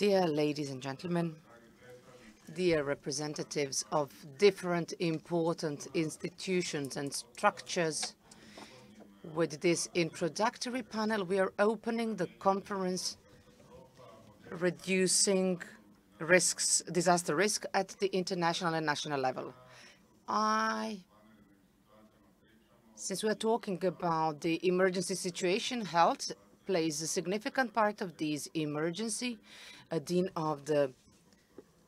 Dear ladies and gentlemen, dear representatives of different important institutions and structures, with this introductory panel, we are opening the conference Reducing Disaster Risk at the international and national level. Since we're talking about the emergency situation, health plays a significant part of this emergency. A dean of the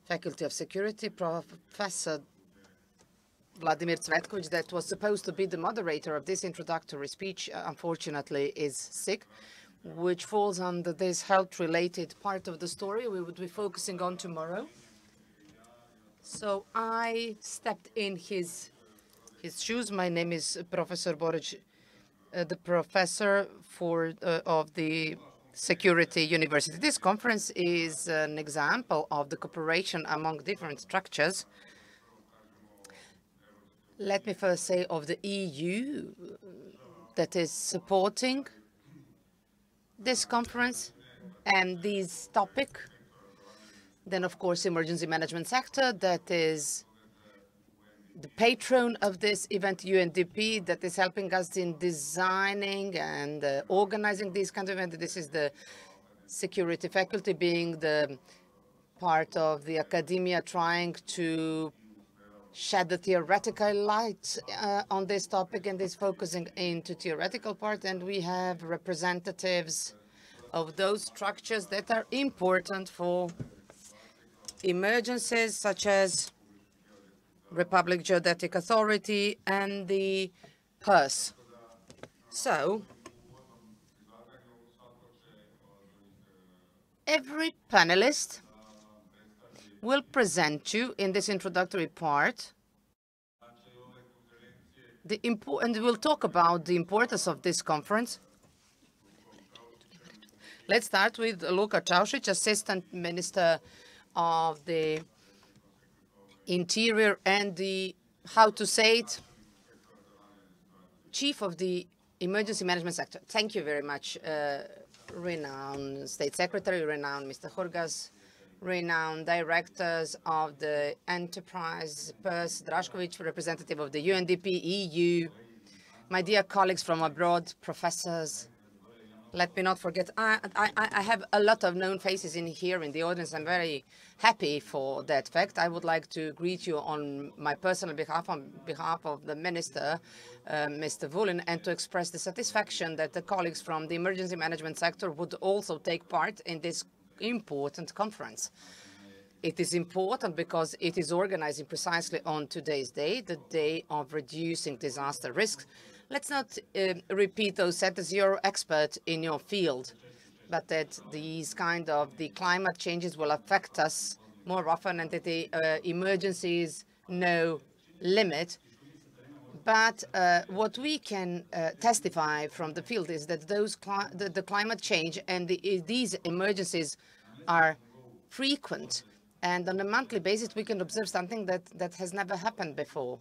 Faculty of Security, Professor Vladimir Cvetkovic, that was supposed to be the moderator of this introductory speech, unfortunately is sick, which falls under this health-related part of the story we would be focusing on tomorrow. So I stepped in his shoes. My name is Professor Boric, the professor of the Security University. This conference is an example of the cooperation among different structures. Let me first say of the EU that is supporting this conference and this topic. Then, of course, emergency management sector that is the patron of this event, UNDP, that is helping us in designing and organizing these kind of events. This is the security faculty being the part of the academia trying to shed the theoretical light on this topic and is focusing into theoretical part. And we have representatives of those structures that are important for emergencies, such as Republic Geodetic Authority and the PERS. So every panelist will present you in this introductory part and we'll talk about the importance of this conference. Let's start with Luka Čaušić, Assistant Minister of the Interior and the, Chief of the Emergency Management Sector. Thank you very much, renowned State Secretary, renowned Mr. Horgas, renowned directors of the enterprise, PERS Drašković, representative of the UNDP, EU, my dear colleagues from abroad, professors. Let me not forget, I have a lot of known faces in here in the audience. I'm very happy for that fact. I would like to greet you on my personal behalf, on behalf of the Minister, Mr. Vulin, and to express the satisfaction that the colleagues from the emergency management sector would also take part in this important conference. It is important because it is organizing precisely on today's day, the day of reducing disaster risks. Let's not repeat those sentences. You're expert in your field, but that these kind of the climate changes will affect us more often and that the emergencies no limit. But what we can testify from the field is that the climate change and these emergencies are frequent. And on a monthly basis, we can observe something that has never happened before.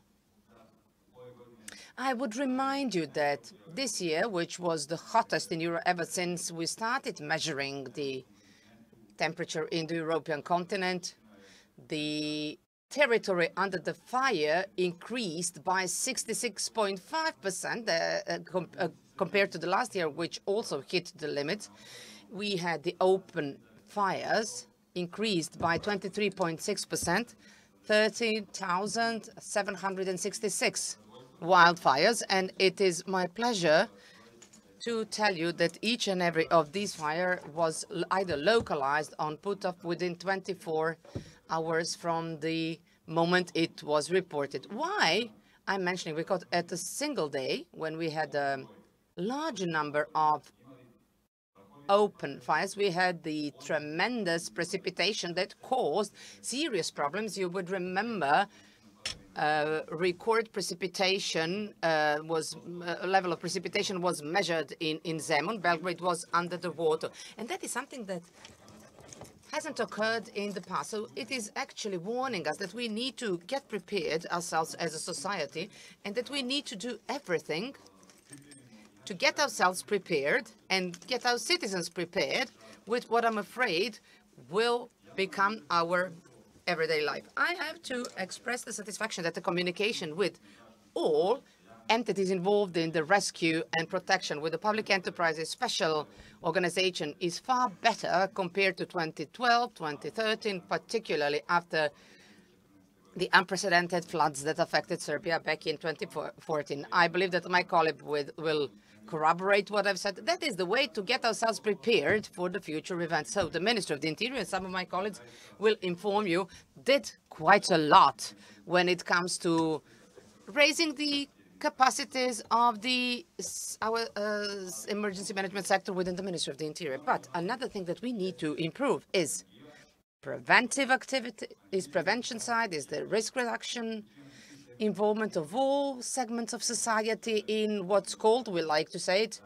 I would remind you that this year, which was the hottest in Europe ever since we started measuring the temperature in the European continent, the territory under the fire increased by 66.5% compared to the last year, which also hit the limit. We had the open fires increased by 23.6%, 13,766 wildfires, and it is my pleasure to tell you that each and every of these fires was either localized or put up within 24 hours from the moment it was reported. Why I'm mentioning? Because at a single day, when we had a large number of open fires, we had the tremendous precipitation that caused serious problems. You would remember record precipitation level of precipitation was measured in Zemun. Belgrade was under the water, and that is something that hasn't occurred in the past. So it is actually warning us that we need to get prepared ourselves as a society and that we need to do everything to get ourselves prepared and get our citizens prepared with what I'm afraid will become our everyday life. I have to express the satisfaction that the communication with all entities involved in the rescue and protection with the Public Enterprises Special Organization is far better compared to 2012, 2013, particularly after the unprecedented floods that affected Serbia back in 2014. I believe that my colleague will corroborate what I've said. That is the way to get ourselves prepared for the future events. So the Minister of the Interior and some of my colleagues will inform you did quite a lot when it comes to raising the capacities of our emergency management sector within the Ministry of the Interior. But another thing that we need to improve is preventive activity, is prevention side, is the risk reduction, involvement of all segments of society in what's called, we like to say it,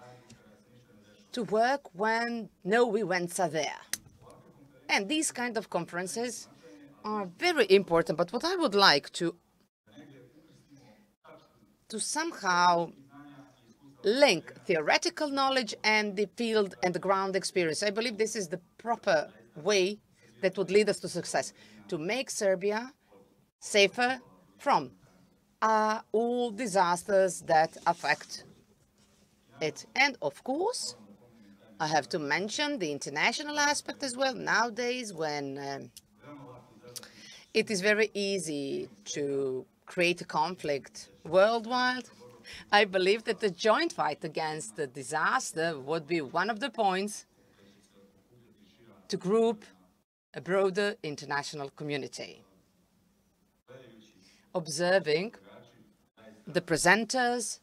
to work when no events are there. And these kind of conferences are very important. But what I would like to somehow link theoretical knowledge and the field and the ground experience. I believe this is the proper way that would lead us to success, to make Serbia safer from all disasters that affect it. And of course, I have to mention the international aspect as well. Nowadays, when it is very easy to create a conflict worldwide, I believe that the joint fight against the disaster would be one of the points to group a broader international community. Observing the presenters,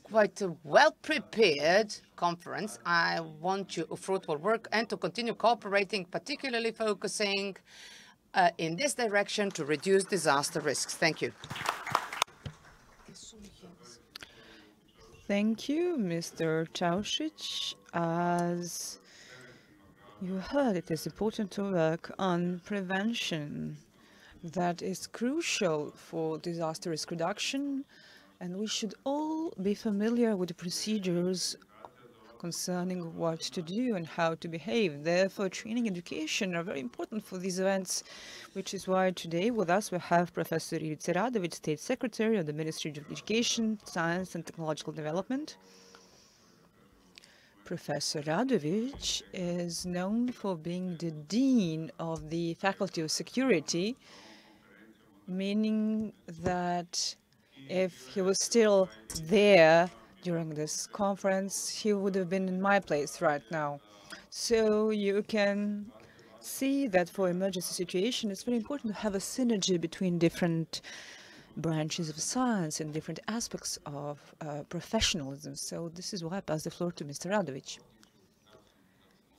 quite a well-prepared conference. I want you fruitful work and to continue cooperating, particularly focusing in this direction to reduce disaster risks. Thank you. Thank you, Mr. Taušić. As you heard, it is important to work on prevention. That is crucial for disaster risk reduction, and we should all be familiar with the procedures concerning what to do and how to behave. Therefore, training and education are very important for these events, which is why today with us we have Professor Ivica Radović, State Secretary of the Ministry of Education, Science and Technological Development. Professor Radović is known for being the Dean of the Faculty of Security, meaning that if he was still there during this conference, he would have been in my place right now. So you can see that for emergency situation, it's very important to have a synergy between different branches of science and different aspects of professionalism. So this is why I pass the floor to Mr. Radović.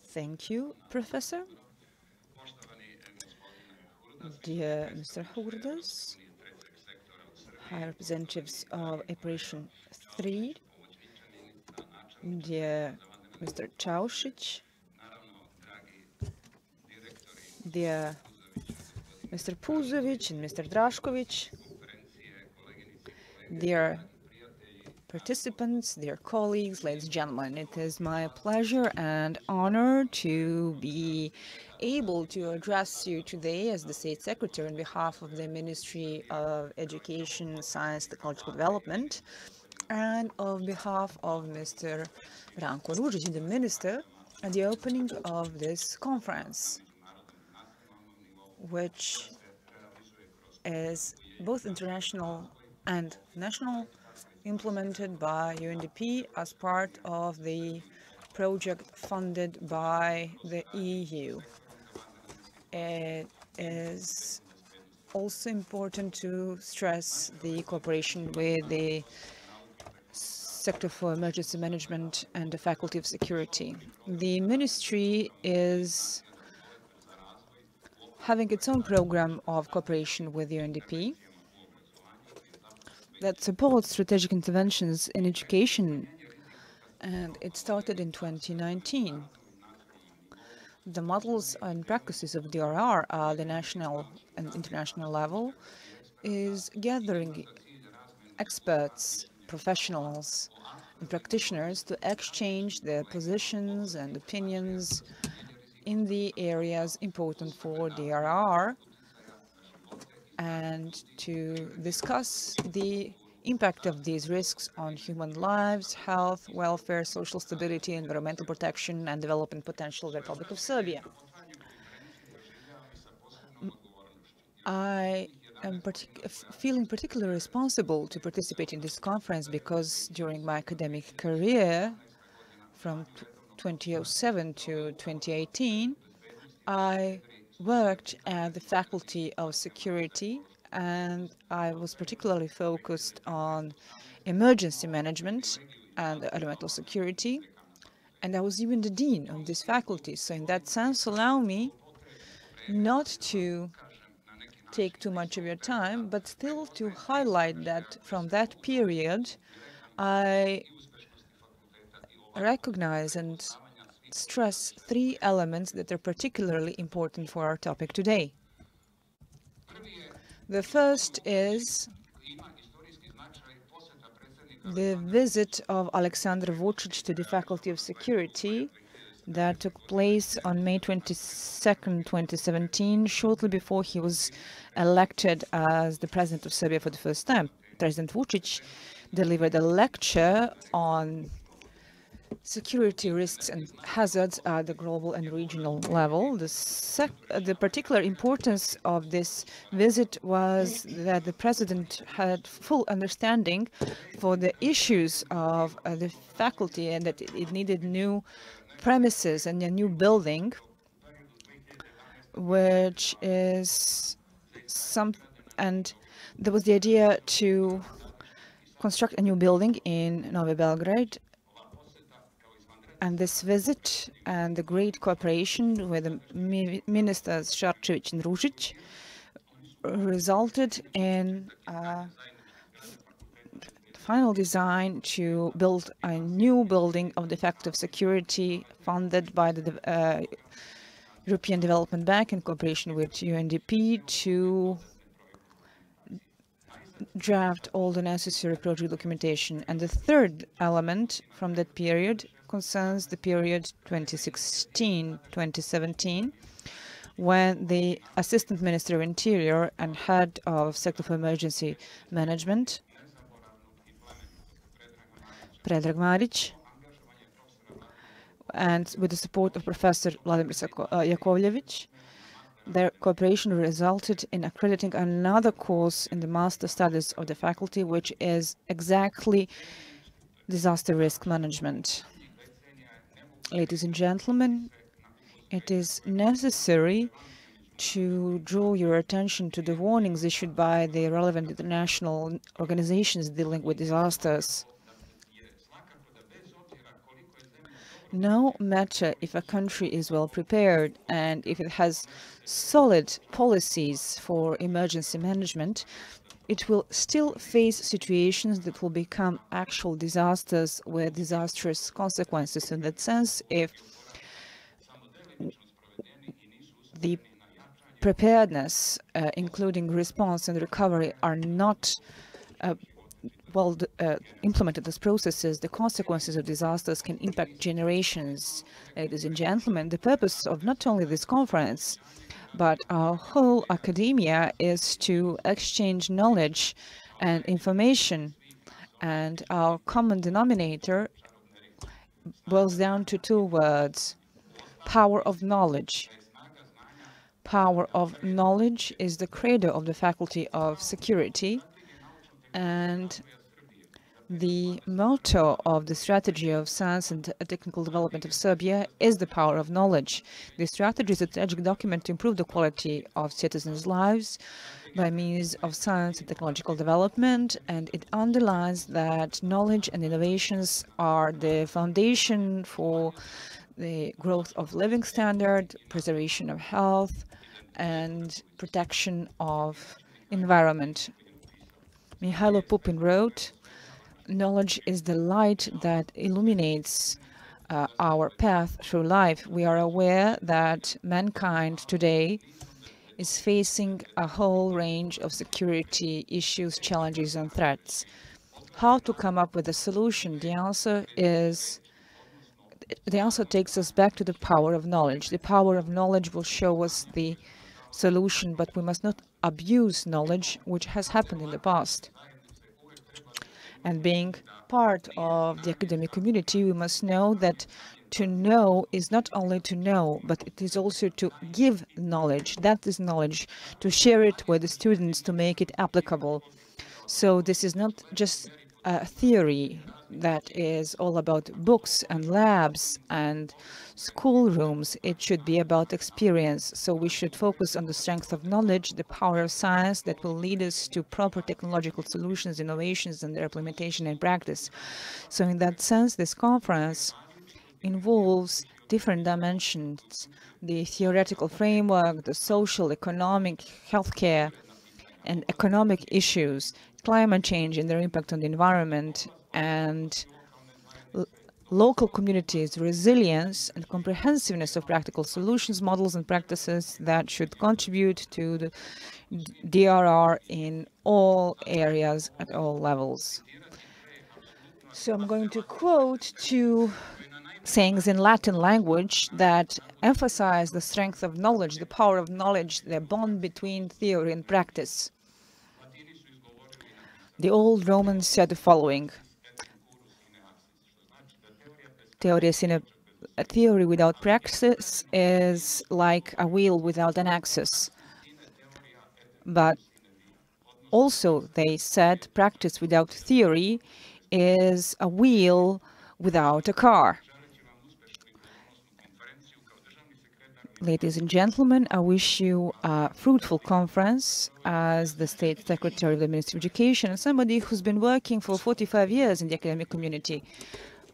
Thank you, Professor. Dear Mr. Hurdas, High Representatives of Operation 3, dear Mr. Taušić, dear Mr. Puzović and Mr. Drašković, dear participants, dear colleagues, ladies and gentlemen, it is my pleasure and honor to be able to address you today as the State Secretary on behalf of the Ministry of Education, Science, Technological Development, and on behalf of Mr. Ranko Ružić, the Minister, at the opening of this conference, which is both international and national, implemented by UNDP as part of the project funded by the EU. It is also important to stress the cooperation with the Sector for Emergency Management and the Faculty of Security. The Ministry is having its own program of cooperation with UNDP that supports strategic interventions in education, and it started in 2019. The models and practices of DRR at the national and international level is gathering experts, professionals practitioners to exchange their positions and opinions in the areas important for DRR and to discuss the impact of these risks on human lives, health, welfare, social stability, environmental protection, and development potential of the Republic of Serbia. I am feeling particularly responsible to participate in this conference because during my academic career, from 2007 to 2018, I worked at the Faculty of Security, and I was particularly focused on emergency management and elemental security, and I was even the dean of this faculty. So in that sense, allow me not to take too much of your time, but still to highlight that from that period, I recognize and stress three elements that are particularly important for our topic today. The first is the visit of Aleksandar Vučić to the Faculty of Security that took place on May 22nd, 2017, shortly before he was elected as the President of Serbia for the first time. President Vučić delivered a lecture on security risks and hazards at the global and regional level. The particular importance of this visit was that the president had full understanding for the issues of the faculty and that it needed new premises and a new building, which is and there was the idea to construct a new building in Novi Belgrade. And this visit and the great cooperation with the ministers Šarčević and Ružić resulted in a final design to build a new building of the Faculty of Security funded by the European Development Bank in cooperation with UNDP to draft all the necessary project documentation. And the third element from that period concerns the period 2016-2017, when the Assistant Minister of Interior and Head of Sector for Emergency Management, Predrag Marić, and with the support of Professor Vladimir Jakovljević, their cooperation resulted in accrediting another course in the Master Studies of the faculty, which is exactly disaster risk management. Ladies and gentlemen, it is necessary to draw your attention to the warnings issued by the relevant international organizations dealing with disasters. No matter if a country is well prepared and if it has solid policies for emergency management, it will still face situations that will become actual disasters with disastrous consequences. In that sense, if the preparedness, including response and recovery, are not well implemented as processes, the consequences of disasters can impact generations. Ladies and gentlemen, the purpose of not only this conference, but our whole academia is to exchange knowledge and information. And our common denominator boils down to two words: power of knowledge. Power of knowledge is the credo of the Faculty of Security, and the motto of the strategy of science and technical development of Serbia is the power of knowledge. The strategy is a strategic document to improve the quality of citizens' lives by means of science and technological development, and it underlines that knowledge and innovations are the foundation for the growth of living standard, preservation of health, and protection of environment. Mihailo Pupin wrote, "Knowledge is the light that illuminates our path through life." We are aware that mankind today is facing a whole range of security issues, challenges, and threats. How to come up with a solution? The answer takes us back to the power of knowledge. The power of knowledge will show us the solution, but we must not abuse knowledge, which has happened in the past. And being part of the academic community, we must know that to know is not only to know, but it is also to give knowledge. That is knowledge, to share it with the students, to make it applicable. So this is not just a theory that is all about books and labs and schoolrooms. It should be about experience. So we should focus on the strength of knowledge, the power of science that will lead us to proper technological solutions, innovations, and their implementation in practice. So in that sense, this conference involves different dimensions: the theoretical framework, the social, economic, healthcare, and economic issues, climate change and their impact on the environment, and local communities, resilience and comprehensiveness of practical solutions, models and practices that should contribute to the DRR in all areas at all levels. So I'm going to quote two sayings in Latin language that emphasize the strength of knowledge, the power of knowledge, the bond between theory and practice. The old Romans said the following: a theory without practice is like a wheel without an axis. But also they said practice without theory is a wheel without a car. Ladies and gentlemen, I wish you a fruitful conference as the State Secretary of the Ministry of Education and somebody who's been working for 45 years in the academic community.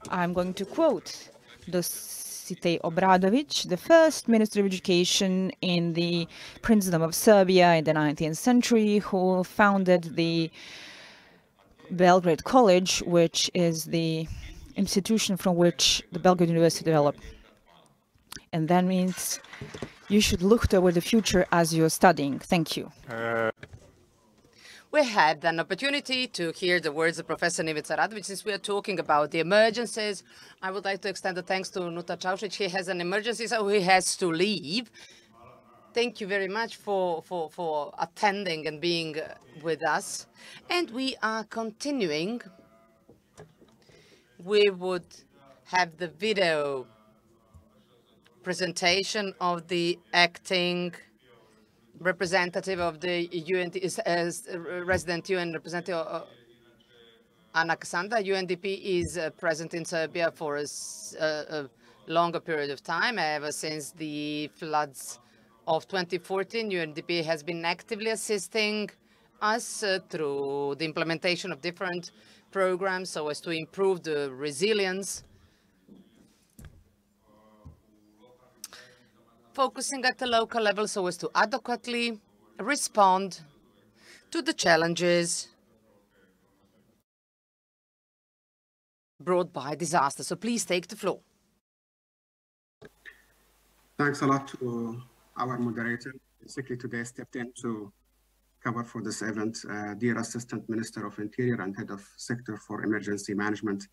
I'm going to quote Dositej Obradović, the first Minister of Education in the Princedom of Serbia in the 19th century, who founded the Belgrade College, which is the institution from which the Belgrade University developed. And that means you should look toward the future as you're studying. Thank you. We had an opportunity to hear the words of Professor Ivica Radović. Since we are talking about the emergencies, I would like to extend the thanks to Nuta Čaušić. He has an emergency, so he has to leave. Thank you very much for attending and being with us. And we are continuing. We would have the video presentation of the acting representative of the resident UN representative, Anna Kasanda. UNDP is present in Serbia for a longer period of time. Ever since the floods of 2014, UNDP has been actively assisting us through the implementation of different programs so as to improve the resilience, focusing at the local level so as to adequately respond to the challenges brought by disaster. So please take the floor. Thanks a lot to our moderator. Basically today stepped in to cover for this event, dear Assistant Minister of Interior and Head of Sector for Emergency Management,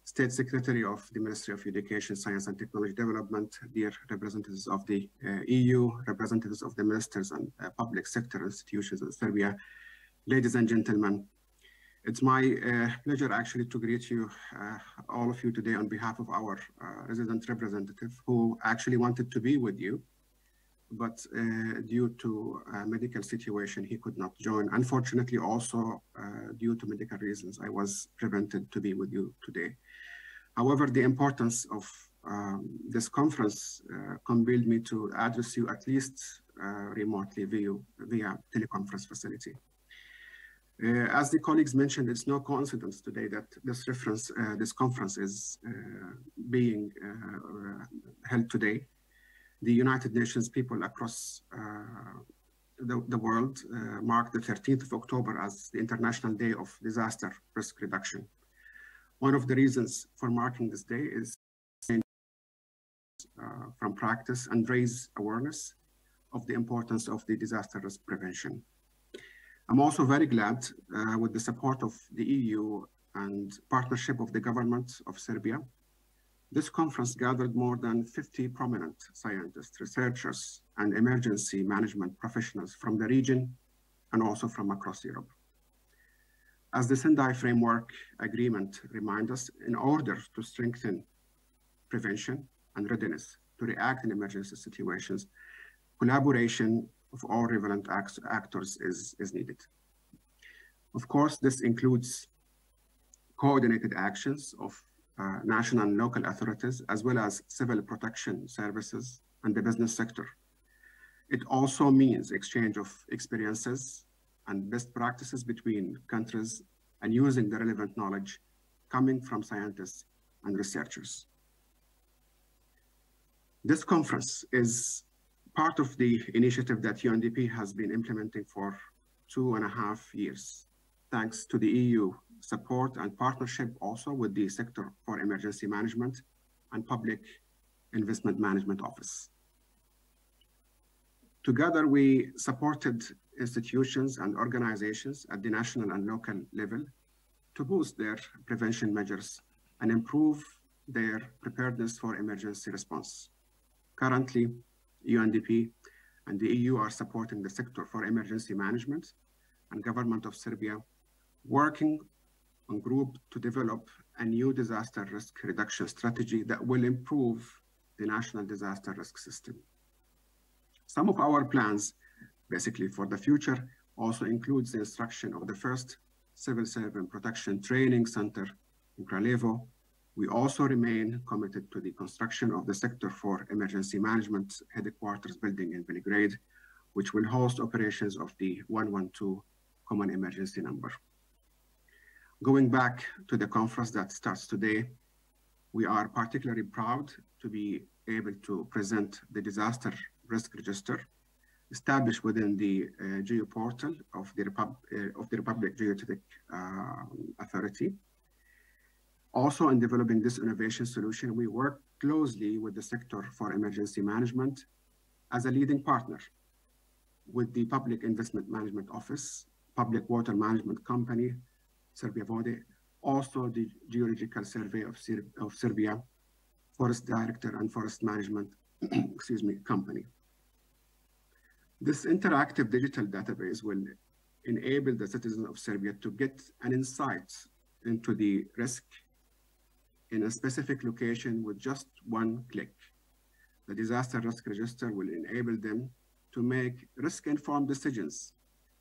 State Secretary of the Ministry of Education, Science and Technology Development, dear representatives of the EU, representatives of the ministers and public sector institutions in Serbia, ladies and gentlemen. It's my pleasure actually to greet you, all of you today on behalf of our resident representative who actually wanted to be with you, but due to a medical situation, he could not join. Unfortunately, also due to medical reasons, I was prevented to be with you today. However, the importance of this conference compelled me to address you at least remotely via teleconference facility. As the colleagues mentioned, it's no coincidence today that this conference is being held today. The United Nations people across the world mark the 13th of October as the International Day of Disaster Risk Reduction. One of the reasons for marking this day is from practice and raise awareness of the importance of the disaster risk prevention. I'm also very glad with the support of the EU and partnership of the government of Serbia. This conference gathered more than 50 prominent scientists, researchers, and emergency management professionals from the region and also from across Europe. As the Sendai Framework Agreement reminds us, in order to strengthen prevention and readiness to react in emergency situations, collaboration of all relevant actors is needed. Of course, this includes coordinated actions of national and local authorities, as well as civil protection services and the business sector. It also means exchange of experiences and best practices between countries and using the relevant knowledge coming from scientists and researchers. This conference is part of the initiative that UNDP has been implementing for 2.5 years, thanks to the EU support and partnership also with the Sector for Emergency Management and Public Investment Management Office. Together, we supported institutions and organizations at the national and local level to boost their prevention measures and improve their preparedness for emergency response. Currently, UNDP and the EU are supporting the Sector for Emergency Management and Government of Serbia, working on group to develop a new disaster risk reduction strategy that will improve the national disaster risk system. Some of our plans, basically for the future, also includes the instruction of the first Civil Servant Protection Training Center in Kraljevo. We also remain committed to the construction of the Sector for Emergency Management headquarters building in Belgrade, which will host operations of the 112 Common Emergency Number. Going back to the conference that starts today, we are particularly proud to be able to present the Disaster Risk Register established within the GeoPortal of the Republic Geodetic Authority. Also, in developing this innovation solution, we work closely with the Sector for Emergency Management as a leading partner with the Public Investment Management Office, Public Water Management Company, Serbia Vode, also the Geological Survey of Serbia, Forest Director and Forest Management company. This interactive digital database will enable the citizens of Serbia to get an insight into the risk in a specific location with just one click. The Disaster Risk Register will enable them to make risk-informed decisions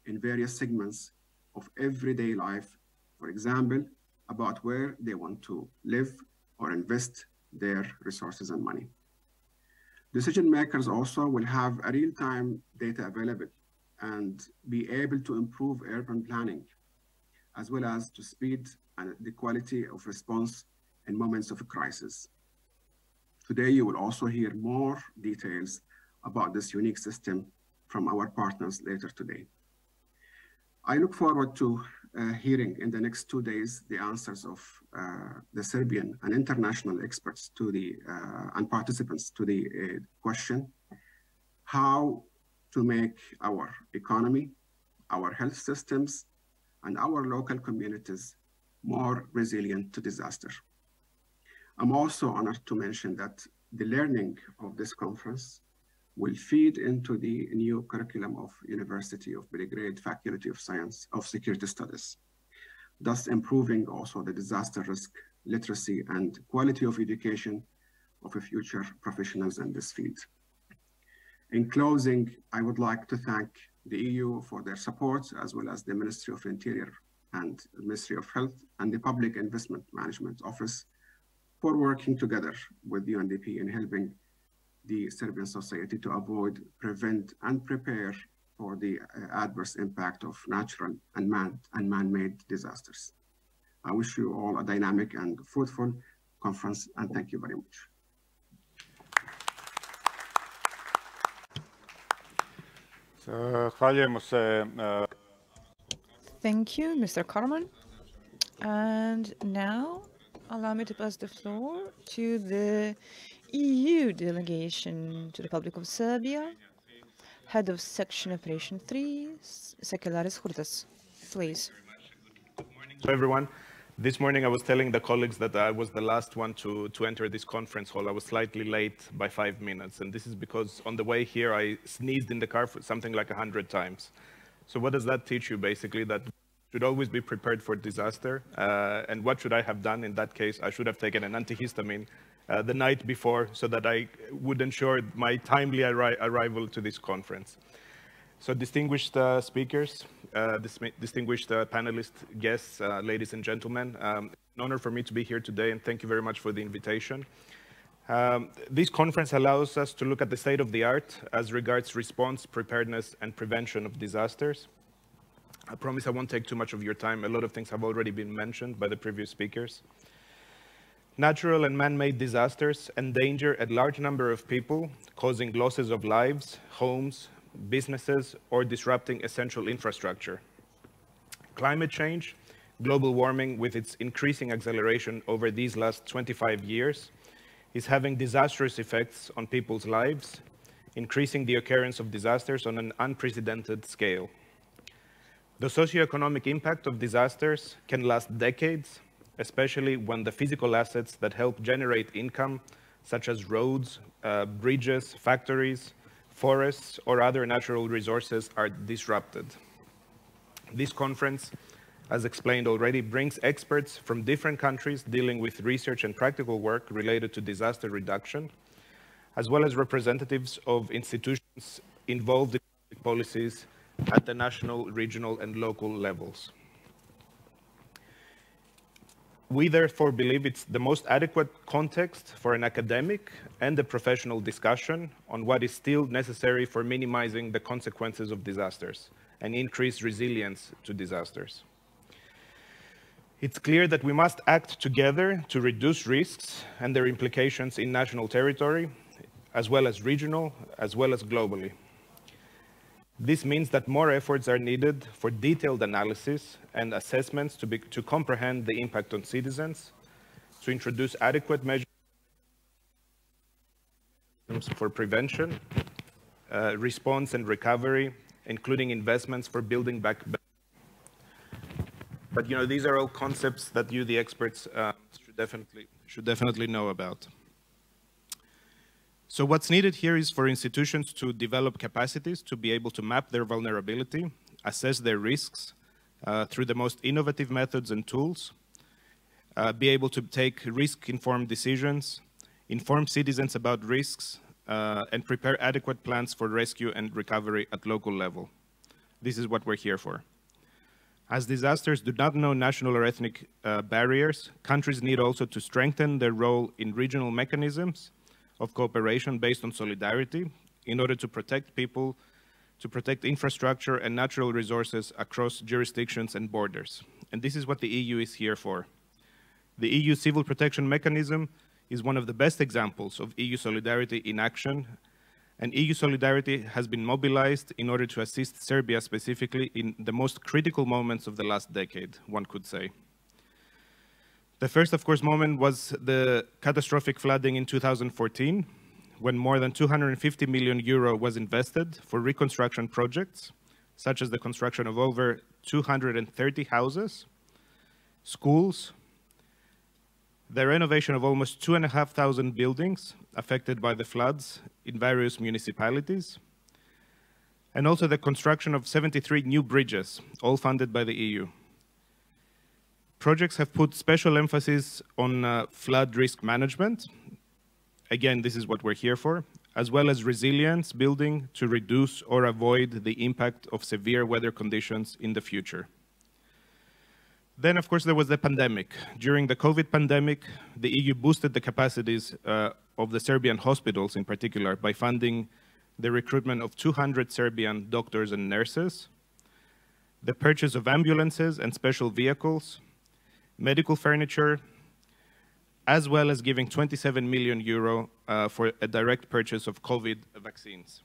in various segments of everyday life, for example, about where they want to live or invest their resources and money. Decision makers also will have a real-time data available and be able to improve urban planning, as well as to speed and the quality of response in moments of a crisis. Today, you will also hear more details about this unique system from our partners later today. I look forward to hearing in the next 2 days the answers of the Serbian and international experts to the and participants to the question, how to make our economy, our health systems, and our local communities more resilient to disaster. I'm also honored to mention that the learning of this conference will feed into the new curriculum of University of Belgrade Faculty of Science of Security Studies, thus improving also the disaster risk literacy and quality of education of future professionals in this field. In closing, I would like to thank the EU for their support, as well as the Ministry of Interior and the Ministry of Health and the Public Investment Management Office for working together with the UNDP in helping the Serbian society to avoid, prevent, and prepare for the adverse impact of natural and man-made disasters. I wish you all a dynamic and fruitful conference, and thank you very much. Thank you, Mr. Karaman. And now, allow me to pass the floor to the EU delegation to the Republic of Serbia, Head of Section Operation 3, Sekelaris Hurtas. Please. So everyone, this morning I was telling the colleagues that I was the last one to enter this conference hall. I was slightly late by 5 minutes, and this is because on the way here I sneezed in the car for something like 100 times. So what does that teach you, basically? That you should always be prepared for disaster. And what should I have done in that case? I should have taken an antihistamine the night before so that I would ensure my timely arrival to this conference. So distinguished speakers, distinguished panelist guests, ladies and gentlemen, an honor for me to be here today, and thank you very much for the invitation. This conference allows us to look at the state of the art as regards response, preparedness, and prevention of disasters. I promise I won't take too much of your time. A lot of things have already been mentioned by the previous speakers. Natural and man-made disasters endanger a large number of people, causing losses of lives, homes, businesses, or disrupting essential infrastructure. Climate change, global warming with its increasing acceleration over these last 25 years, is having disastrous effects on people's lives, increasing the occurrence of disasters on an unprecedented scale. The socioeconomic impact of disasters can last decades, especially when the physical assets that help generate income, such as roads, bridges, factories, forests, or other natural resources are disrupted. This conference, as explained already, brings experts from different countries dealing with research and practical work related to disaster reduction, as well as representatives of institutions involved in public policies at the national, regional, and local levels. We therefore believe it's the most adequate context for an academic and a professional discussion on what is still necessary for minimizing the consequences of disasters and increase resilience to disasters. It's clear that we must act together to reduce risks and their implications in national territory, as well as regional, as well as globally. This means that more efforts are needed for detailed analysis and assessments to comprehend the impact on citizens, to introduce adequate measures for prevention, response and recovery, including investments for building back better. But these are all concepts that you, the experts, should definitely know about. So what's needed here is for institutions to develop capacities to be able to map their vulnerability, assess their risks through the most innovative methods and tools, be able to take risk-informed decisions, inform citizens about risks, and prepare adequate plans for rescue and recovery at local level. This is what we're here for. As disasters do not know national or ethnic barriers, countries need also to strengthen their role in regional mechanisms of cooperation based on solidarity in order to protect people, to protect infrastructure and natural resources across jurisdictions and borders. And this is what the EU is here for. The EU Civil Protection Mechanism is one of the best examples of EU solidarity in action, and EU solidarity has been mobilized in order to assist Serbia specifically in the most critical moments of the last decade, one could say. The first, of course, moment was the catastrophic flooding in 2014, when more than 250 million euro was invested for reconstruction projects, such as the construction of over 230 houses, schools, the renovation of almost 2,500 buildings affected by the floods in various municipalities, and also the construction of 73 new bridges, all funded by the EU. Projects have put special emphasis on flood risk management. Again, this is what we're here for, as well as resilience building to reduce or avoid the impact of severe weather conditions in the future. Then, of course, there was the pandemic. During the COVID pandemic, the EU boosted the capacities of the Serbian hospitals in particular by funding the recruitment of 200 Serbian doctors and nurses, the purchase of ambulances and special vehicles, medical furniture, as well as giving 27 million euro for a direct purchase of COVID vaccines.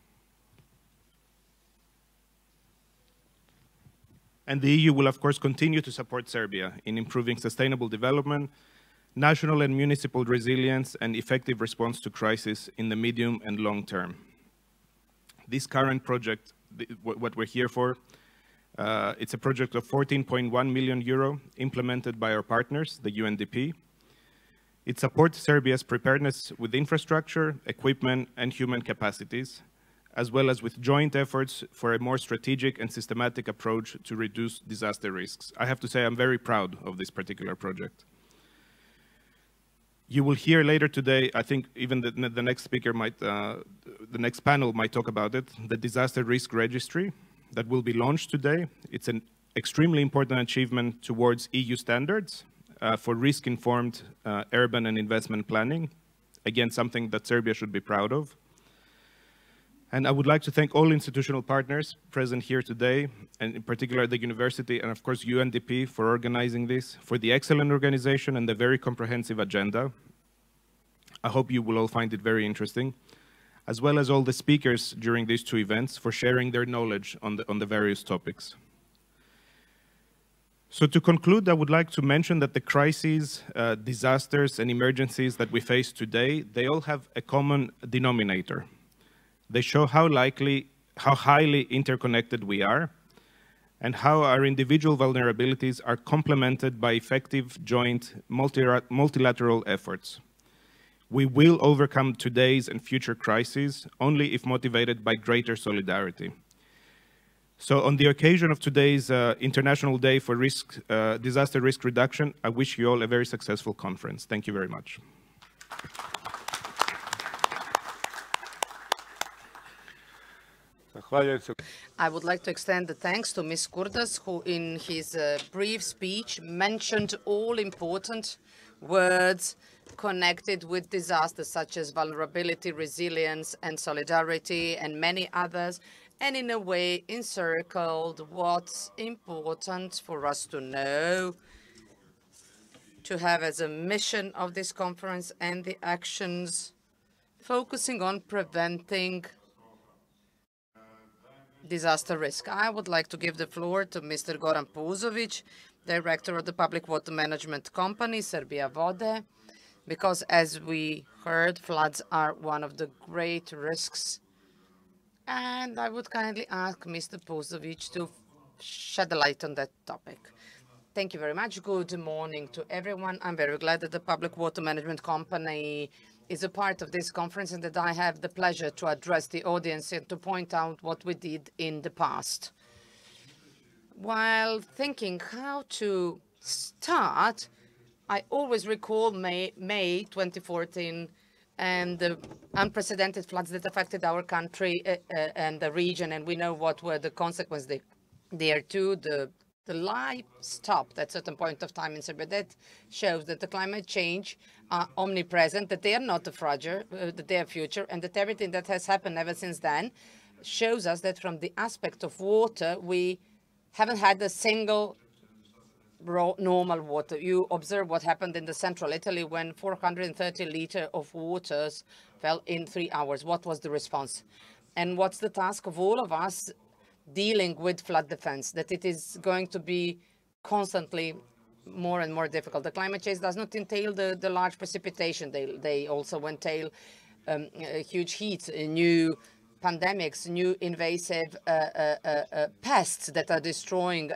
And the EU will, of course, continue to support Serbia in improving sustainable development, national and municipal resilience, and effective response to crisis in the medium and long term. This current project, what we're here for, it's a project of 14.1 million euro implemented by our partners, the UNDP. It supports Serbia's preparedness with infrastructure, equipment, and human capacities, as well as with joint efforts for a more strategic and systematic approach to reduce disaster risks. I have to say I'm very proud of this particular project. You will hear later today, I think even the next speaker might, the next panel might talk about it, the Disaster Risk Registry that will be launched today. It's an extremely important achievement towards EU standards for risk-informed urban and investment planning. Again, something that Serbia should be proud of. And I would like to thank all institutional partners present here today, and in particular the university and of course UNDP for organizing this, for the excellent organization and the very comprehensive agenda. I hope you will all find it very interesting, as well as all the speakers during these two events for sharing their knowledge on the various topics. So to conclude, I would like to mention that the crises, disasters and emergencies that we face today, they all have a common denominator. They show how highly interconnected we are, and how our individual vulnerabilities are complemented by effective joint multilateral efforts. We will overcome today's and future crises only if motivated by greater solidarity. So on the occasion of today's International Day for Disaster Risk Reduction, I wish you all a very successful conference. Thank you very much. I would like to extend the thanks to Ms. Kurdas, who in his brief speech mentioned all important words connected with disasters such as vulnerability, resilience and solidarity and many others, and in a way encircled what's important for us to know, to have as a mission of this conference and the actions focusing on preventing disaster risk. I would like to give the floor to Mr. Goran Puzovic, Director of the Public Water Management Company, Serbia Vode, because as we heard, floods are one of the great risks. And I would kindly ask Mr. Puzovic to shed a light on that topic. Thank you very much. Good morning to everyone. I'm very glad that the Public Water Management Company is a part of this conference and that I have the pleasure to address the audience and to point out what we did in the past. While thinking how to start, I always recall May 2014 and the unprecedented floods that affected our country and the region, and we know what were the consequences there too. The life stopped at a certain point of time in Serbia. That shows that the climate change are omnipresent, that they are not the fragile, that they are future, and that everything that has happened ever since then shows us that from the aspect of water, we haven't had a single normal water. You observe what happened in the central Italy when 430 liters of waters fell in 3 hours. What was the response? And what's the task of all of us dealing with flood defense? That it is going to be constantly more and more difficult. The climate change does not entail the large precipitation. They also entail huge heat, new pandemics, new invasive pests that are destroying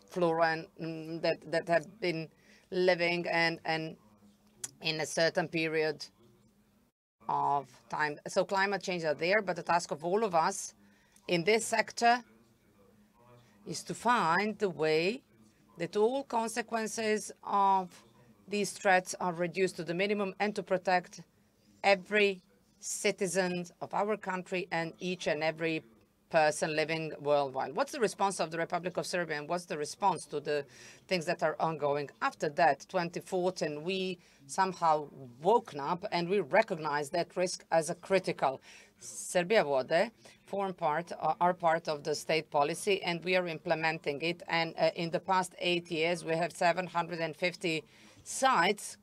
flora that have been living and in a certain period of time. So climate change are there, but the task of all of us in this sector is to find the way that all consequences of these threats are reduced to the minimum and to protect every citizen of our country and each and every person living worldwide. What's the response of the Republic of Serbia and what's the response to the things that are ongoing? After that, 2014, we somehow woken up and we recognized that risk as a critical. Serbia Vode are part of the state policy and we are implementing it. And in the past 8 years, we have 750 sites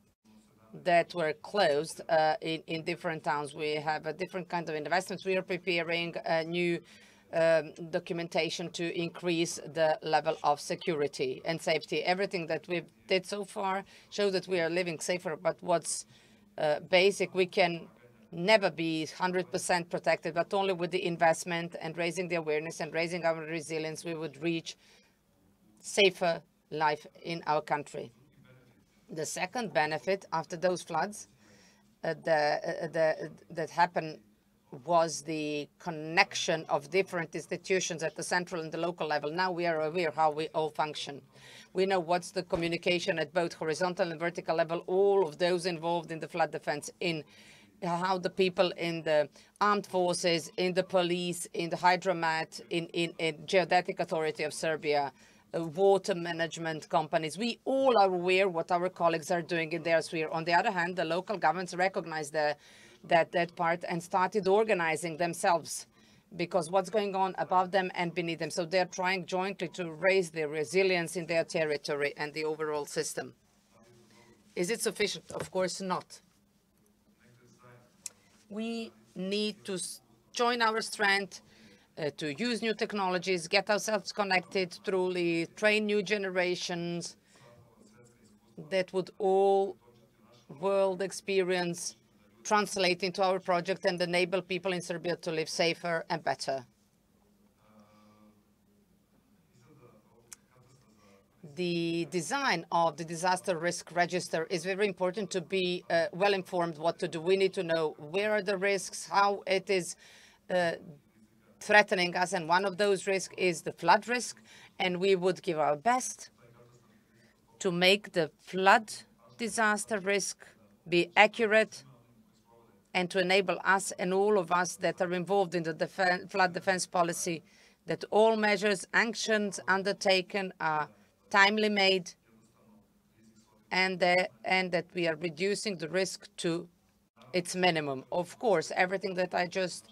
that were closed in different towns. We have a different kind of investments. We are preparing a new documentation to increase the level of security and safety. Everything that we did so far shows that we are living safer, but what's basic, we can never be 100% protected, but only with the investment and raising the awareness and raising our resilience, we would reach safer life in our country. The second benefit after those floods that happened was the connection of different institutions at the central and the local level. Now we are aware how we all function. We know what's the communication at both horizontal and vertical level, all of those involved in the flood defense, in how the people in the armed forces, in the police, in the hydromat, in Geodetic Authority of Serbia, water management companies. We all are aware what our colleagues are doing in their sphere. On the other hand, the local governments recognize that part and started organizing themselves, because what's going on above them and beneath them. So they're trying jointly to raise their resilience in their territory and the overall system. Is it sufficient? Of course not. We need to join our strength, to use new technologies, get ourselves connected truly, train new generations that would all world experience translate into our project and enable people in Serbia to live safer and better. The design of the disaster risk register is very important to be well informed what to do. We need to know where are the risks, how it is threatening us, and one of those risks is the flood risk, and we would give our best to make the flood disaster risk be accurate and to enable us and all of us that are involved in the flood defense policy that all measures, actions undertaken are timely made, and that we are reducing the risk to its minimum. Of course, everything that I just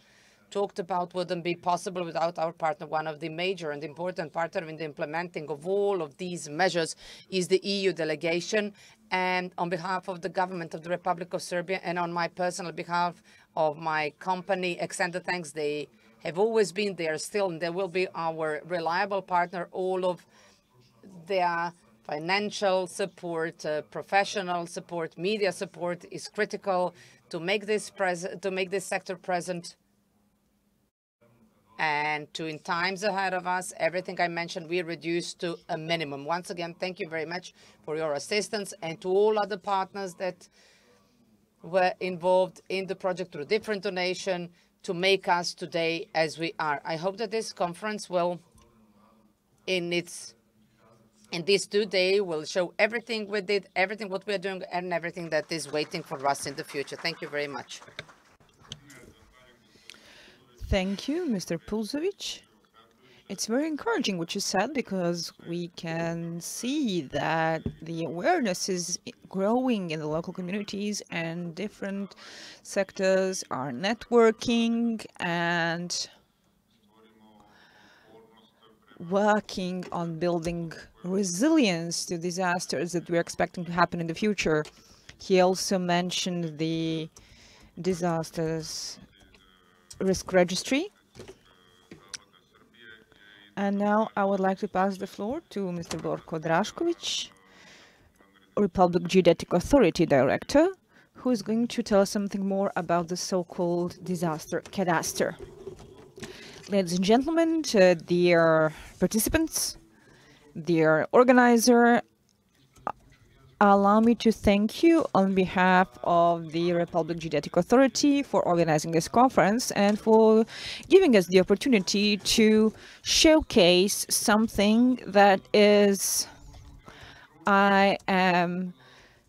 talked about wouldn't be possible without our partner. One of the major and important partner in the implementing of all of these measures is the EU delegation. And on behalf of the government of the Republic of Serbia and on my personal behalf of my company, extended thanks. They have always been there still, and they will be our reliable partner. All of their financial support, professional support, media support is critical to make this sector present. And in times ahead of us, everything I mentioned, we reduce to a minimum. Once again, thank you very much for your assistance, and to all other partners that were involved in the project through different donation to make us today as we are. I hope that this conference will, in these 2 days, will show everything we did, everything what we are doing, and everything that is waiting for us in the future. Thank you very much. Thank you, Mr. Pulzovic. It's very encouraging what you said, because we can see that the awareness is growing in the local communities, and different sectors are networking and working on building resilience to disasters that we're expecting to happen in the future. He also mentioned the disasters risk registry. And now I would like to pass the floor to Mr. Borko Drašković, Republic Geodetic Authority Director, who is going to tell us something more about the so-called disaster cadastre. Ladies and gentlemen, dear participants, dear organizer, allow me to thank you on behalf of the Republic Geodetic Authority for organizing this conference and for giving us the opportunity to showcase something that is, I am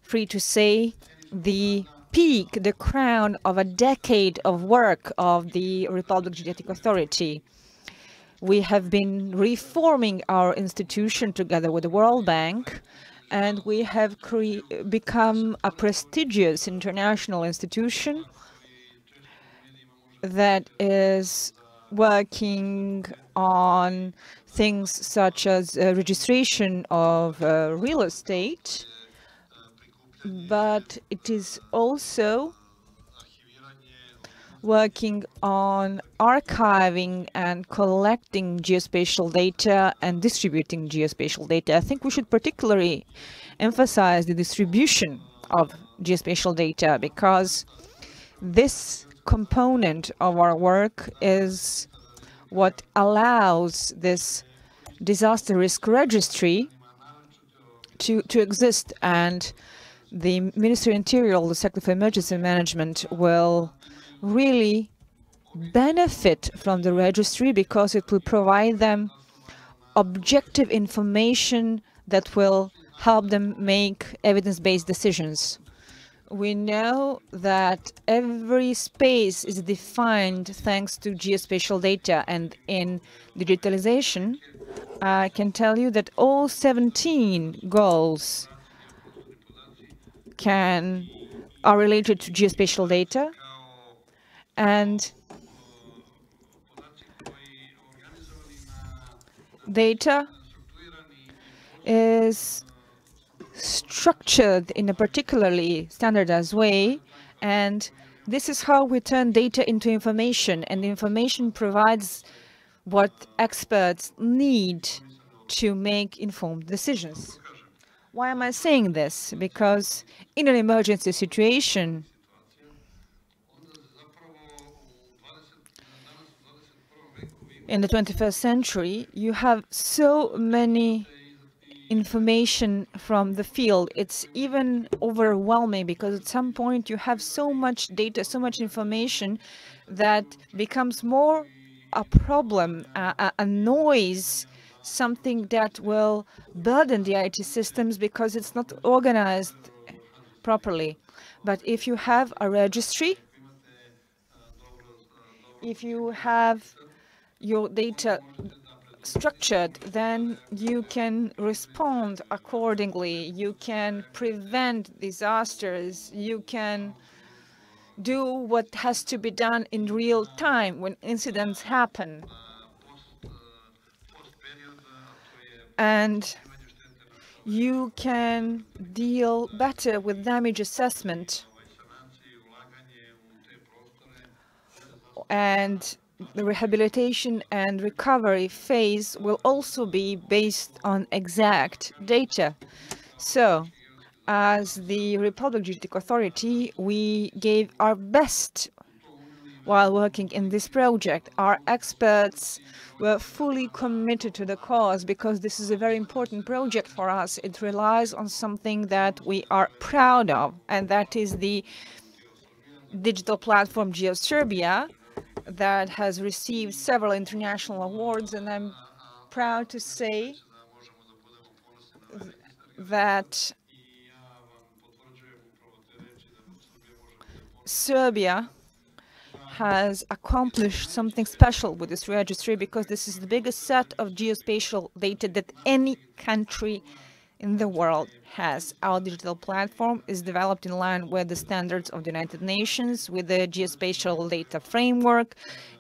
free to say, the peak, the crown of a decade of work of the Republic Geodetic Authority. We have been reforming our institution together with the World Bank, and we have become a prestigious international institution that is working on things such as registration of real estate, but it is also working on archiving and collecting geospatial data and distributing geospatial data. I think we should particularly emphasize the distribution of geospatial data, because This component of our work is what allows this disaster risk registry to exist, and the Ministry of Interior, the Secretary for Emergency Management, will really benefit from the registry because it will provide them objective information that will help them make evidence-based decisions. We know that every space is defined thanks to geospatial data, and in digitalization, I can tell you that all 17 goals are related to geospatial data, and data is structured in a particularly standardized way, and this is how we turn data into information, and the information provides what experts need to make informed decisions. Why am I saying this? Because in an emergency situation, in the 21st century, you have so many information from the field. It's even overwhelming because at some point you have so much data, so much information that becomes more a problem, a noise, something that will burden the IT systems because it's not organized properly. But if you have a registry, if you have your data structured, then you can respond accordingly. You can prevent disasters. You can do what has to be done in real time when incidents happen. And you can deal better with damage assessment. And the rehabilitation and recovery phase will also be based on exact data. So, as the Republic Geodetic Authority, we gave our best while working in this project. Our experts were fully committed to the cause because this is a very important project for us. It relies on something that we are proud of, and that is the digital platform GeoSerbia that has received several international awards, and I'm proud to say that Serbia has accomplished something special with this registry because this is the biggest set of geospatial data that any country in the world has. Our digital platform is developed in line with the standards of the United Nations, with the geospatial data framework.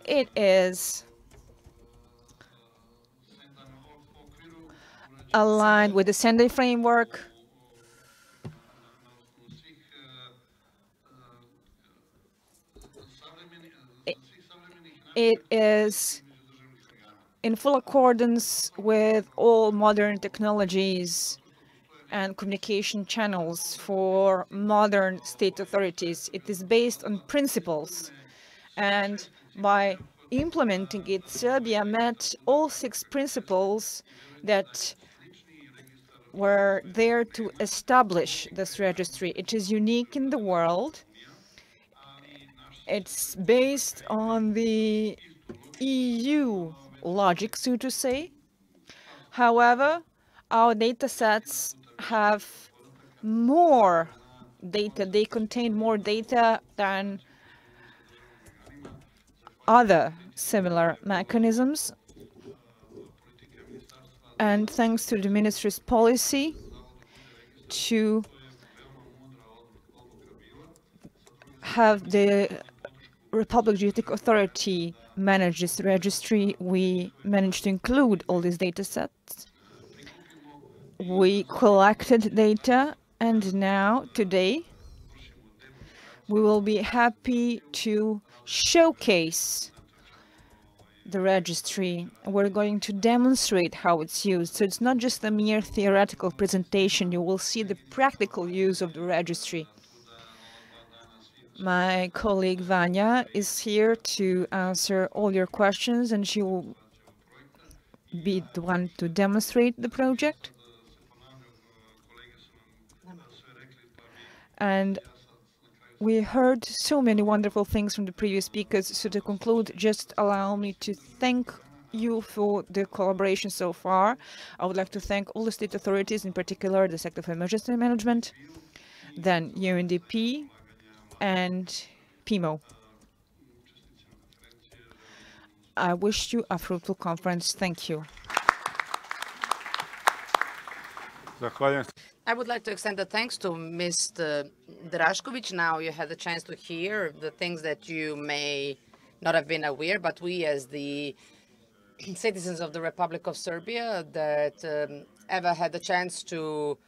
It is aligned with the Sendai framework. It is in full accordance with all modern technologies and communication channels for modern state authorities. It is based on principles, and by implementing it, Serbia met all 6 principles that were there to establish this registry. It is unique in the world. It's based on the EU logic, so to say. However, our data sets have more data. They contain more data than other similar mechanisms. And thanks to the ministry's policy to have the Republic Geodetic Authority manage this registry, we managed to include all these data sets. We collected data, and now, today, we will be happy to showcase the registry. We're going to demonstrate how it's used. So it's not just a mere theoretical presentation. You will see the practical use of the registry. My colleague Vanya is here to answer all your questions, and she will be the one to demonstrate the project. And we heard so many wonderful things from the previous speakers. So to conclude, just allow me to thank you for the collaboration so far. I would like to thank all the state authorities, in particular the Sector for Emergency Management, then UNDP and PIMO. I wish you a fruitful conference. Thank you. I would like to extend the thanks to Mr. Drašković. Now you had the chance to hear the things that you may not have been aware, but we as the citizens of the Republic of Serbia that ever had the chance to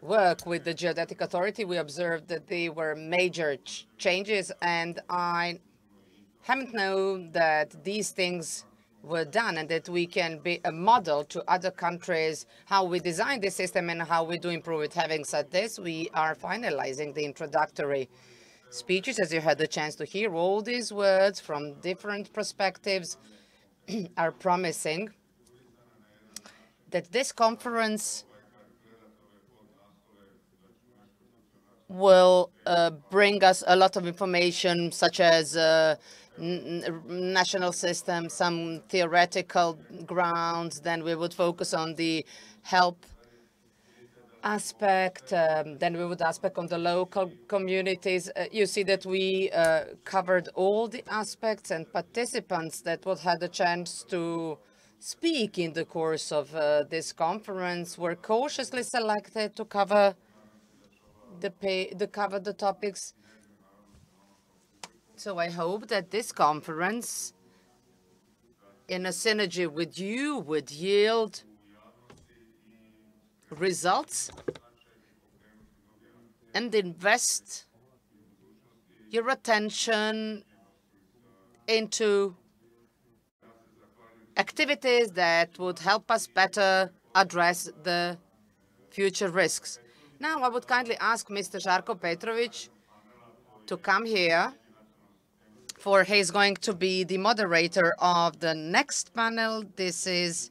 work with the Geodetic Authority, we observed that there were major changes, and I haven't known that these things were done and that we can be a model to other countries how we design the system and how we do improve it. Having said this, we are finalizing the introductory speeches. As you had the chance to hear, all these words from different perspectives are promising that this conference will bring us a lot of information, such as national system, some theoretical grounds. Then we would focus on the help aspect. Then we would aspect on the local communities. You see that we covered all the aspects, and participants that would have the chance to speak in the course of this conference were cautiously selected to cover the topics. So I hope that this conference, in a synergy with you, would yield results and invest your attention into activities that would help us better address the future risks. Now I would kindly ask Mr. Žarko Petrović to come here, for he's going to be the moderator of the next panel. This is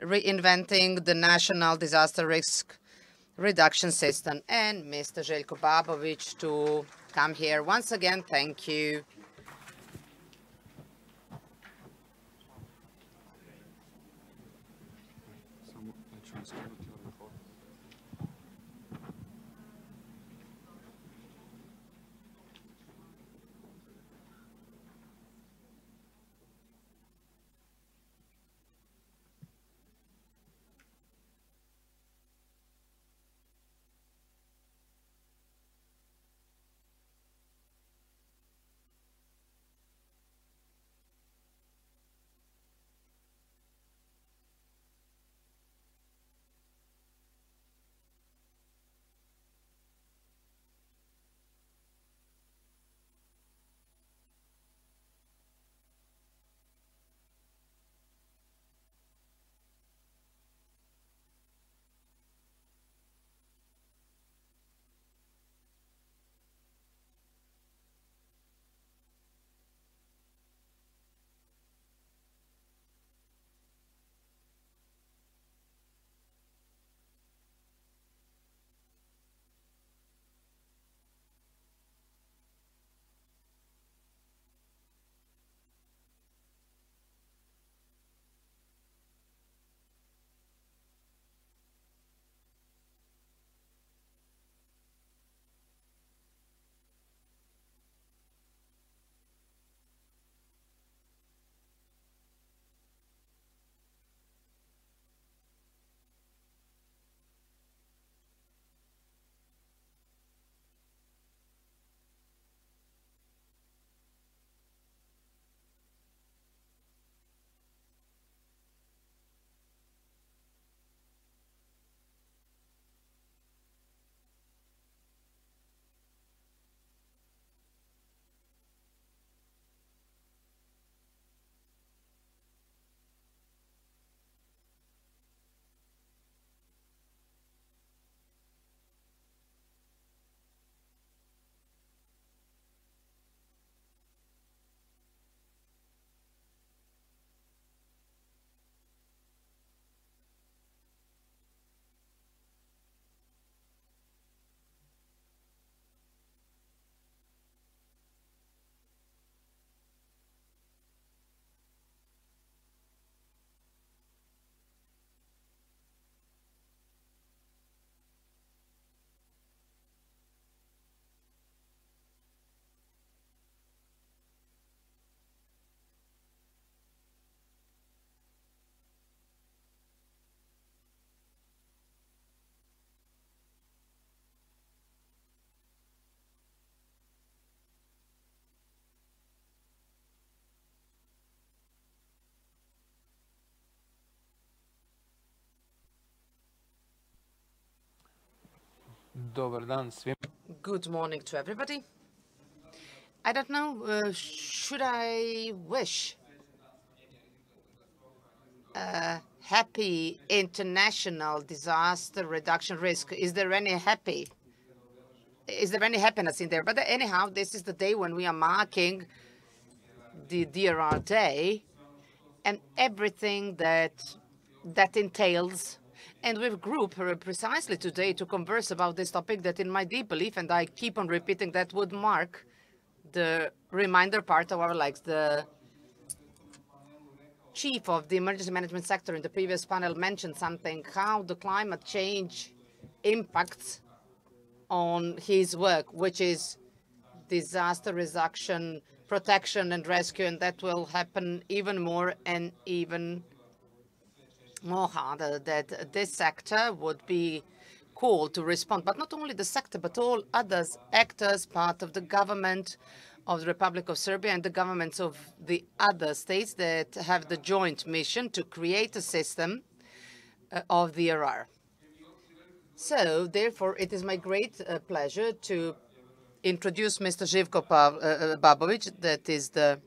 reinventing the national disaster risk reduction system. And Mr. Željko Babović to come here. Once again, thank you. Good morning to everybody. I don't know, should I wish a happy international disaster reduction risk? Is there any happiness in there? But anyhow, this is the day when we are marking the DRR Day and everything that entails. And we've grouped precisely today to converse about this topic that, in my deep belief, and I keep on repeating, that would mark the reminder part of our lives. The chief of the emergency management sector in the previous panel mentioned something, how the climate change impacts on his work, which is disaster reduction, protection and rescue, and that will happen even more and even more harder, that this sector would be called to respond, but not only the sector, but all others, actors, part of the government of the Republic of Serbia and the governments of the other states that have the joint mission to create a system of the DRR. So, therefore, it is my great pleasure to introduce Mr. Živko Babović, that is the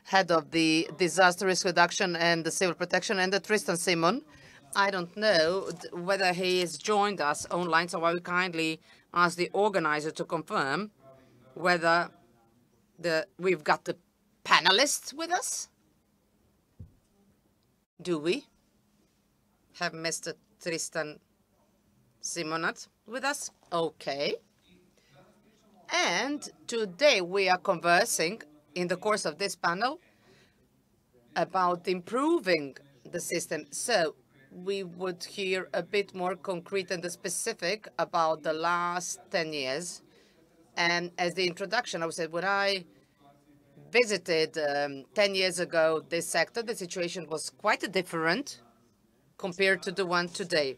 head of the Disaster Risk Reduction and the Civil Protection, and the Tristan Simon. I don't know whether he has joined us online, so I will kindly ask the organizer to confirm whether we've got the panelists with us. Do we have Mr. Tristan Simonat with us? Okay. And today we are conversing in the course of this panel about improving the system. So we would hear a bit more concrete and specific about the last 10 years. And as the introduction, I would say, when I visited 10 years ago this sector, the situation was quite different compared to the one today.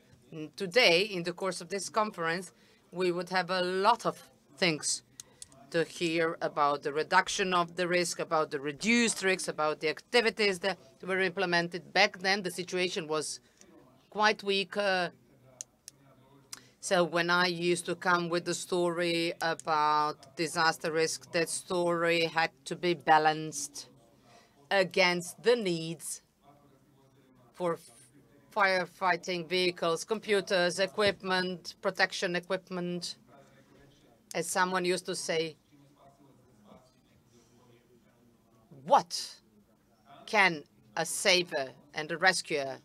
Today, in the course of this conference, we would have a lot of things to hear about the reduction of the risk, about the reduced risks, about the activities that were implemented. Back then, the situation was quite weak. So when I used to come with the story about disaster risk, that story had to be balanced against the needs for firefighting vehicles, computers, equipment, protection equipment. As someone used to say, what can a saver and a rescuer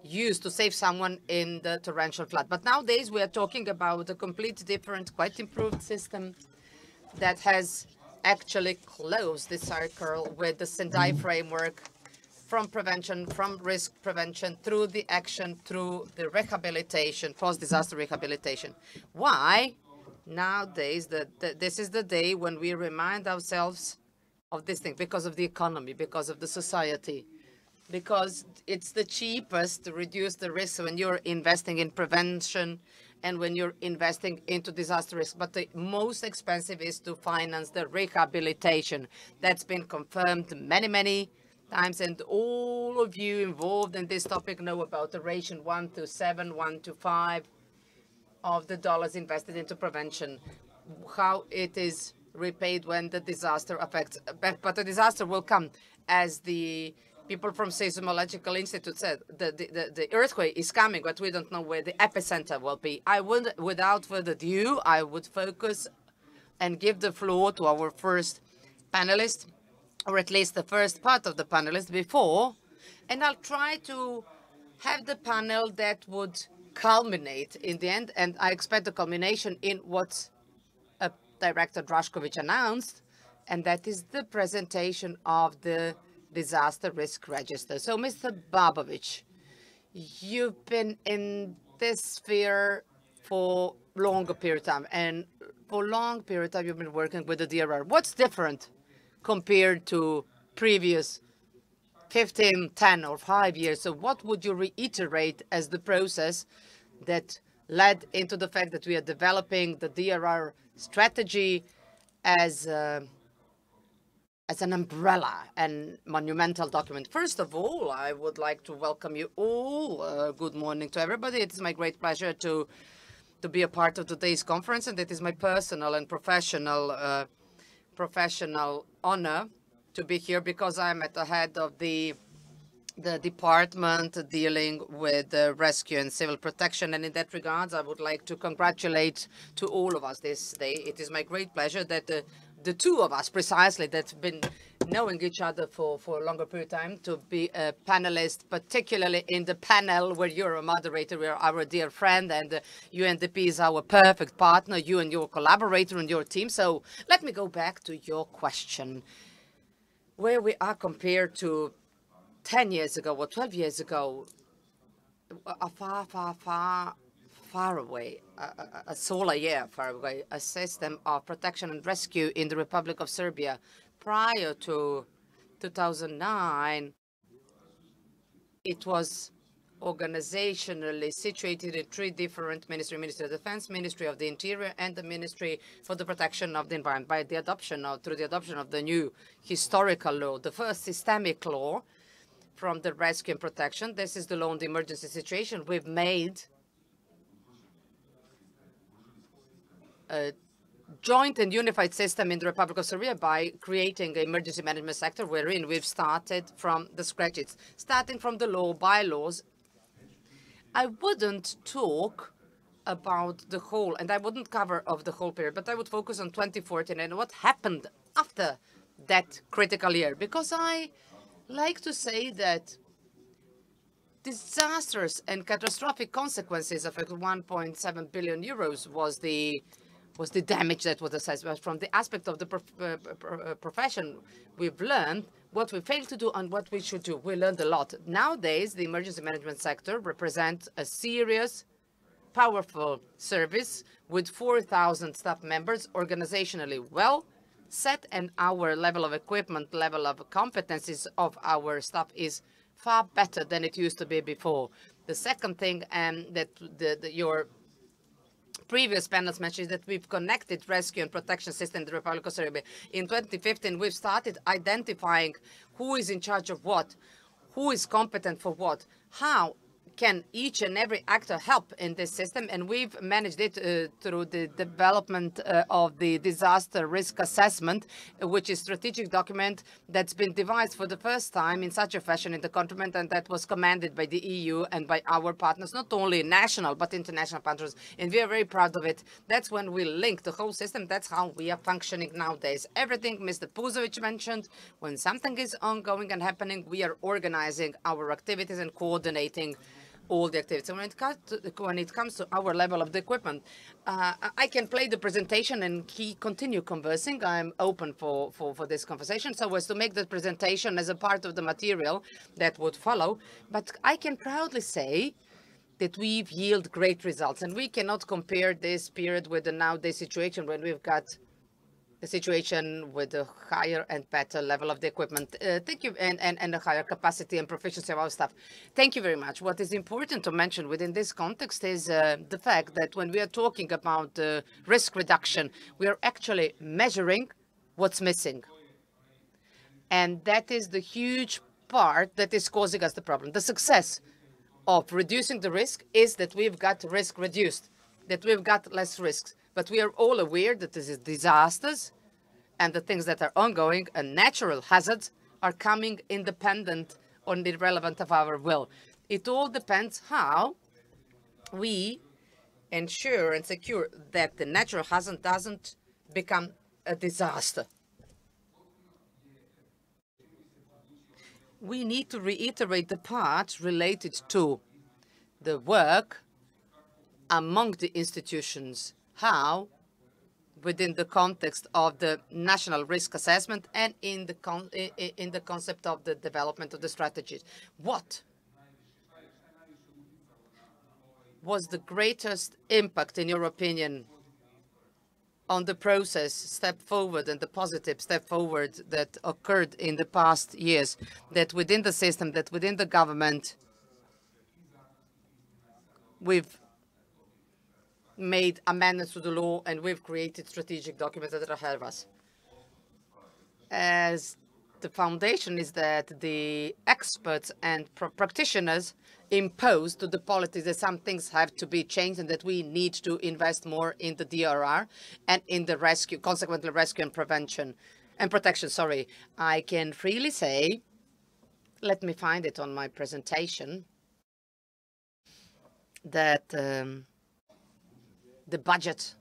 use to save someone in the torrential flood? But nowadays we are talking about a completely different, quite improved system that has actually closed the circle with the Sendai framework, from prevention, from risk prevention, through the action, through the rehabilitation, post-disaster rehabilitation. Why? Nowadays, this is the day when we remind ourselves of this thing, because of the economy, because of the society, because it's the cheapest to reduce the risk when you're investing in prevention and when you're investing into disaster risk. But the most expensive is to finance the rehabilitation. That's been confirmed many, many times, and all of you involved in this topic know about the ratio 1 to 7, 1 to 5 of the dollars invested into prevention, how it is repaid when the disaster affects. But the disaster will come, as the people from Seismological Institute said. The earthquake is coming, but we don't know where the epicenter will be. Without further ado, I would focus and give the floor to our first panelist, or at least the first part of the panelists before, and I'll try to have the panel that would culminate in the end, and I expect the culmination in what Director Drašković announced, and that is the presentation of the disaster risk register. So, Mr. Babović, you've been in this sphere for longer period of time, and for a long period of time you've been working with the DRR. What's different compared to previous 15, 10, or 5 years? So what would you reiterate as the process that led into the fact that we are developing the DRR strategy as an umbrella and monumental document? First of all, I would like to welcome you all. Good morning to everybody. It is my great pleasure to to be a part of today's conference, and it is my personal and professional honor to be here because I'm at the head of the department dealing with rescue and civil protection. And in that regard, I would like to congratulate to all of us this day. It is my great pleasure that the two of us precisely that have been knowing each other for a longer period of time to be a panelist, particularly in the panel where you're a moderator, we're our dear friend, and UNDP is our perfect partner, you and your collaborator and your team. So let me go back to your question, where we are compared to 10 years ago or 12 years ago, far away, a solar year far away, a system of protection and rescue in the Republic of Serbia. Prior to 2009, it was organizationally situated in three different ministries: Ministry of Defense, Ministry of the Interior, and the Ministry for the Protection of the Environment. By the adoption of, through the adoption of the new historical law, the first systemic law from the rescue and protection. This is the law on the emergency situation. We've made a joint and unified system in the Republic of Serbia by creating an emergency management sector wherein we've started from the scratch. It's starting from the law, bylaws. I wouldn't talk about the whole, and I wouldn't cover of the whole period, but I would focus on 2014 and what happened after that critical year, because I like to say that disastrous and catastrophic consequences of 1.7 billion euros was the damage that was assessed. But from the aspect of the profession, we've learned what we failed to do and what we should do. We learned a lot. Nowadays, the emergency management sector represents a serious, powerful service with 4,000 staff members, organizationally well set, and our level of equipment, level of competencies of our staff is far better than it used to be before. The second thing that your previous panels mentioned is that we've connected rescue and protection system in the Republic of Serbia. In 2015, we've started identifying who is in charge of what, who is competent for what, how can each and every actor help in this system, and we've managed it through the development of the disaster risk assessment, which is a strategic document that's been devised for the first time in such a fashion in the continent, and that was commanded by the EU and by our partners, not only national but international partners, and we are very proud of it. That's when we link the whole system. That's how we are functioning nowadays. Everything Mr. Puzovic mentioned, when something is ongoing and happening, we are organizing our activities and coordinating all the activities. When it comes to our level of the equipment, I can play the presentation and continue conversing. I'm open for this conversation so as to make the presentation as a part of the material that would follow. But I can proudly say that we've yielded great results, and we cannot compare this period with the nowadays situation when we've got the situation with a higher and better level of the equipment. Thank you, and a higher capacity and proficiency of our staff. Thank you very much. What is important to mention within this context is the fact that when we are talking about risk reduction, we are actually measuring what's missing. And that is the huge part that is causing us the problem. The success of reducing the risk is that we've got risk reduced, that we've got less risks. But we are all aware that this is disasters and the things that are ongoing and natural hazards are coming independent or irrelevant of our will. It all depends how we ensure and secure that the natural hazard doesn't become a disaster. We need to reiterate the part related to the work among the institutions, how within the context of the national risk assessment and in the concept of the development of the strategies. What was the greatest impact, in your opinion, on the process step forward and the positive step forward that occurred in the past years, that within the system, that within the government, we've made amendments to the law and we've created strategic documents that are ahead of us? As the foundation is that the experts and practitioners impose to the politics that some things have to be changed and that we need to invest more in the DRR and in the rescue, consequently rescue and prevention and protection. Sorry, I can freely say, let me find it on my presentation, that the budget,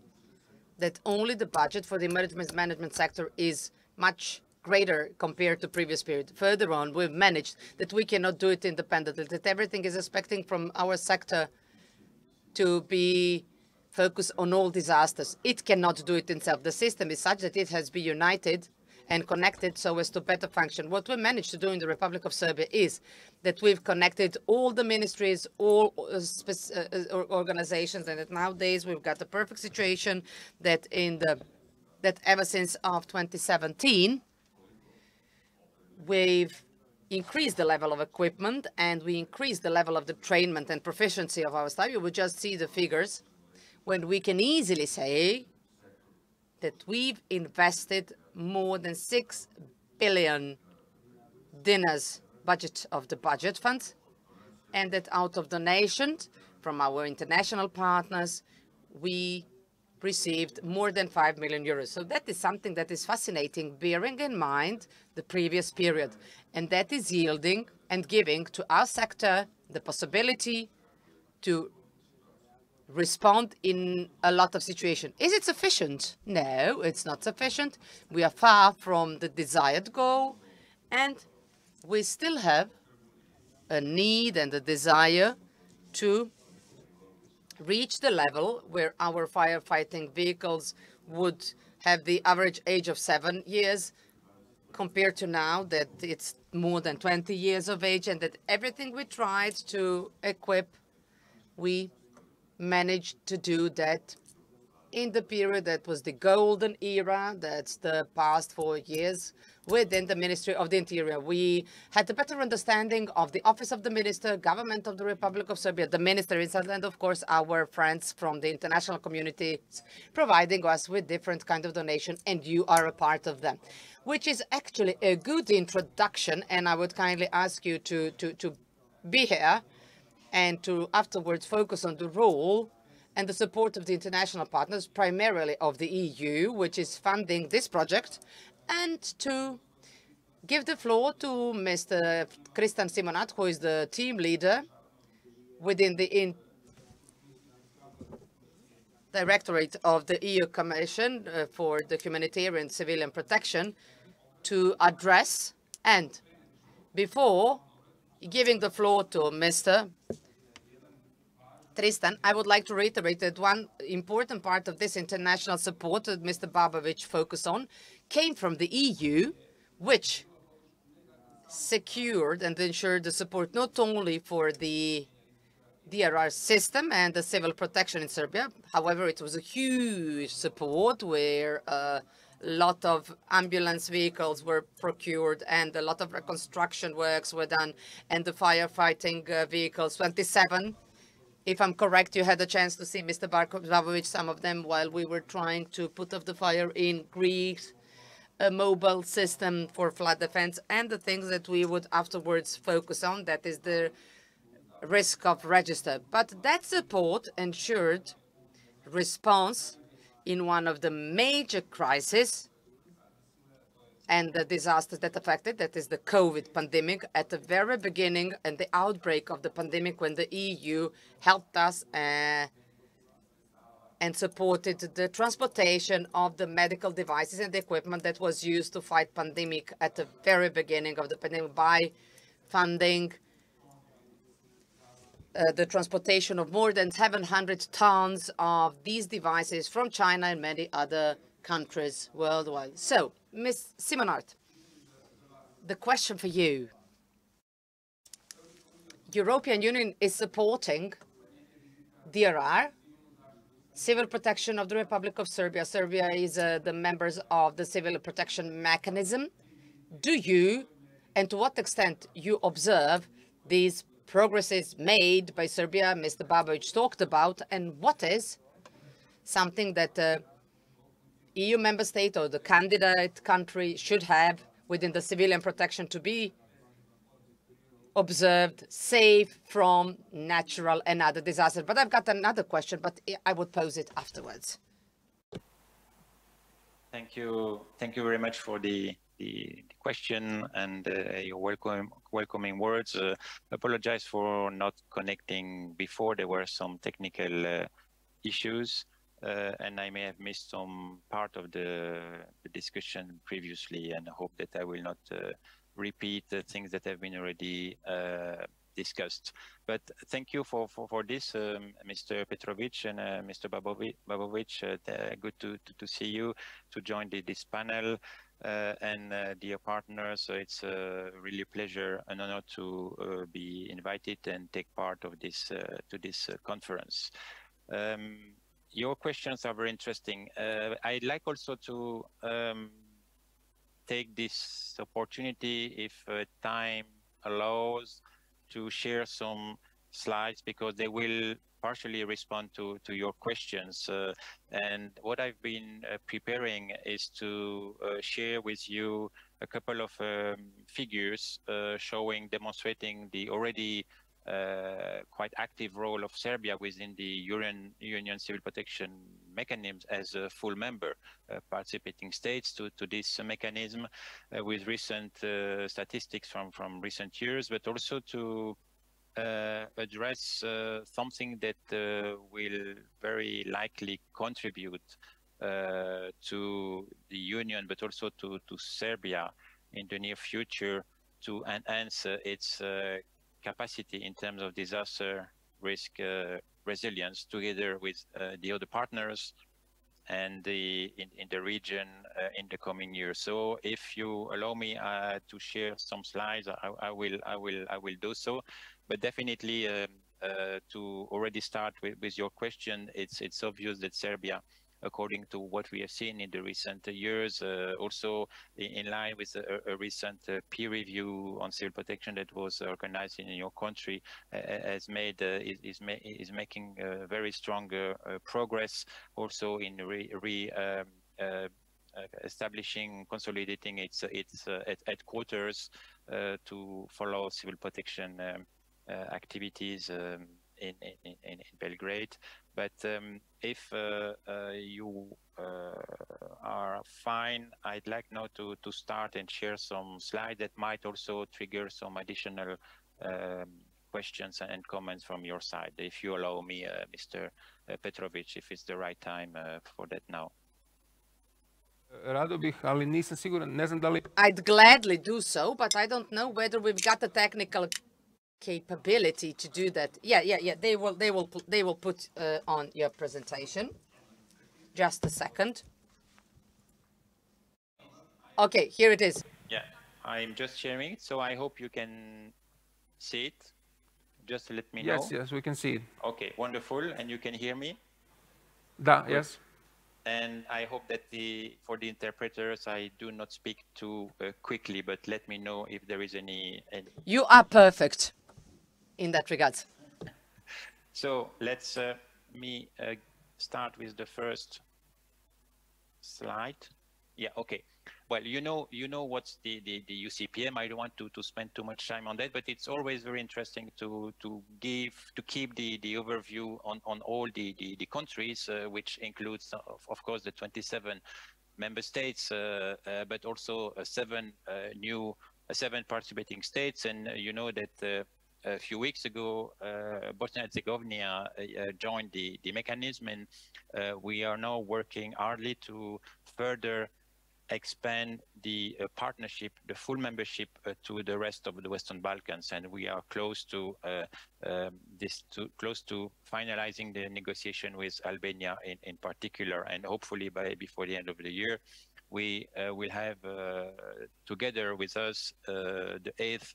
that only the budget for the emergency management sector is much greater compared to previous period. Further on, we've managed that we cannot do it independently, that everything is expecting from our sector to be focused on all disasters. It cannot do it itself. The system is such that it has been united and connected so as to better function. What we managed to do in the Republic of Serbia is that we've connected all the ministries, all organizations, and that nowadays we've got the perfect situation that ever since of 2017, we've increased the level of equipment and we increased the level of the trainment and proficiency of our staff. You would just see the figures when we can easily say that we've invested more than 6 billion dinars budget of the budget funds, and that out of donations from our international partners, we received more than 5 million euros. So that is something that is fascinating, bearing in mind the previous period. And that is yielding and giving to our sector the possibility to respond in a lot of situations. Is it sufficient? No, it's not sufficient. We are far from the desired goal, and we still have a need and a desire to reach the level where our firefighting vehicles would have the average age of 7 years, compared to now that it's more than 20 years of age, and that everything we tried to equip, we managed to do that in the period that was the golden era, that's the past 4 years, within the Ministry of the Interior. We had a better understanding of the Office of the Minister, Government of the Republic of Serbia, the Minister inside, and of course our friends from the international community providing us with different kind of donation, and you are a part of them, which is actually a good introduction. And I would kindly ask you to be here and to afterwards focus on the role and the support of the international partners, primarily of the EU, which is funding this project, and to give the floor to Mr. Kristan Simonat, who is the team leader within the Directorate of the EU Commission for the Humanitarian Civilian Protection, to address. And before giving the floor to Mr. Tristan, I would like to reiterate that one important part of this international support that Mr. Babovic focused on came from the EU, which secured and ensured the support not only for the DRR system and the civil protection in Serbia. However, it was a huge support where a lot of ambulance vehicles were procured and a lot of reconstruction works were done, and the firefighting vehicles, 27. If I'm correct, you had a chance to see Mr. Babovic, some of them, while we were trying to put off the fire in Greece, a mobile system for flood defense, and the things that we would afterwards focus on, that is the risk of register. But that support ensured response in one of the major crises and the disasters that affected, that is the COVID pandemic, at the very beginning and the outbreak of the pandemic, when the EU helped us and supported the transportation of the medical devices and the equipment that was used to fight pandemic at the very beginning of the pandemic, by funding the transportation of more than 700 tons of these devices from China and many other countries worldwide. So, Ms. Simonart, the question for you. European Union is supporting DRR, civil protection of the Republic of Serbia. Serbia is the members of the civil protection mechanism. Do you, and to what extent you observe these progresses made by Serbia, Mr. Babovic talked about, and what is something that EU member state or the candidate country should have within the civilian protection to be observed, safe from natural and other disasters. But I've got another question, but I would pose it afterwards. Thank you very much for the question and your welcoming words. Apologize for not connecting before. There were some technical issues, and I may have missed some part of the discussion previously, and I hope that I will not repeat the things that have been already discussed. But thank you for this, Mr. Petrovic and Mr. Babovic. Good to see you, to join this panel, and dear partners. So it's really a pleasure and honor to be invited and take part of this to this conference. Your questions are very interesting. I'd like also to take this opportunity, if time allows, to share some slides, because they will partially respond to your questions. And what I've been preparing is to share with you a couple of figures demonstrating the already quite active role of Serbia within the European Union Civil Protection Mechanism as a full member, participating states to this mechanism, with recent statistics from recent years, but also to address something that will very likely contribute to the Union, but also to Serbia in the near future, to enhance its capacity in terms of disaster risk resilience, together with the other partners and in the region in the coming years. So if you allow me to share some slides, I will do so. But definitely to already start with your question, it's obvious that Serbia, according to what we have seen in the recent years, also in line with a recent peer review on civil protection that was organized in your country, is making very strong progress, also in establishing, consolidating its headquarters to follow civil protection activities in Belgrade. But if you are fine, I'd like now to start and share some slides that might also trigger some additional questions and comments from your side. If you allow me, Mr. Petrovic, if it's the right time for that now. Rado bih, ali nisam siguran, ne znam da li... I'd gladly do so, but I don't know whether we've got the technical capability to do that. Yeah. They will put on your presentation. Just a second. Okay, here it is. Yeah, I'm just sharing it, so I hope you can see it. Just let me know. Yes, we can see it. Okay, wonderful. And you can hear me? Da, yes. And I hope that for the interpreters, I do not speak too quickly, but let me know if there is any... You are perfect in that regard. So let's me start with the first slide. Yeah, okay. Well, you know what's the UCPM. I don't want to spend too much time on that, but it's always very interesting to keep the overview on all the countries, which includes of course the 27 member states, but also seven participating states. And you know that a few weeks ago, Bosnia and Herzegovina joined the mechanism, and we are now working hardly to further expand the partnership, the full membership to the rest of the Western Balkans, and we are close to finalizing the negotiation with Albania in particular, and hopefully before the end of the year, we will have together with us the 8th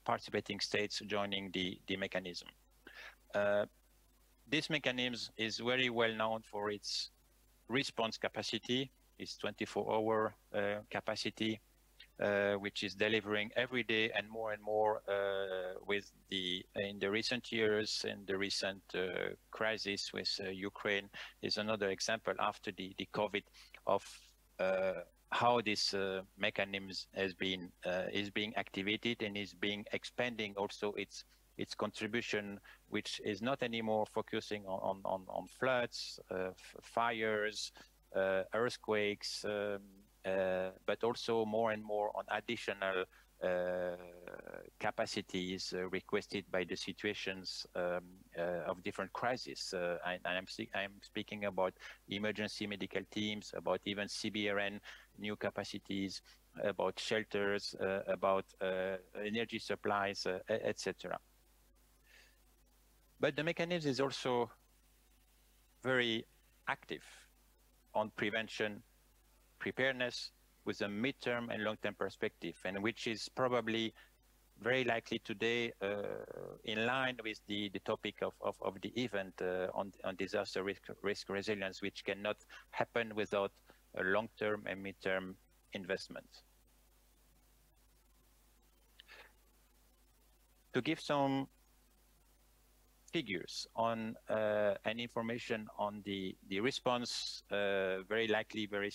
participating states joining the mechanism. This mechanism is very well known for its response capacity. Its 24-hour capacity, which is delivering every day and more in the recent years, and the recent crisis with Ukraine is another example after the COVID of how this mechanism is being activated and is being expanding also its contribution, which is not anymore focusing on floods, fires, earthquakes, but also more and more on additional capacities requested by the situations of different crises. I'm speaking about emergency medical teams, about even CBRN, new capacities, about shelters, about energy supplies, etc. But the mechanism is also very active on prevention, preparedness, with a midterm and long-term perspective, and which is probably very likely today in line with the topic of the event on disaster risk resilience, which cannot happen without a long-term and midterm investment. To give some figures on and information on the response, very likely very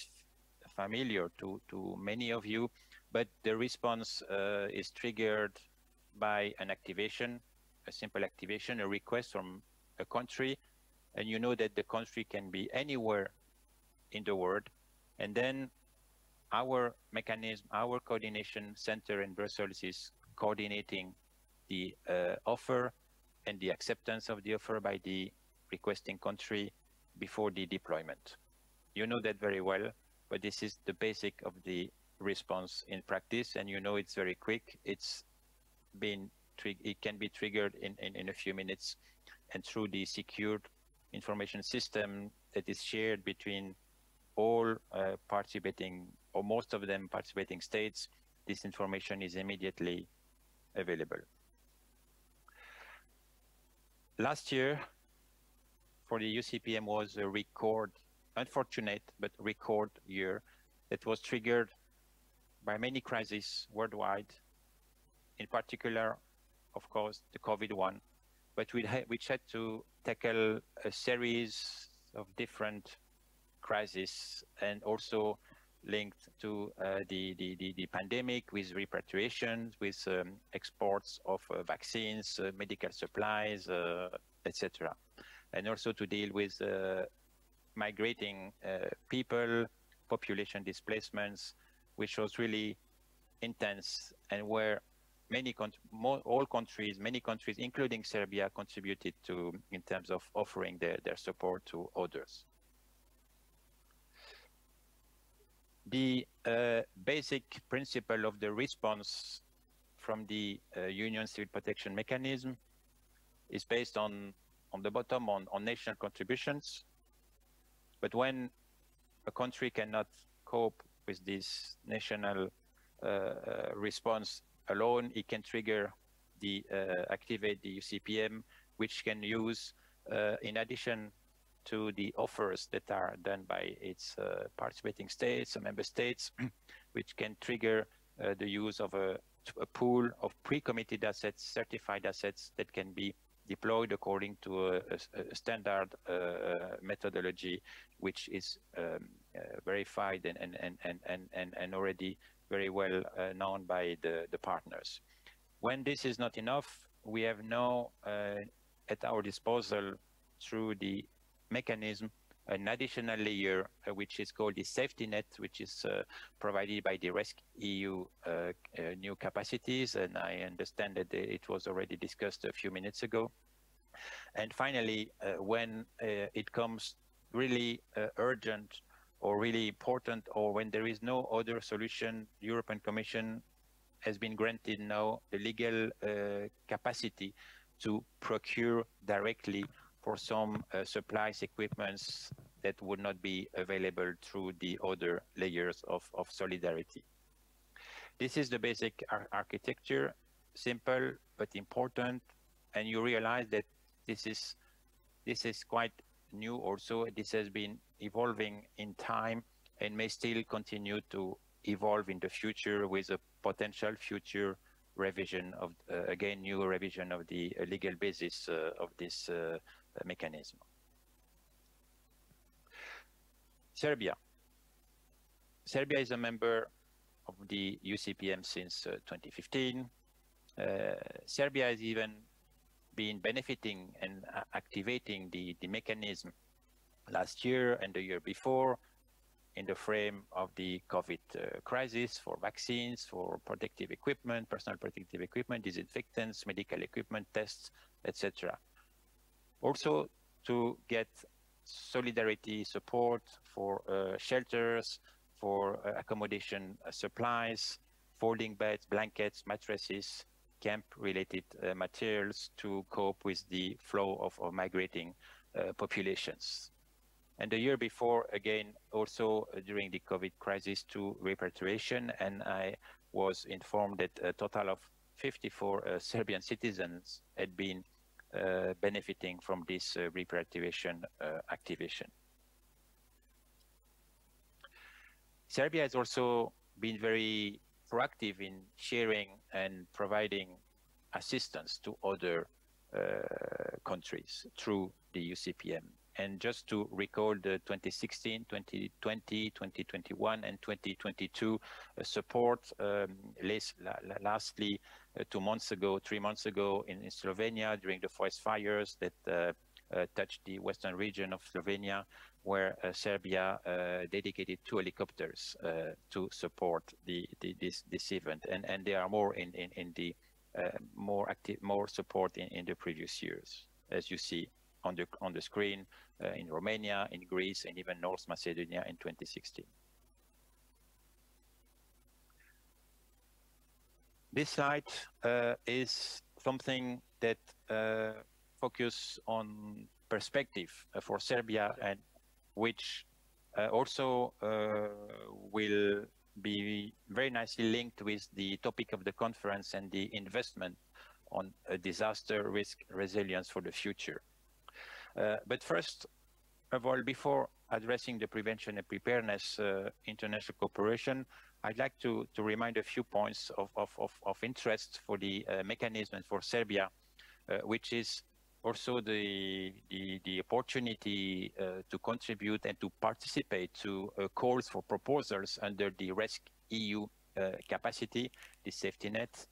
familiar to many of you, but the response is triggered by an activation, a simple activation, a request from a country, and you know that the country can be anywhere in the world, and then our mechanism, our coordination center in Brussels is coordinating the offer and the acceptance of the offer by the requesting country before the deployment. You know that very well, but this is the basic of the response in practice, and you know it's very quick. It can be triggered in a few minutes, and through the secured information system that is shared between all participating, or most of them participating states, this information is immediately available. Last year, for the UCPM was a record, unfortunate, but record year that was triggered by many crises worldwide, in particular, of course, the COVID one, but which had to tackle a series of different crises, and also linked to the pandemic, with repatriation, with exports of vaccines, medical supplies, etc. And also to deal with migrating people, population displacements, which was really intense, and where many countries, including Serbia, contributed to in terms of offering their support to others. The basic principle of the response from the Union Civil Protection Mechanism is based on the bottom on national contributions. But when a country cannot cope with this national response alone, it can trigger activate the UCPM, which can use, in addition to the offers that are done by its participating states or member states, which can trigger the use of a pool of pre-committed assets, certified assets that can be deployed according to a standard methodology, which is verified and already very well known by the partners. When this is not enough, we have now at our disposal, through the mechanism, an additional layer, which is called the safety net, which is provided by the RESC-EU new capacities, and I understand that it was already discussed a few minutes ago. And finally, when it comes really urgent or really important, or when there is no other solution, the European Commission has been granted now the legal capacity to procure directly for some supplies, equipments that would not be available through the other layers of solidarity. This is the basic architecture, simple but important, and you realize that this is quite new also. This has been evolving in time and may still continue to evolve in the future, with a potential future revision of, again, new revision of the legal basis of this mechanism. Serbia. Serbia is a member of the UCPM since 2015. Serbia has even been benefiting and activating the mechanism last year and the year before in the frame of the COVID crisis for vaccines, for protective equipment, personal protective equipment, disinfectants, medical equipment, tests, etc. Also to get solidarity support for shelters, for accommodation supplies, folding beds, blankets, mattresses, camp-related materials to cope with the flow of migrating populations. And the year before, again, also during the COVID crisis, to repatriation, and I was informed that a total of 54 Serbian citizens had been benefiting from this repatriation activation. Serbia has also been very proactive in sharing and providing assistance to other countries through the UCPM. And just to recall the 2016, 2020, 2021, and 2022 support, lastly, 3 months ago in Slovenia during the forest fires that touched the western region of Slovenia, where Serbia dedicated 2 helicopters to support this event. And there are more in the more support in the previous years, as you see on the screen, in Romania, in Greece, and even North Macedonia in 2016. This slide is something that focus on perspective for Serbia, and which also will be very nicely linked with the topic of the conference and the investment on disaster risk resilience for the future. But first of all, before addressing the prevention and preparedness international cooperation, I'd like to remind a few points of interest for the mechanism for Serbia, which is also the opportunity to contribute and to participate to calls for proposals under the RESC-EU capacity, the safety net.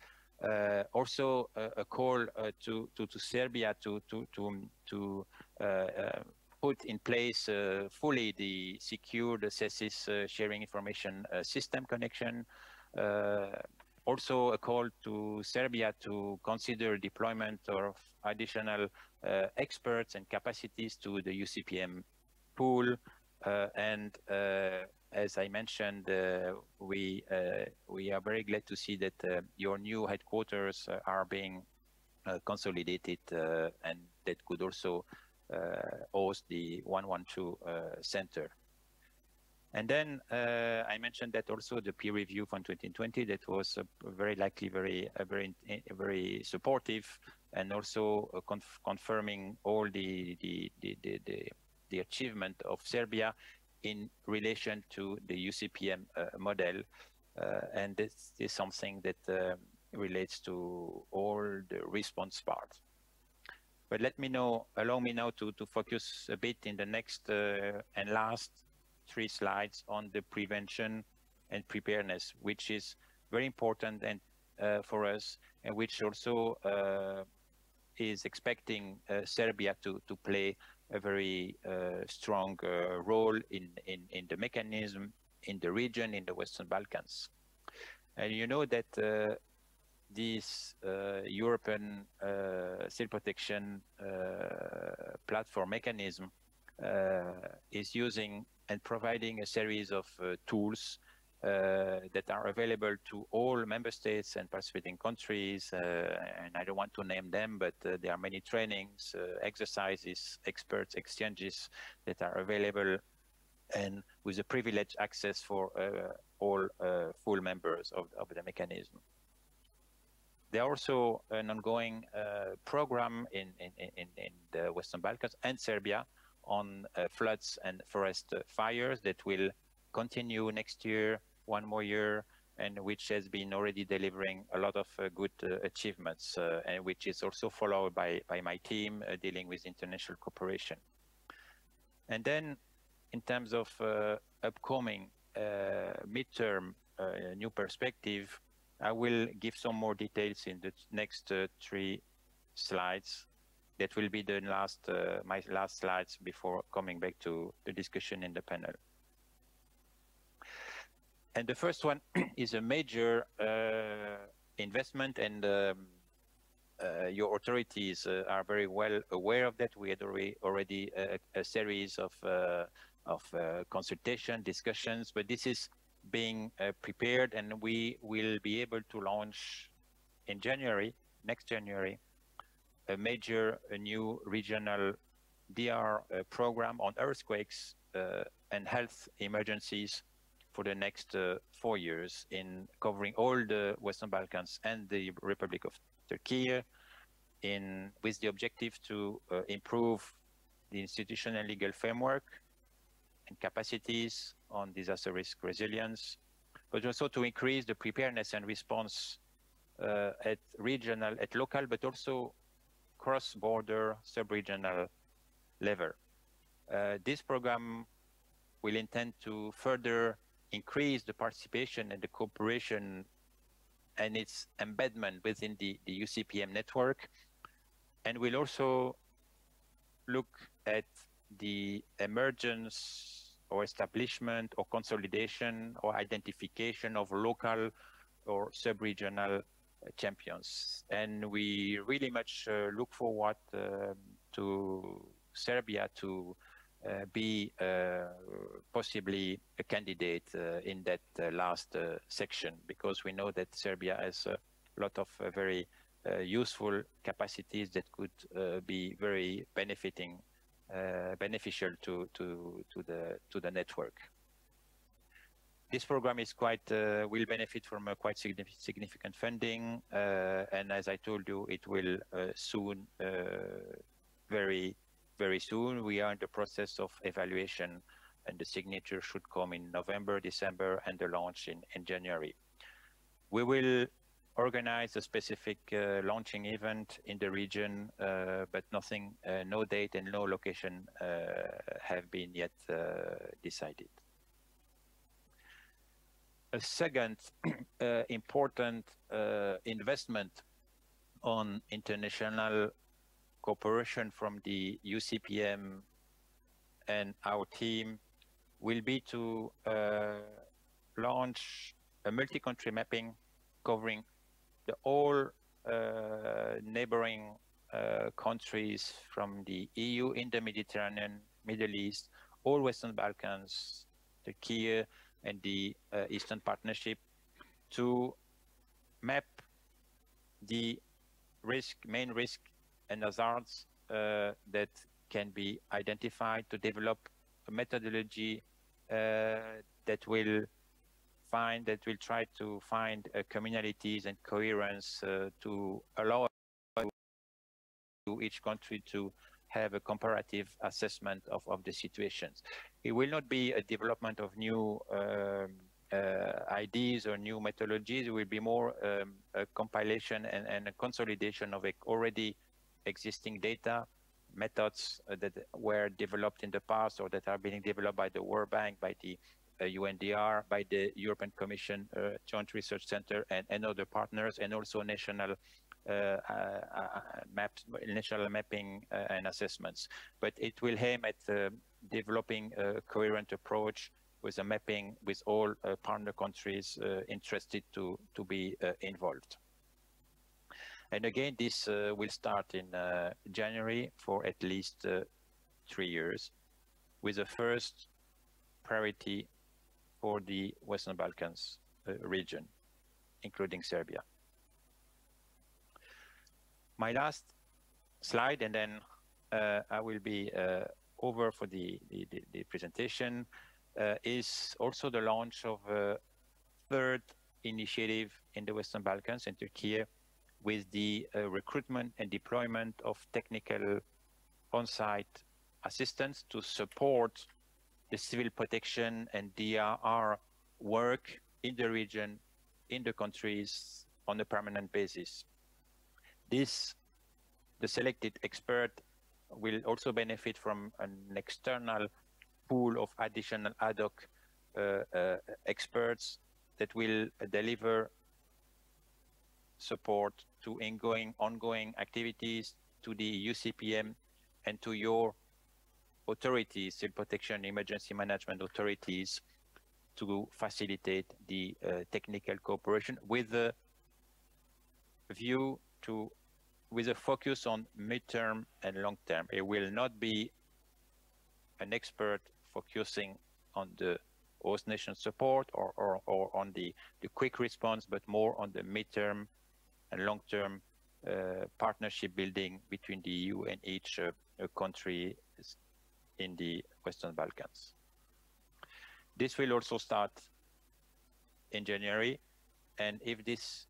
Also a call to Serbia to put in place fully the secured SESIS sharing information system connection. Also a call to Serbia to consider deployment of additional experts and capacities to the UCPM pool. And as I mentioned, we are very glad to see that your new headquarters are being consolidated, and that could also host the 112 center. And then I mentioned that also the peer review from 2020 that was very likely very supportive, and also confirming all the achievement of Serbia in relation to the UCPM model, and this is something that relates to all the response part. But allow me now to focus a bit in the next and last 3 slides on the prevention and preparedness, which is very important and for us, and which also is expecting Serbia to play a very strong role in the mechanism, in the region, in the Western Balkans. And you know that this European civil protection platform mechanism is using and providing a series of tools that are available to all member states and participating countries, and I don't want to name them, but there are many trainings, exercises, experts exchanges that are available, and with a privileged access for all full members of the mechanism. There are also an ongoing program in the Western Balkans and Serbia on floods and forest fires that will continue next year, 1 more year, and which has been already delivering a lot of good achievements, and which is also followed by my team dealing with international cooperation. And then in terms of upcoming midterm new perspective, I will give some more details in the next 3 slides. That will be the last, my last slides before coming back to the discussion in the panel. And the first one is a major investment, and your authorities are very well aware of that. We had already a series of consultation discussions, but this is being prepared, and we will be able to launch in January, next January, a major new regional DR program on earthquakes and health emergencies for the next 4 years, in covering all the Western Balkans and the Republic of Turkey, with the objective to improve the institutional and legal framework and capacities on disaster risk resilience, but also to increase the preparedness and response at regional, at local, but also cross-border, sub-regional level. This program will intend to further increase the participation and the cooperation and its embedment within the UCPM network, and will also look at the emergence or establishment or consolidation or identification of local or sub-regional champions. And we really much look forward to Serbia to be possibly a candidate in that last section, because we know that Serbia has a lot of very useful capacities that could be very beneficial to the network. This program is will benefit from a quite significant funding, and as I told you, it will soon, very soon. We are in the process of evaluation, and the signature should come in November, December, and the launch in January. We will organize a specific launching event in the region, but nothing, no date and no location have been yet decided. A second important investment on international cooperation from the UCPM and our team will be to launch a multi-country mapping covering all neighboring countries from the EU in the Mediterranean, Middle East, all Western Balkans, Turkey, and the Eastern Partnership, to map the main risk and hazards that can be identified, to develop a methodology that will try to find communalities and coherence to allow each country to have a comparative assessment of the situations. It will not be a development of new ideas or new methodologies. It will be more a compilation and a consolidation of already existing data, methods that were developed in the past or that are being developed by the World Bank, by the UNDR, by the European Commission Joint Research Center, and other partners, and also national national mapping and assessments. But it will aim at developing a coherent approach with a mapping with all partner countries interested to be involved. And again, this will start in January for at least 3 years, with the first priority for the Western Balkans region, including Serbia. My last slide, and then I will be over for the presentation, is also the launch of a third initiative in the Western Balkans and Turkey, with the recruitment and deployment of technical on-site assistance to support the civil protection and DRR work in the region, in the countries, on a permanent basis. The selected expert will also benefit from an external pool of additional ad hoc experts that will deliver support to ongoing activities to the UCPM and to your authorities, civil protection, emergency management authorities, to facilitate the technical cooperation with a view to, with a focus on midterm and long term. It will not be an expert focusing on the host nation support or on the quick response, but more on the midterm and long-term partnership building between the EU and each country in the Western Balkans. This will also start in January, and if this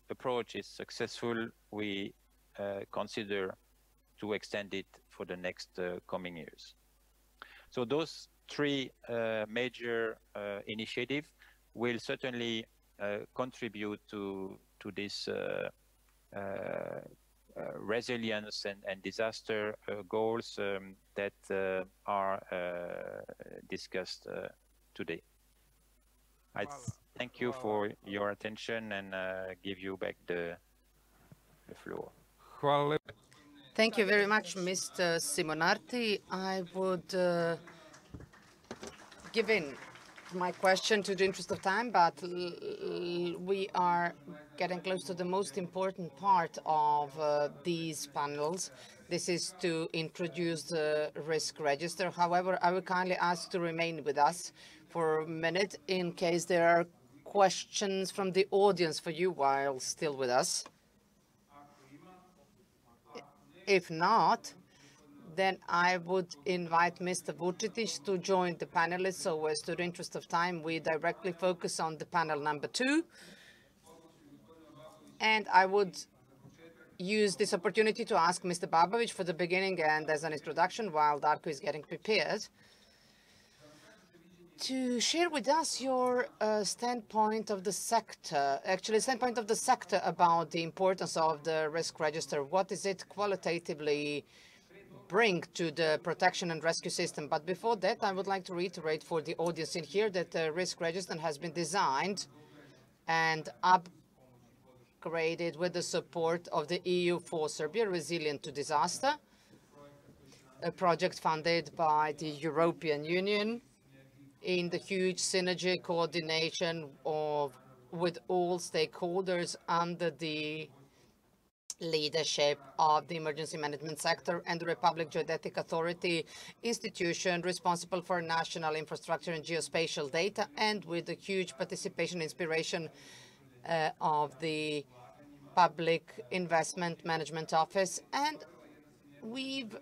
approach is successful, we consider to extend it for the next coming years. So those three major initiatives will certainly contribute to this resilience and disaster goals that are discussed today. I thank you for your attention and give you back the floor. Thank you very much, Mr. Simonarti. I would give in my question to the interest of time, but we are getting close to the most important part of these panels. This is to introduce the risk register. However, I would kindly ask to remain with us for a minute in case there are questions from the audience for you while still with us. If not, then I would invite Mr. Vucitic to join the panelists. So as to the interest of time, we directly focus on the panel number 2. And I would use this opportunity to ask Mr. Babovic for the beginning and as an introduction, while Darko is getting prepared, to share with us your standpoint of the sector, standpoint of the sector about the importance of the risk register. What is it qualitatively bring to the protection and rescue system? But before that, I would like to reiterate for the audience in here that the risk register has been designed and upgraded with the support of the EU for Serbia, Resilient to Disaster, a project funded by the European Union in the huge synergy coordination with all stakeholders under the leadership of the emergency management sector and the Republic Geodetic Authority institution responsible for national infrastructure and geospatial data, and with the huge participation and inspiration of the Public Investment Management Office. And we've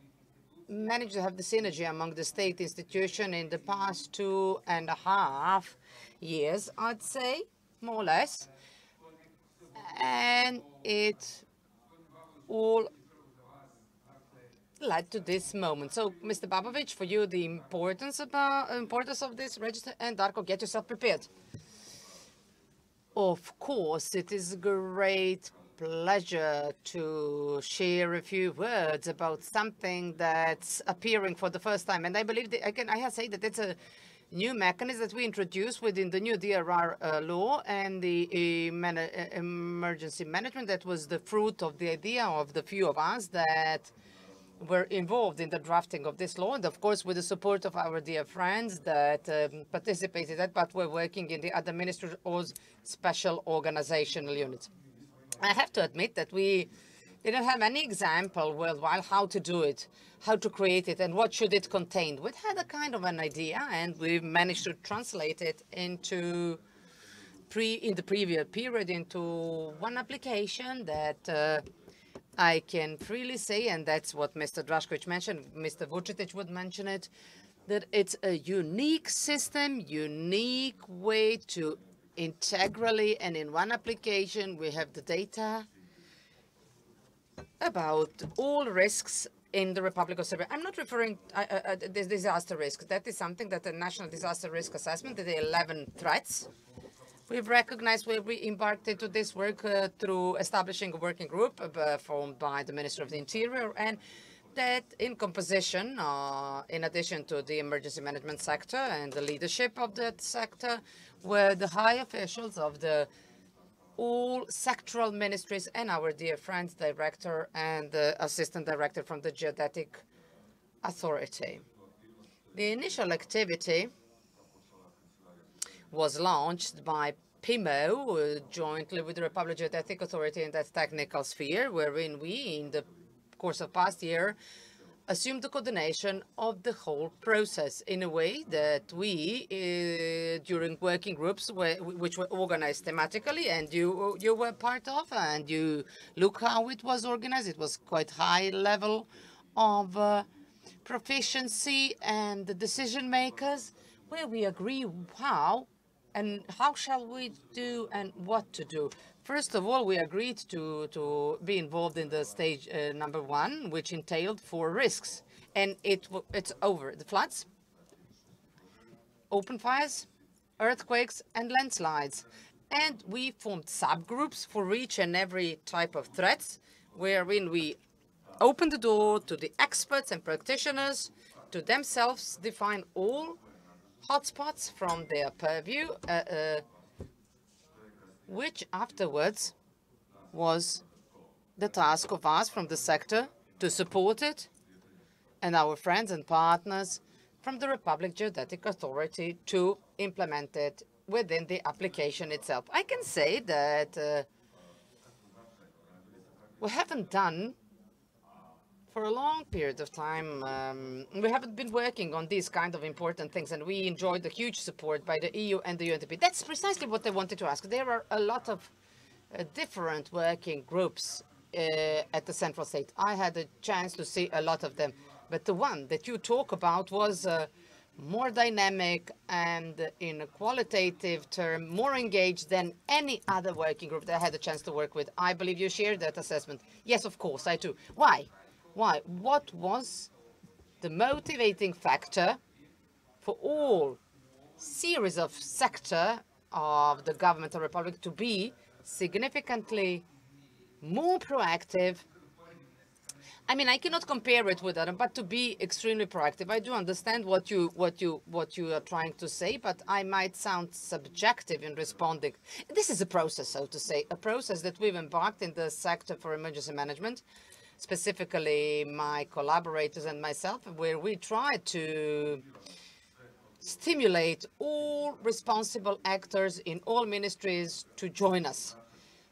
managed to have the synergy among the state institution in the past 2.5 years, I'd say, more or less. And it all led to this moment. So, Mr. Babovic, for you, the importance of this register, and Darko, get yourself prepared. Of course, it is a great pleasure to share a few words about something that's appearing for the first time. And I believe, that, again, I have to say that it's a new mechanism that we introduced within the new DRR law and the emergency management. That was the fruit of the idea of the few of us that were involved in the drafting of this law, and of course with the support of our dear friends that participated in that, but were working in the other ministries or special organizational units. I have to admit that we didn't have any example worldwide how to do it, how to create it, and what should it contain. We had a kind of an idea, and we managed to translate it into in the previous period into one application that I can freely say, and that's what Mr. Drašković mentioned, Mr. Vucitic would mention it, that it's a unique system, unique way to integrally and in one application we have the data about all risks in the Republic of Serbia. I'm not referring to the disaster risk. That is something that the National Disaster Risk Assessment, the 11 threats, we've recognized where we embarked into this work through establishing a working group formed by the Minister of the Interior. And that in composition, in addition to the emergency management sector and the leadership of that sector, were the high officials of the all sectoral ministries and our dear friends, director and the assistant director from the Geodetic Authority. The initial activity was launched by PIMO, jointly with the Republic Geodetic Authority in that technical sphere, wherein we, in the course of past year, assumed the coordination of the whole process in a way that we, during working groups, which were organized thematically, and you were part of, and you look how it was organized. It was quite high level of proficiency and the decision makers, where we agree how and how shall we do and what to do. First of all, we agreed to be involved in the stage number 1, which entailed 4 risks. And it's over. The floods, open fires, earthquakes, and landslides. And we formed subgroups for each and every type of threats, wherein we opened the door to the experts and practitioners to themselves define all hotspots from their purview, which afterwards was the task of us from the sector to support it, and our friends and partners from the Republic Geodetic Authority to implement it within the application itself. I can say that we haven't done for a long period of time, we haven't been working on these kind of important things, and we enjoyed the huge support by the EU and the UNDP. That's precisely what I wanted to ask. There are a lot of different working groups at the central state. I had a chance to see a lot of them, but the one that you talk about was more dynamic and, in a qualitative term, more engaged than any other working group that I had a chance to work with. I believe you share that assessment. Yes, of course, I do. Why? Why? What was the motivating factor for all series of sector of the government of the Republic to be significantly more proactive? I mean, I cannot compare it with that, but to be extremely proactive. I do understand what you are trying to say, but I might sound subjective in responding. This is a process, so to say, a process that we've embarked in the sector for emergency management, specifically my collaborators and myself, where we try to stimulate all responsible actors in all ministries to join us.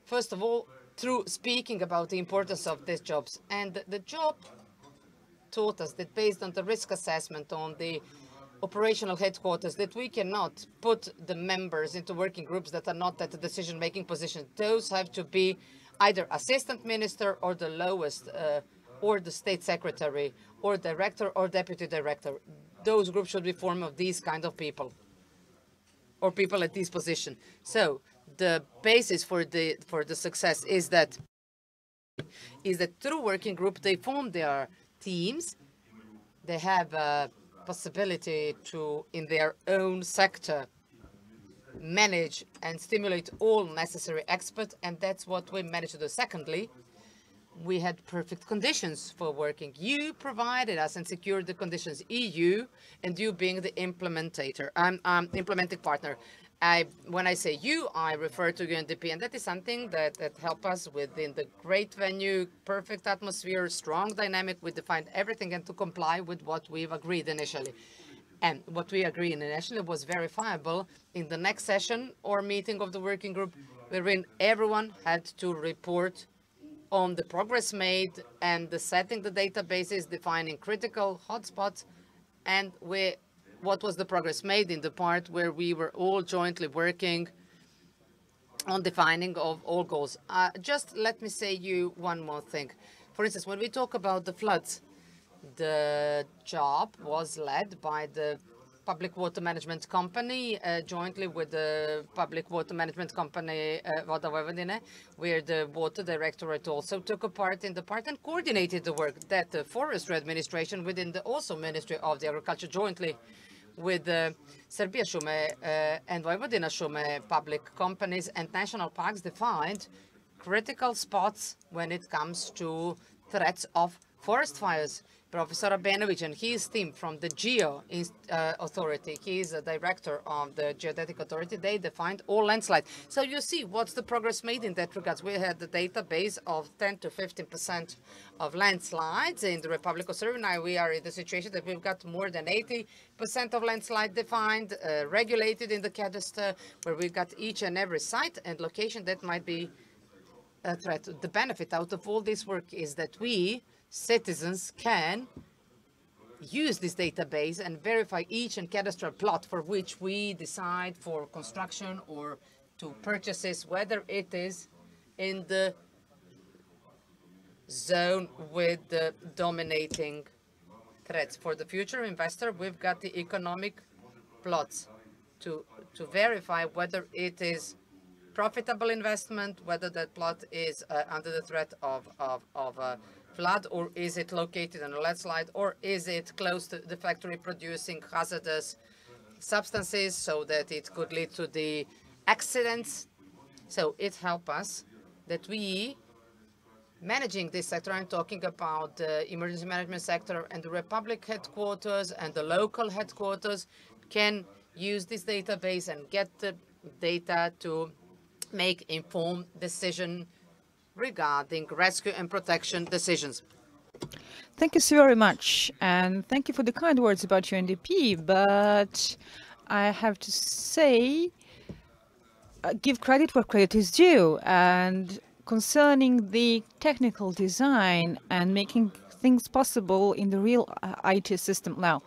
First of all, through speaking about the importance of these jobs. And the job taught us that based on the risk assessment on the operational headquarters, that we cannot put the members into working groups that are not at the decision-making position. Those have to be either assistant minister or the lowest, or the state secretary, or director or deputy director. Those groups should be formed of these kind of people, or people at this position. So the basis for the success is that through working group they form their teams. They have a possibility to, in their own sector, manage and stimulate all necessary experts, and that's what we managed to do. Secondly, we had perfect conditions for working. You provided us and secured the conditions, EU, and you being the implementator, implementing partner. When I say you, I refer to UNDP, and that is something that helped us within the great venue, perfect atmosphere, strong dynamic. We defined everything and to comply with what we've agreed initially. And what we agreed initially was verifiable in the next session or meeting of the working group, wherein everyone had to report on the progress made and the setting the databases, defining critical hotspots, and what was the progress made in the part where we were all jointly working on defining of all goals. Just let me say you one more thing. For instance, when we talk about the floods, the job was led by the Public Water Management Company, jointly with the Public Water Management Company, Voda Vojvodine, where the Water Directorate also took a part in the part and coordinated the work. That the Forestry Administration within the also Ministry of the Agriculture, jointly with Serbia Šume and Vojvodina Šume public companies and national parks, defined critical spots when it comes to threats of forest fires. Professor Abenovic and his team from the Geo Authority, he is a director of the Geodetic Authority, they defined all landslides. So you see what's the progress made in that regards. We had the database of 10 to 15% of landslides in the Republic of Serbia. Now we are in the situation that we've got more than 80% of landslide defined, regulated in the cadastre, where we've got each and every site and location that might be a threat. The benefit out of all this work is that we, citizens, can use this database and verify each and cadastral plot for which we decide for construction or to purchases, whether it is in the zone with the dominating threats. For the future investor, we've got the economic plots to verify whether it is profitable investment, whether that plot is under the threat of flood, or is it located on a landslide, or is it close to the factory producing hazardous substances so that it could lead to the accidents. So it helps us that we, managing this sector, I'm talking about the emergency management sector and the Republic headquarters and the local headquarters, can use this database and get the data to make informed decision regarding rescue and protection decisions. Thank you so very much, and thank you for the kind words about UNDP, but I have to say, give credit where credit is due, and concerning the technical design and making things possible in the real IT system. Now,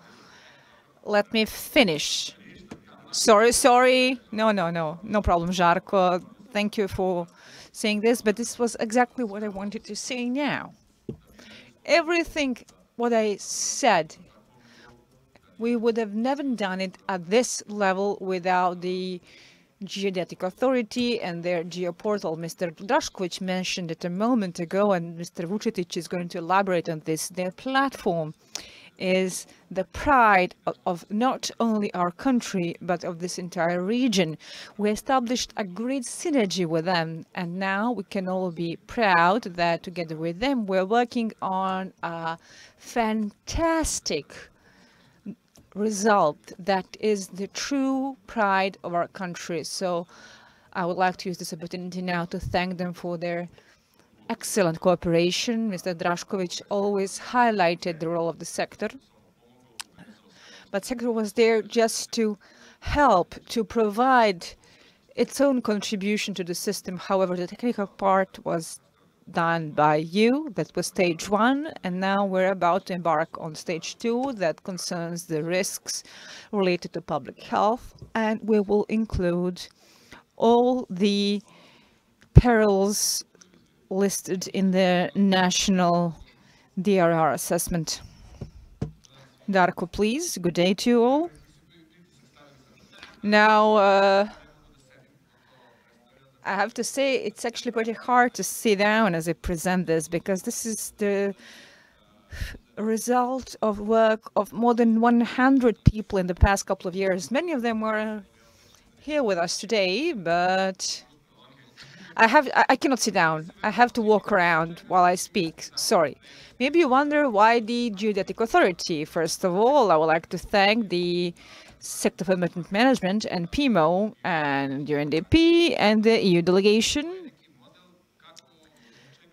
let me finish. Sorry. No problem, Žarko. Thank you for saying this, but this was exactly what I wanted to say now. Everything what I said, we would have never done it at this level without the Geodetic Authority and their geoportal. Mr. Drašković mentioned it a moment ago, and Mr. Vučetić is going to elaborate on this. Their platform is the pride of not only our country, but of this entire region. We established a great synergy with them, and now we can all be proud that together with them, we're working on a fantastic result that is the true pride of our country. So I would like to use this opportunity now to thank them for their excellent cooperation. Mr. Drašković always highlighted the role of the sector, but sector was there just to help, to provide its own contribution to the system. However, the technical part was done by you. That was stage 1, and now we're about to embark on stage 2 that concerns the risks related to public health, and we will include all the perils listed in the national DRR assessment. Darko, please. Good day to you all. Now, I have to say it's actually pretty hard to sit down as I present this, because this is the result of work of more than 100 people in the past couple of years. Many of them were here with us today, but I cannot sit down. I have to walk around while I speak. Sorry. Maybe you wonder why the Geodetic Authority. First of all, I would like to thank the Sector for Emergency Management and PIMO and UNDP and the EU delegation.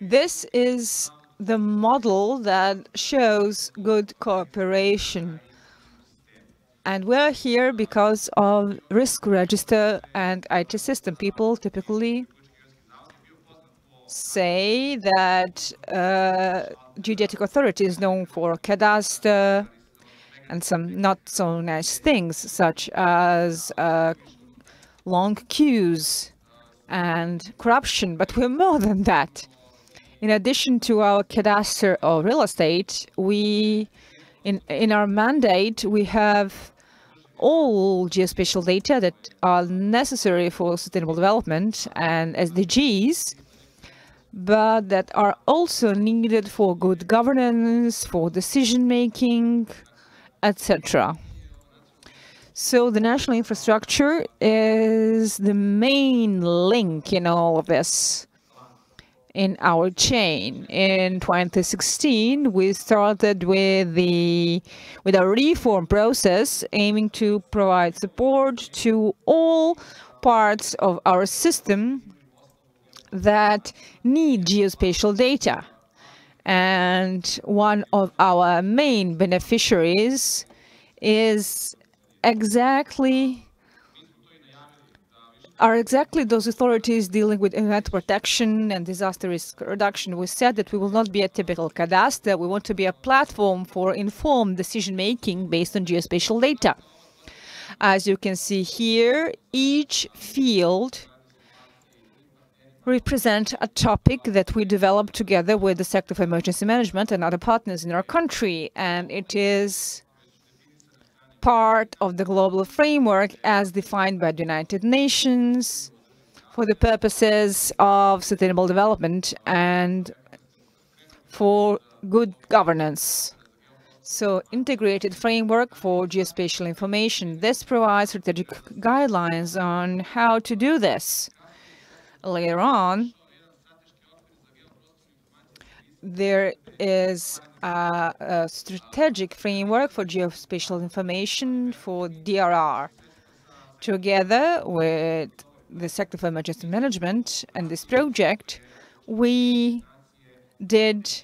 This is the model that shows good cooperation. And we're here because of risk register and IT system. People typically say that Geodetic Authority is known for cadastre and some not so nice things, such as long queues and corruption, but we're more than that. In addition to our cadastre of real estate, we, in our mandate, we have all geospatial data that are necessary for sustainable development and SDGs, but that are also needed for good governance, for decision-making, etc. So the national infrastructure is the main link in all of this. in our chain. In 2016, we started with a reform process aiming to provide support to all parts of our system that need geospatial data. And one of our main beneficiaries is exactly those authorities dealing with event protection and disaster risk reduction. We said that we will not be a typical cadastre. We want to be a platform for informed decision-making based on geospatial data. As you can see here, each field represents a topic that we developed together with the Sector for Emergency Management and other partners in our country. And it is part of the global framework as defined by the United Nations for the purposes of sustainable development and for good governance. So, integrated framework for geospatial information. This provides strategic guidelines on how to do this. Later on, there is a strategic framework for geospatial information for DRR. Together with the Sector for Emergency Management and this project, we did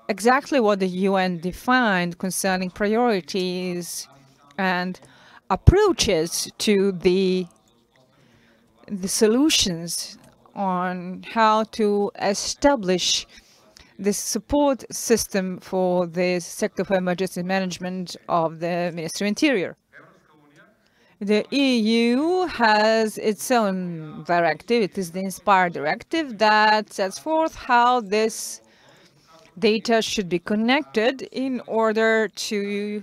exactly what the UN defined concerning priorities and approaches to the solutions on how to establish this support system for the Sector for Emergency Management of the Ministry of Interior. The EU has its own directive. It is the INSPIRE directive that sets forth how this data should be connected in order to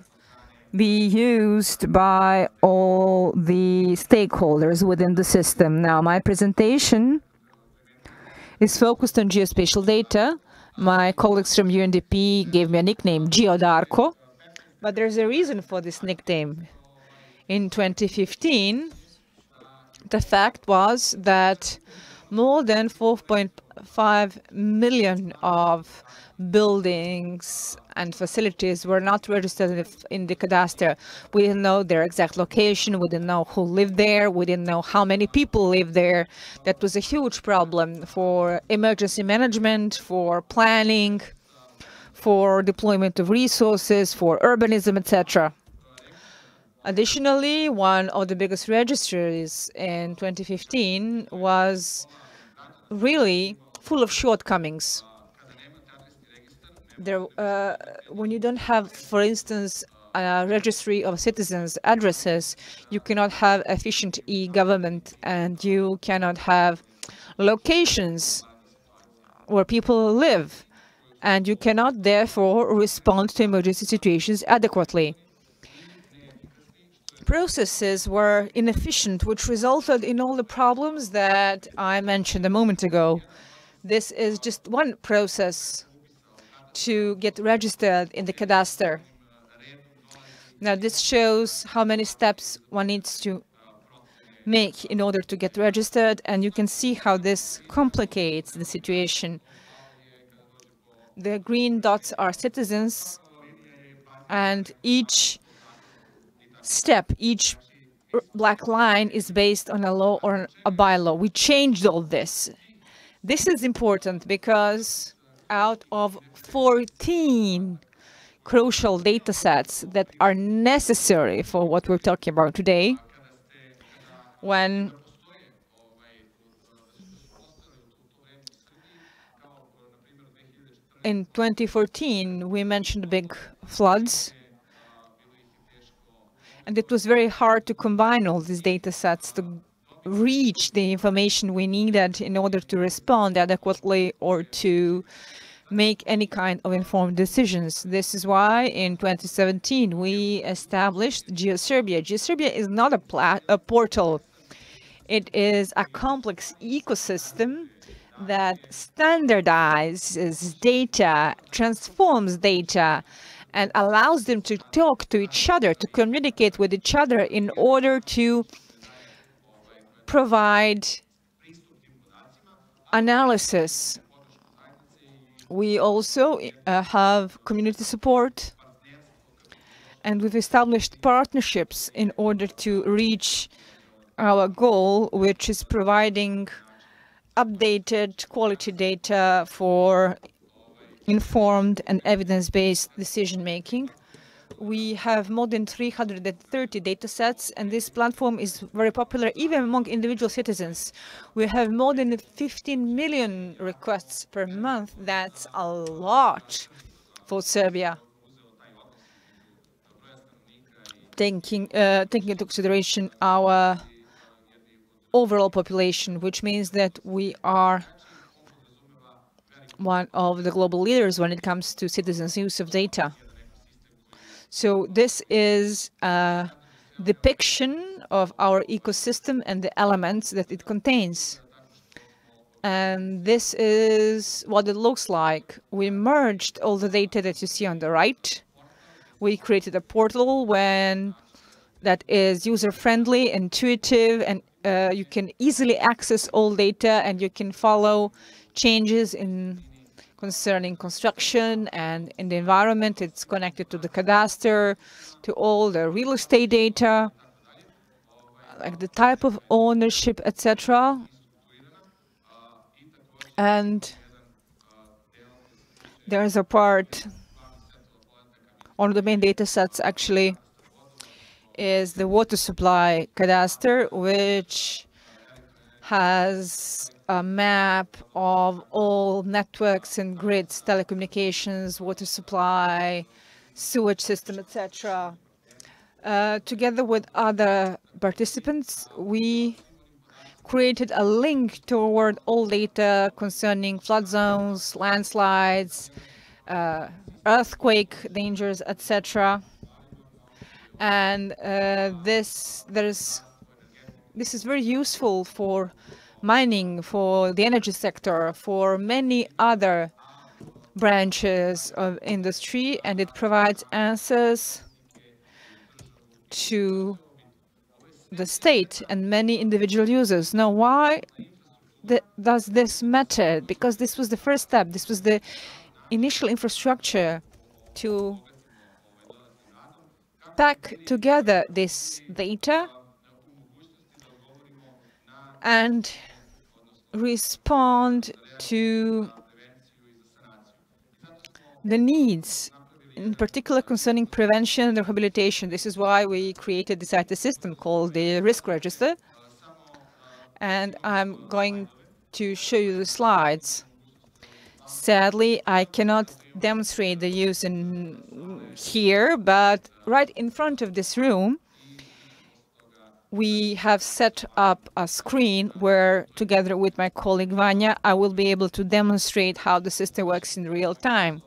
be used by all the stakeholders within the system. Now, my presentation is focused on geospatial data. My colleagues from UNDP gave me a nickname, Geodarko, but there's a reason for this nickname. In 2015, the fact was that more than 4.5 million of buildings and facilities were not registered in the cadastre. We didn't know their exact location. We didn't know who lived there. We didn't know how many people lived there. That was a huge problem for emergency management, for planning, for deployment of resources, for urbanism, etc. Additionally, one of the biggest registries in 2015 was really full of shortcomings. When you don't have, for instance, a registry of citizens' addresses, you cannot have efficient e-government, and you cannot have locations where people live, and you cannot therefore respond to emergency situations adequately. Processes were inefficient, which resulted in all the problems that I mentioned a moment ago. This is just one process to get registered in the cadastre. Now, this shows how many steps one needs to make in order to get registered, and you can see how this complicates the situation. The green dots are citizens, and each step, each black line is based on a law or a bylaw. We changed all this. This is important because out of 14 crucial data sets that are necessary for what we're talking about today, when in 2014 we mentioned big floods, and it was very hard to combine all these data sets to reach the information we needed in order to respond adequately or to make any kind of informed decisions. This is why in 2017 we established GeoSerbia. GeoSerbia is not a portal. It is a complex ecosystem that standardizes data, transforms data, and allows them to talk to each other, to communicate with each other in order to provide analysis. We also have community support, and we've established partnerships in order to reach our goal, which is providing updated quality data for informed and evidence-based decision-making. We have more than 330 data sets, and this platform is very popular even among individual citizens. We have more than 15 million requests per month. That's a lot for Serbia, taking into consideration our overall population, which means that we are one of the global leaders when it comes to citizens' use of data. So this is a depiction of our ecosystem and the elements that it contains. And this is what it looks like. We merged all the data that you see on the right. We created a portal that is user-friendly, intuitive, and you can easily access all data, and you can follow changes concerning construction and in the environment. It's connected to the cadastre, to all the real estate data, like the type of ownership, etc. And there's a part, one of the main data sets actually is the water supply cadastre, which has a map of all networks and grids, telecommunications, water supply, sewage system, etc. Together with other participants, we created a link toward all data concerning flood zones, landslides, earthquake dangers, etc. And this is very useful for mining, for the energy sector, for many other branches of industry, and it provides answers to the state and many individual users. Now, why does this matter? Because this was the first step. This was the initial infrastructure to pack together this data and respond to the needs, in particular concerning prevention and rehabilitation. This is why we created this IT system called the Risk Register. And I'm going to show you the slides. Sadly, I cannot demonstrate the use here, but right in front of this room, we have set up a screen where, together with my colleague Vanya, I will be able to demonstrate how the system works in real time.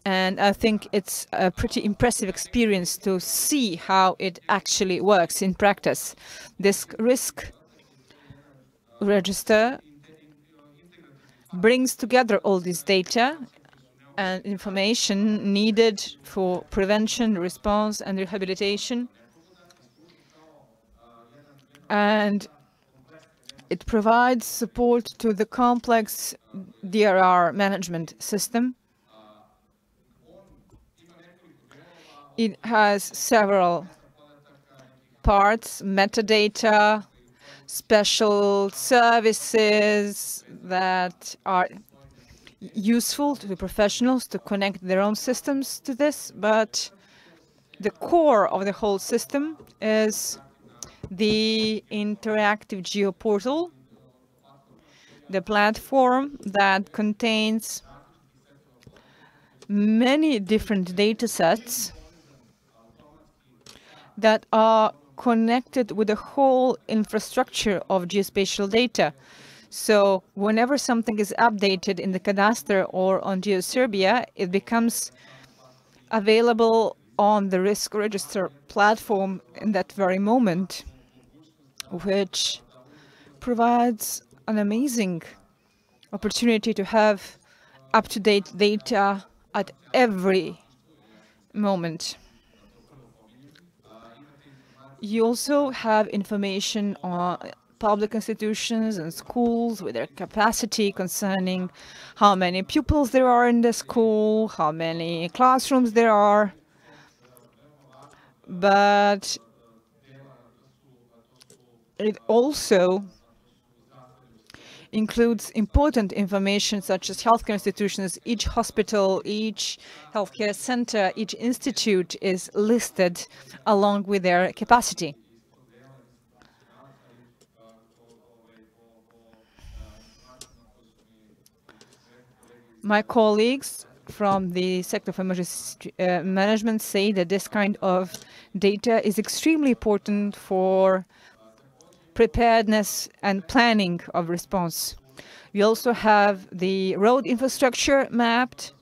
And I think it's a pretty impressive experience to see how it actually works in practice. This risk register brings together all this data and information needed for prevention, response, and rehabilitation. And it provides support to the complex DRR management system. It has several parts, metadata, special services that are useful to the professionals to connect their own systems to this, but the core of the whole system is the interactive geoportal, the platform that contains many different data sets that are connected with the whole infrastructure of geospatial data. So whenever something is updated in the cadastre or on GeoSerbia, it becomes available on the risk register platform in that very moment, which provides an amazing opportunity to have up-to-date data at every moment. You also have information on public institutions and schools with their capacity concerning how many pupils there are in the school, how many classrooms there are. But it also includes important information such as healthcare institutions. Each hospital, each healthcare center, each institute is listed along with their capacity. My colleagues from the sector of emergency management say that this kind of data is extremely important for preparedness and planning of response. We also have the road infrastructure mapped,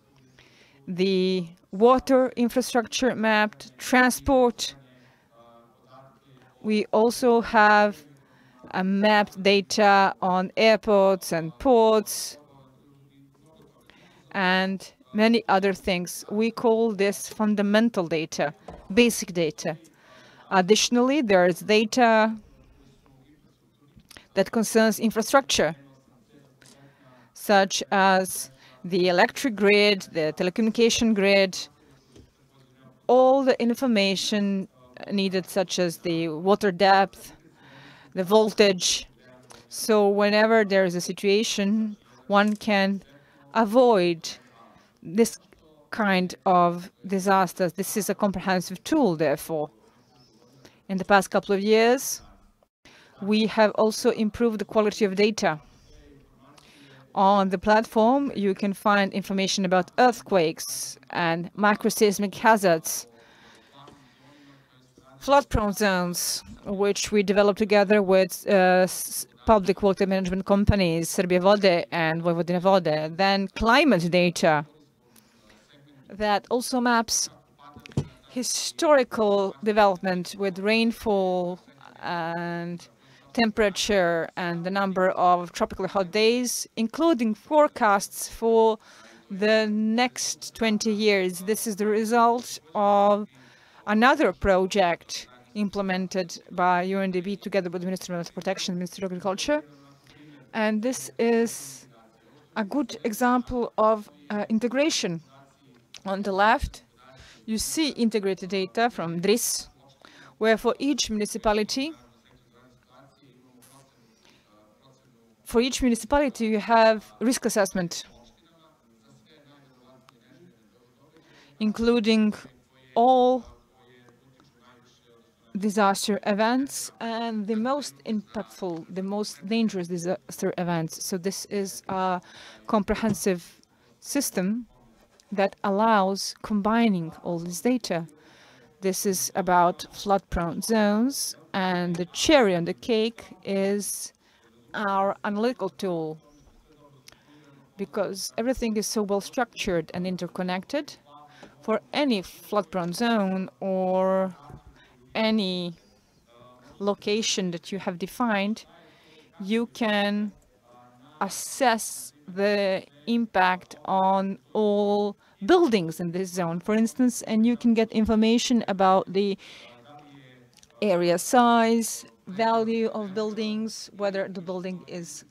the water infrastructure mapped, transport. We also have mapped data on airports and ports and many other things. We call this fundamental data, basic data. Additionally, there is data that concerns infrastructure, such as the electric grid, the telecommunication grid, all the information needed, such as the water depth, the voltage. So whenever there is a situation, one can avoid this kind of disasters. This is a comprehensive tool, therefore. In the past couple of years, we have also improved the quality of data. On the platform, you can find information about earthquakes and microseismic hazards, flood-prone zones, which we developed together with public water management companies, Serbia Vode and Vojvodina Vode. Then climate data that also maps historical development with rainfall and temperature and the number of tropically hot days, including forecasts for the next 20 years. This is the result of another project implemented by UNDP together with the Ministry of Protection, Ministry of Agriculture. And this is a good example of integration. On the left, you see integrated data from DRIS, where for each municipality you have risk assessment, including all disaster events and the most impactful, the most dangerous disaster events. So this is a comprehensive system that allows combining all this data. This is about flood-prone zones, and the cherry on the cake is our analytical tool, because everything is so well structured and interconnected. For any flood-prone zone or any location that you have defined, you can assess the impact on all buildings in this zone, for instance, and you can get information about the area size, value of buildings, whether the building is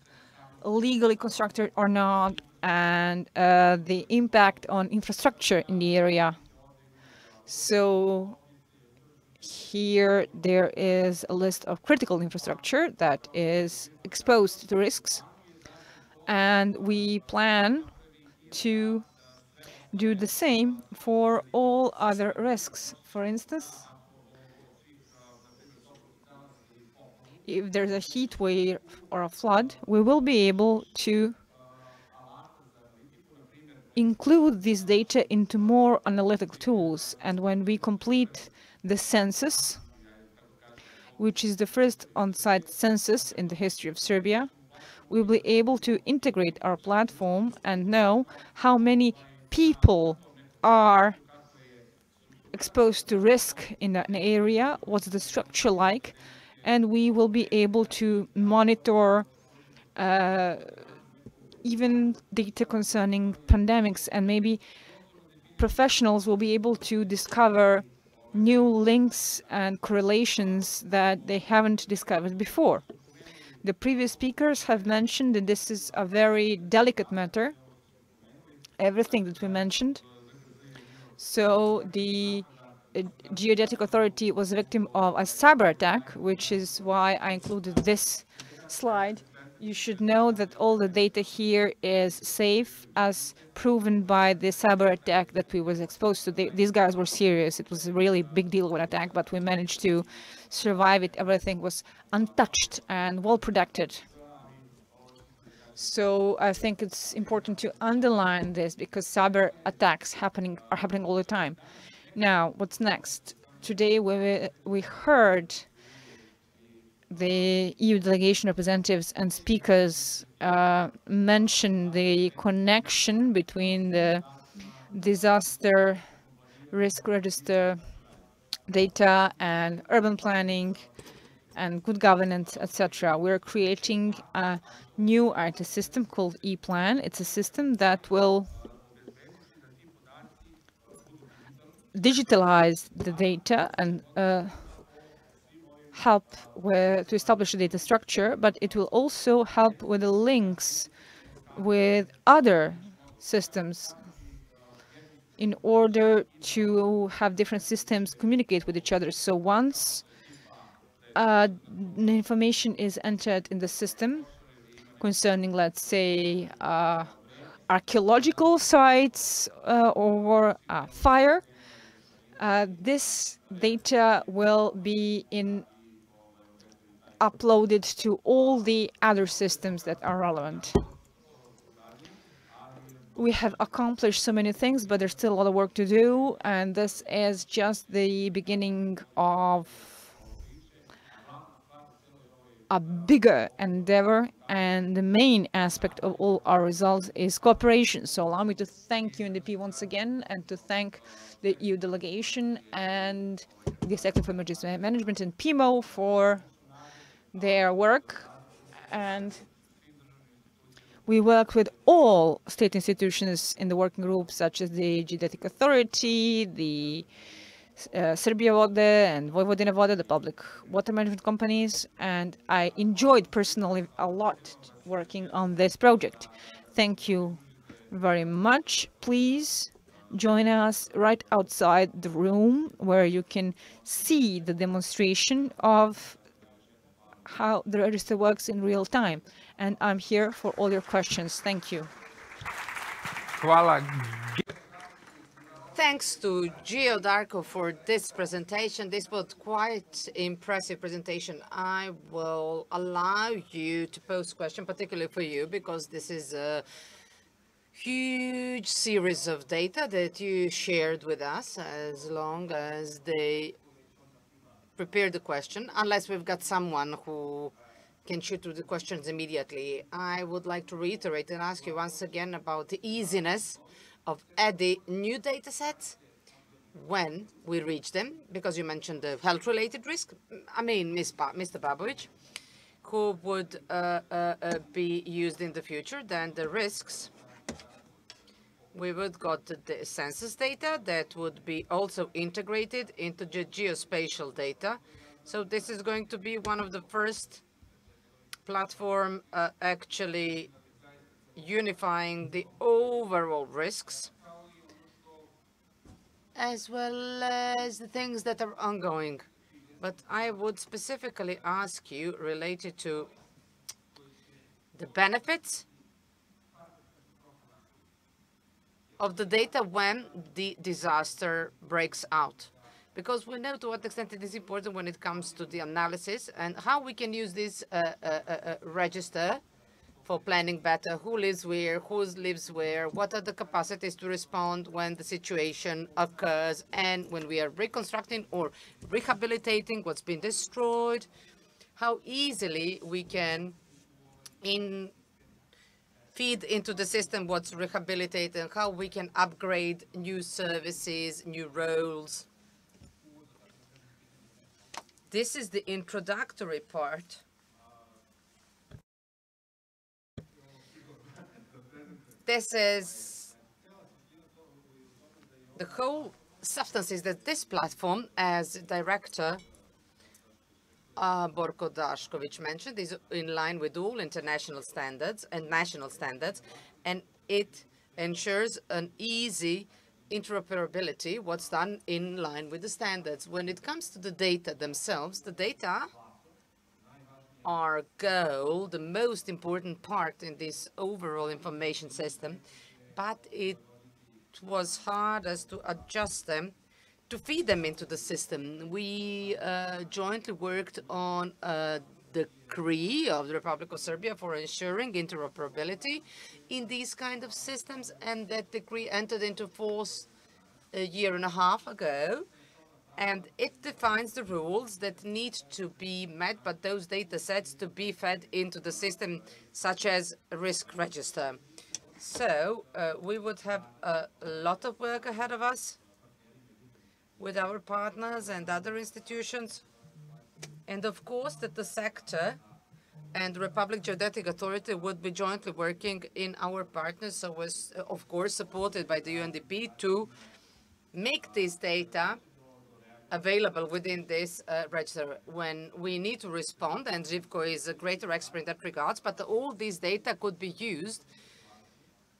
legally constructed or not, and the impact on infrastructure in the area. So here there is a list of critical infrastructure that is exposed to risks, and we plan to do the same for all other risks. For instance, if there's a heat wave or a flood, we will be able to include this data into more analytical tools. And when we complete the census, which is the first on-site census in the history of Serbia, we'll be able to integrate our platform and know how many people are exposed to risk in an area, what's the structure like, and we will be able to monitor even data concerning pandemics, and maybe professionals will be able to discover new links and correlations that they haven't discovered before. The previous speakers have mentioned that this is a very delicate matter, everything that we mentioned. So the Geodetic Authority was a victim of a cyber attack, which is why I included this slide. You should know that all the data here is safe, as proven by the cyber attack that we was exposed to. These guys were serious. It was a really big deal of an attack, but we managed to survive it. Everything was untouched and well protected. So I think it's important to underline this, because cyber attacks are happening all the time. Now, what's next? Today we heard the EU delegation representatives and speakers mention the connection between the disaster risk register data and urban planning and good governance, etc. We're creating a new IT system called ePlan. It's a system that will digitalize the data and help to establish the data structure, but it will also help with the links with other systems in order to have different systems communicate with each other. So once the information is entered in the system concerning, let's say, archaeological sites or fire, this data will be uploaded to all the other systems that are relevant. We have accomplished so many things, but there's still a lot of work to do, and this is just the beginning of a bigger endeavor, and the main aspect of all our results is cooperation. So allow me to thank UNDP once again, and to thank the EU delegation and the Sector for Emergency Management and PIMO for their work. And we worked with all state institutions in the working group, such as the Geodetic Authority, the Serbia Vode and Vojvodina Vode, the public water management companies, and I enjoyed personally a lot working on this project. Thank you very much. Please join us right outside the room, where you can see the demonstration of how the register works in real time. And I'm here for all your questions. Thank you. Thanks to Gio Darko for this presentation. This was quite impressive presentation. I will allow you to pose questions, particularly for you, because this is a huge series of data that you shared with us. As long as they prepare the question, unless we've got someone who can shoot through the questions immediately, I would like to reiterate and ask you once again about the easiness of adding new data sets when we reach them, because you mentioned the health-related risk. I mean, Mr. Babovic, who would be used in the future. Then the risks, we would got the census data that would be also integrated into the geospatial data. So this is going to be one of the first platform actually unifying the overall risks, as well as the things that are ongoing. But I would specifically ask you related to the benefits of the data when the disaster breaks out, because we know to what extent it is important when it comes to the analysis and how we can use this register for planning better, who lives where, who lives where, what are the capacities to respond when the situation occurs, and when we are reconstructing or rehabilitating what's been destroyed, how easily we can feed into the system what's rehabilitated, and how we can upgrade new services, new roles. This is the introductory part. This is the whole substance, is that this platform, as director, Borko Dashkovic mentioned is in line with all international standards and national standards, and it ensures an easy interoperability, what's done in line with the standards. When it comes to the data themselves, the data are goal, the most important part in this overall information system, but it was hard as to adjust them, to feed them into the system. We jointly worked on a decree of the Republic of Serbia for ensuring interoperability in these kind of systems, and that decree entered into force a year and a half ago. And it defines the rules that need to be met, but those data sets to be fed into the system, such as a risk register. So we would have a lot of work ahead of us with our partners and other institutions. And of course, that the sector and the Republic Geodetic Authority would be jointly working in our partners, so was, of course, supported by the UNDP to make this data available within this register. When we need to respond, and Živko is a greater expert in that regards, but all these data could be used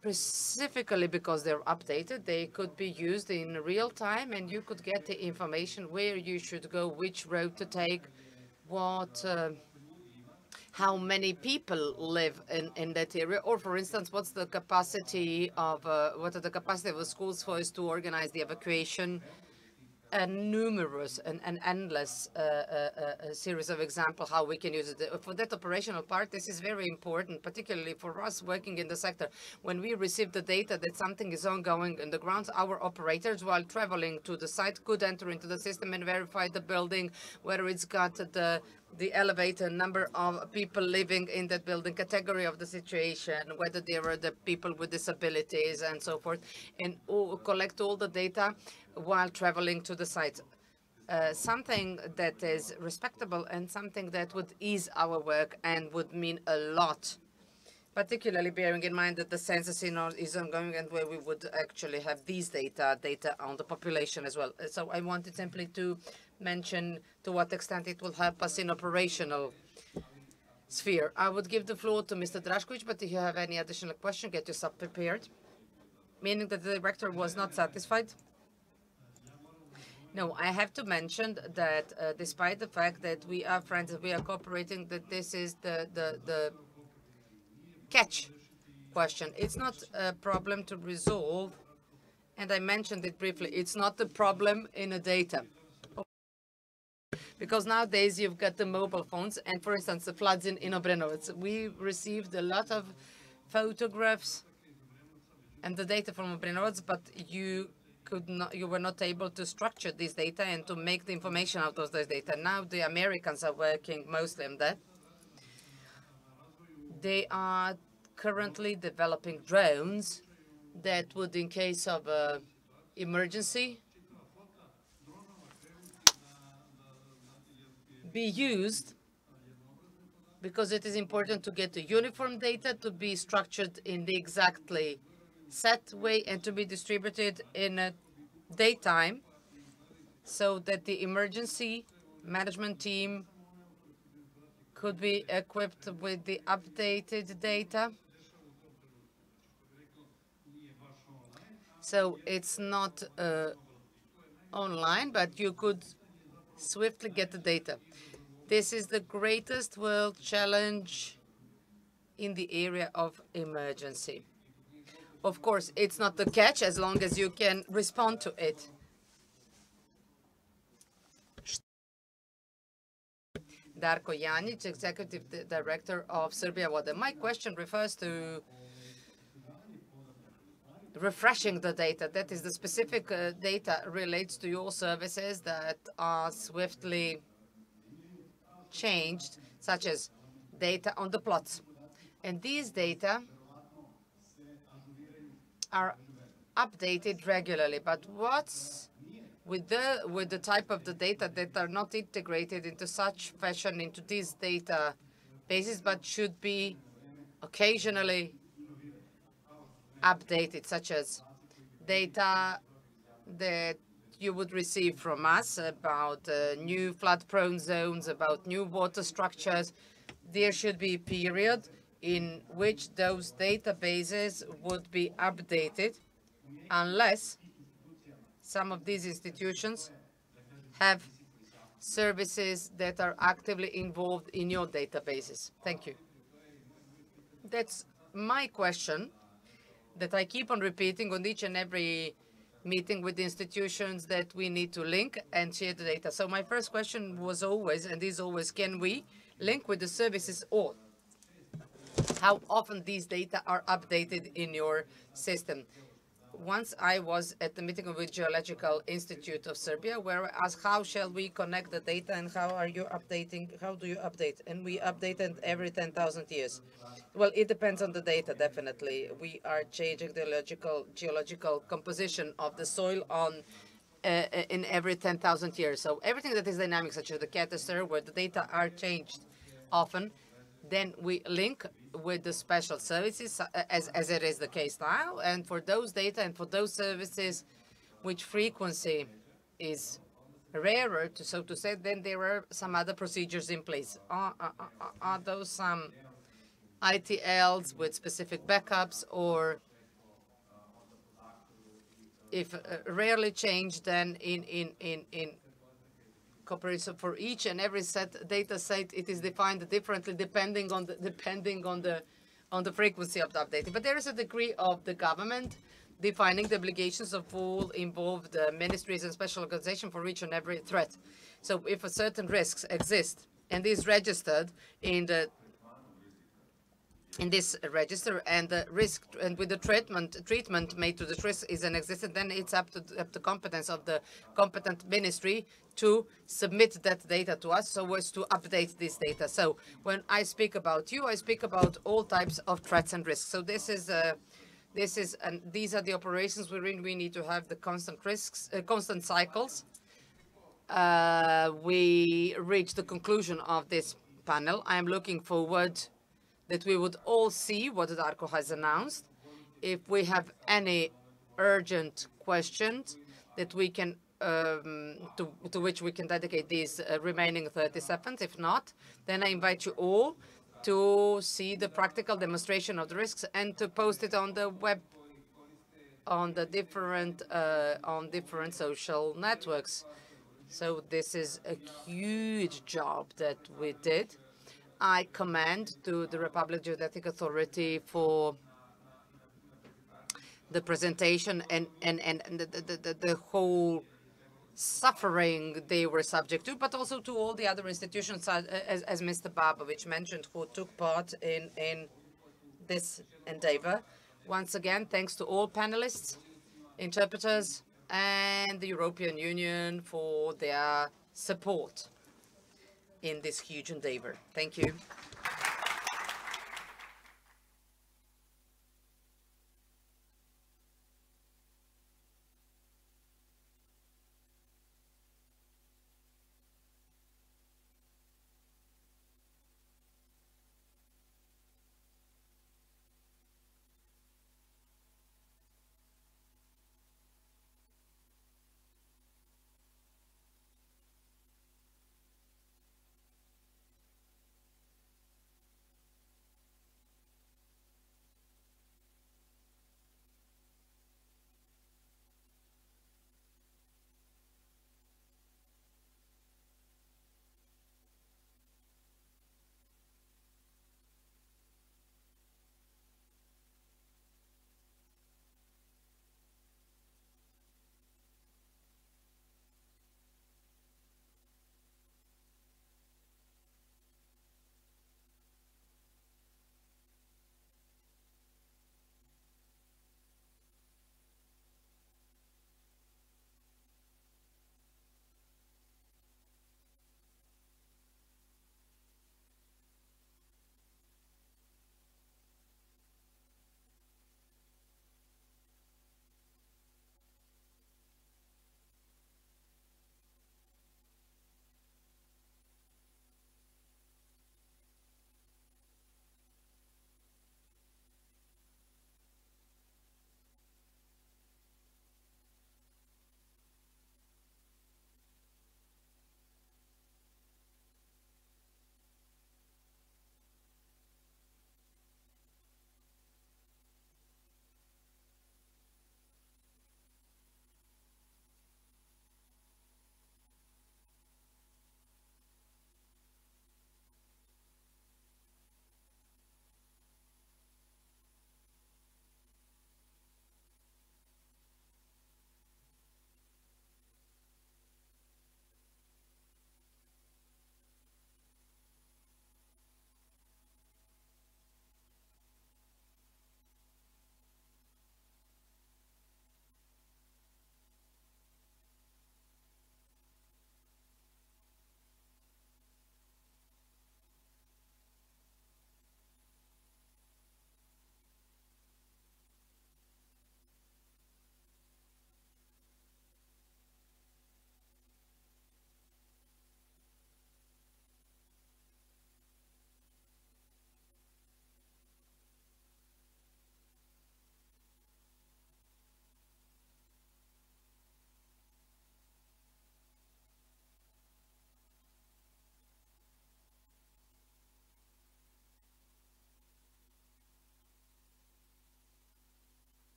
specifically because they're updated. They could be used in real time, and you could get the information where you should go, which road to take, what, how many people live in that area, or for instance, what's the capacity of what are the capacity of the schools for us to organize the evacuation, and numerous and endless series of examples how we can use it. For that operational part, this is very important, particularly for us working in the sector. When we receive the data that something is ongoing on the ground, our operators, while traveling to the site, could enter into the system and verify the building, whether it's got the elevator, number of people living in that building, category of the situation, whether there are the people with disabilities and so forth, and collect all the data while traveling to the site. Something that is respectable and something that would ease our work and would mean a lot, particularly bearing in mind that the census is ongoing and where we would actually have these data on the population as well. So I wanted simply to mention to what extent it will help us in operational sphere. I would give the floor to Mr. Draškovic, but if you have any additional question, get yourself prepared. Meaning that the director was not satisfied? No, I have to mention that despite the fact that we are friends and we are cooperating, that this is the catch question. It's not a problem to resolve, and I mentioned it briefly. It's not the problem in the data. Because nowadays you've got the mobile phones, and for instance, the floods in Obrenovac. We received a lot of photographs and the data from Obrenovac, but you were not able to structure this data and to make the information out of those data. Now the Americans are working mostly on that. They are currently developing drones that would, in case of emergency, be used, because it is important to get the uniform data to be structured in the exactly set way and to be distributed in a daytime, so that the emergency management team could be equipped with the updated data. So it's not online, but you could swiftly get the data. This is the greatest world challenge in the area of emergency. Of course, it's not the catch as long as you can respond to it. Darko Janic, Executive Director of Serbia Vode. My question refers to refreshing the data. That is, the specific data relates to your services that are swiftly changed, such as data on the plots. And these data are updated regularly, but what's with the type of the data that are not integrated into such fashion into these data bases, but should be occasionally updated, such as data that you would receive from us about new flood-prone zones, about new water structures. There should be a period in which those databases would be updated unless some of these institutions have services that are actively involved in your databases. Thank you. That's my question that I keep on repeating on each and every meeting with institutions, that we need to link and share the data. So my first question was always, and is always, can we link with the services, or how often these data are updated in your system? Once I was at the meeting of the Geological Institute of Serbia, where I asked, how shall we connect the data and how are you updating, how do you update? And we updated every 10,000 years. Well, it depends on the data, definitely. We are changing the geological composition of the soil on in every 10,000 years. So everything that is dynamic, such as the cataster, where the data are changed often, then we link with the special services, as it is the case now. And for those data and for those services which frequency is rarer, so to say, then there are some other procedures in place. Are those some ITLs with specific backups, or if rarely changed, then in cooperation for each and every data set, it is defined differently depending on the frequency of the updating. But there is a degree of the government defining the obligations of all involved ministries and special organizations for each and every threat. So if a certain risks exist and is registered in this register, and the risk and with the treatment made to the risk is an existent, then it's up to the competence of the competent ministry to submit that data to us, so as to update this data. So when I speak about you, I speak about all types of threats and risks. So these are the operations wherein we need to have the constant risks, constant cycles. We reached the conclusion of this panel. I am looking forward that we would all see what Darko has announced. If we have any urgent questions that we can to which we can dedicate these remaining 30 seconds. If not, then I invite you all to see the practical demonstration of the risks and to post it on the web, on the different social networks. So this is a huge job that we did. I commend to the Republic Geodetic Authority for the presentation and the whole suffering they were subject to, but also to all the other institutions, as Mr. Babovic mentioned, who took part in this endeavor. Once again, thanks to all panelists, interpreters, and the European Union for their support in this huge endeavor. Thank you.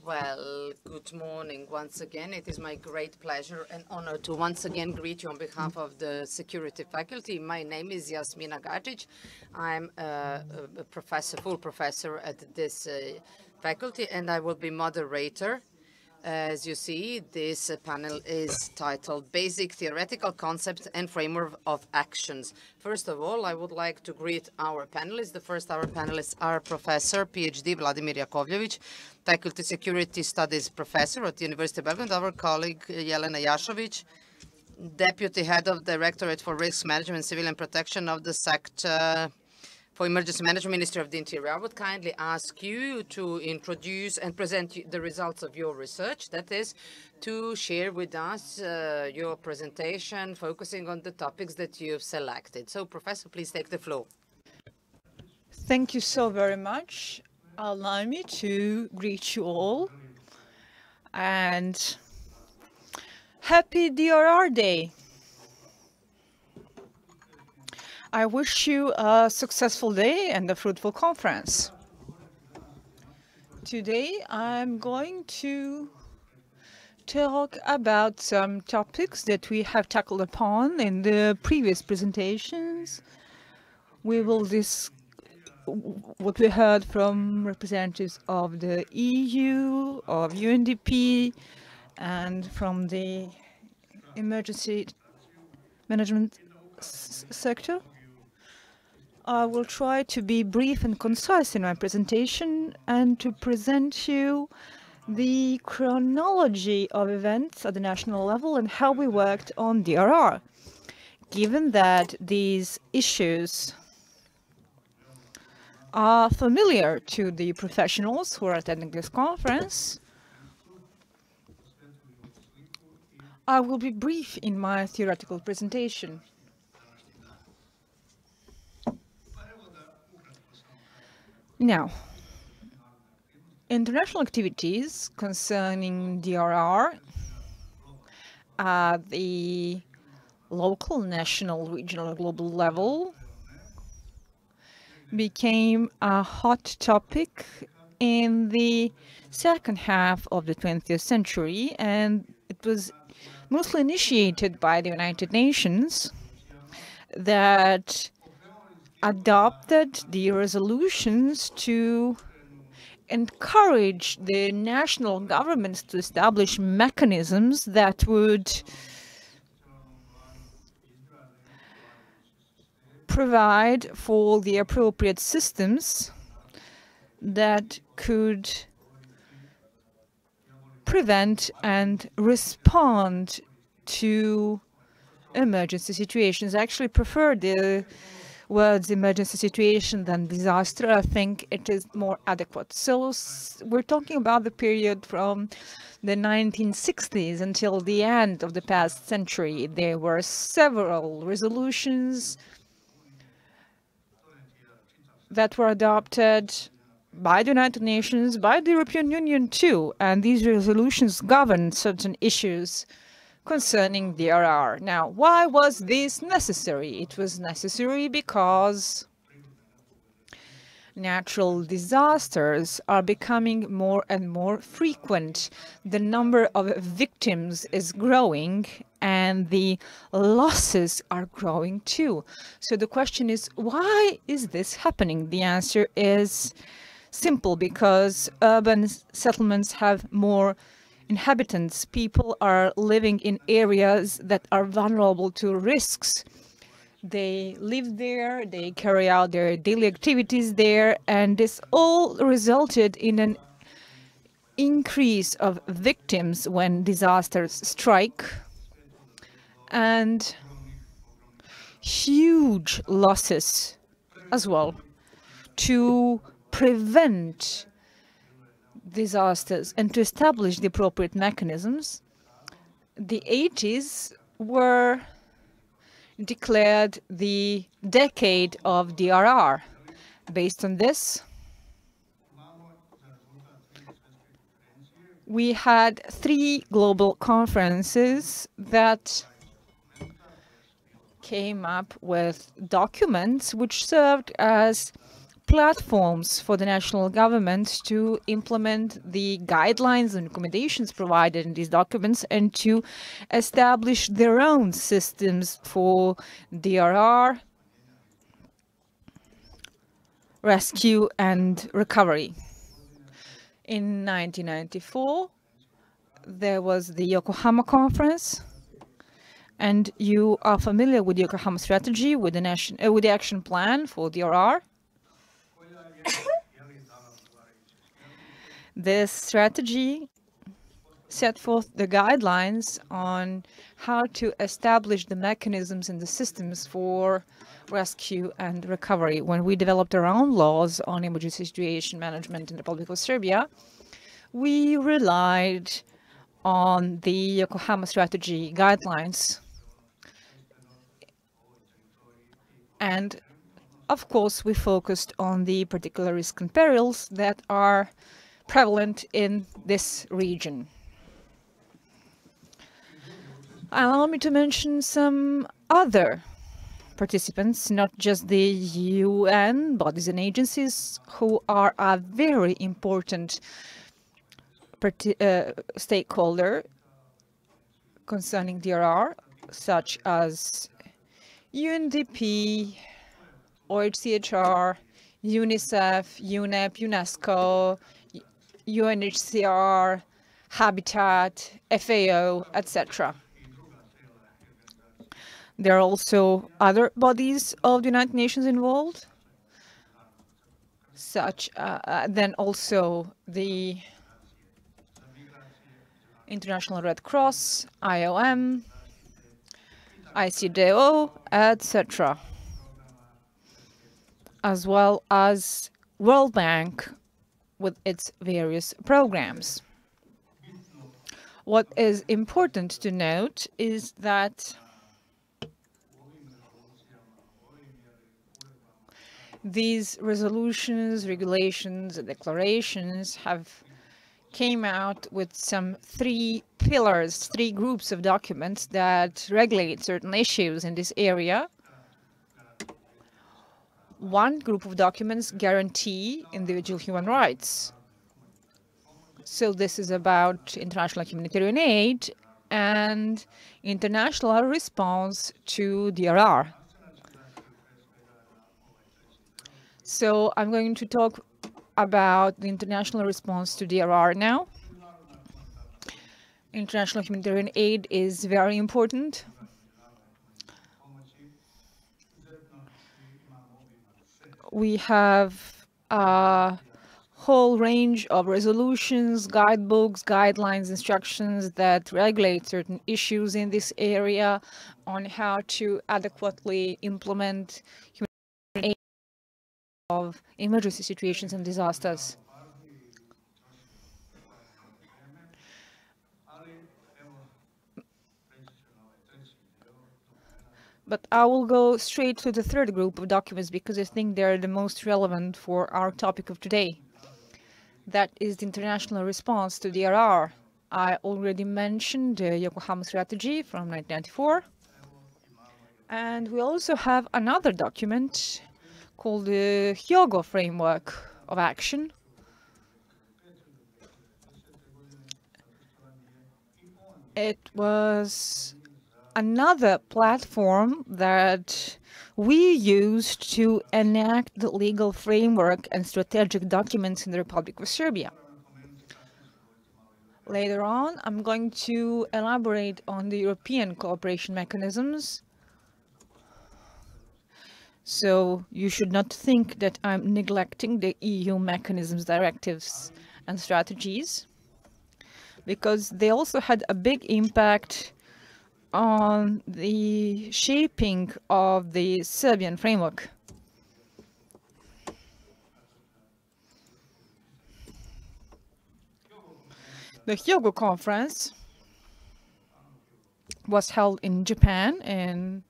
Well, good morning once again. It is my great pleasure and honor to once again greet you on behalf of the security faculty. My name is Jasmina Gajic. I'm a professor, full professor at this faculty, and I will be moderator. As you see, this panel is titled Basic Theoretical Concepts and Framework of Actions. First of all, I would like to greet our panelists. The first our panelists are Professor, PhD Vladimir Jakovljević, Faculty Security Studies Professor at the University of Belgrade, our colleague Jelena Jašović, Deputy Head of Directorate for Risk Management and Civilian Protection of the Sector for Emergency Management, Ministry of the Interior. I would kindly ask you to introduce and present the results of your research. That is, to share with us your presentation focusing on the topics that you've selected. So, Professor, please take the floor. Thank you so very much. Allow me to greet you all and happy DRR Day. I wish you a successful day and a fruitful conference. Today, I'm going to talk about some topics that we have tackled upon in the previous presentations. We will discuss what we heard from representatives of the EU, of UNDP, and from the emergency management sector. I will try to be brief and concise in my presentation and to present you the chronology of events at the national level and how we worked on DRR. Given that these issues are familiar to the professionals who are attending this conference, I will be brief in my theoretical presentation. Now, international activities concerning DRR at the local, national, regional, and global level became a hot topic in the second half of the 20th century, and it was mostly initiated by the United Nations that adopted the resolutions to encourage the national governments to establish mechanisms that would provide for the appropriate systems that could prevent and respond to emergency situations. I actually prefer the words emergency situation than disaster. I think it is more adequate. So we're talking about the period from the 1960s until the end of the past century. There were several resolutions that were adopted by the United Nations, by the European Union too, and these resolutions governed certain issues concerning DRR. Now, why was this necessary? It was necessary because natural disasters are becoming more and more frequent. The number of victims is growing and the losses are growing too. So the question is, why is this happening? The answer is simple, because urban settlements have more inhabitants. People are living in areas that are vulnerable to risks. They live there, they carry out their daily activities there, and this all resulted in an increase of victims when disasters strike, and huge losses as well. To prevent disasters and to establish the appropriate mechanisms, the 80s were declared the decade of DRR. Based on this, we had 3 global conferences that came up with documents which served as platforms for the national government to implement the guidelines and recommendations provided in these documents and to establish their own systems for DRR, rescue and recovery. In 1994, there was the Yokohama Conference, and you are familiar with the Yokohama strategy, with the action plan for DRR. This strategy set forth the guidelines on how to establish the mechanisms and the systems for rescue and recovery. When we developed our own laws on emergency situation management in the Republic of Serbia, we relied on the Yokohama strategy guidelines. And of course, we focused on the particular risks and perils that are prevalent in this region. Allow me to mention some other participants, not just the UN bodies and agencies, who are a very important stakeholder concerning DRR, such as UNDP, OHCHR, UNICEF, UNEP, UNESCO, UNHCR, Habitat, FAO, etc. There are also other bodies of the United Nations involved, such then also the International Red Cross, IOM, ICDO, etc., as well as World Bank with its various programs. What is important to note is that these resolutions, regulations, and declarations came out with some three pillars, three groups of documents that regulate certain issues in this area. One group of documents guarantee individual human rights. So this is about international humanitarian aid and international response to DRR. So I'm going to talk about the international response to DRR now. International humanitarian aid is very important. We have a whole range of resolutions, guidebooks, guidelines, instructions that regulate certain issues in this area on how to adequately implement humanitarian aid of emergency situations and disasters. But I will go straight to the third group of documents because I think they're the most relevant for our topic of today. That is the international response to DRR. I already mentioned the Yokohama strategy from 1994. And we also have another document called the Hyogo Framework of Action. It was another platform that we used to enact the legal framework and strategic documents in the Republic of Serbia. Later on, I'm going to elaborate on the European cooperation mechanisms. So you should not think that I'm neglecting the EU mechanisms, directives, and strategies, because they also had a big impact on the shaping of the Serbian framework. The Hyogo Conference was held in Japan in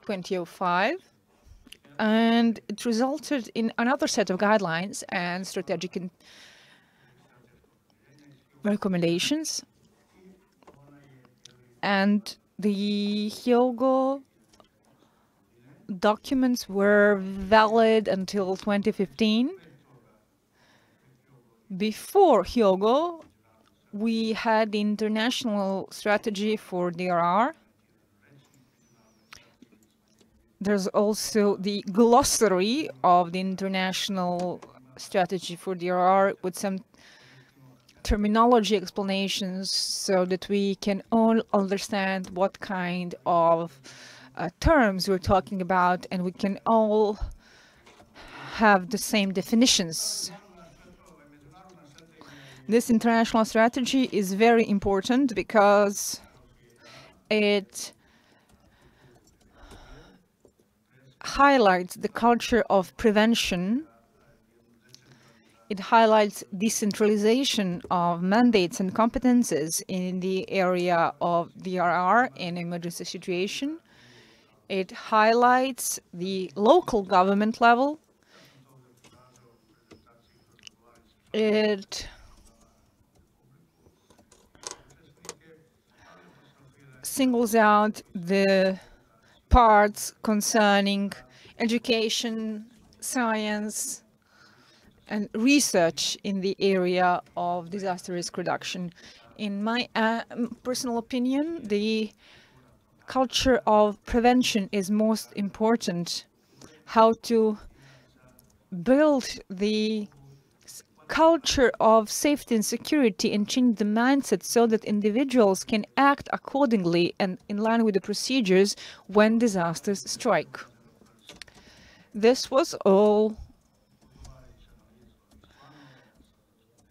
2005, and it resulted in another set of guidelines and strategic recommendations. And the Hyogo documents were valid until 2015. Before Hyogo, we had the international strategy for DRR. There's also the glossary of the international strategy for DRR with some terminology explanations so that we can all understand what kind of terms we're talking about, and we can all have the same definitions. This international strategy is very important because it highlights the culture of prevention. It highlights decentralization of mandates and competences in the area of DRR in emergency situation. It highlights the local government level. It singles out the parts concerning education, science, and research in the area of disaster risk reduction. In my personal opinion, the culture of prevention is most important. How to build the culture of safety and security and change the mindset so that individuals can act accordingly and in line with the procedures when disasters strike. This was all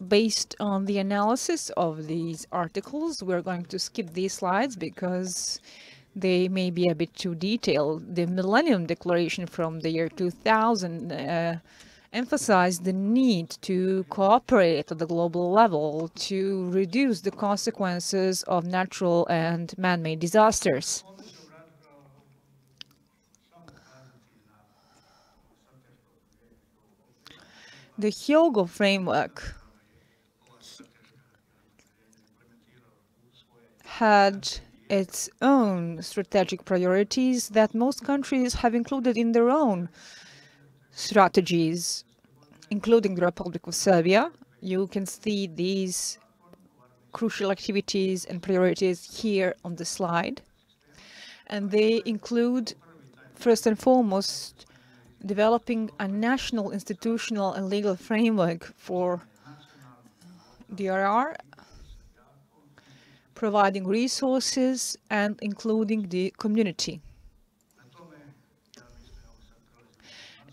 based on the analysis of these articles. We're going to skip these slides because they may be a bit too detailed. The Millennium Declaration from the year 2000 emphasized the need to cooperate at the global level to reduce the consequences of natural and man-made disasters. The Hyogo framework had its own strategic priorities that most countries have included in their own strategies, including the Republic of Serbia. You can see these crucial activities and priorities here on the slide. And they include, first and foremost, developing a national institutional and legal framework for DRR, providing resources and including the community.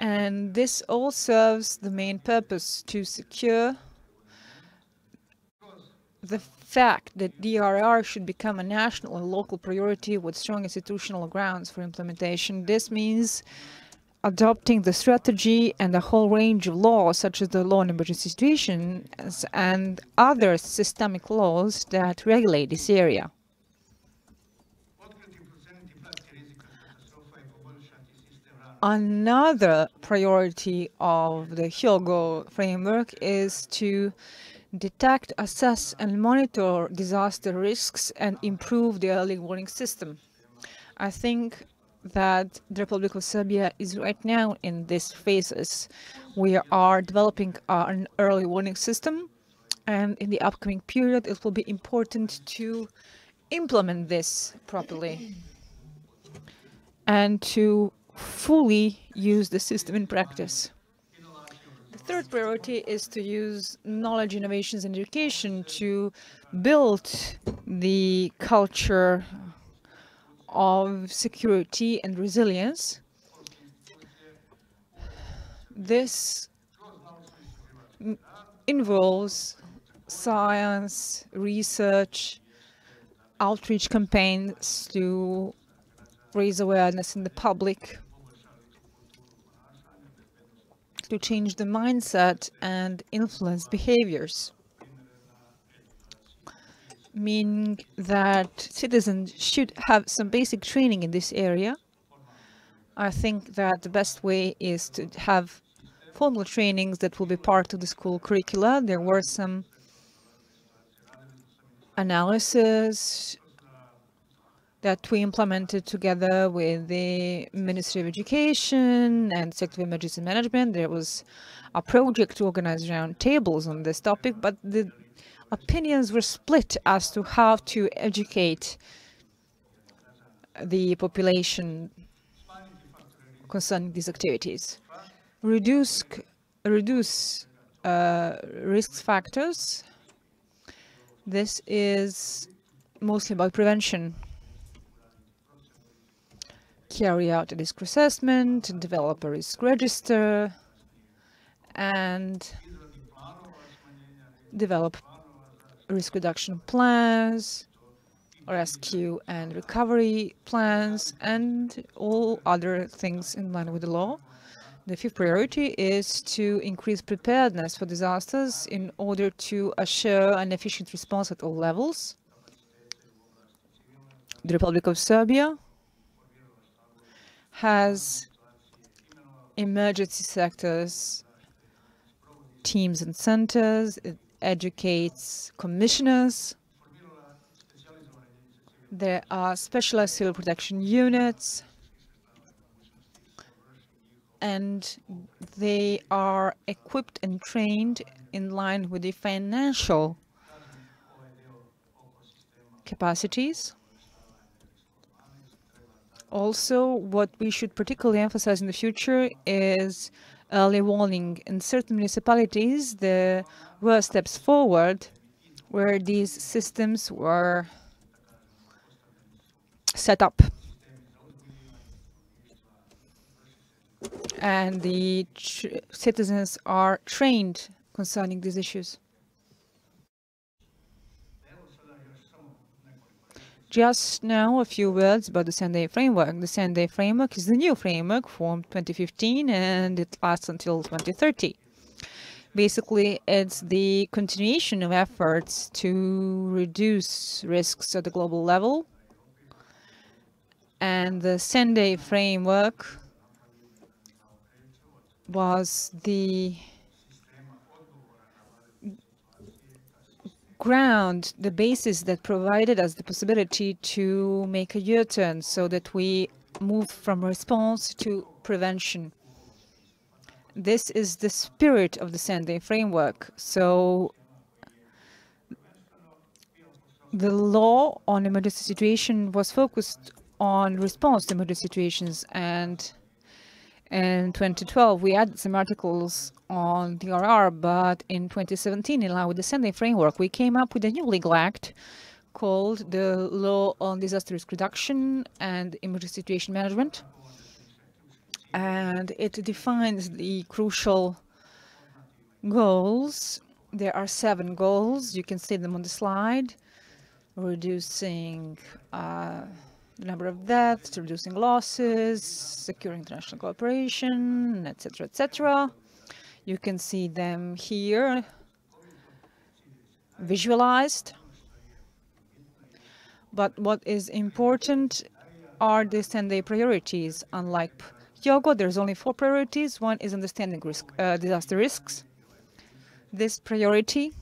And this all serves the main purpose to secure the fact that DRR should become a national and local priority with strong institutional grounds for implementation. This means adopting the strategy and a whole range of laws, such as the law on emergency situations and other systemic laws that regulate this area. Another priority of the Hyogo framework is to detect, assess, and monitor disaster risks and improve the early warning system. I think that the Republic of Serbia is right now in these phases. We are developing an early warning system, and in the upcoming period it will be important to implement this properly and to fully use the system in practice. The third priority is to use knowledge, innovations, and education to build the culture of security and resilience. This involves science, research, outreach campaigns to raise awareness in the public, to change the mindset and influence behaviors, meaning that citizens should have some basic training in this area. I think that the best way is to have formal trainings that will be part of the school curricula. There were some analysis that we implemented together with the Ministry of Education and Sector of Emergency Management. There was a project to organize round tables on this topic, but the opinions were split as to how to educate the population concerning these activities. Reduce risk factors. This is mostly about prevention. Carry out a risk assessment, develop a risk register, and develop risk reduction plans, rescue and recovery plans, and all other things in line with the law. The fifth priority is to increase preparedness for disasters in order to assure an efficient response at all levels. The Republic of Serbia has emergency sectors, teams and centers. It educates commissioners. There are specialized civil protection units, and they are equipped and trained in line with the financial capacities. Also, what we should particularly emphasize in the future is early warning. In certain municipalities, there were steps forward where these systems were set up. And the citizens are trained concerning these issues. Just now, a few words about the Sendai framework. The Sendai framework is the new framework formed 2015, and it lasts until 2030. Basically, it's the continuation of efforts to reduce risks at the global level. And the Sendai framework was the ground, the basis that provided us the possibility to make a U-turn so that we move from response to prevention. This is the spirit of the Sendai framework. So the law on emergency situation was focused on response to emergency situations, and in 2012, we added some articles on DRR, but in 2017, in line with the Sendai framework, we came up with a new legal act called the Law on Disaster Risk Reduction and Emergency Situation Management. And it defines the crucial goals. There are 7 goals. You can see them on the slide. Reducing the number of deaths, reducing losses, securing international cooperation, etc., etc. You can see them here, visualized. But what is important are the Sendai priorities. Unlike Yogo, there's only 4 priorities. One is understanding disaster risks. This priority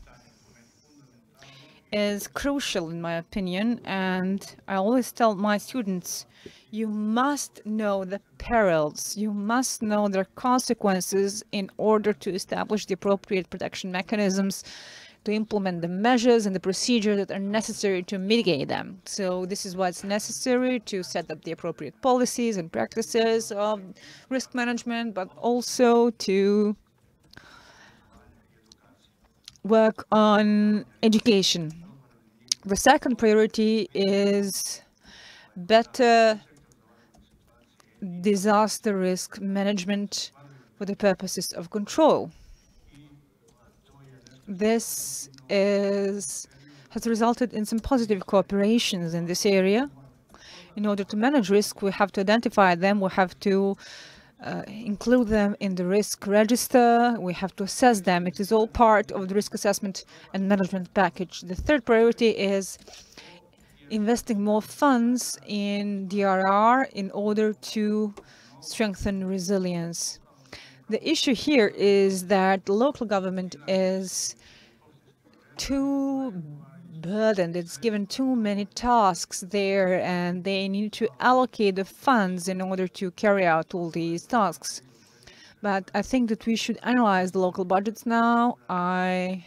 is crucial in my opinion, and I always tell my students, you must know the perils, you must know their consequences in order to establish the appropriate protection mechanisms, to implement the measures and the procedures that are necessary to mitigate them. So this is what's necessary to set up the appropriate policies and practices of risk management, but also to work on education. The second priority is better disaster risk management for the purposes of control. This has resulted in some positive cooperations in this area. In order to manage risk, we have to identify them, we have to include them in the risk register, we have to assess them. It is all part of the risk assessment and management package. The third priority is investing more funds in DRR in order to strengthen resilience. The issue here is that local government is too overburdened. It's given too many tasks there, and they need to allocate the funds in order to carry out all these tasks. But I think that we should analyze the local budgets now. I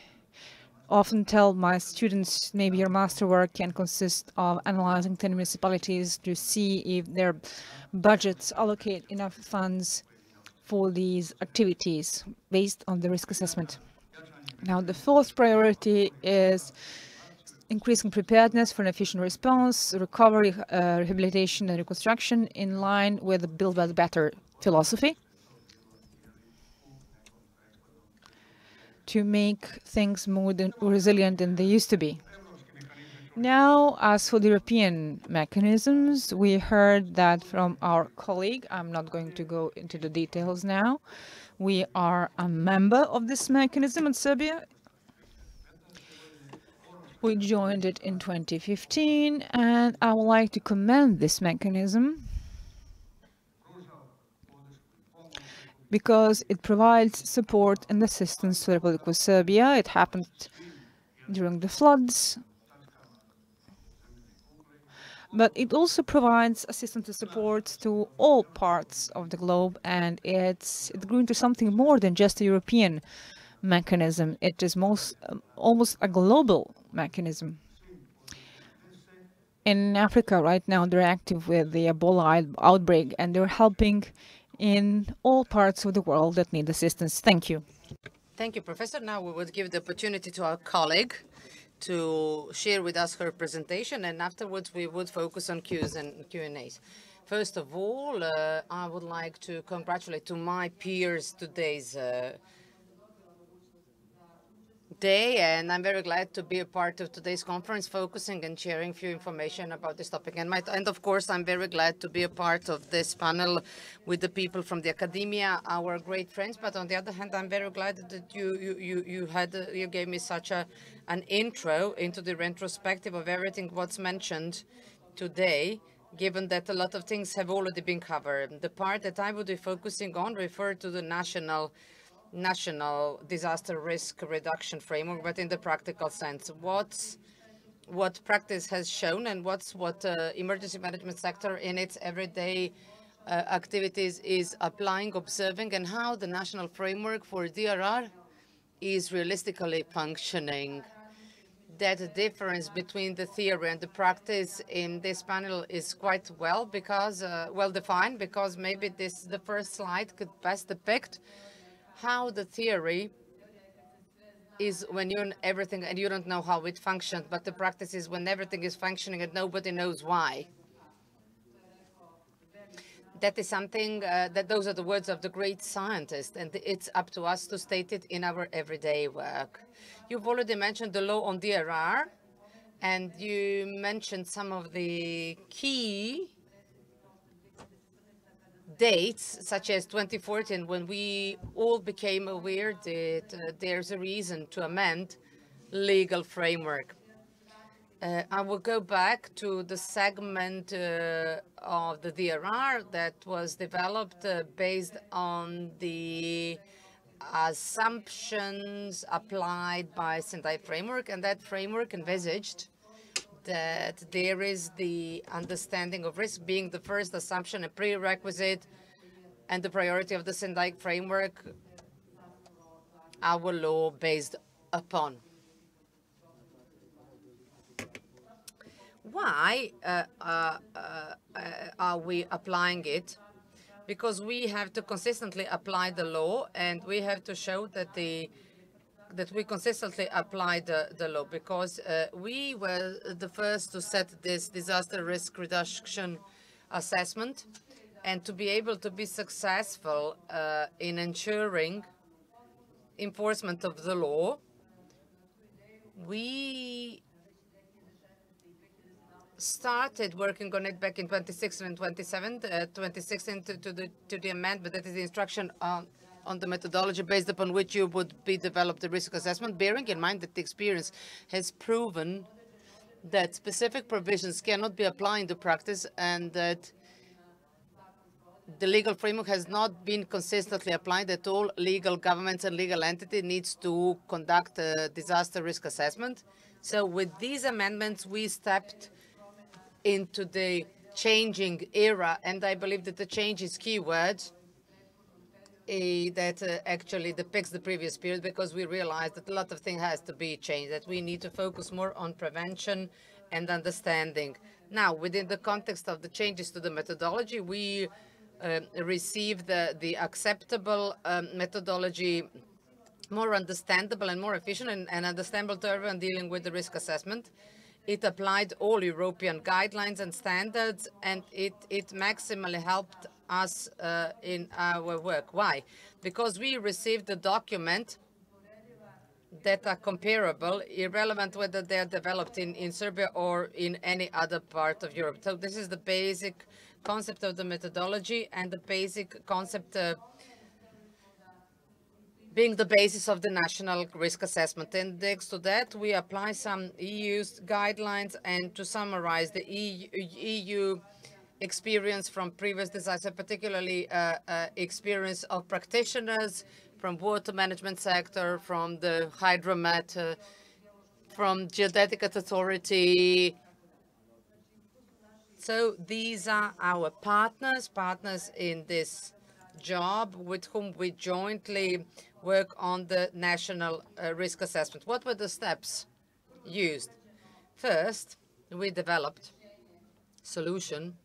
often tell my students maybe your master work can consist of analyzing 10 municipalities to see if their budgets allocate enough funds for these activities based on the risk assessment. Now, the fourth priority is increasing preparedness for an efficient response, recovery, rehabilitation and reconstruction in line with the Build Back Better philosophy, to make things more resilient than they used to be. Now, as for the European mechanisms, we heard that from our colleague. I'm not going to go into the details now. We are a member of this mechanism in Serbia. We joined it in 2015, and I would like to commend this mechanism because it provides support and assistance to the Republic of Serbia. It happened during the floods, but it also provides assistance and support to all parts of the globe, and it grew into something more than just a European mechanism. It is almost a global mechanism. In Africa right now, they're active with the Ebola outbreak, and they're helping in all parts of the world that need assistance. Thank you. Thank you, Professor. Now we would give the opportunity to our colleague to share with us her presentation, and afterwards we would focus on Qs and Q&As. First of all, I would like to congratulate to my peers today's day, and I'm very glad to be a part of today's conference, focusing and sharing few information about this topic. And of course, I'm very glad to be a part of this panel with the people from the academia, our great friends. But on the other hand, I'm very glad that you gave me such an intro into the retrospective of everything what's mentioned today, given that a lot of things have already been covered. The part that I would be focusing on refer to the national disaster risk reduction framework, but in the practical sense, what practice has shown and what emergency management sector in its everyday activities is applying, observing, and how the national framework for DRR is realistically functioning. That difference between the theory and the practice in this panel is quite well defined, because maybe the first slide could best depict how the theory is when you're in everything and you don't know how it functions, but the practice is when everything is functioning and nobody knows why. That is something that those are the words of the great scientist, and it's up to us to state it in our everyday work. You've already mentioned the law on DRR, and you mentioned some of the key dates, such as 2014, when we all became aware that there's a reason to amend legal framework. I will go back to the segment of the DRR that was developed based on the assumptions applied by Sendai framework, and that framework envisaged that there is the understanding of risk being the first assumption, a prerequisite, and the priority of the Sendai framework, our law based upon. Why are we applying it? Because we have to consistently apply the law, and we have to show that we consistently apply the law, because we were the first to set this disaster risk reduction assessment, and to be able to be successful in ensuring enforcement of the law, we started working on it back in 2016 and 2016 to the amendment, that is the instruction on the methodology based upon which you would be developed the risk assessment, bearing in mind that the experience has proven that specific provisions cannot be applied in practice, and that the legal framework has not been consistently applied, that all legal governments and legal entity needs to conduct a disaster risk assessment. So with these amendments, we stepped into the changing era, and I believe that the change is keyword that actually depicts the previous period, because we realized that a lot of things has to be changed, that we need to focus more on prevention and understanding. Now, within the context of the changes to the methodology, we received the acceptable methodology, more understandable and more efficient and understandable to everyone dealing with the risk assessment. It applied all European guidelines and standards, and it maximally helped us in our work. Why? Because we received a document that are comparable, irrelevant whether they are developed in Serbia or in any other part of Europe. So this is the basic concept of the methodology, and the basic concept being the basis of the national risk assessment. And next to that, we apply some EU guidelines, and to summarize the EU experience from previous disasters, particularly experience of practitioners from water management sector, from the hydromet, from geodetic authority. So these are our partners in this job with whom we jointly work on the national risk assessment. What were the steps used? First, we developed solution,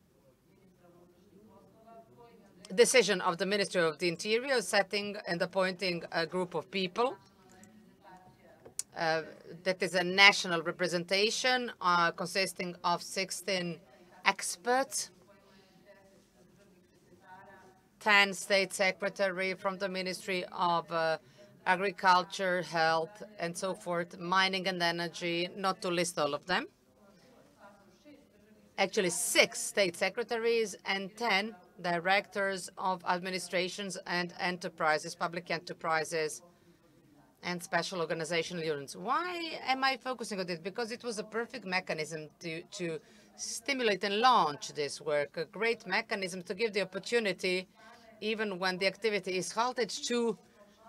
decision of the Ministry of the Interior setting and appointing a group of people. That is a national representation consisting of 16 experts, 10 state secretary from the Ministry of Agriculture, Health, and so forth, mining and energy, not to list all of them. Actually, 6 state secretaries and 10 directors of administrations and enterprises, public enterprises, and special organizational units. Why am I focusing on this? Because it was a perfect mechanism to stimulate and launch this work, a great mechanism to give the opportunity, even when the activity is halted, to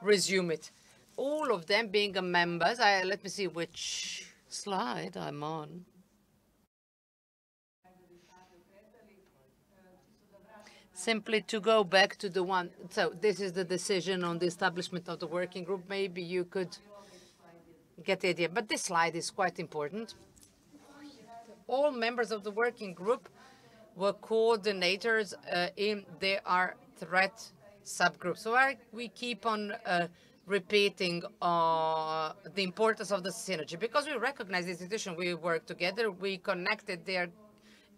resume it. All of them being members. Let me see which slide I'm on. Simply to go back to the one. So this is the decision on the establishment of the working group. Maybe you could get the idea. But this slide is quite important. All members of the working group were coordinators in their threat subgroups. So we keep on repeating the importance of the synergy, because we recognize the institution. We work together. We connected their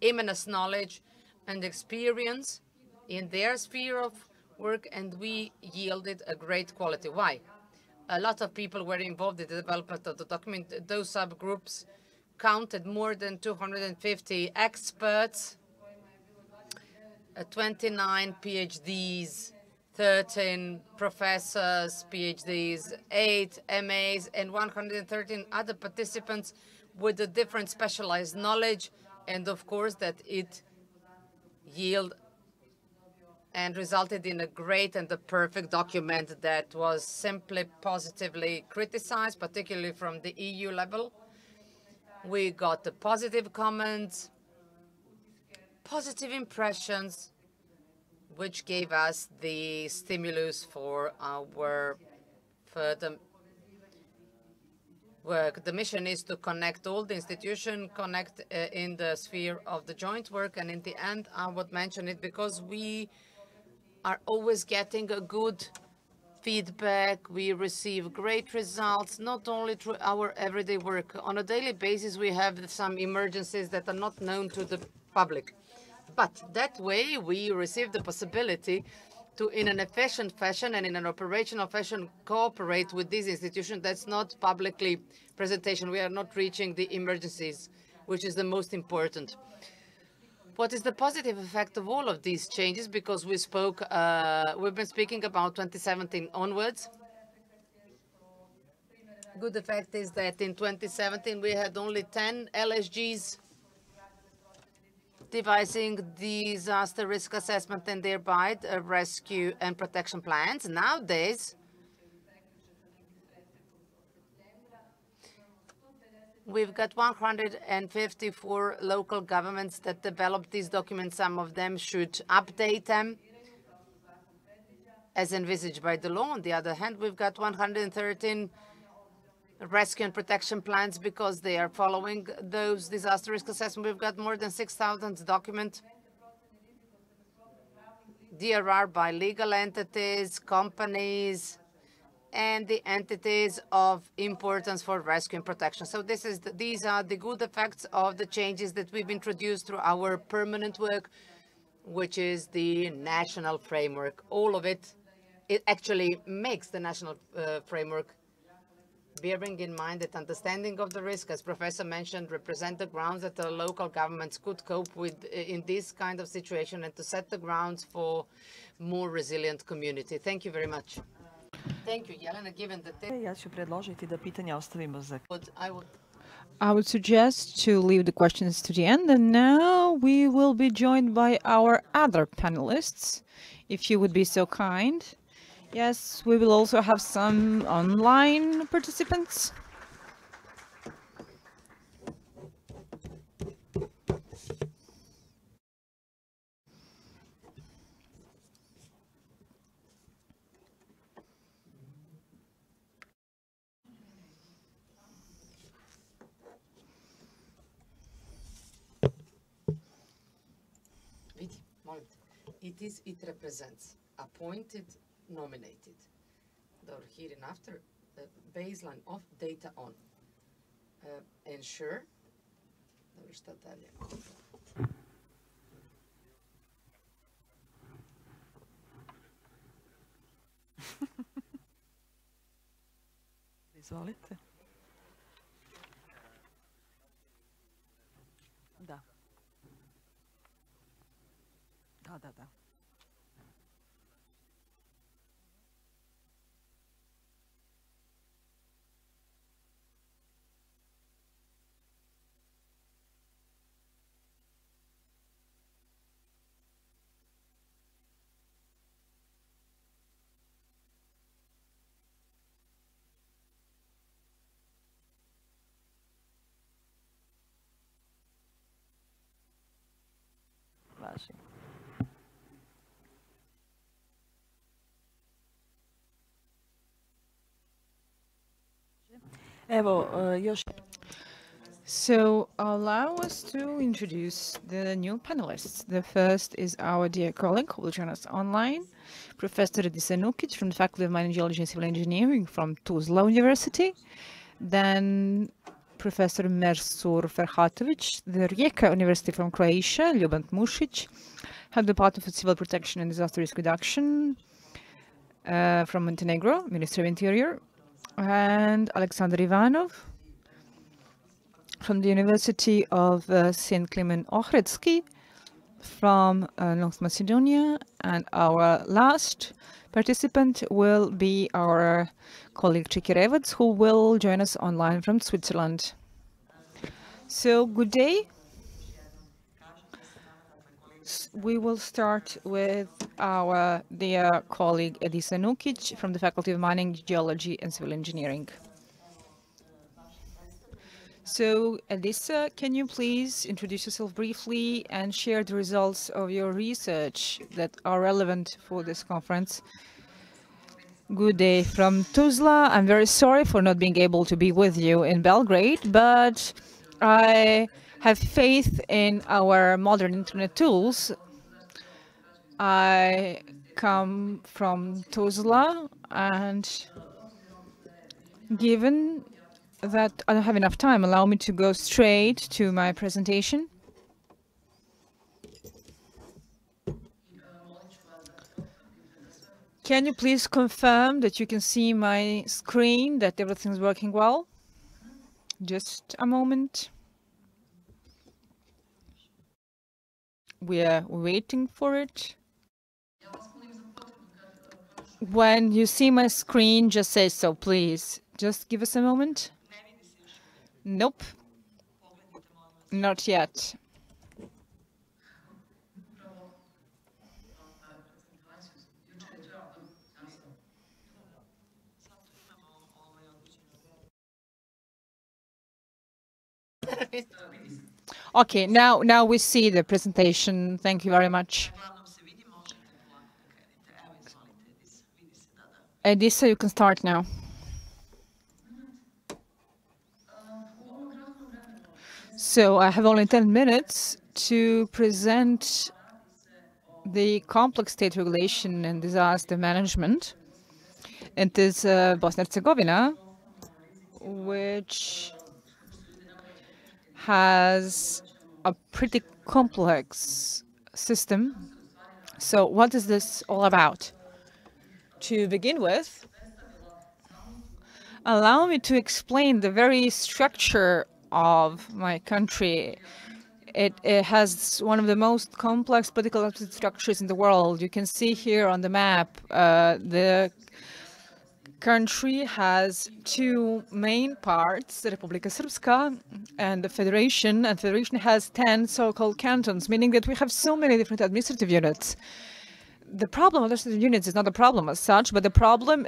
immense knowledge and experience in their sphere of work, and we yielded a great quality. Why? A lot of people were involved in the development of the document. Those subgroups counted more than 250 experts, 29 PhDs, 13 professors, PhDs, 8 MAs, and 113 other participants with a different specialized knowledge, and of course that it yielded and resulted in a great and a perfect document that was simply positively criticized, particularly from the EU level. We got the positive comments, positive impressions, which gave us the stimulus for our further work. The mission is to connect all the institutions, connect in the sphere of the joint work, and in the end, I would mention it because we are always getting a good feedback. We receive great results, not only through our everyday work. On a daily basis, we have some emergencies that are not known to the public. But that way, we receive the possibility to, in an efficient fashion and in an operational fashion, cooperate with these institutions. That's not publicly presentation. We are not reaching the emergencies, which is the most important. What is the positive effect of all of these changes? Because we've been speaking about 2017 onwards. Good effect is that in 2017 we had only 10 LSGs devising disaster risk assessment and thereby rescue and protection plans. Nowadays, We've got 154 local governments that developed these documents. Some of them should update them as envisaged by the law. On the other hand, we've got 113 rescue and protection plans because they are following those disaster risk assessment. We've got more than 6,000 documents, DRR by legal entities, companies, and the entities of importance for rescue and protection. So these are the good effects of the changes that we've introduced through our permanent work, which is the national framework. All of it actually makes the national framework. Bearing in mind that understanding of the risk, as Professor mentioned, represent the grounds that the local governments could cope with in this kind of situation and to set the grounds for more resilient community. Thank you very much. Thank you, Jelena. Given that Ja ću predložiti da pitanja ostavimo za... I would suggest to leave the questions to the end, and now we will be joined by our other panelists, if you would be so kind. Yes, we will also have some online participants. It represents appointed, nominated. Door here and after baseline of data on. Ensure. Dobro, šta dalje? Izvolite. Da. Da. Važi. Evo, još... So allow us to introduce the new panelists. The first is our dear colleague who will join us online, Professor Disanukic from the Faculty of Mining Geology and Civil Engineering from Tuzla University. Then Professor Mersur Ferhatovic, the Rijeka University from Croatia, Ljuban Mušić, Head Department for Civil Protection and Disaster Risk Reduction from Montenegro, Ministry of Interior, and Alexander Ivanov from the University of St. Clement Ohridski from North Macedonia. And our last participant will be our colleague Čekirevac, who will join us online from Switzerland. So, good day. We will start with our dear colleague Edisa Nukic from the Faculty of Mining, Geology and Civil Engineering. So, Edisa, can you please introduce yourself briefly and share the results of your research that are relevant for this conference? Good day from Tuzla. I'm very sorry for not being able to be with you in Belgrade, but I have faith in our modern internet tools. I come from Tuzla, and given that I don't have enough time, allow me to go straight to my presentation. Can you please confirm that you can see my screen, that everything's working well? Just a moment. We are waiting for it. When you see my screen, just say so, please. Just give us a moment. Nope. Not yet. Okay, now we see the presentation. Thank you very much. Edisa, you can start now. So I have only 10 minutes to present the complex state regulation and disaster management. It is Bosnia and Herzegovina, which has a pretty complex system. So what is this all about? To begin with, allow me to explain the very structure of my country. It has one of the most complex political structures in the world. You can see here on the map, the country has two main parts, the Republika Srpska and the Federation. And the Federation has 10 so-called cantons, meaning that we have so many different administrative units. The problem of administrative units is not a problem as such, but the problem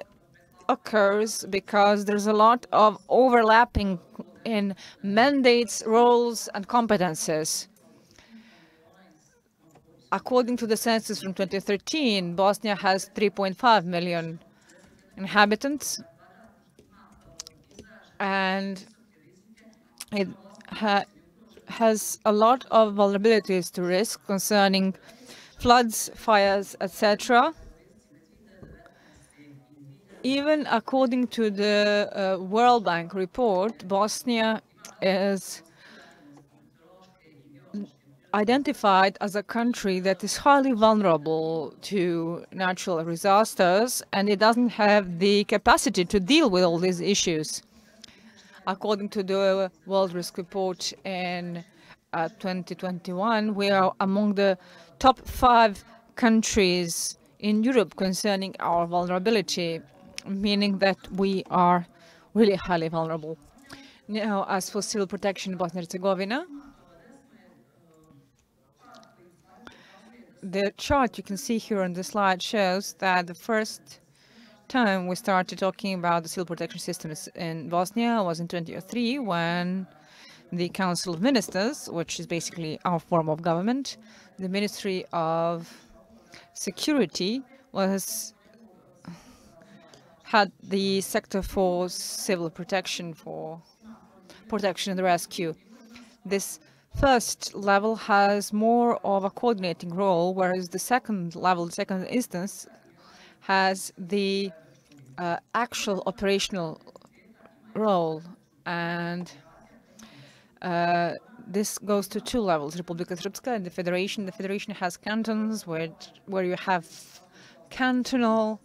occurs because there's a lot of overlapping in mandates, roles, and competences. According to the census from 2013, Bosnia has 3.5 million inhabitants, and it has a lot of vulnerabilities to risk concerning floods, fires, etc. Even according to the World Bank report, Bosnia is identified as a country that is highly vulnerable to natural disasters, and it doesn't have the capacity to deal with all these issues. According to the World Risk Report in 2021, we are among the top 5 countries in Europe concerning our vulnerability, meaning that we are really highly vulnerable. Now, as for civil protection in Bosnia and Herzegovina, the chart you can see here on the slide shows that the first time we started talking about the civil protection systems in Bosnia was in 2003, when the Council of Ministers, which is basically our form of government, the Ministry of Security had the sector for civil protection, for protection and rescue. This first level has more of a coordinating role, whereas the second level, the second instance, has the actual operational role. And this goes to 2 levels, Republika Srpska and the Federation. The Federation has cantons where you have cantonal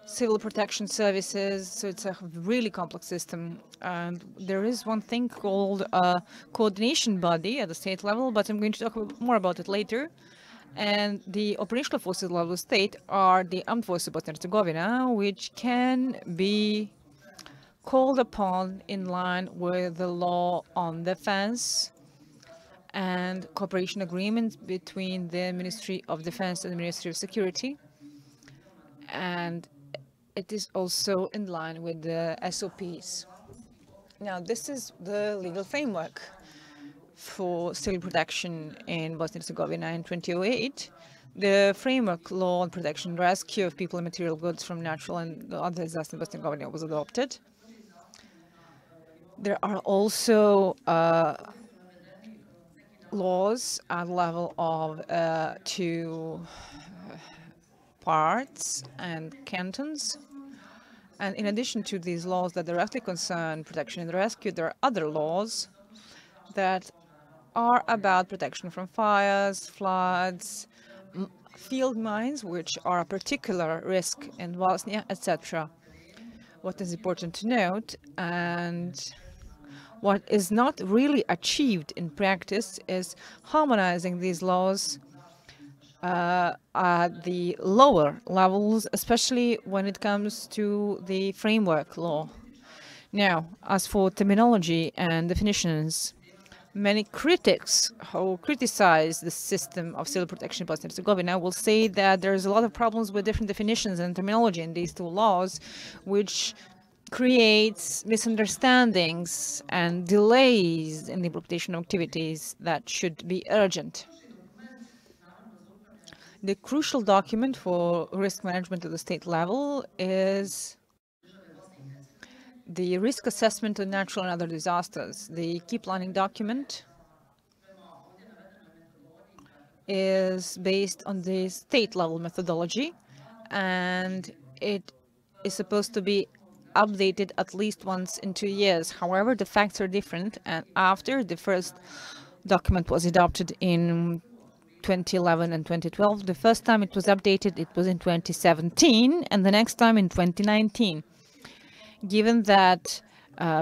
civil protection services, so it's a really complex system. And there is one thing called a coordination body at the state level, but I'm going to talk more about it later. And the operational forces level of state are the armed forces of Bosnia and Herzegovina, which can be called upon in line with the law on defense and cooperation agreements between the Ministry of Defense and the Ministry of Security. And it is also in line with the SOPs. Now, this is the legal framework for civil protection in Bosnia and Herzegovina in 2008. The framework law on protection and rescue of people and material goods from natural and other disasters in Bosnia and Herzegovina was adopted. There are also laws at the level of 2 parts and cantons. And in addition to these laws that directly concern protection and rescue, there are other laws that are about protection from fires, floods, field mines, which are a particular risk in Bosnia, etc. What is important to note, and what is not really achieved in practice, is harmonizing these laws at the lower levels, especially when it comes to the framework law. Now, as for terminology and definitions, many critics who criticize the system of civil protection in Bosnia and Herzegovina will say that there's a lot of problems with different definitions and terminology in these 2 laws, which creates misunderstandings and delays in the implementation of activities that should be urgent. The crucial document for risk management at the state level is the risk assessment of natural and other disasters. The key planning document is based on the state-level methodology, and it is supposed to be updated at least once in 2 years. However, the facts are different, and after the first document was adopted in 2011 and 2012, the first time it was updated, it was in 2017, and the next time in 2019. Given that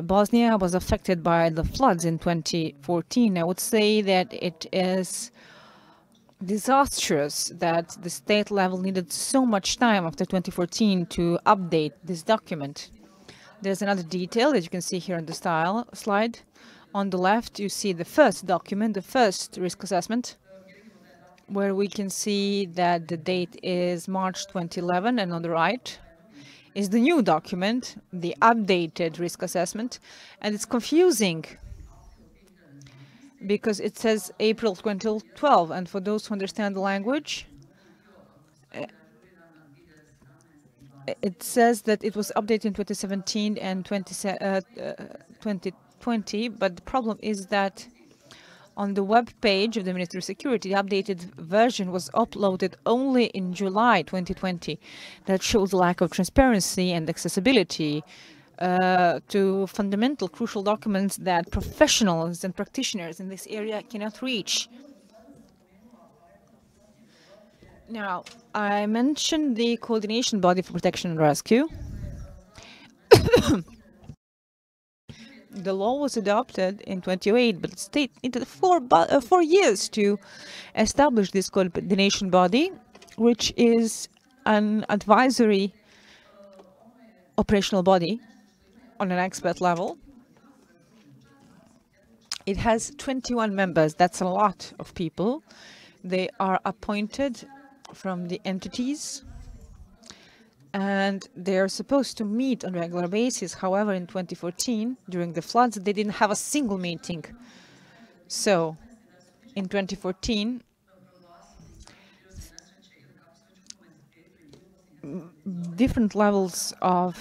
Bosnia was affected by the floods in 2014, I would say that it is disastrous that the state level needed so much time after 2014 to update this document. There's another detail that you can see here on the slide. On the left, you see the first document, the first risk assessment, where we can see that the date is March 2011, and on the right is the new document, the updated risk assessment, and it's confusing because it says April 2012, and for those who understand the language, it says that it was updated in 2017 and 2020, but the problem is that on the web page of the Ministry of Security, the updated version was uploaded only in July 2020. That shows lack of transparency and accessibility to fundamental, crucial documents that professionals and practitioners in this area cannot reach. Now, I mentioned the coordination body for protection and rescue. The law was adopted in 2008, but the state needed 4 years to establish this coordination body, which is an advisory operational body on an expert level. It has 21 members. That's a lot of people. They are appointed from the entities, and they're supposed to meet on a regular basis. However, in 2014, during the floods, they didn't have a single meeting. So, in 2014, different levels of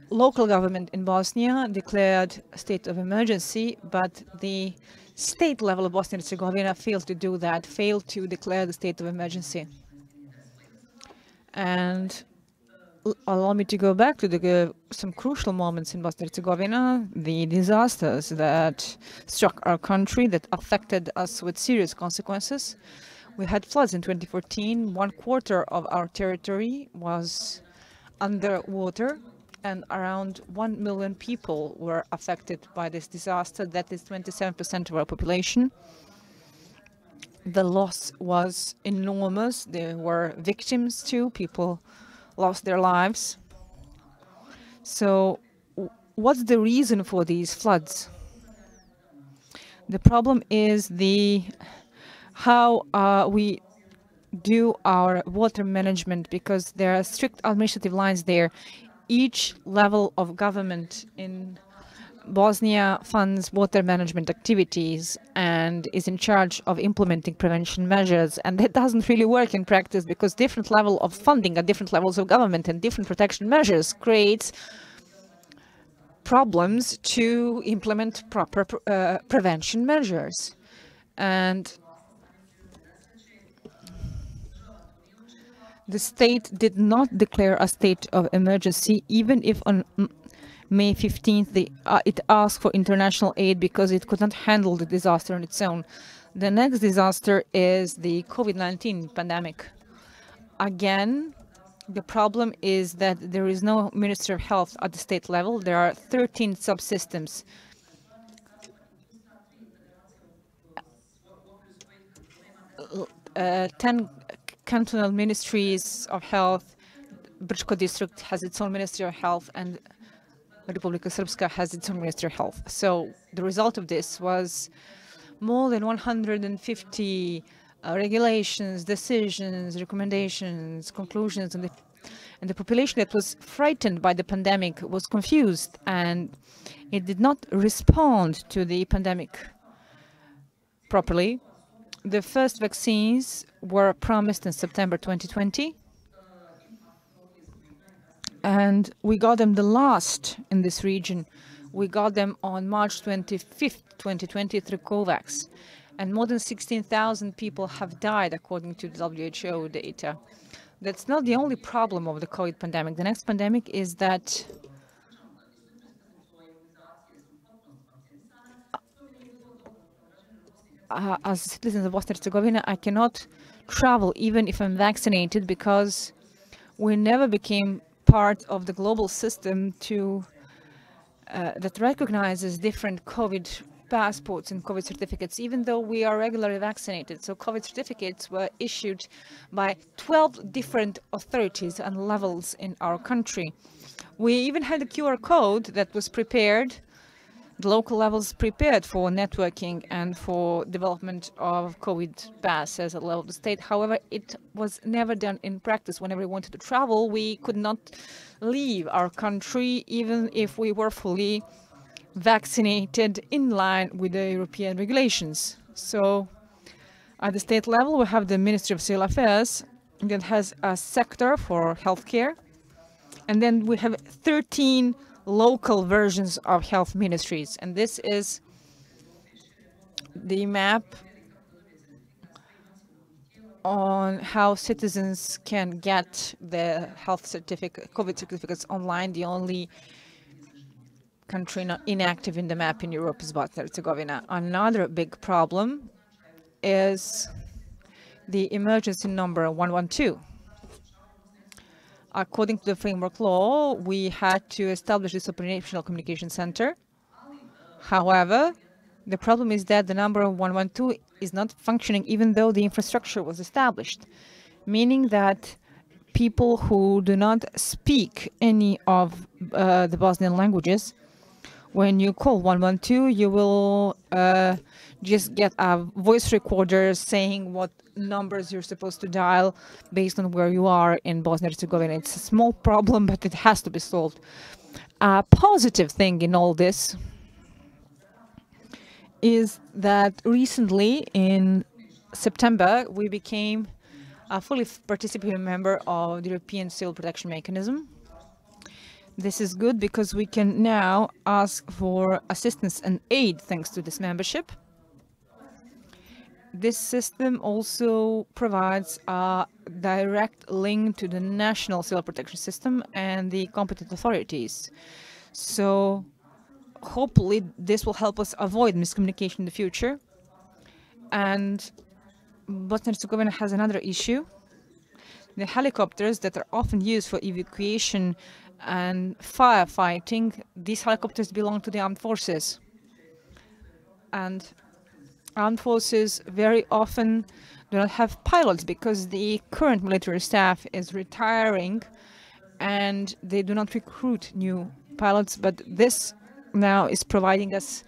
local government in Bosnia declared a state of emergency, but the state level of Bosnia and Herzegovina failed to do that, failed to declare the state of emergency. And allow me to go back to some crucial moments in Bosnia and Herzegovina, the disasters that struck our country, that affected us with serious consequences. We had floods in 2014. 1/4 of our territory was underwater, and around 1 million people were affected by this disaster. That is 27% of our population. The loss was enormous. There were victims too. People lost their lives. So what's the reason for these floods? The problem is how we do our water management, because there are strict administrative lines there. Each level of government in Bosnia funds water management activities and is in charge of implementing prevention measures, and that doesn't really work in practice, because different level of funding at different levels of government and different protection measures creates problems to implement proper prevention measures. And the state did not declare a state of emergency, even if on May 15th it asked for international aid because it could not handle the disaster on its own. The next disaster is the COVID-19 pandemic. Again, the problem is that there is no Ministry of Health at the state level. There are 13 subsystems. Uh, 10 cantonal ministries of health. Brčko district has its own Ministry of Health, and Republika Srpska has its own Ministry of Health. So the result of this was more than 150 regulations, decisions, recommendations, conclusions, and the And the population that was frightened by the pandemic was confused, and it did not respond to the pandemic properly. The first vaccines were promised in September 2020, and we got them the last in this region. We got them on March 25th, 2020 through COVAX. And more than 16,000 people have died, according to the WHO data. That's not the only problem of the COVID pandemic. The next pandemic is that as a citizen of Bosnia and Herzegovina, I cannot travel even if I'm vaccinated, because we never became part of the global system that recognizes different COVID passports and COVID certificates, even though we are regularly vaccinated. So COVID certificates were issued by 12 different authorities and levels in our country. We even had a QR code that was prepared, the local levels prepared for networking and for development of COVID passes at the level of the state. However, it was never done in practice. Whenever we wanted to travel, we could not leave our country, even if we were fully vaccinated in line with the European regulations. So at the state level, we have the Ministry of Civil Affairs that has a sector for healthcare. And then we have 13 local versions of health ministries. And this is the map on how citizens can get the health certificate, COVID certificates online. The only country not inactive in the map in Europe is Bosnia and Herzegovina. Another big problem is the emergency number 112. According to the framework law, we had to establish this operational communication center. However, the problem is that the number 112 is not functioning even though the infrastructure was established, meaning that people who do not speak any of the Bosnian languages, when you call 112, you will just get a voice recorder saying what numbers you're supposed to dial based on where you are in Bosnia and Herzegovina. It's a small problem, but it has to be solved. A positive thing in all this is that recently in September, we became a fully participating member of the European Civil Protection Mechanism. This is good because we can now ask for assistance and aid thanks to this membership. This system also provides a direct link to the national civil protection system and the competent authorities. So hopefully this will help us avoid miscommunication in the future. And Bosnia and Herzegovina has another issue. The helicopters that are often used for evacuation and firefighting, these helicopters belong to the armed forces. And armed forces very often do not have pilots because the current military staff is retiring and they do not recruit new pilots. But this now is providing us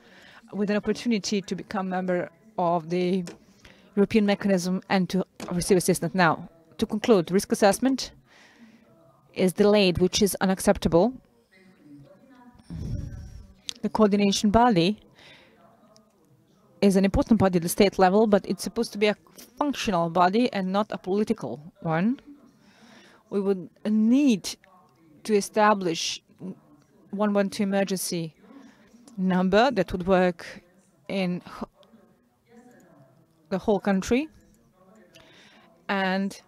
with an opportunity to become a member of the European mechanism and to receive assistance. Now, to conclude, risk assessment is delayed, which is unacceptable. The coordination body is an important body at the state level, but it's supposed to be a functional body and not a political one. We would need to establish 112 emergency number that would work in the whole country. And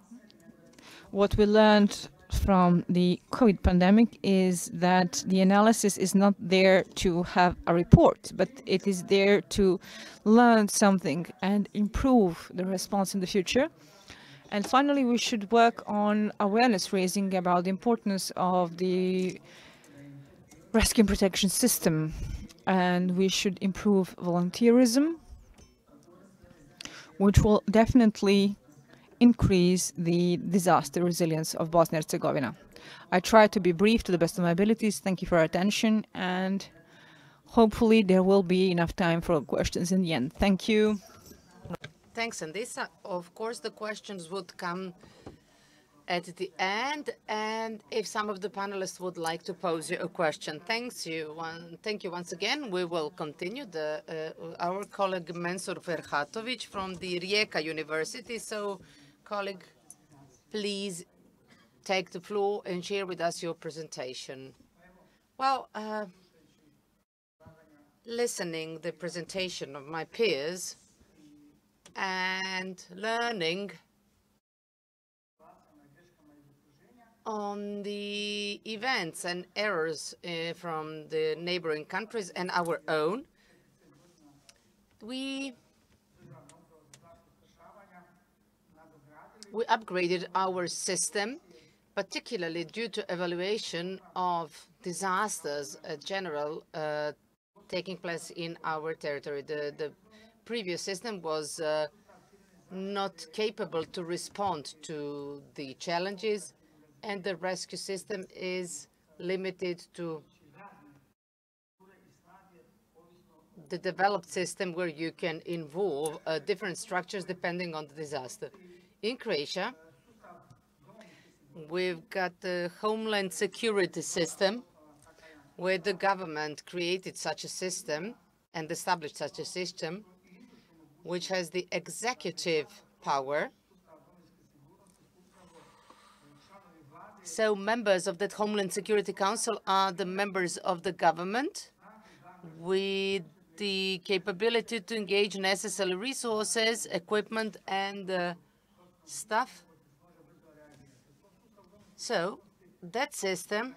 what we learned from the COVID pandemic is that the analysis is not there to have a report, but it is there to learn something and improve the response in the future. And finally, we should work on awareness raising about the importance of the rescue and protection system. And we should improve volunteerism, which will definitely increase the disaster resilience of Bosnia and Herzegovina. I try to be brief to the best of my abilities. Thank you for your attention, and hopefully there will be enough time for questions in the end. Thank you. Thanks. And this, of course, the questions would come at the end, and if some of the panelists would like to pose you a question. Thank you once again. We will continue. Our colleague Mensur Ferhatovic from the Rijeka University. So, colleague, please take the floor and share with us your presentation. Well, listening the presentation of my peers and learning on the events and errors from the neighboring countries and our own, we upgraded our system, particularly due to evaluation of disasters general taking place in our territory. The previous system was not capable to respond to the challenges, and the rescue system is limited to the developed system where you can involve different structures depending on the disaster. In Croatia, we've got the Homeland Security system, where the government created such a system and established such a system, which has the executive power. So members of that Homeland Security Council are the members of the government with the capability to engage necessary resources, equipment, and staff. So that system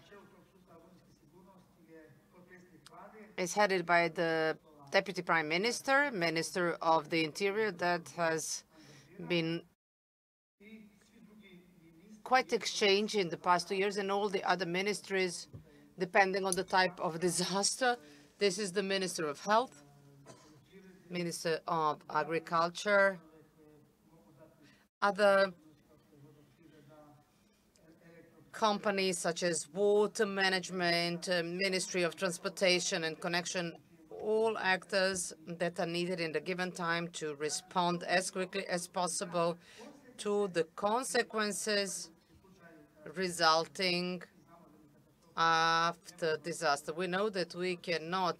is headed by the Deputy Prime Minister, Minister of the Interior, that has been quite exchanged in the past 2 years, and all the other ministries, depending on the type of disaster. This is the Minister of Health, Minister of Agriculture, other companies such as water management, Ministry of Transportation and Connection, all actors that are needed in the given time to respond as quickly as possible to the consequences resulting after disaster. We know that we cannot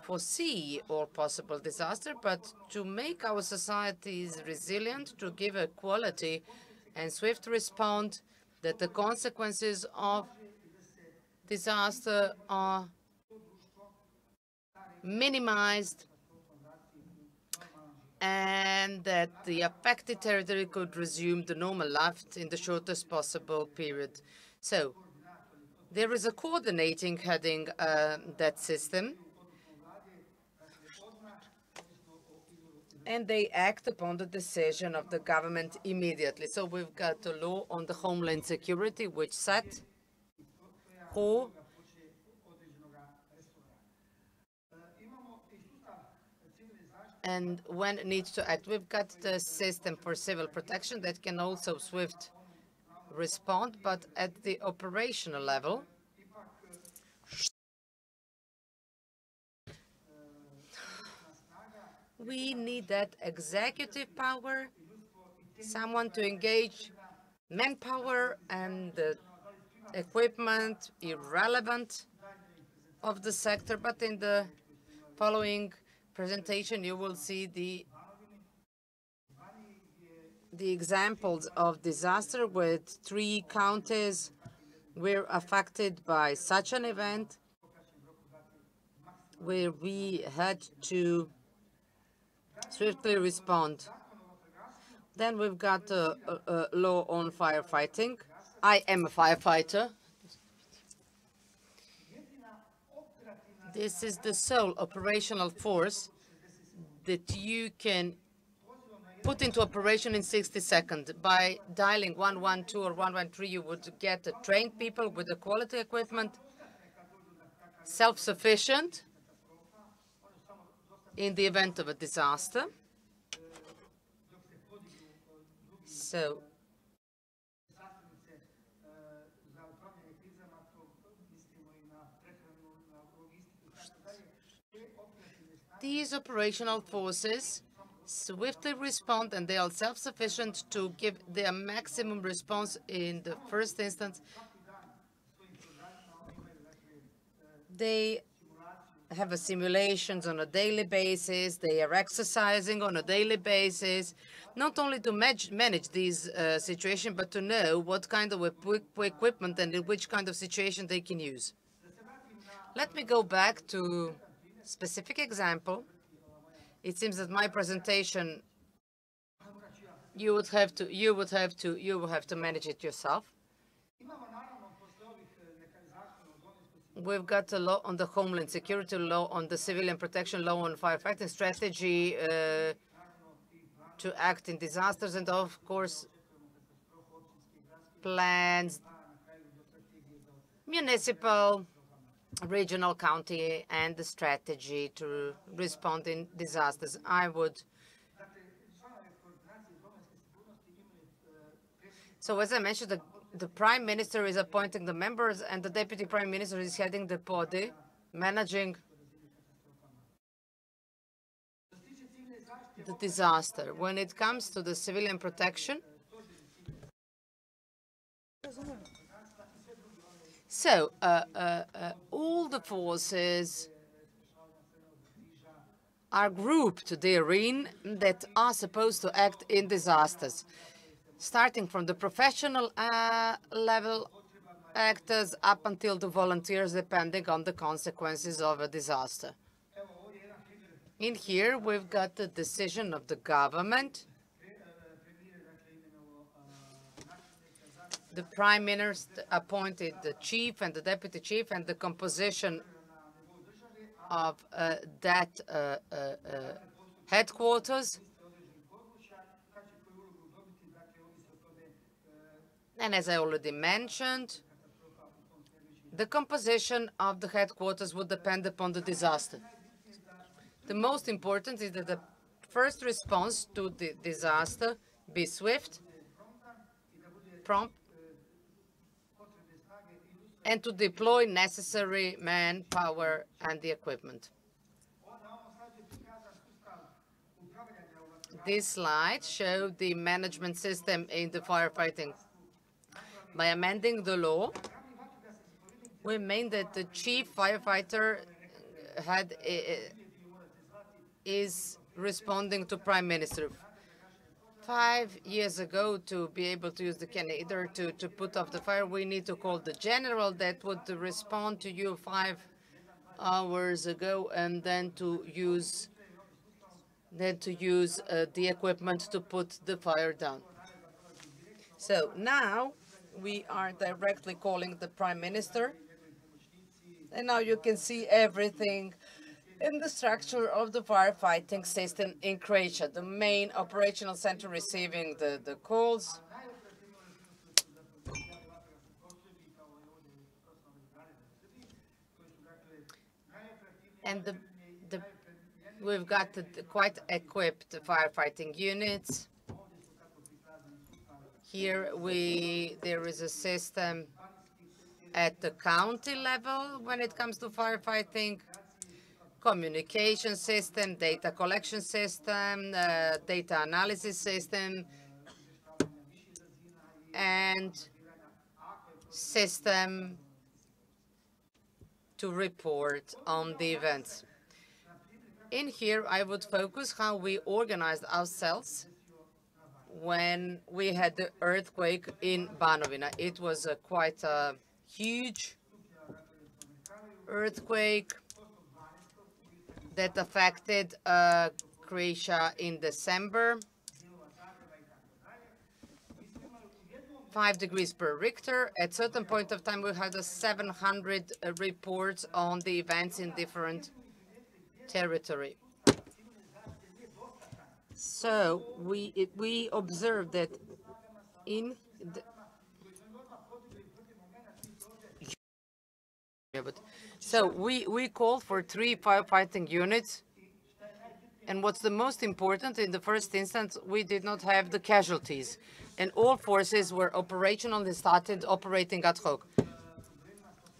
foresee all possible disaster, but to make our societies resilient, to give a quality and swift response, that the consequences of disaster are minimized and that the affected territory could resume the normal life in the shortest possible period. So there is a coordinating heading that system, and they act upon the decision of the government immediately. So we've got a law on the Homeland Security which set who and when it needs to act. We've got the system for civil protection that can also swift respond, but at the operational level, we need that executive power, someone to engage manpower and the equipment, irrelevant of the sector. But in the following presentation, you will see the examples of disaster with 3 counties were affected by such an event, where we had to swiftly respond. Then we've got a law on firefighting. I am a firefighter. This is the sole operational force that you can put into operation in 60 seconds. By dialing 112 or 113, you would get trained people with the quality equipment, self-sufficient in the event of a disaster. So these operational forces swiftly respond, and they are self-sufficient to give their maximum response in the first instance. They have simulations on a daily basis. They are exercising on a daily basis, not only to manage these situations, but to know what kind of equipment and in which kind of situation they can use. Let me go back to a specific example. It seems that my presentation, you will have to manage it yourself. We've got a law on the Homeland Security law, on the Civilian Protection law, on firefighting strategy to act in disasters, and of course, plans, municipal, regional, county, and the strategy to respond in disasters. So as I mentioned, the Prime Minister is appointing the members, and the Deputy Prime Minister is heading the body, managing the disaster. When it comes to the civilian protection, so all the forces are grouped therein that are supposed to act in disasters, starting from the professional level actors up until the volunteers, depending on the consequences of a disaster. In here, we've got the decision of the government. The Prime Minister appointed the chief and the deputy chief, and the composition of that headquarters. And as I already mentioned, the composition of the headquarters would depend upon the disaster. The most important is that the first response to the disaster be swift, prompt, and to deploy necessary manpower and the equipment. This slide shows the management system in the firefighting. By amending the law, we mean that the chief firefighter is responding to Prime Minister. 5 years ago, to be able to use the cannister to put off the fire, we need to call the general that would respond to you 5 hours ago, and then to use the equipment to put the fire down. So now we are directly calling the Prime Minister, and now you can see everything in the structure of the firefighting system in Croatia. The main operational center receiving the calls. And we've got the quite equipped firefighting units. Here there is a system at the county level when it comes to firefighting. Communication system, data collection system, data analysis system, and system to report on the events. In here, I would focus how we organized ourselves when we had the earthquake in Banovina. It was quite a huge earthquake that affected Croatia in December. 5 degrees per Richter. At certain point of time, we had 700 reports on the events in different territory. So we observed that in the so we called for 3 firefighting units, and what's the most important, in the first instance, we did not have the casualties, and all forces were operational and started operating ad hoc.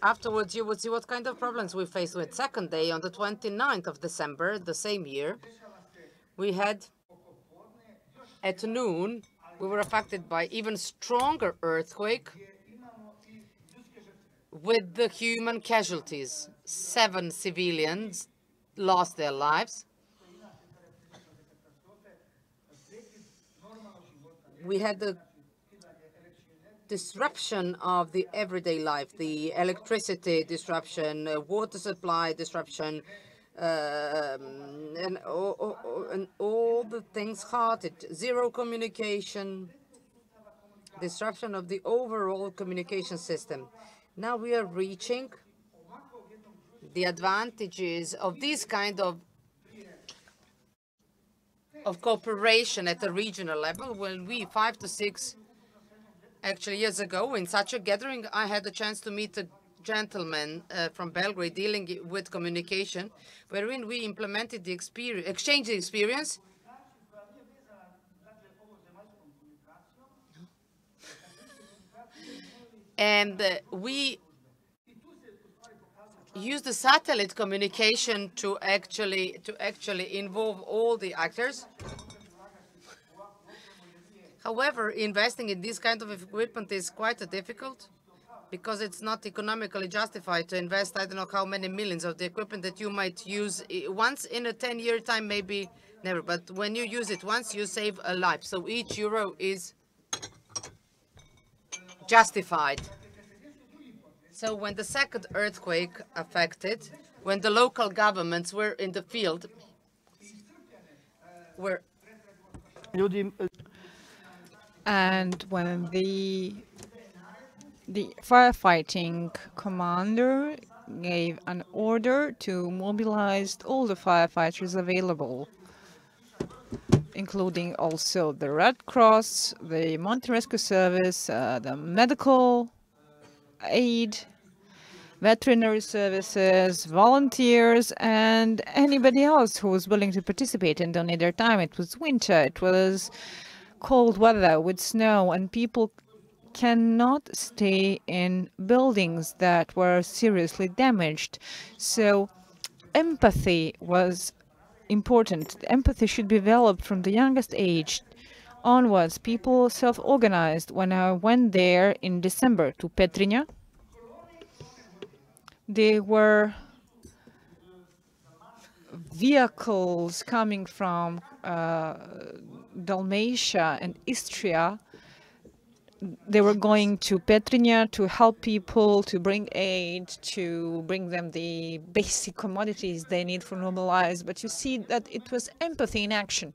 Afterwards, you would see what kind of problems we faced with. Second day, on the 29th of December, the same year, we had At noon, we were affected by even stronger earthquake with the human casualties. 7 civilians lost their lives. We had the disruption of the everyday life, the electricity disruption, water supply disruption, and all the things halted. Zero communication, disruption of the overall communication system. Now we are reaching the advantages of this kind of cooperation at a regional level. When we 5 to 6 actually years ago in such a gathering, I had the chance to meet a gentleman from Belgrade dealing with communication, wherein we implemented the experience, exchanged the experience. And we use the satellite communication to actually involve all the actors. However, investing in this kind of equipment is quite difficult because it's not economically justified to invest, I don't know how many millions of the equipment that you might use once in a 10-year time, maybe never. But when you use it once, you save a life. So each euro is justified. So when the second earthquake affected, when the local governments were in the field, and when the firefighting commander gave an order to mobilize all the firefighters available, including also the Red Cross, the Mountain Rescue Service, the medical aid, veterinary services, volunteers, and anybody else who was willing to participate and donate their time. It was winter, it was cold weather with snow, and people cannot stay in buildings that were seriously damaged. So empathy was important. Empathy should be developed from the youngest age onwards. People self-organized. When I went there in December to Petrinja, there were vehicles coming from Dalmatia and Istria. They were going to Petrinja to help people, to bring aid, to bring them the basic commodities they need for normal lives. But you see that it was empathy in action.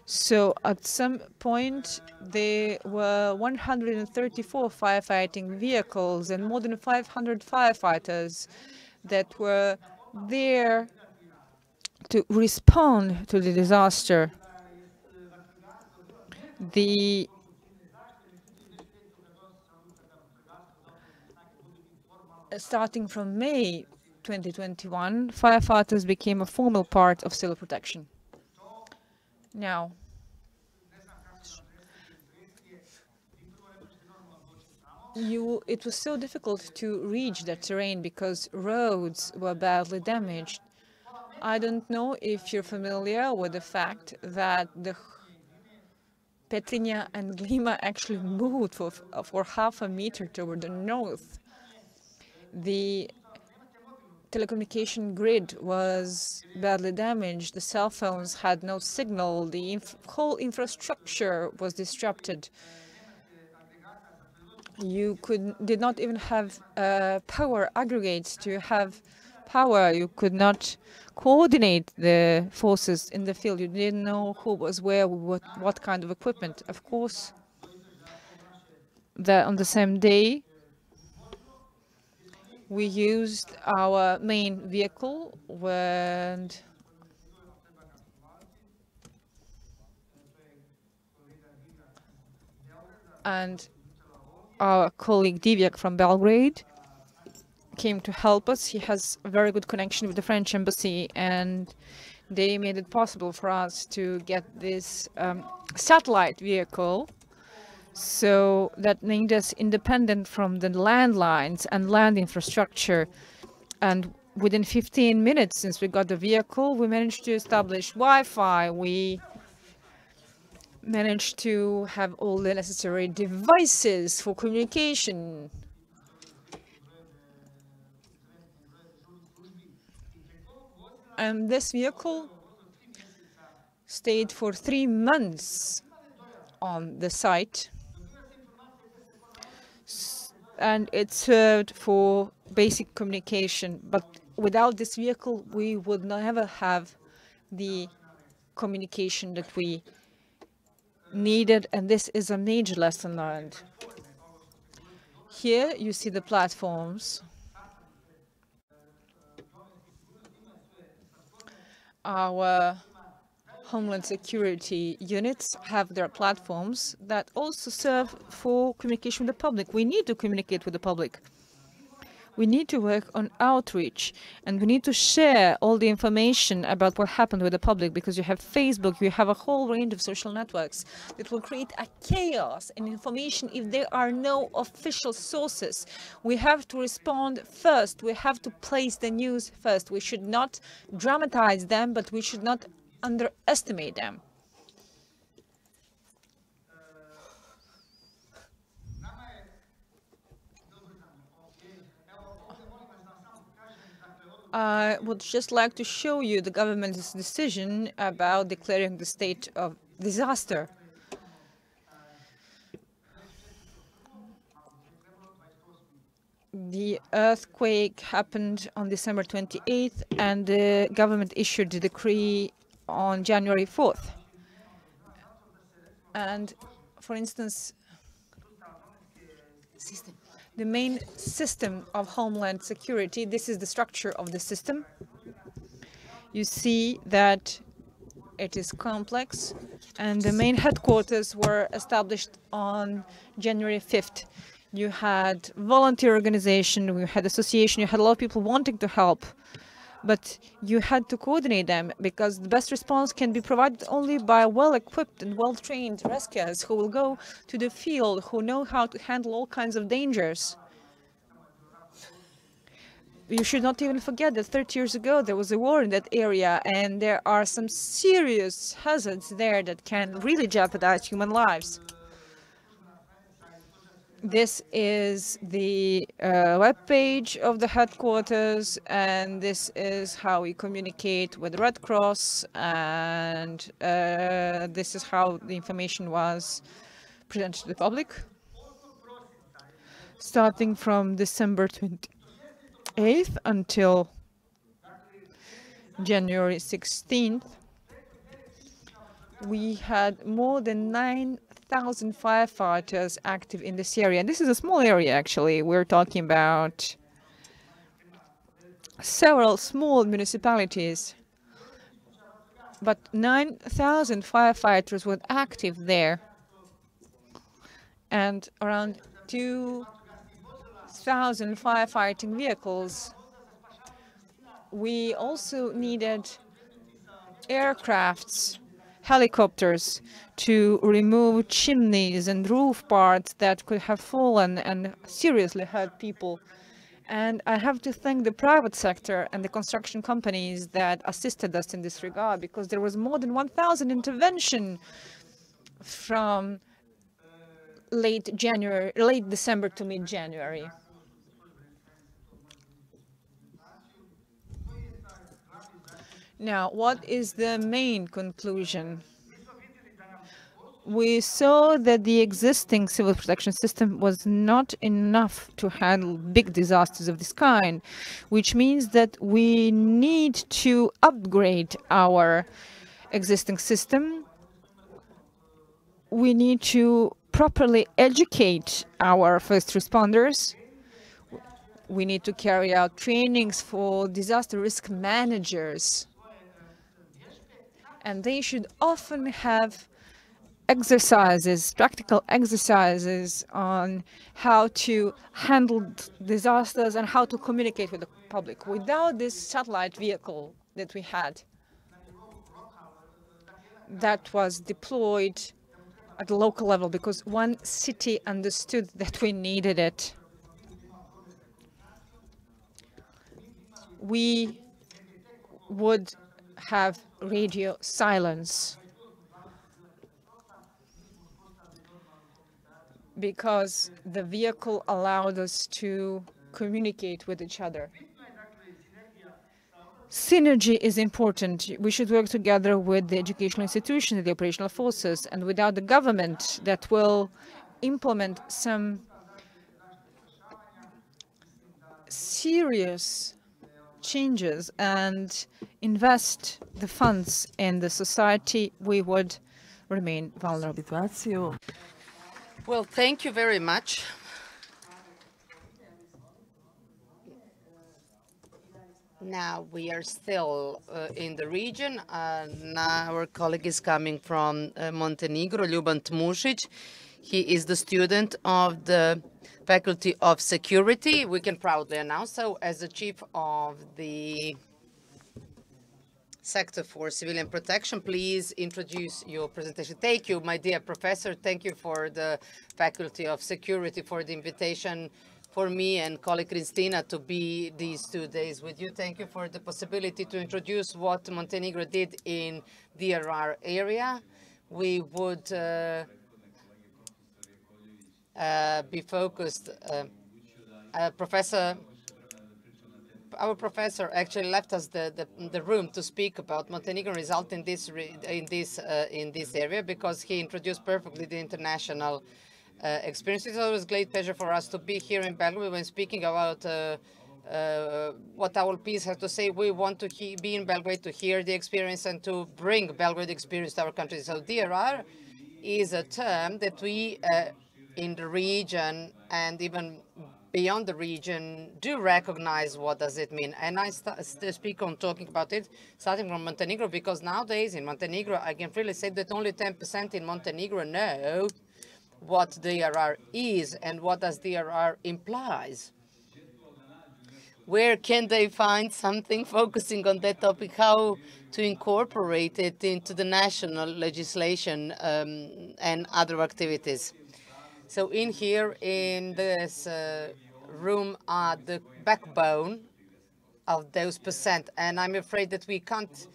So at some point, there were 134 firefighting vehicles and more than 500 firefighters that were there to respond to the disaster. Starting from May 2021, firefighters became a formal part of civil protection. Now, it was so difficult to reach that terrain because roads were badly damaged. I don't know if you're familiar with the fact that the Petrinja and Glima actually moved for half a meter toward the north. The telecommunication grid was badly damaged. The cell phones had no signal. The whole infrastructure was disrupted. You did not even have power aggregates to have power. You could not coordinate the forces in the field. You didn't know who was where, what kind of equipment. Of course, on the same day, we used our main vehicle and our colleague Divjak from Belgrade came to help us. He has a very good connection with the French embassy, and they made it possible for us to get this satellite vehicle, so that made us independent from the landlines and land infrastructure. And within 15 minutes since we got the vehicle, we managed to establish Wi-Fi. We managed to have all the necessary devices for communication. And this vehicle stayed for 3 months on the site, and it served for basic communication. But without this vehicle, we would never have the communication that we needed, and this is a major lesson learned. Here you see the platforms. Our Homeland Security units have their platforms that also serve for communication with the public. We need to communicate with the public. We need to work on outreach, and we need to share all the information about what happened with the public, because you have Facebook, you have a whole range of social networks that will create a chaos in information if there are no official sources. We have to respond first. We have to place the news first. We should not dramatize them, but we should not underestimate them. I would just like to show you the government's decision about declaring the state of disaster. The earthquake happened on December 28th, and the government issued a decree on January 4th. And, for instance, the main system of Homeland Security, this is the structure of the system. You see that it is complex, and the main headquarters were established on January 5th. You had volunteer organization, you had association, you had a lot of people wanting to help, but you had to coordinate them, because the best response can be provided only by well-equipped and well-trained rescuers who will go to the field, who know how to handle all kinds of dangers. You should not even forget that 30 years ago there was a war in that area, and there are some serious hazards there that can really jeopardize human lives. This is the web page of the headquarters, and this is how we communicate with the Red Cross, and this is how the information was presented to the public. Starting from December 28th until January 16th, we had more than 9,000 firefighters active in this area. This is a small area, actually. We're talking about several small municipalities, but 9,000 firefighters were active there, and around 2,000 firefighting vehicles. We also needed aircrafts, helicopters, to remove chimneys and roof parts that could have fallen and seriously hurt people. And I have to thank the private sector and the construction companies that assisted us in this regard, because there was more than 1,000 intervention from late December to mid-January. Now, what is the main conclusion? We saw that the existing civil protection system was not enough to handle big disasters of this kind, which means that we need to upgrade our existing system. We need to properly educate our first responders. We need to carry out trainings for disaster risk managers. And they should often have exercises, practical exercises on how to handle disasters and how to communicate with the public. Without this satellite vehicle that we had, that was deployed at the local level, because one city understood that we needed it, we would have radio silence. because the vehicle allowed us to communicate with each other. Synergy is important. We should work together with the educational institutions, the operational forces, and without the government that will implement some serious changes and invest the funds in the society, we would remain vulnerable. Situaciju. Well, thank you very much. Now we are still in the region. Now our colleague is coming from Montenegro, Ljuban Tmušić. He is the student of the Faculty of Security. We can proudly announce so as the chief of the Sector for Civilian Protection. Please introduce your presentation. Thank you, my dear professor. Thank you for the Faculty of Security for the invitation for me and colleague Kristina to be these 2 days with you. Thank you for the possibility to introduce what Montenegro did in DRR area. We would be focused. Our professor actually left us the room to speak about Montenegro result in this area because he introduced perfectly the international experience. It's always a great pleasure for us to be here in Belgrade when speaking about what our peers have to say. We want to be in Belgrade to hear the experience and to bring Belgrade experience to our country. So DRR is a term that we in the region and even beyond the region do recognize what does it mean. And I speak on talking about it starting from Montenegro because nowadays in Montenegro I can freely say that only 10% in Montenegro know what DRR is and what does DRR implies. Where can they find something focusing on that topic, how to incorporate it into the national legislation and other activities? So in here, in this room are the backbone of those percent, and I'm afraid that we can't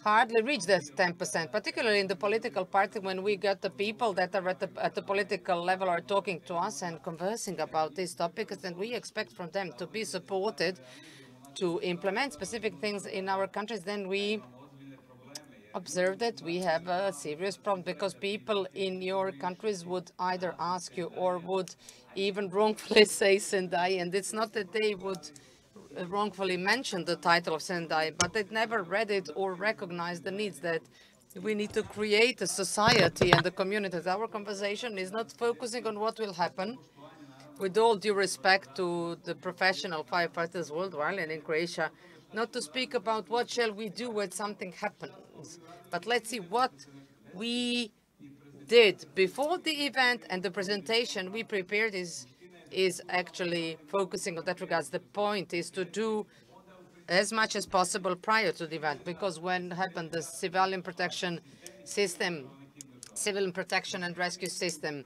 hardly reach that 10%, particularly in the political party when we get the people that are at the political level are talking to us and conversing about these topics, and we expect from them to be supported to implement specific things in our countries. Then we observe that we have a serious problem because people in your countries would either ask you or would even wrongfully say Sendai, and it's not that they would wrongfully mention the title of Sendai, but they never read it or recognized the needs that we need to create a society and the communities. Our conversation is not focusing on what will happen, with all due respect to the professional firefighters worldwide and in Croatia, not to speak about what shall we do when something happens, but let's see what we did before the event, and the presentation we prepared is actually focusing on that regards. The point is to do as much as possible prior to the event, because when happened the civilian protection system, civilian protection and rescue system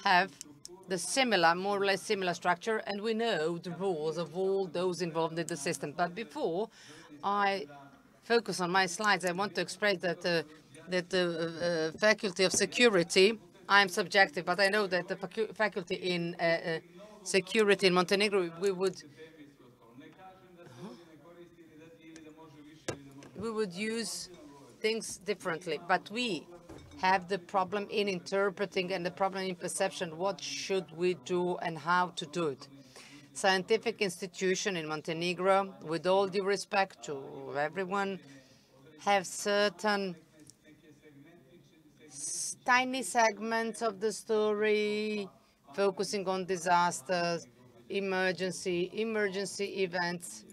have the similar, more or less similar structure, and we know the rules of all those involved in the system. But before I focus on my slides, I want to express that the Faculty of Security, I'm subjective, but I know that the faculty in security in Montenegro, we would use things differently, but we have the problem in interpreting and the problem in perception. What should we do and how to do it? Scientific institution in Montenegro, with all due respect to everyone, have certain tiny segments of the story focusing on disasters, emergency events,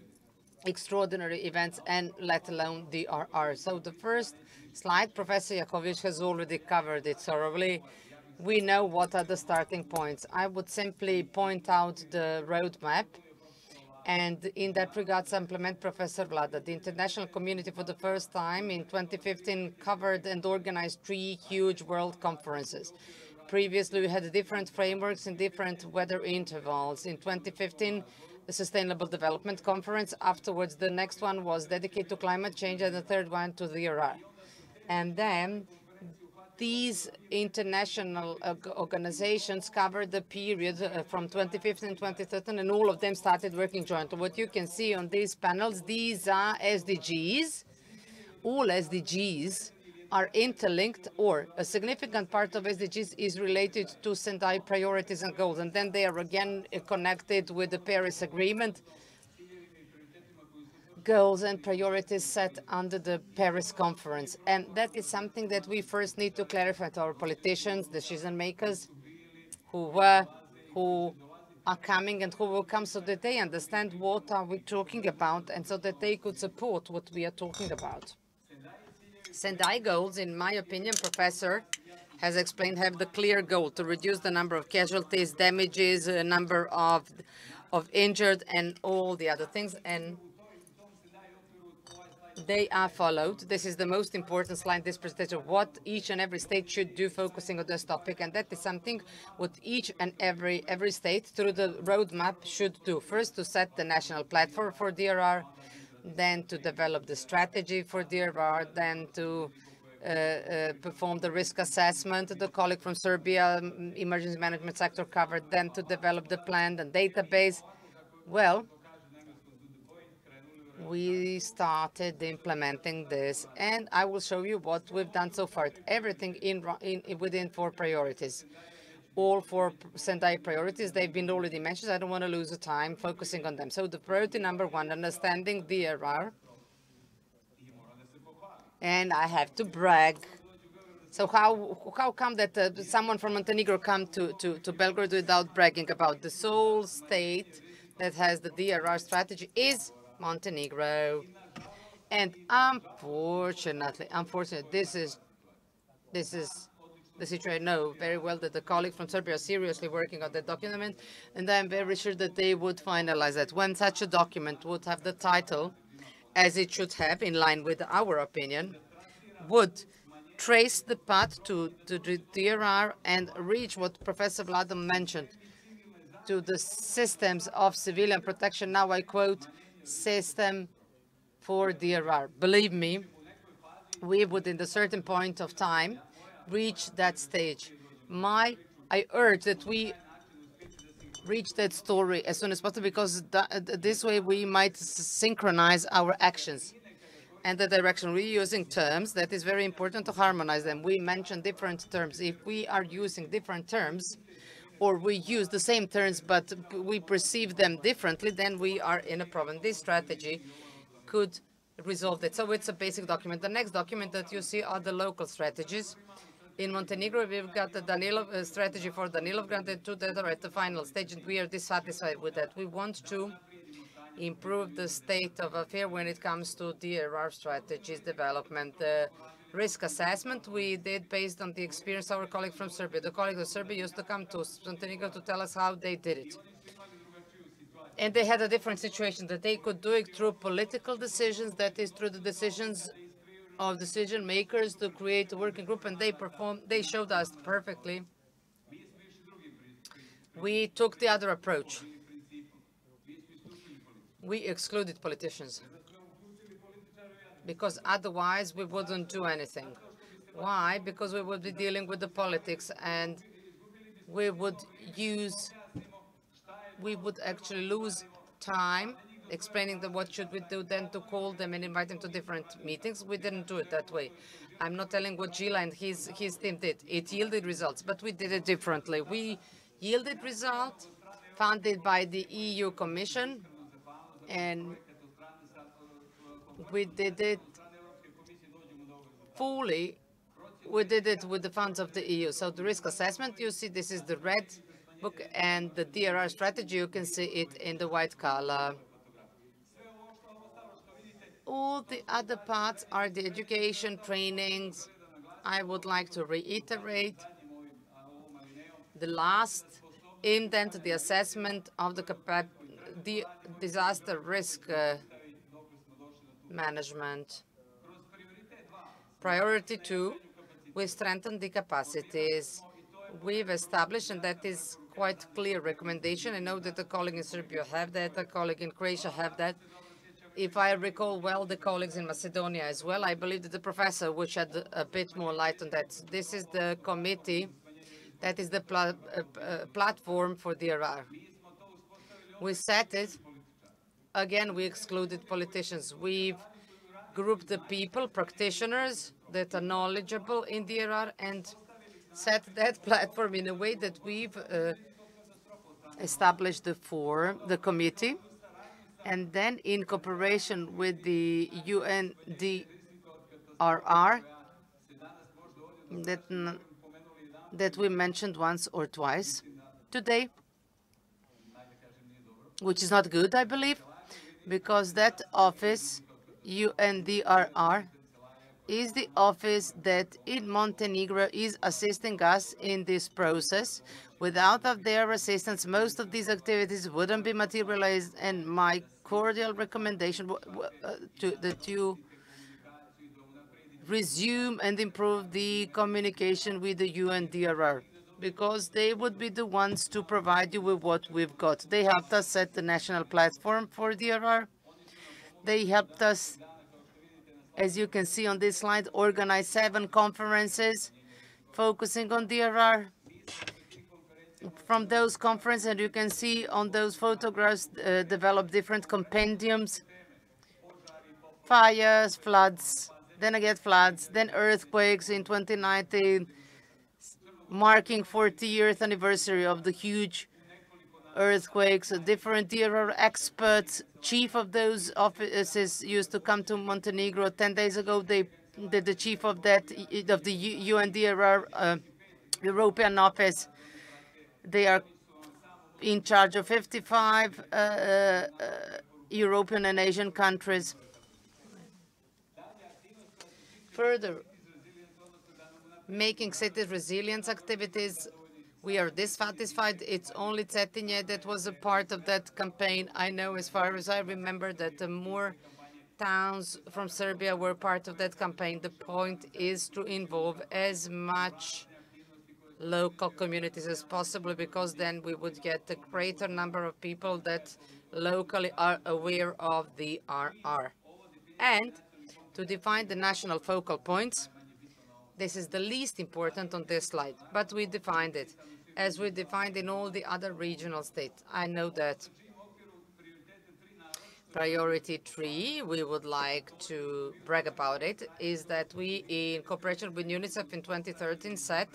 extraordinary events, and let alone DRR. So the first slide, Professor Jakovic has already covered it thoroughly. We know what are the starting points. I would simply point out the roadmap, and in that regard, compliment Professor Vlada. The international community for the first time in 2015 covered and organized 3 huge world conferences. Previously, we had different frameworks in different weather intervals. In 2015, the Sustainable Development Conference. Afterwards, the next one was dedicated to climate change, and the third one to the DRR. And then These international organizations cover the period from 2015 and 2013, and all of them started working jointly. What you can see on these panels, these are SDGs. All SDGs are interlinked, or a significant part of SDGs is related to Sendai priorities and goals, and then they are again connected with the Paris Agreement, goals and priorities set under the Paris Conference. And that is something that we first need to clarify to our politicians, decision makers, who are coming and who will come, so that they understand what are we talking about and so that they could support what we are talking about. Sendai goals, in my opinion, Professor has explained, have the clear goal to reduce the number of casualties, damages, number of injured, and all the other things. And they are followed. This is the most important slide in this presentation, what each and every state should do focusing on this topic. And that is something what each and every state through the roadmap should do. First, to set the national platform for DRR, then to develop the strategy for DRR, then to perform the risk assessment. The colleague from Serbia, emergency management sector covered, then to develop the plan and database. Well, we started implementing this, and I will show you what we've done so far. Everything within 4 priorities. All 4 Sendai priorities, they've been already mentioned. I don't want to lose the time focusing on them. So the priority number 1, understanding DRR. And I have to brag. So how come that someone from Montenegro come to Belgrade without bragging about the sole state that has the DRR strategy is Montenegro. And unfortunately, this is the situation. I know very well that the colleagues from Serbia are seriously working on the document, and I'm very sure that they would finalize that. When such a document would have the title, as it should have, in line with our opinion, would trace the path to the DRR and reach what Professor Vladom mentioned, to the systems of civilian protection. Now I quote, system for DRR. Believe me, we would, in a certain point of time, reach that stage. I urge that we reach that story as soon as possible, because this way we might synchronize our actions and the direction. We're using terms that is very important to harmonize them. We mentioned different terms. If we are using different terms, or we use the same terms but we perceive them differently, then we are in a problem. This strategy could resolve it. So it's a basic document. The next document that you see are the local strategies. In Montenegro, we've got the Danilov strategy for Danilov, and 2 that are at the final stage, and we are dissatisfied with that. We want to improve the state of affairs when it comes to DRR strategies development. Risk assessment we did based on the experience of our colleague from Serbia. The colleague of Serbia used to come to Montenegro to tell us how they did it. And they had a different situation, that they could do it through political decisions, that is through the decisions of decision makers to create a working group, and they showed us perfectly. We took the other approach. We excluded politicians, because otherwise we wouldn't do anything. Why? Because we would be dealing with the politics, and we would actually lose time explaining them what should we do, then to call them and invite them to different meetings. We didn't do it that way. I'm not telling what Gila and his team did. It yielded results, but we did it differently. We yielded results funded by the EU Commission, and we did it fully. We did it with the funds of the EU. So the risk assessment, you see, this is the red book, and the DRR strategy, you can see it in the white color. All the other parts are the education, trainings. I would like to reiterate the last indent, the assessment of the disaster risk management. Priority 2, we strengthen the capacities. We've established, and that is quite clear recommendation. I know that the colleague in Serbia have that, the colleague in Croatia have that. if I recall well, the colleagues in Macedonia as well, I believe that the professor will shed a bit more light on that. This is the committee, that is the platform for DRR. We set it, again, we excluded politicians. We've grouped the people, practitioners that are knowledgeable in DRR, and set that platform in a way that we've established the committee, and then in cooperation with the UNDRR that we mentioned once or twice today, which is not good, I believe, because that office, UNDRR, is the office that in Montenegro is assisting us in this process. Without of their assistance, most of these activities wouldn't be materialized, and my cordial recommendation that you resume and improve the communication with the UNDRR, because they would be the ones to provide you with what we've got. They helped us set the national platform for DRR. They helped us, as you can see on this slide, organize 7 conferences focusing on DRR. From those conferences, and you can see on those photographs, develop different compendiums, fires, floods, then again floods, then earthquakes in 2019, marking 40th anniversary of the huge earthquakes. Different DRR experts, chief of those offices used to come to Montenegro. 10 days ago, the chief of the UNDRR European office, they are in charge of 55 European and Asian countries. Further, making cities resilience activities, we are dissatisfied. It's only Cetinje that was a part of that campaign. I know, as far as I remember, that more towns from Serbia were part of that campaign. The point is to involve as much local communities as possible, because then we would get a greater number of people that locally are aware of the RR. And to define the national focal points, this is the least important on this slide, but we defined it as we defined in all the other regional states. I know that priority 3, we would like to brag about it, is that we, in cooperation with UNICEF in 2013, set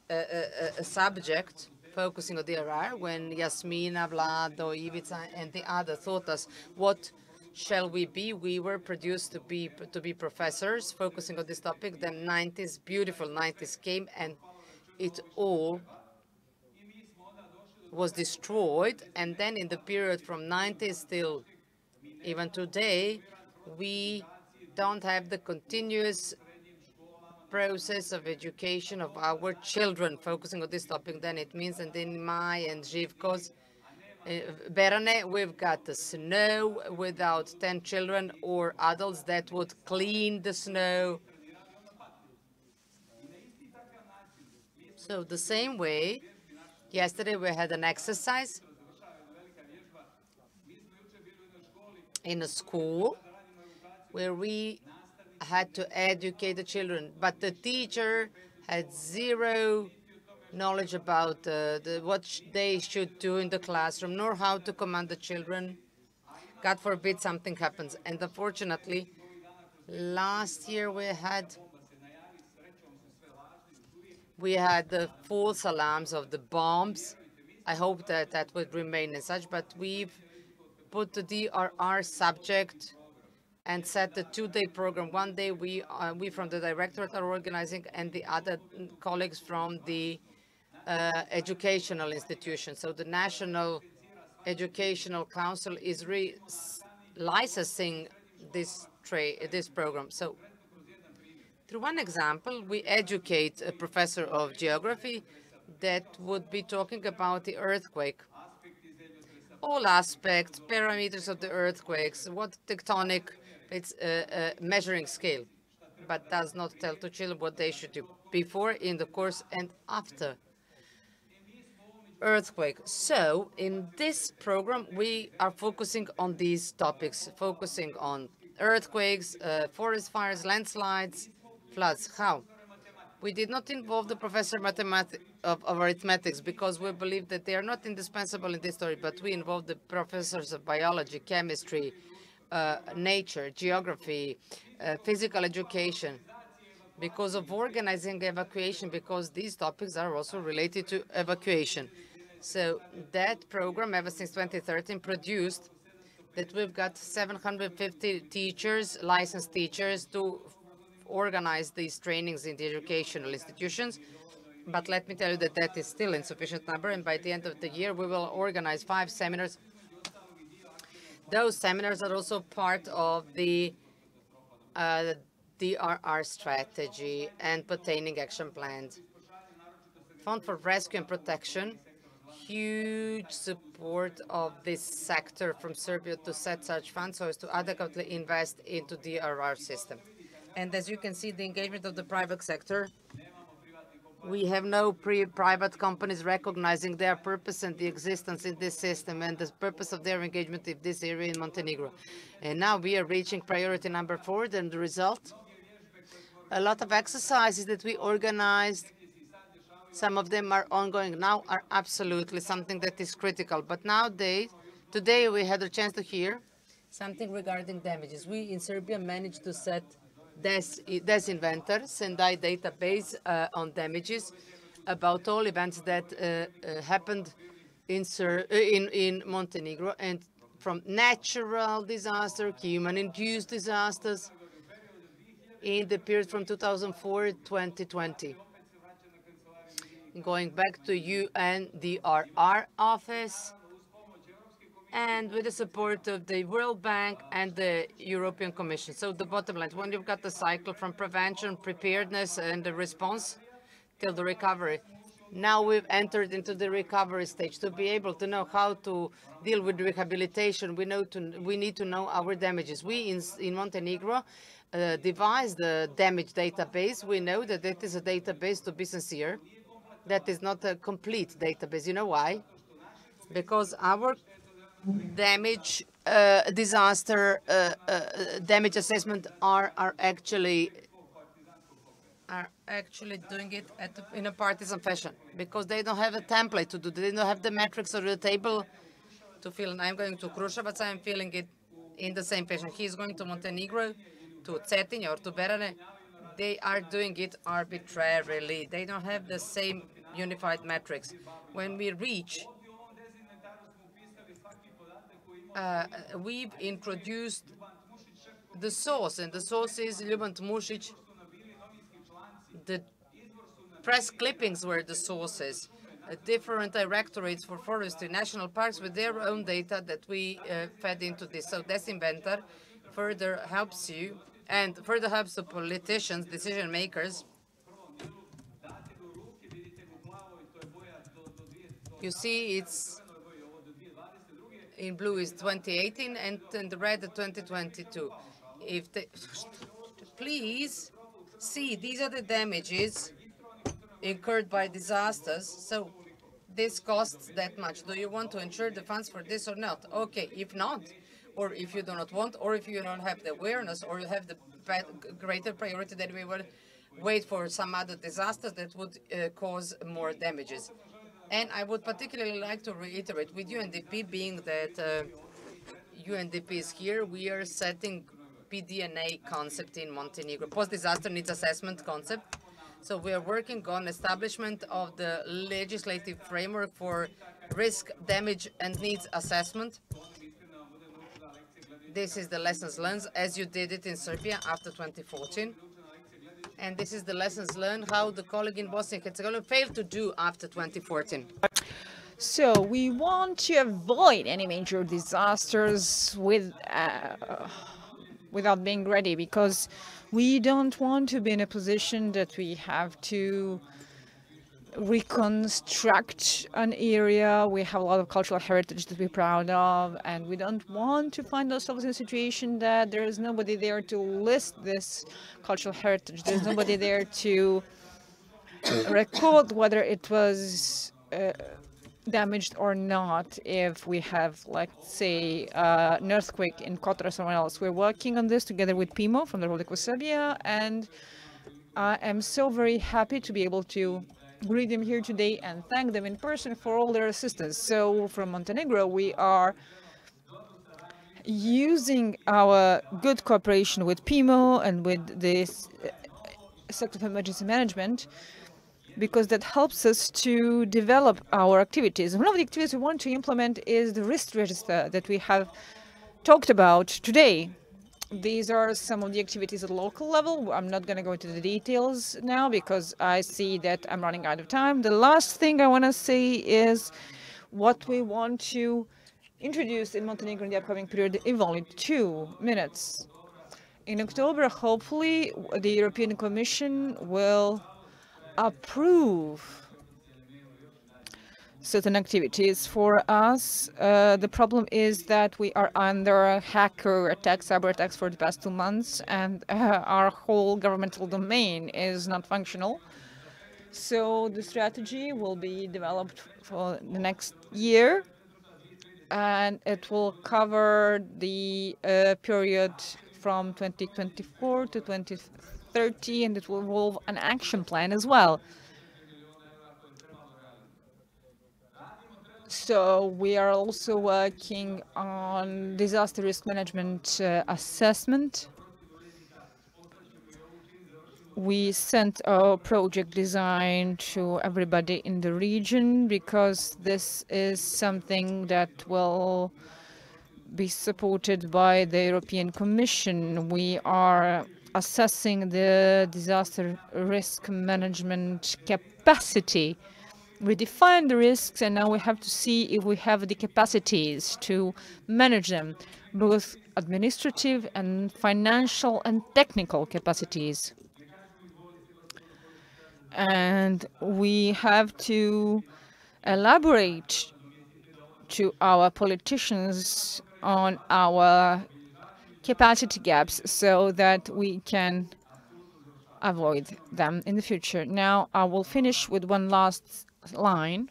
a subject focusing on DRR. When Jasmina, Vlado, Ivica, and the other thought us, what shall we be? We were produced to be professors focusing on this topic. Then 90s, beautiful 90s came, and it all was destroyed. And then in the period from 90s till even today, we don't have the continuous process of education of our children focusing on this topic. Then it means, and in Maj and Živko's Berane, we've got the snow without 10 children or adults that would clean the snow. So the same way, yesterday we had an exercise in a school where we had to educate the children, but the teacher had zero knowledge about what they should do in the classroom, nor how to command the children. God forbid something happens. And unfortunately, last year we had the false alarms of the bombs. I hope that that would remain as such, but we've put the DRR subject and set the 2-day program. One day we from the directorate are organizing, and the other colleagues from the educational institution. So the National Educational Council is licensing this program. So through one example, we educate a professor of geography that would be talking about the earthquake. All aspects, parameters of the earthquakes, what tectonic, it's a measuring scale, but does not tell to children what they should do before, in the course, and after. earthquake. So in this program, we are focusing on these topics, focusing on earthquakes, forest fires, landslides, floods. How? We did not involve the professor of arithmetics because we believe that they are not indispensable in this story, but we involved the professors of biology, chemistry, nature, geography, physical education, because of organizing evacuation, because these topics are also related to evacuation. So that program, ever since 2013, produced that we've got 750 teachers, licensed teachers, to organize these trainings in the educational institutions. But let me tell you that that is still insufficient number, and by the end of the year, we will organize 5 seminars. Those seminars are also part of the DRR strategy and pertaining action plans. Fund for Rescue and Protection, huge support of this sector from Serbia to set such funds so as to adequately invest into the DRR system. And as you can see, the engagement of the private sector, we have no private companies recognizing their purpose and the existence in this system and the purpose of their engagement in this area in Montenegro. And now we are reaching priority number 4, and the result, a lot of exercises that we organized, some of them are ongoing now, are absolutely something that is critical. But nowadays, today we had a chance to hear something regarding damages. We in Serbia managed to set DES Inventor, Sendai database on damages about all events that happened in Montenegro, and from natural disaster, human-induced disasters in the period from 2004 to 2020. Going back to UNDRR office, and with the support of the World Bank and the European Commission. So the bottom line, when you've got the cycle from prevention, preparedness, and the response till the recovery, now we've entered into the recovery stage. To be able to know how to deal with rehabilitation, we need to know our damages. We in Montenegro devised the damage database. We know that it is a database, to be sincere, that is not a complete database. You know why? Because our damage disaster damage assessment are actually doing it in a partisan fashion, because they don't have a template to do. They don't have the metrics or the table to fill. And I'm going to Kruševac. I'm feeling it in the same fashion. He's going to Montenegro, to Cetinje or to Berane. They are doing it arbitrarily. They don't have the same unified metrics. When we reach, we've introduced the source, and the source is Ljubant Mušić. The press clippings were the sources. Different directorates for forestry, national parks with their own data that we fed into this. So this inventor further helps you and further helps the politicians, decision makers. You see, it's in blue is 2018 and in the red 2022. If they, please see, these are the damages incurred by disasters. So this costs that much. Do you want to ensure the funds for this or not? Okay, if not, or if you do not want, or if you don't have the awareness, or you have the greater priority that we will wait for some other disasters that would cause more damages. And I would particularly like to reiterate with UNDP, being that UNDP is here, we are setting PDNA concept in Montenegro, post-disaster needs assessment concept. So we are working on establishment of the legislative framework for risk, damage, and needs assessment. This is the lessons learned, as you did it in Serbia after 2014. And this is the lessons learned how the colleague in Bosnia and Herzegovina failed to do after 2014. So we want to avoid any major disasters without being ready, because we don't want to be in a position that we have to reconstruct an area. We have a lot of cultural heritage to be proud of, and we don't want to find ourselves in a situation that there is nobody there to list this cultural heritage. There's nobody there to record whether it was damaged or not if we have, like, say, an earthquake in Kotor or somewhere else. We're working on this together with PIMO from the Republic of Serbia, and I am so very happy to be able to greet them here today and thank them in person for all their assistance. So from Montenegro, we are using our good cooperation with PIMO and with this sector of emergency management, because that helps us to develop our activities. One of the activities we want to implement is the risk register that we have talked about today. These are some of the activities at local level. I'm not going to go into the details now because I see that I'm running out of time. The last thing I want to say is what we want to introduce in Montenegro in the upcoming period in only 2 minutes. In October, hopefully, the European Commission will approve certain activities for us. The problem is that we are under hacker attacks, cyber attacks for the past 2 months, and our whole governmental domain is not functional. So the strategy will be developed for the next year, and it will cover the period from 2024 to 2030, and it will involve an action plan as well. So we are also working on disaster risk management assessment. We sent our project design to everybody in the region because this is something that will be supported by the European Commission. We are assessing the disaster risk management capacity. We define the risks, and now we have to see if we have the capacities to manage them, both administrative and financial and technical capacities. And we have to elaborate to our politicians on our capacity gaps so that we can avoid them in the future. Now I will finish with one last line.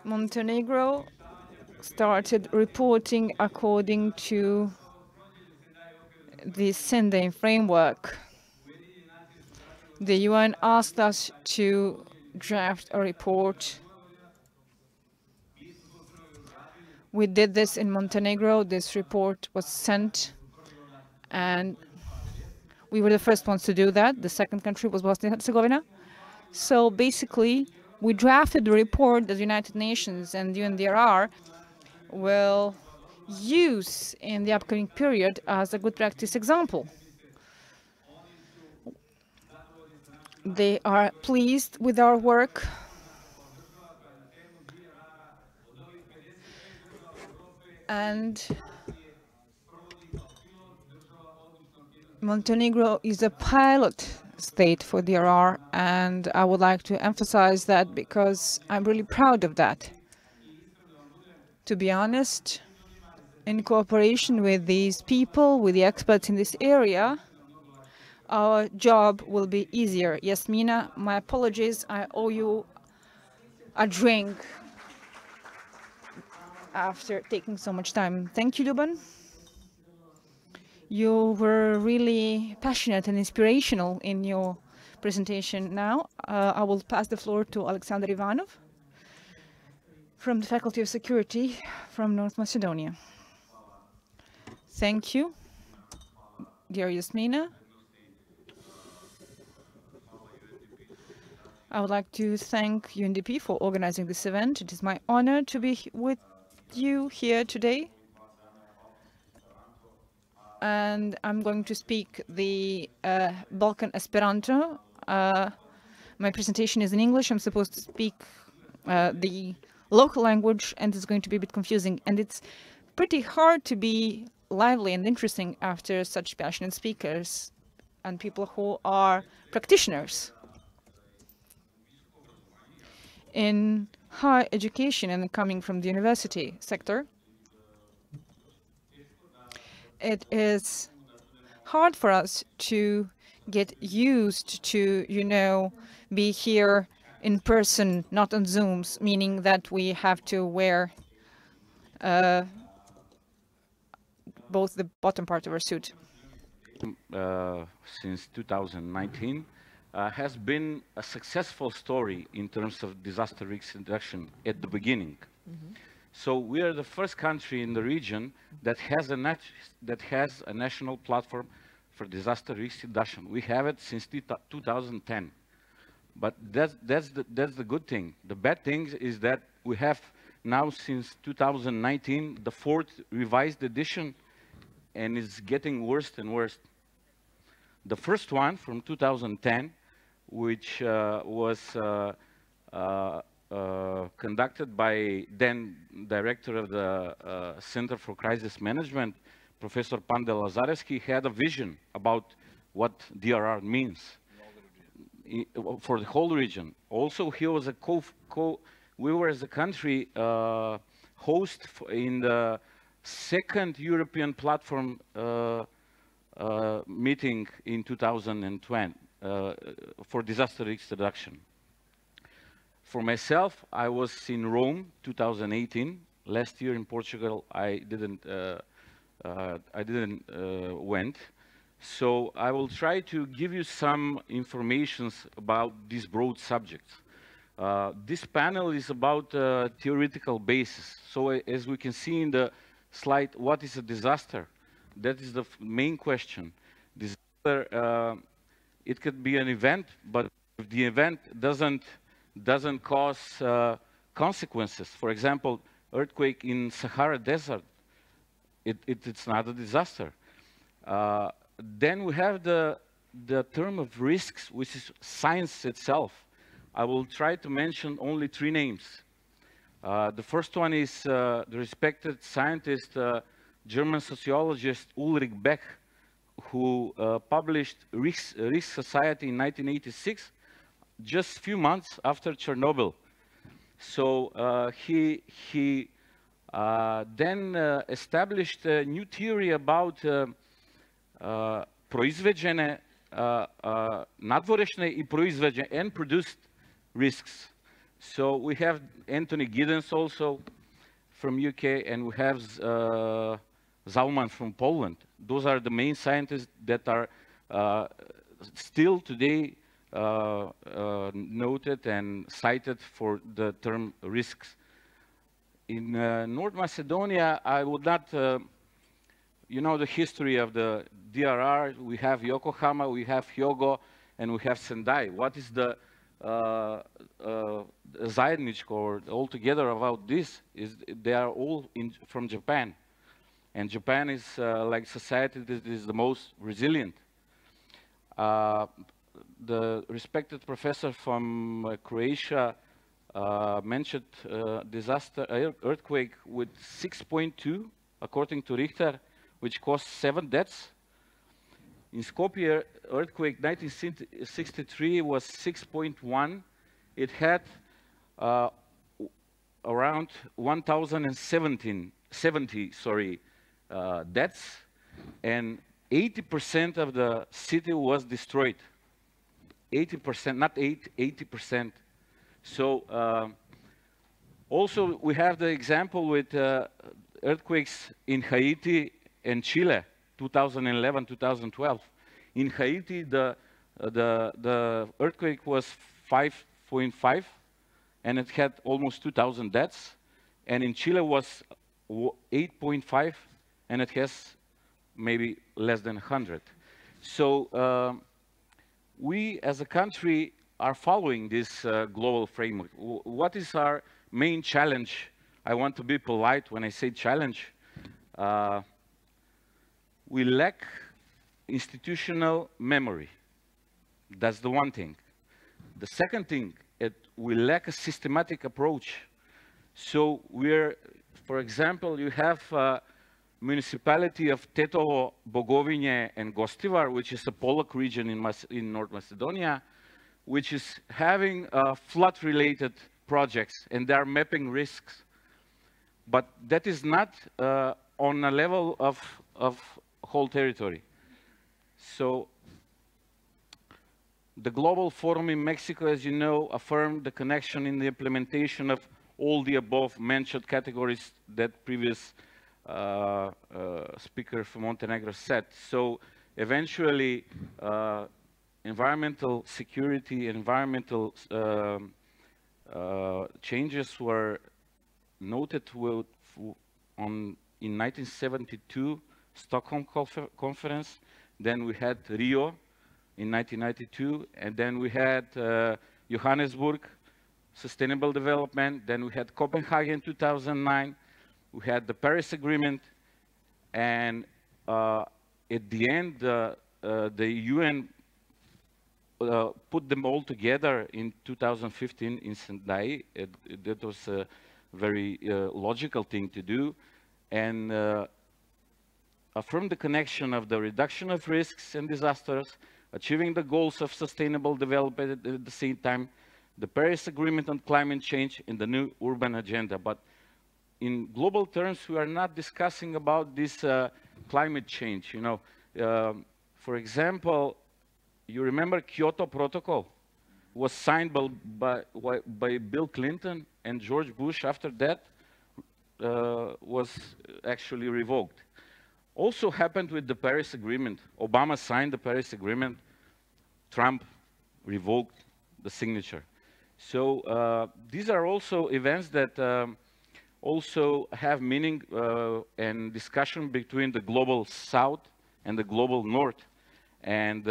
Montenegro started reporting according to the Sendai framework. The UN asked us to draft a report. We did this in Montenegro. This report was sent, and we were the first ones to do that. The second country was Bosnia and Herzegovina. So basically, we drafted the report that the United Nations and UNDP will use in the upcoming period as a good practice example. They are pleased with our work. And Montenegro is a pilot state for DRR, and I would like to emphasize that because I'm really proud of that. To be honest, in cooperation with these people, with the experts in this area, our job will be easier. Yasmina, my apologies, I owe you a drink after taking so much time. Thank you, Duban. You were really passionate and inspirational in your presentation. Now, I will pass the floor to Alexander Ivanov from the Faculty of Security from North Macedonia. Thank you, dear Yasmina. I would like to thank UNDP for organizing this event. It is my honor to be with you here today. And I'm going to speak the Balkan Esperanto. My presentation is in English. I'm supposed to speak the local language, and it's going to be a bit confusing. And it's pretty hard to be lively and interesting after such passionate speakers and people who are practitioners in higher education and coming from the university sector. It is hard for us to get used to, be here in person, not on Zooms, meaning that we have to wear both the bottom part of our suit. Since 2019 has been a successful story in terms of disaster risk reduction at the beginning. So we are the first country in the region that has a national platform for disaster risk reduction. We have it since 2010. But that's the good thing. The bad thing is that we have now since 2019 the 4th revised edition, and it's getting worse and worse. The first one from 2010, which was conducted by then director of the Center for Crisis Management, Professor Pandel Lazarevsky, had a vision about what DRR means for the whole region. Also, he was a we were as a country host in the second European platform meeting in 2020 for disaster risk reduction. For myself, I was in Rome 2018. Last year in Portugal, I didn't went. So I will try to give you some information about these broad subjects. This panel is about theoretical basis. So as we can see in the slide, what is a disaster? That is the main question. Disaster, it could be an event, but if the event doesn't cause consequences, for example, earthquake in Sahara Desert, it's not a disaster. Then we have the term of risks, which is science itself. I will try to mention only 3 names. The first one is the respected scientist, German sociologist Ulrich Beck, who published Risk Society in 1986, just a few months after Chernobyl. So he then established a new theory about proizveđene, nadvorešne I proizveđene and produced risks. So we have Anthony Giddens also from UK, and we have Zauman from Poland. Those are the main scientists that are still today noted and cited for the term risks. In North Macedonia, I would not, you know the history of the DRR. We have Yokohama, we have Hyogo, and we have Sendai. What is the zajedničko or altogether about this is they are all from Japan. And Japan is like society that is the most resilient. The respected professor from Croatia mentioned earthquake with 6.2 according to Richter, which caused 7 deaths. In Skopje, earthquake 1963 was 6.1. It had around 1,070 deaths, and 80% of the city was destroyed. 80%, not 80%. So also we have the example with earthquakes in Haiti and Chile, 2011, 2012. In Haiti, the earthquake was 5.5, and it had almost 2,000 deaths. And in Chile was 8.5, and it has maybe less than 100. So we as a country are following this global framework. What is our main challenge? I want to be polite when I say challenge. We lack institutional memory. That's the one thing. The second thing, we lack a systematic approach. So we're, for example, you have municipality of Tetovo, Bogovinje, and Gostivar, which is a Polak region in North Macedonia, which is having flood-related projects, and they are mapping risks. But that is not on a level of whole territory. So The Global Forum in Mexico, as you know, affirmed the connection in the implementation of all the above mentioned categories that previous speaker from Montenegro said. So eventually, environmental security, environmental changes were noted in 1972 Stockholm Conference. Then we had Rio in 1992, and then we had Johannesburg, Sustainable Development, then we had Copenhagen 2009, we had the Paris Agreement, and at the end, the UN put them all together in 2015 in Sendai. That was a very logical thing to do, and affirm the connection of the reduction of risks and disasters, achieving the goals of sustainable development at the same time, the Paris Agreement on climate change, and the new urban agenda. But in global terms, we are not discussing about this climate change. You know, for example, you remember Kyoto Protocol was signed by Bill Clinton, and George Bush after that was actually revoked. Also happened with the Paris Agreement. Obama signed the Paris Agreement. Trump revoked the signature. So these are also events that also have meaning and discussion between the global South and the global North, and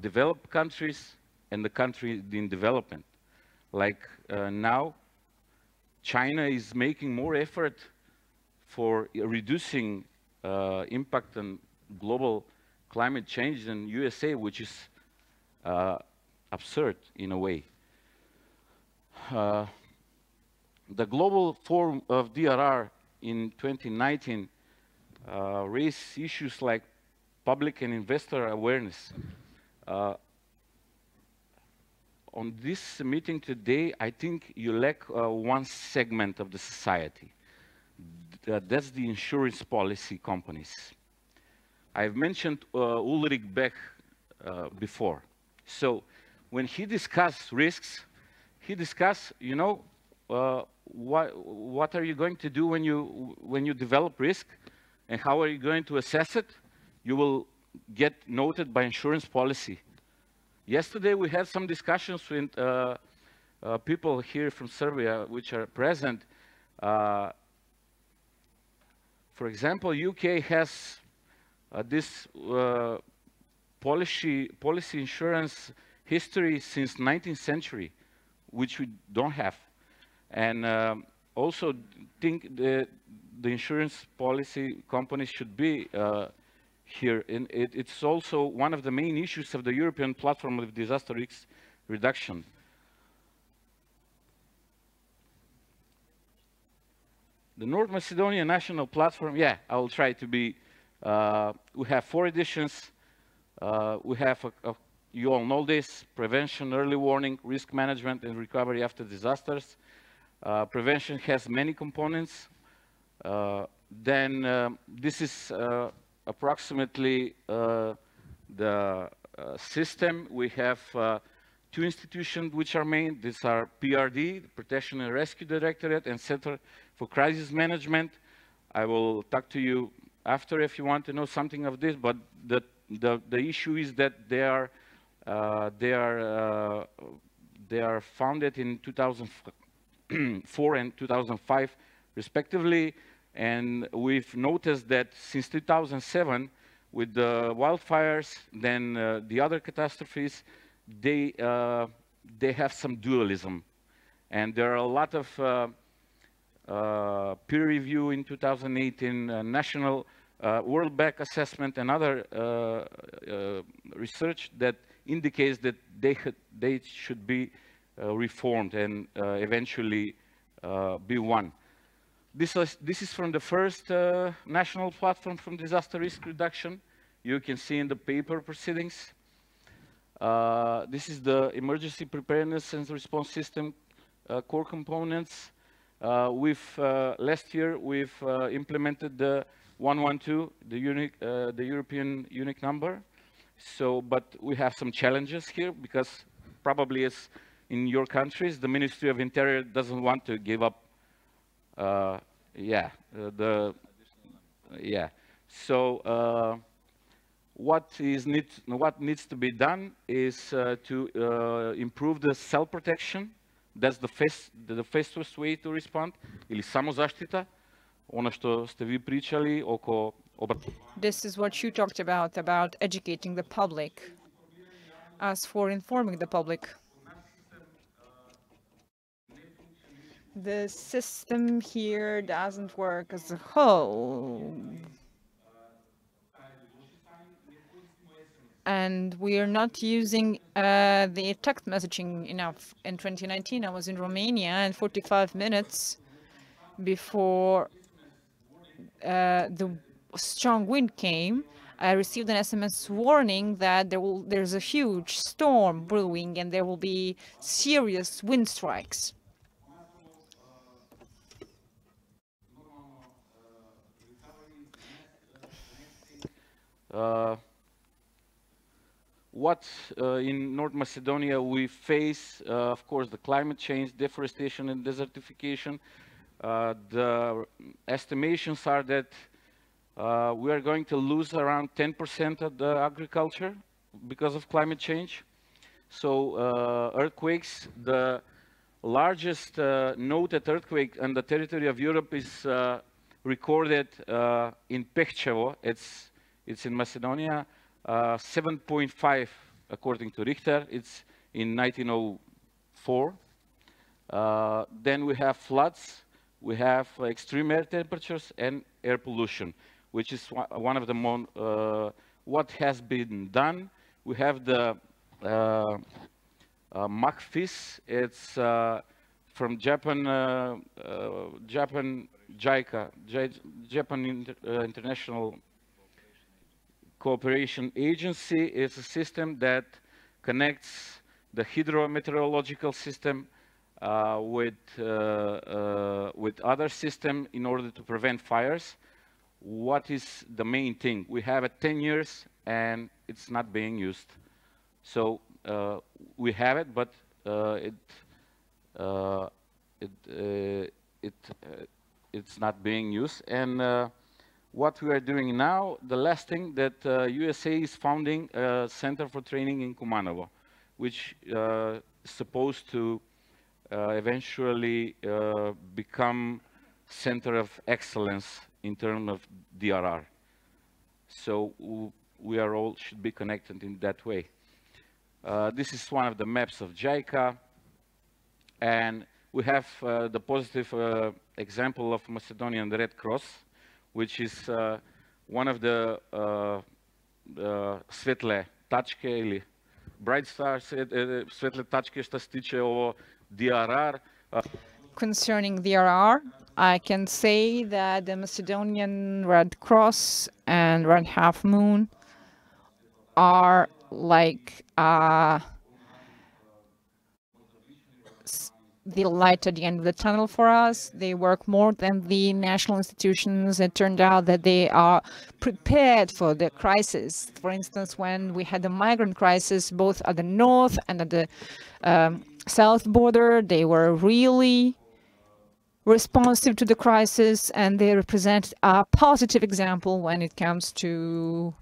developed countries and the countries in development. Like now, China is making more effort for reducing impact on global climate change than USA, which is absurd in a way. The Global Forum of DRR in 2019 raised issues like public and investor awareness. On this meeting today, I think you lack one segment of the society. That's the insurance policy companies. I've mentioned Ulrich Beck before. So when he discussed risks, he discussed, you know, what are you going to do when you develop risk, and how are you going to assess it? You will get noted by insurance policy. Yesterday we had some discussions with people here from Serbia which are present. For example, UK has this policy insurance history since 19th century, which we don't have. And also think the insurance policy companies should be here. And it's also one of the main issues of the European Platform of Disaster Risk Reduction. The North Macedonia National Platform, yeah, I will try to be, we have 4 editions. We have, you all know this, prevention, early warning, risk management, and recovery after disasters. Prevention has many components. Then this is approximately the system. We have 2 institutions which are main. These are PRD, the Protection and Rescue Directorate, and Center for Crisis Management. I will talk to you after if you want to know something of this, but the issue is that they are founded in 2004 and 2005 respectively, and we've noticed that since 2007 with the wildfires, then the other catastrophes, they have some dualism, and there are a lot of peer review in 2018, national World Bank assessment, and other research that indicates that they should be reformed and eventually be one. This is from the first national platform from disaster risk reduction. You can see in the paper proceedings. This is the emergency preparedness and response system core components. Last year we've implemented the 112, the European unique number. So, but we have some challenges here because probably as in your countries, the Ministry of Interior doesn't want to give up, So what needs to be done is to improve the cell protection. That's the fastest way to respond. Или самозащита, ono što ste vi pričali oko This is what you talked about educating the public. As for informing the public, the system here doesn't work as a whole. And we are not using the text messaging enough. In 2019, I was in Romania, and 45 minutes before the strong wind came, I received an SMS warning that there's a huge storm brewing and there will be serious wind strikes. What in North Macedonia we face, of course, the climate change, deforestation and desertification. The estimations are that we are going to lose around 10% of the agriculture because of climate change. So earthquakes, the largest noted earthquake on the territory of Europe is recorded in Pehčevo. It's in Macedonia, 7.5 according to Richter. It's in 1904. Then we have floods. We have extreme air temperatures and air pollution, which is one of the what has been done. We have the MACFIS. It's from Japan, JICA, Japan International Cooperation Agency. Is a system that connects the hydrometeorological system with other system in order to prevent fires. What is the main thing? We have it 10 years and it's not being used. So we have it, but it's not being used. And what we are doing now, the last thing that USA is founding a center for training in Kumanovo, which is supposed to eventually become center of excellence in terms of DRR. So we are all should be connected in that way. This is one of the maps of JICA, and we have the positive example of Macedonian Red Cross, which is one of the svetle tačke ili bright stars, svetle tačke što se tiče ovo DRR. Concerning DRR, I can say that the Macedonian Red Cross and Red Half Moon are like the light at the end of the tunnel for us. They work more than the national institutions. It turned out that they are prepared for the crisis. For instance, when we had the migrant crisis, both at the north and at the south border, they were really responsive to the crisis, and they represent a positive example when it comes to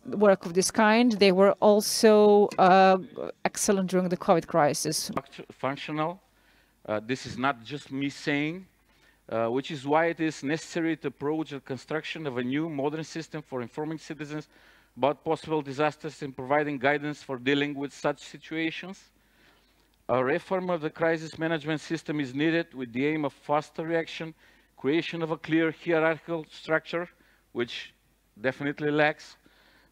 work of this kind. They were also excellent during the COVID crisis. Functional. This is not just me saying, which is why it is necessary to approach the construction of a new modern system for informing citizens about possible disasters and providing guidance for dealing with such situations. A reform of the crisis management system is needed with the aim of faster reaction, creation of a clear hierarchical structure, which definitely lacks,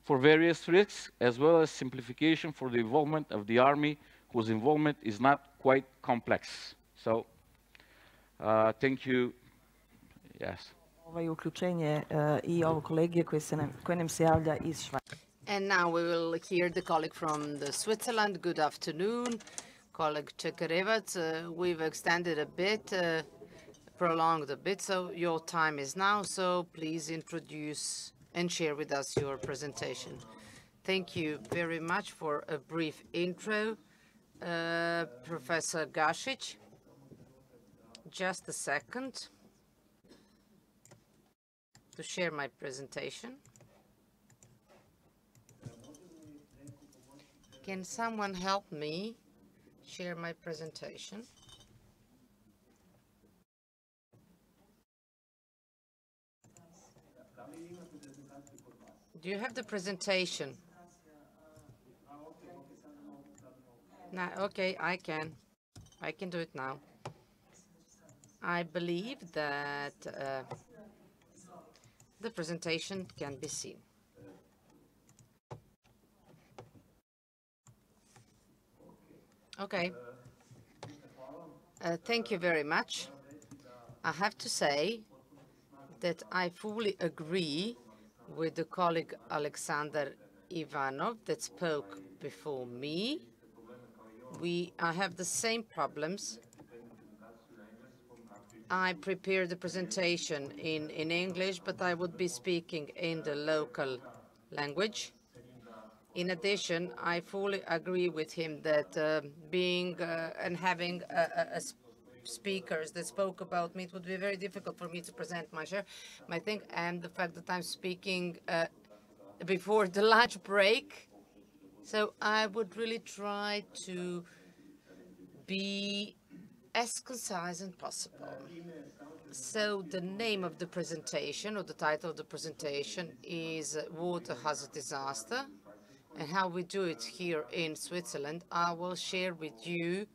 for various risks, as well as simplification for the involvement of the army, whose involvement is not quite complex. So, thank you. Yes. Uključenje I ovog kolege koji nam se javlja iz Švajcarske. And now we will hear the colleague from the Switzerland. Good afternoon, colleague Čekerevac. We've extended a bit, prolonged a bit, so your time is now. So please introduce and share with us your presentation. Thank you very much for a brief intro, Professor Gašić. Just a second to share my presentation. Can someone help me share my presentation? Do you have the presentation? No, okay, I can do it now. I believe that the presentation can be seen. Okay. Thank you very much. I have to say that I fully agree with the colleague Alexander Ivanov that spoke before me. I have the same problems. I prepared the presentation in English, but I would be speaking in the local language. In addition, I fully agree with him that and having speakers that spoke about me, it would be very difficult for me to present my thing, and the fact that I'm speaking before the lunch break. So I would really try to be as concise as possible. So the name of the presentation, or the title of the presentation, is Water Hazard Disaster, and how we do it here in Switzerland. I will share with you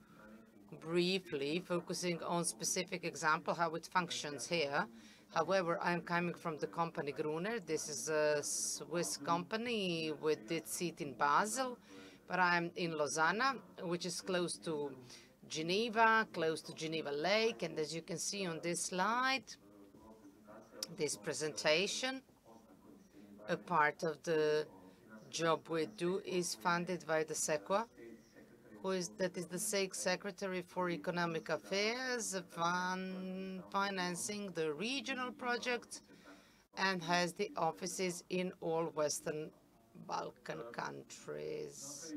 briefly, focusing on specific example, how it functions here. However, I'm coming from the company Gruner. This is a Swiss company with its seat in Basel, but I'm in Lausanne, which is close to Geneva, close to Geneva Lake. And as you can see on this slide, this presentation, a part of the job we do is funded by the SEQA, that is the Secretary for Economic Affairs, financing the regional projects, and has the offices in all Western Balkan countries.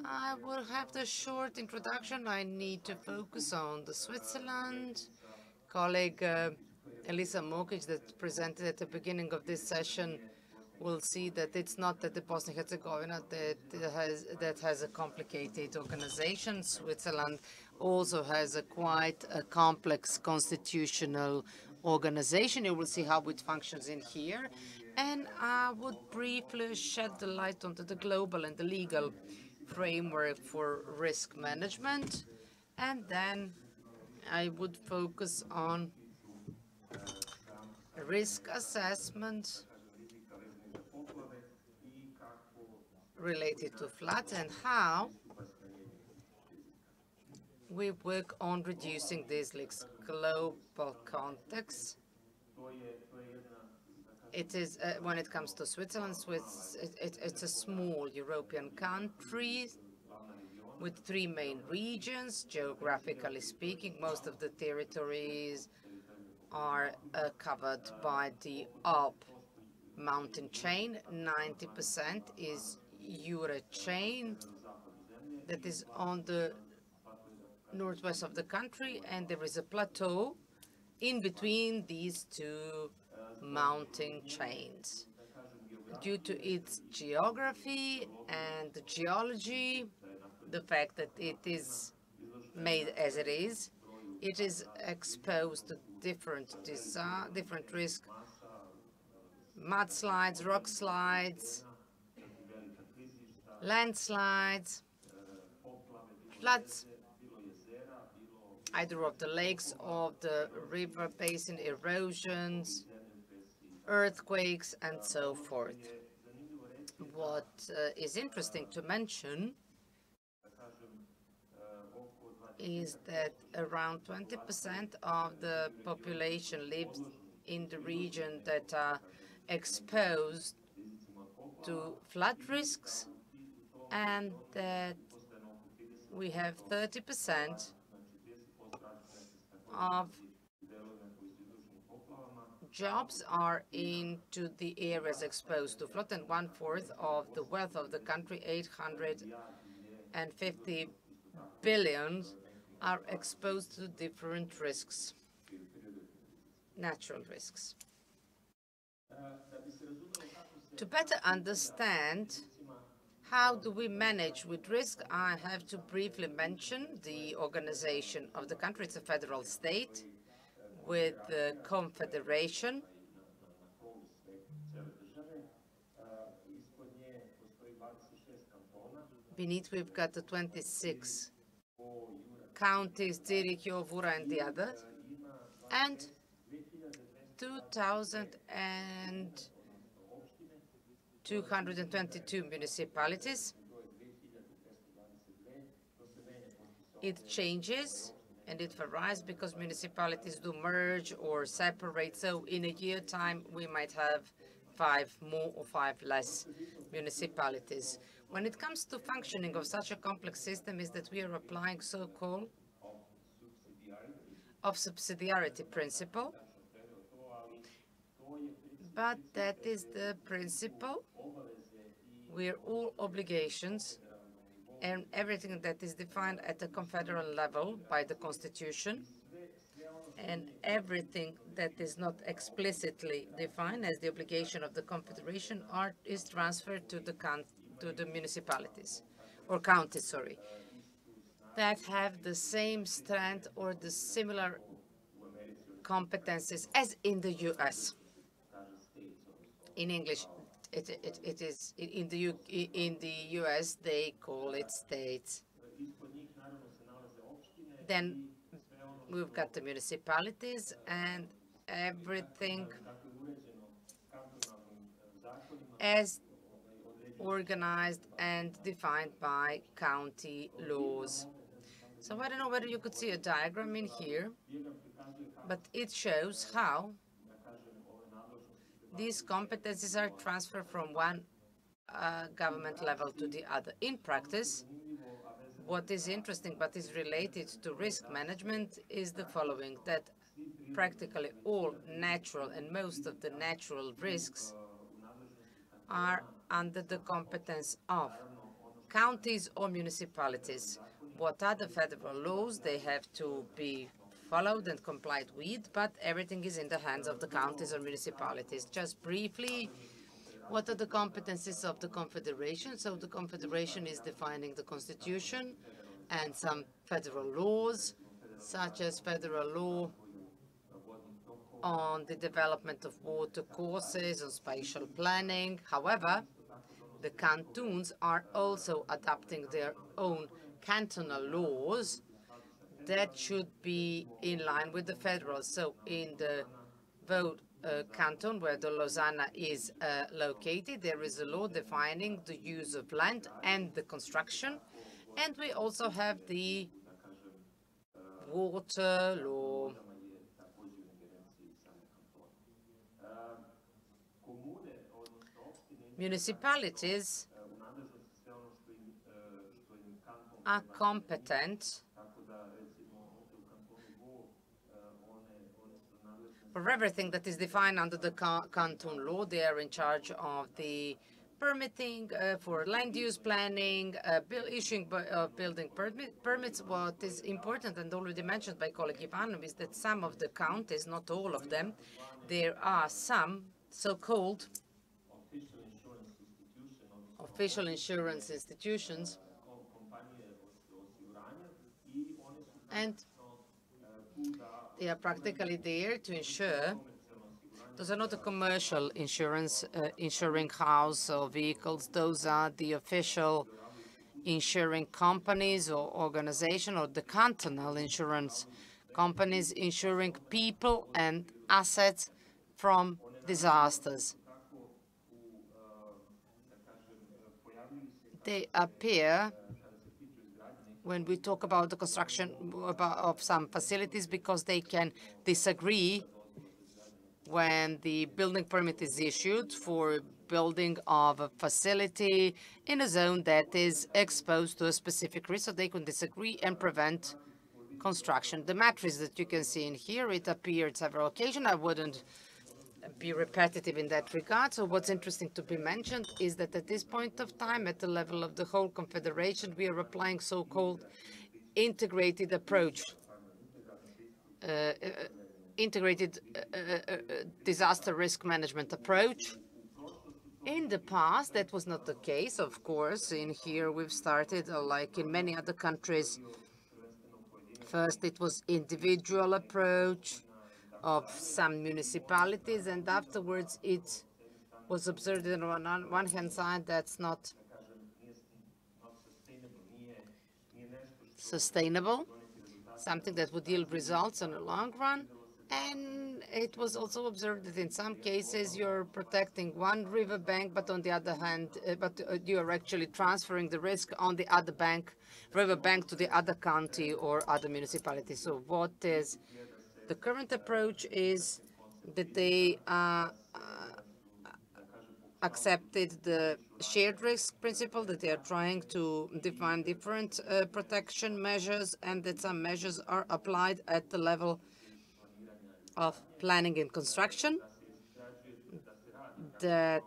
I will have the short introduction. I need to focus on the Switzerland. Colleague Elisa Mokic that presented at the beginning of this session will see that it's not that the Bosnia-Herzegovina that has a complicated organization. Switzerland also has a quite a complex constitutional organization. You will see how it functions in here. And I would briefly shed the light onto the global and the legal framework for risk management. And then I would focus on risk assessment related to floods and how we work on reducing these leaks. Global context. It is, when it comes to Switzerland, it's a small European country with 3 main regions. Geographically speaking, most of the territories are covered by the Alp mountain chain. 90% is Jura chain that is on the northwest of the country, and there is a plateau in between these 2 mountain chains. Due to its geography and the geology, the fact that it is made as it is exposed to different risk, mudslides, rock slides, landslides, floods, either of the lakes or the river basin, erosions, earthquakes, and so forth. What is interesting to mention is that around 20% of the population lives in the region that are exposed to flood risks, and that we have 30% of jobs are into the areas exposed to flood, and 1/4 of the wealth of the country, 850 billion, are exposed to different risks, natural risks. To better understand how do we manage with risk, I have to briefly mention the organization of the country. It's a federal state with the confederation. Beneath, we've got the 26 counties, Zurich, Jovura, and the others, and 2,222 municipalities. It changes and it varies because municipalities do merge or separate. So in a year time, we might have 5 more or 5 less municipalities. When it comes to functioning of such a complex system is that we are applying so-called subsidiarity principle, but that is the principle where all obligations and everything that is defined at the confederal level by the Constitution and everything that is not explicitly defined as the obligation of the Confederation is transferred to the municipalities or counties, sorry, that have the same strength or the similar competencies as in the US. In English, it is in the US they call it states. Then we've got the municipalities and everything as organized and defined by county laws. So I don't know whether you could see a diagram in here, but it shows how these competencies are transferred from one government level to the other. In practice, what is interesting but is related to risk management is the following, that practically all natural and most of the natural risks are under the competence of counties or municipalities. What are the federal laws? They have to be followed and complied with, but everything is in the hands of the counties or municipalities. Just briefly, what are the competencies of the Confederation? So the Confederation is defining the Constitution and some federal laws, such as federal law on the development of water courses, on spatial planning. However, the cantons are also adopting their own cantonal laws that should be in line with the federal. So in the Vaud canton, where the Lausanne is located, there is a law defining the use of land and the construction. And we also have the water law. Municipalities are competent for everything that is defined under the canton law. They are in charge of the permitting for land use planning, issuing building permits. What is important and already mentioned by colleague Ivanov is that some of the counties, not all of them, there are some so-called official insurance institutions, and they are practically there to ensure. Those are not a commercial insurance, insuring house or vehicles. Those are the official insuring companies or organization, or the cantonal insurance companies insuring people and assets from disasters. They appear when we talk about the construction of some facilities because they can disagree when the building permit is issued for building of a facility in a zone that is exposed to a specific risk, so they can disagree and prevent construction. The matrix that you can see in here, it appeared several occasions. I wouldn't be repetitive in that regard. So what's interesting to be mentioned is that at this point of time, at the level of the whole Confederation, we are applying so-called integrated approach, integrated disaster risk management approach. In the past, that was not the case, of course. In here, we've started, like in many other countries, first it was individual approach of some municipalities, and afterwards it was observed on one hand side that's not sustainable, something that would yield results in the long run. And it was also observed that in some cases you're protecting one riverbank, but on the other hand, you are actually transferring the risk on the other riverbank to the other county or other municipality. So what is the current approach is that they accepted the shared risk principle, that they are trying to define different protection measures, and that some measures are applied at the level of planning and construction, that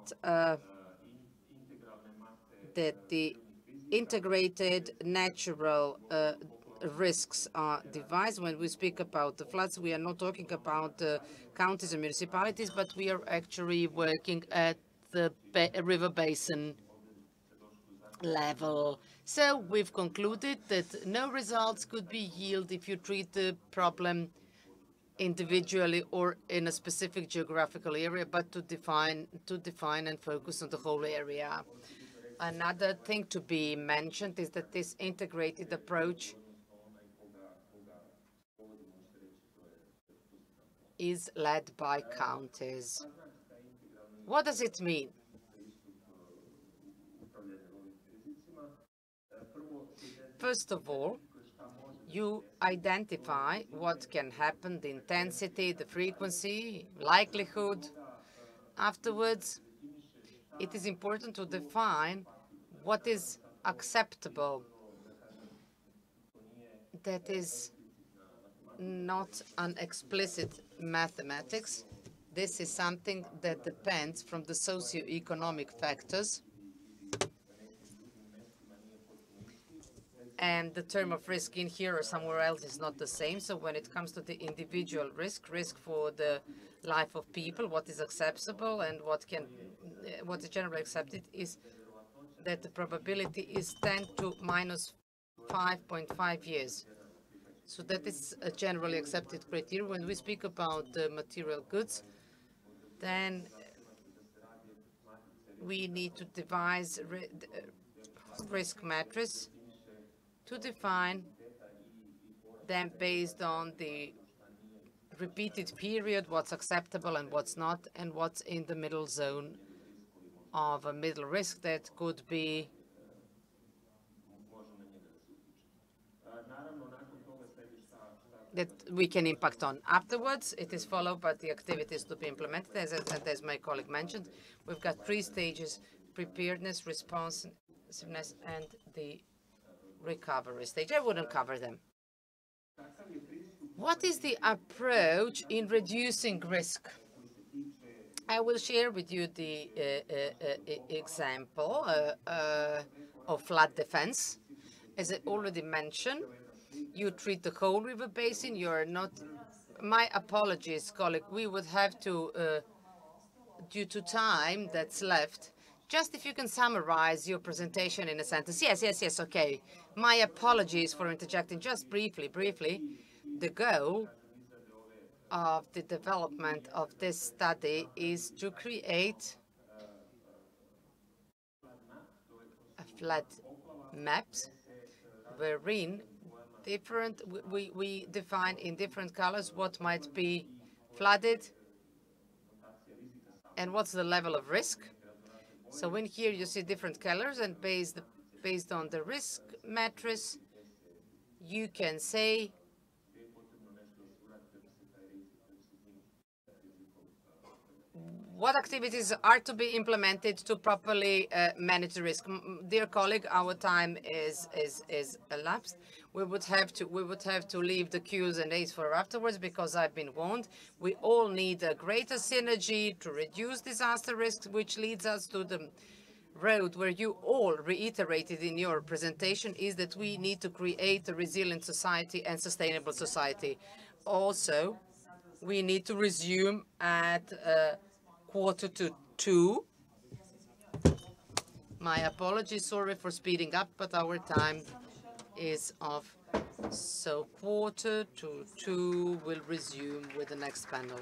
the integrated natural risks are devised. When we speak about the floods, we are not talking about counties and municipalities, but we are actually working at the river basin level. So we've concluded that no results could be yielded if you treat the problem individually or in a specific geographical area, but to define and focus on the whole area. Another thing to be mentioned is that this integrated approach is led by counties. What does it mean? First of all, you identify what can happen, the intensity, the frequency, likelihood. Afterwards, it is important to define what is acceptable. That is not an explicit mathematics. This is something that depends from the socio-economic factors. And the term of risk in here or somewhere else is not the same. So when it comes to the individual risk for the life of people, what is acceptable and what is generally accepted is that the probability is 10 to minus 5.5 years. So that is a generally accepted criteria. When we speak about the material goods, then we need to devise risk matrix to define them based on the repeated period, what's acceptable and what's not, and what's in the middle zone of a middle risk that could be that we can impact on. Afterwards, it is followed by the activities to be implemented. As my colleague mentioned, we've got 3 stages: preparedness, responsiveness, and the recovery stage. I wouldn't cover them. What is the approach in reducing risk? I will share with you the example of flood defense. As I already mentioned, you treat the whole river basin. You are not. My apologies, colleague. We would have to, due to time that's left, just if you can summarize your presentation in a sentence. Yes, okay. My apologies for interjecting. Just briefly. The goal of the development of this study is to create a flood maps wherein we define in different colors what might be flooded and what's the level of risk. So in here you see different colors, and based on the risk matrix, you can say what activities are to be implemented to properly manage the risk? Dear colleague, our time is elapsed. We would have to leave the Q's and A's for afterwards because I've been warned. We all need a greater synergy to reduce disaster risks, which leads us to the road where you all reiterated in your presentation is that we need to create a resilient society and sustainable society. Also, we need to resume at 1:45. My apologies, sorry for speeding up, but our time is off. So 1:45 will resume with the next panel.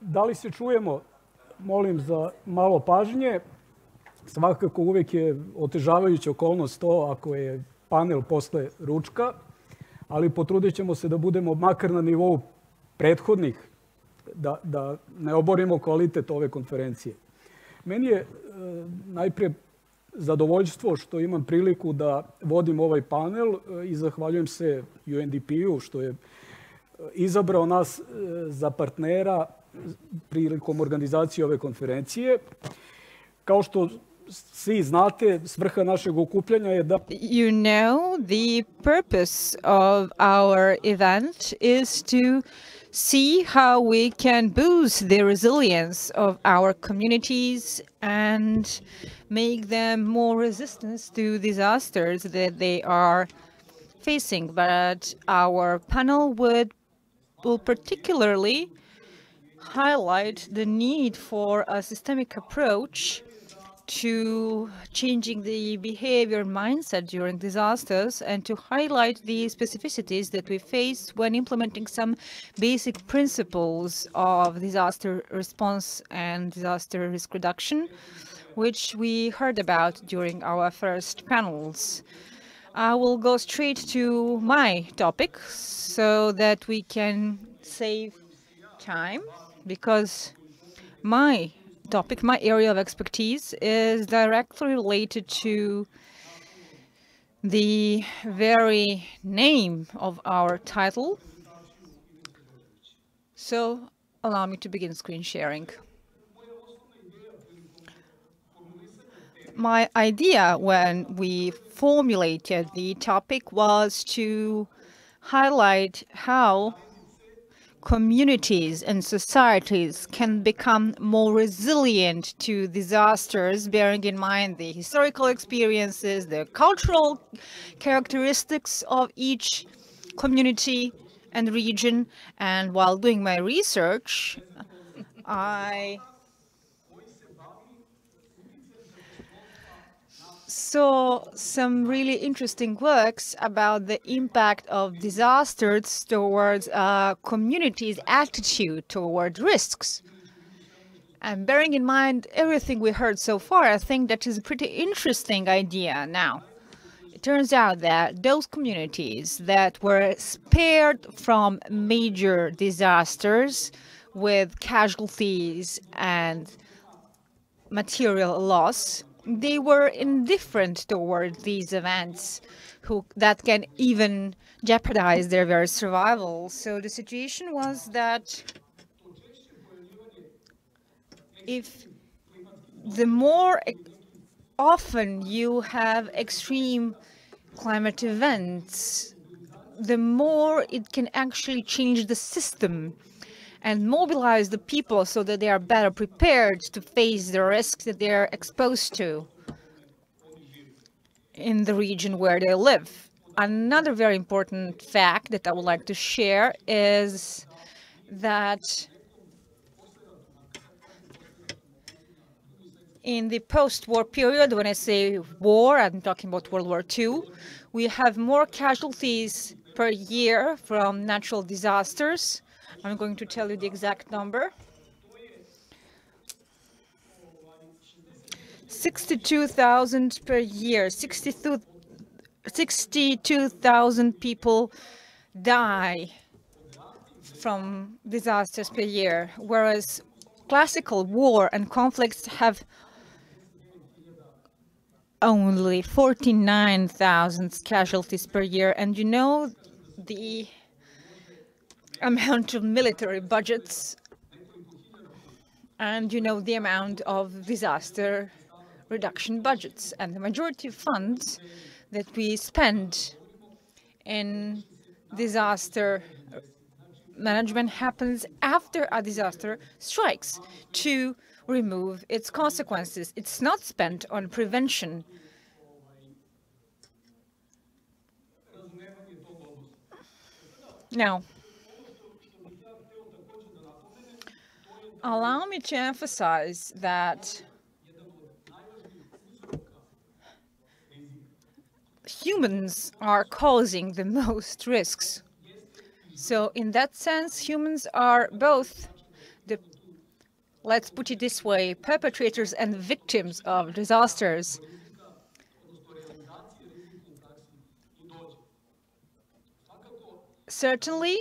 Da li se čujemo? Molim za malo pažnje. Svakako uvijek je otežavajuća okolnost to ako je panel posle ručka, ali potrudit ćemo se da budemo makar na nivou prethodnih, da ne oborimo kvalitet ove konferencije. Meni je najprije zadovoljstvo što imam priliku da vodim ovaj panel i zahvaljujem se UNDP-u što je izabrao nas za partnera prilikom organizacije ove konferencije. Kao što svi znate, svrha našeg okupljanja je da... You know, the purpose of our event is to see how we can boost the resilience of our communities and make them more resistant to disasters that they are facing. But our panel will particularly highlight the need for a systemic approach to changing the behavior mindset during disasters and to highlight the specificities that we face when implementing some basic principles of disaster response and disaster risk reduction, which we heard about during our first panels. I will go straight to my topic so that we can save time, because my topic, my area of expertise is directly related to the very name of our title. So allow me to begin screen sharing. My idea when we formulated the topic was to highlight how communities and societies can become more resilient to disasters, bearing in mind the historical experiences, the cultural characteristics of each community and region. And while doing my research, I saw some really interesting works about the impact of disasters towards communities' attitude toward risks. And bearing in mind everything we heard so far, I think that is a pretty interesting idea now. It turns out that those communities that were spared from major disasters with casualties and material loss, they were indifferent toward these events that can even jeopardize their very survival. So the situation was that if the more often you have extreme climate events, the more it can actually change the system and mobilize the people so that they are better prepared to face the risks that they are exposed to in the region where they live. Another very important fact that I would like to share is that in the post-war period, when I say war, I'm talking about World War II, we have more casualties per year from natural disasters. I'm going to tell you the exact number. 62,000 per year. 62,000 people die from disasters per year, whereas classical war and conflicts have only 49,000 casualties per year. And you know, the amount of military budgets and you know the amount of disaster reduction budgets, and the majority of funds that we spend in disaster management happens after a disaster strikes to remove its consequences. It's not spent on prevention. Now, allow me to emphasize that humans are causing the most risks. So in that sense, humans are both let's put it this way, perpetrators and victims of disasters certainly,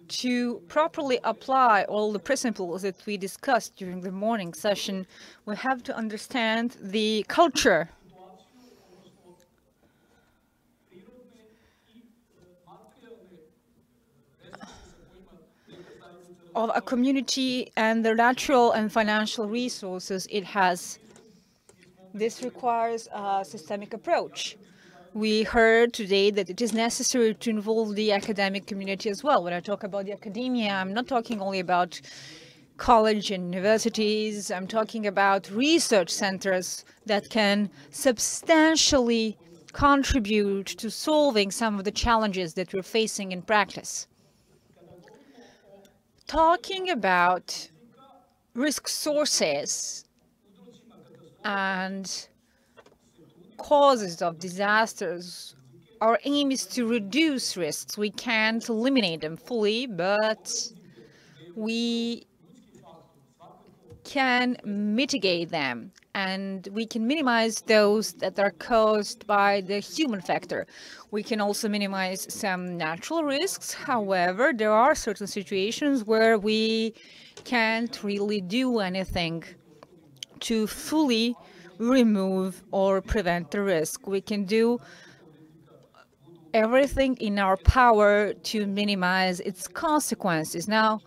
to properly apply all the principles that we discussed during the morning session, we have to understand the culture of a community and the natural and financial resources it has. This requires a systemic approach. We heard today that it is necessary to involve the academic community as well. When I talk about the academia, I'm not talking only about college and universities. I'm talking about research centers that can substantially contribute to solving some of the challenges that we're facing in practice. Talking about risk sources and causes of disasters, our aim is to reduce risks. We can't eliminate them fully, but we can mitigate them, and we can minimize those that are caused by the human factor. We can also minimize some natural risks. However, there are certain situations where we can't really do anything to fully remove or prevent the risk. We can do everything in our power to minimize its consequences. Now,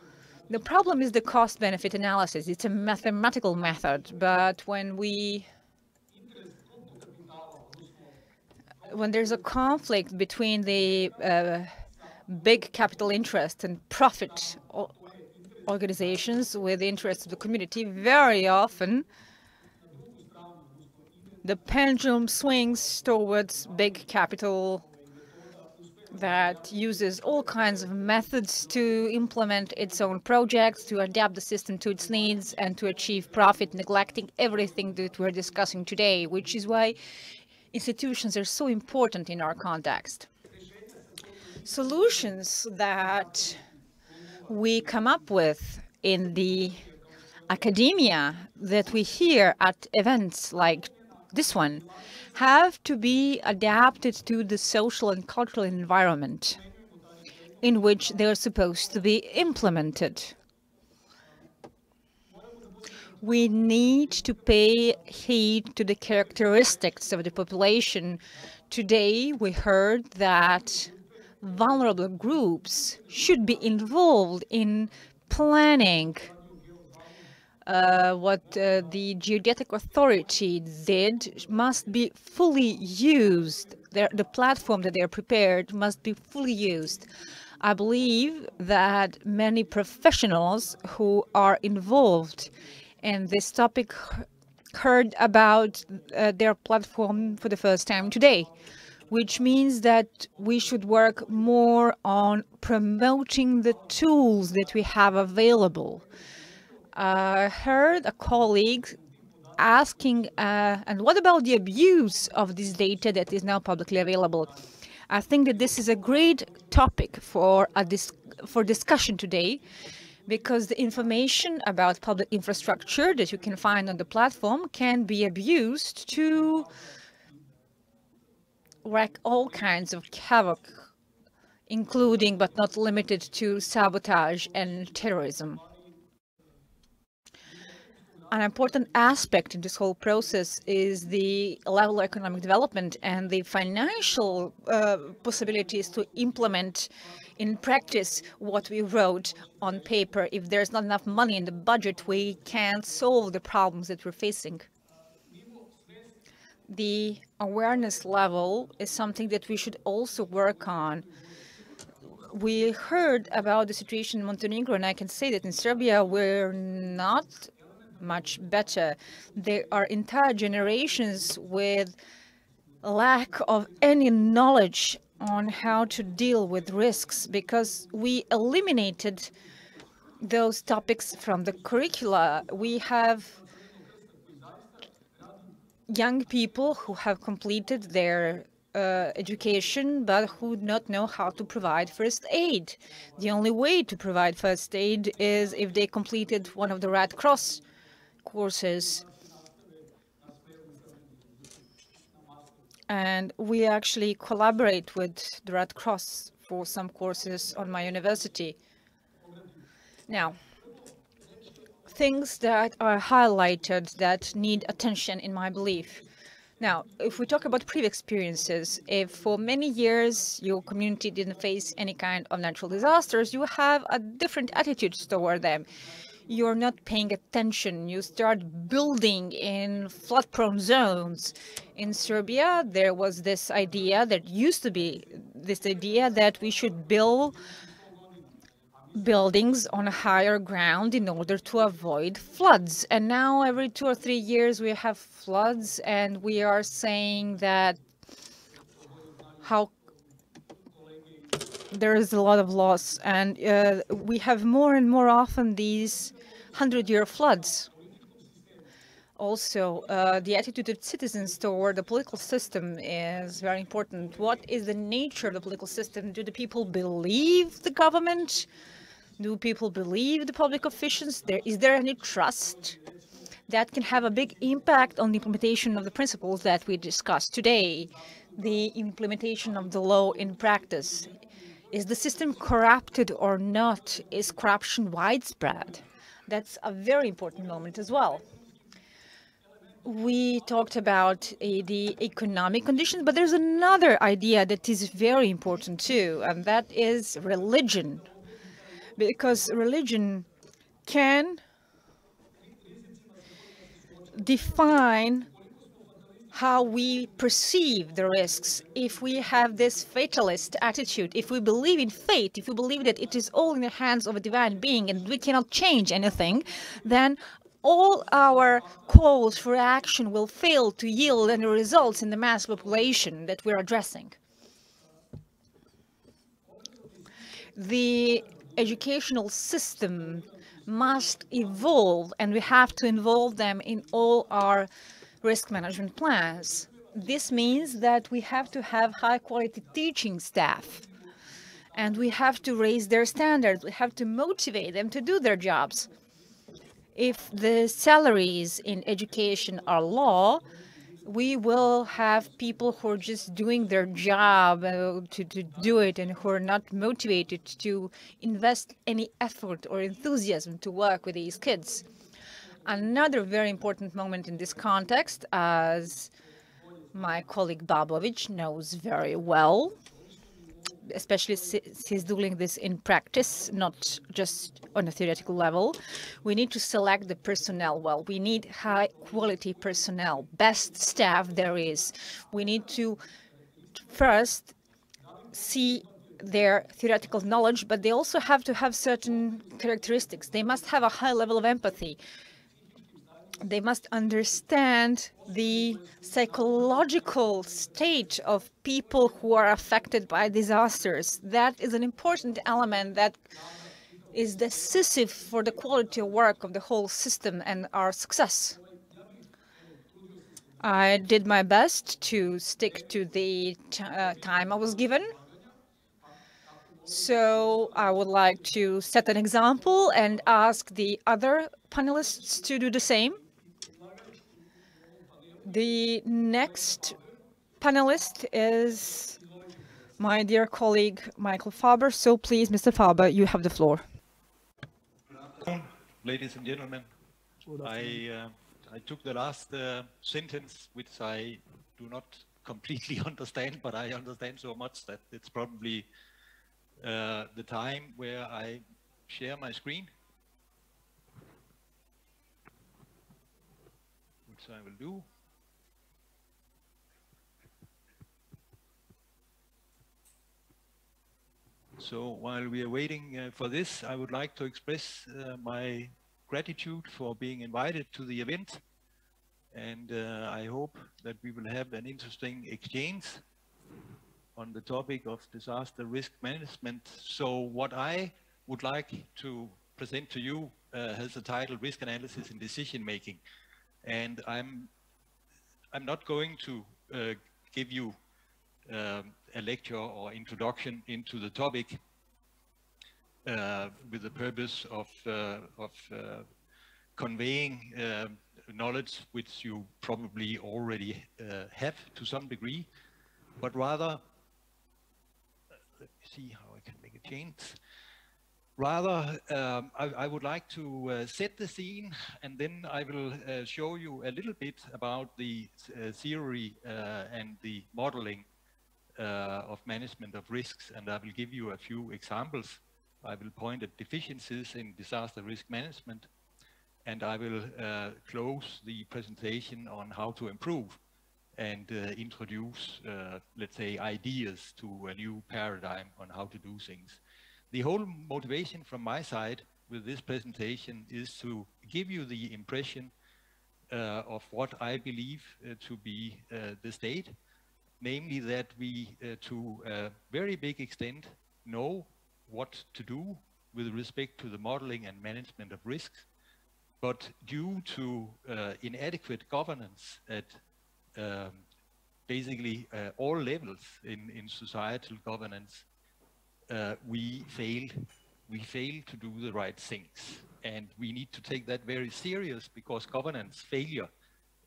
the problem is the cost-benefit analysis. It's a mathematical method, but when there's a conflict between the big capital interest and profit organizations with the interests of the community, very often the pendulum swings towards big capital that uses all kinds of methods to implement its own projects, to adapt the system to its needs, and to achieve profit, neglecting everything that we're discussing today, which is why institutions are so important in our context. Solutions that we come up with in the academia that we hear at events like this one have to be adapted to the social and cultural environment in which they're supposed to be implemented. We need to pay heed to the characteristics of the population. Today, we heard that vulnerable groups should be involved in planning. What the Geodetic Authority did must be fully used. The platform that they are prepared must be fully used. I believe that many professionals who are involved in this topic heard about their platform for the first time today, which means that we should work more on promoting the tools that we have available. I heard a colleague asking, and what about the abuse of this data that is now publicly available? I think that this is a great topic for discussion today, because the information about public infrastructure that you can find on the platform can be abused to wreak all kinds of havoc, including but not limited to sabotage and terrorism. An important aspect in this whole process is the level of economic development and the financial possibilities to implement in practice what we wrote on paper. If there's not enough money in the budget, we can't solve the problems that we're facing. The awareness level is something that we should also work on. We heard about the situation in Montenegro, and I can say that in Serbia we're not much better. There are entire generations with lack of any knowledge on how to deal with risks, because we eliminated those topics from the curricula. We have young people who have completed their education, but who do not know how to provide first aid. The only way to provide first aid is if they completed one of the Red Cross courses. And we actually collaborate with the Red Cross for some courses on my university. Now, things that are highlighted that need attention in my belief. Now, if we talk about previous experiences, if for many years your community didn't face any kind of natural disasters, you have a different attitude toward them. You're not paying attention. You start building in flood-prone zones. In Serbia, there was this idea, that used to be this idea that we should build buildings on higher ground in order to avoid floods. And now every 2 or 3 years we have floods, and we are saying that how there is a lot of loss, and we have more and more often these 100-year floods. Also, the attitude of citizens toward the political system is very important. What is the nature of the political system? Do the people believe the government? Do people believe the public officials? Is there any trust? That can have a big impact on the implementation of the principles that we discussed today. The implementation of the law in practice. Is the system corrupted or not? Is corruption widespread? That's a very important moment as well. We talked about the economic conditions, but there's another idea that is very important too, and that is religion. Because religion can define how we perceive the risks. If we have this fatalist attitude, if we believe in fate, if we believe that it is all in the hands of a divine being and we cannot change anything, then all our calls for action will fail to yield any results in the mass population that we're addressing. The educational system must evolve, and we have to involve them in all our risk management plans. This means that we have to have high-quality teaching staff, and we have to raise their standards. We have to motivate them to do their jobs. If the salaries in education are low, we will have people who are just doing their job to do it, and who are not motivated to invest any effort or enthusiasm to work with these kids. Another very important moment in this context, as my colleague Babovic knows very well, especially since he's doing this in practice, not just on a theoretical level. We need to select the personnel well. We need high-quality personnel, best staff there is. We need to first see their theoretical knowledge, but they also have to have certain characteristics. They must have a high level of empathy. They must understand the psychological state of people who are affected by disasters. That is an important element that is decisive for the quality of work of the whole system and our success. I did my best to stick to the time I was given. So I would like to set an example and ask the other panelists to do the same. The next panelist is my dear colleague, Michael Faber. So please, Mr. Faber, you have the floor. Ladies and gentlemen, I took the last sentence, which I do not completely understand, but I understand so much that it's probably the time where I share my screen, which I will do. So while we are waiting for this, I would like to express my gratitude for being invited to the event, and I hope that we will have an interesting exchange on the topic of disaster risk management. So what I would like to present to you has the title Risk Analysis and Decision Making, and I'm not going to give you a lecture or introduction into the topic with the purpose of conveying knowledge which you probably already have to some degree, but rather, let me see how I can make a change. Rather, I would like to set the scene, and then I will show you a little bit about the theory and the modeling of management of risks, and I will give you a few examples. I will point at deficiencies in disaster risk management, and I will close the presentation on how to improve and introduce, let's say, ideas to a new paradigm on how to do things. The whole motivation from my side with this presentation is to give you the impression of what I believe to be the state, namely that we, to a very big extent, know what to do with respect to the modeling and management of risks, but due to inadequate governance at basically all levels in societal governance, we fail to do the right things. And we need to take that very serious, because governance failure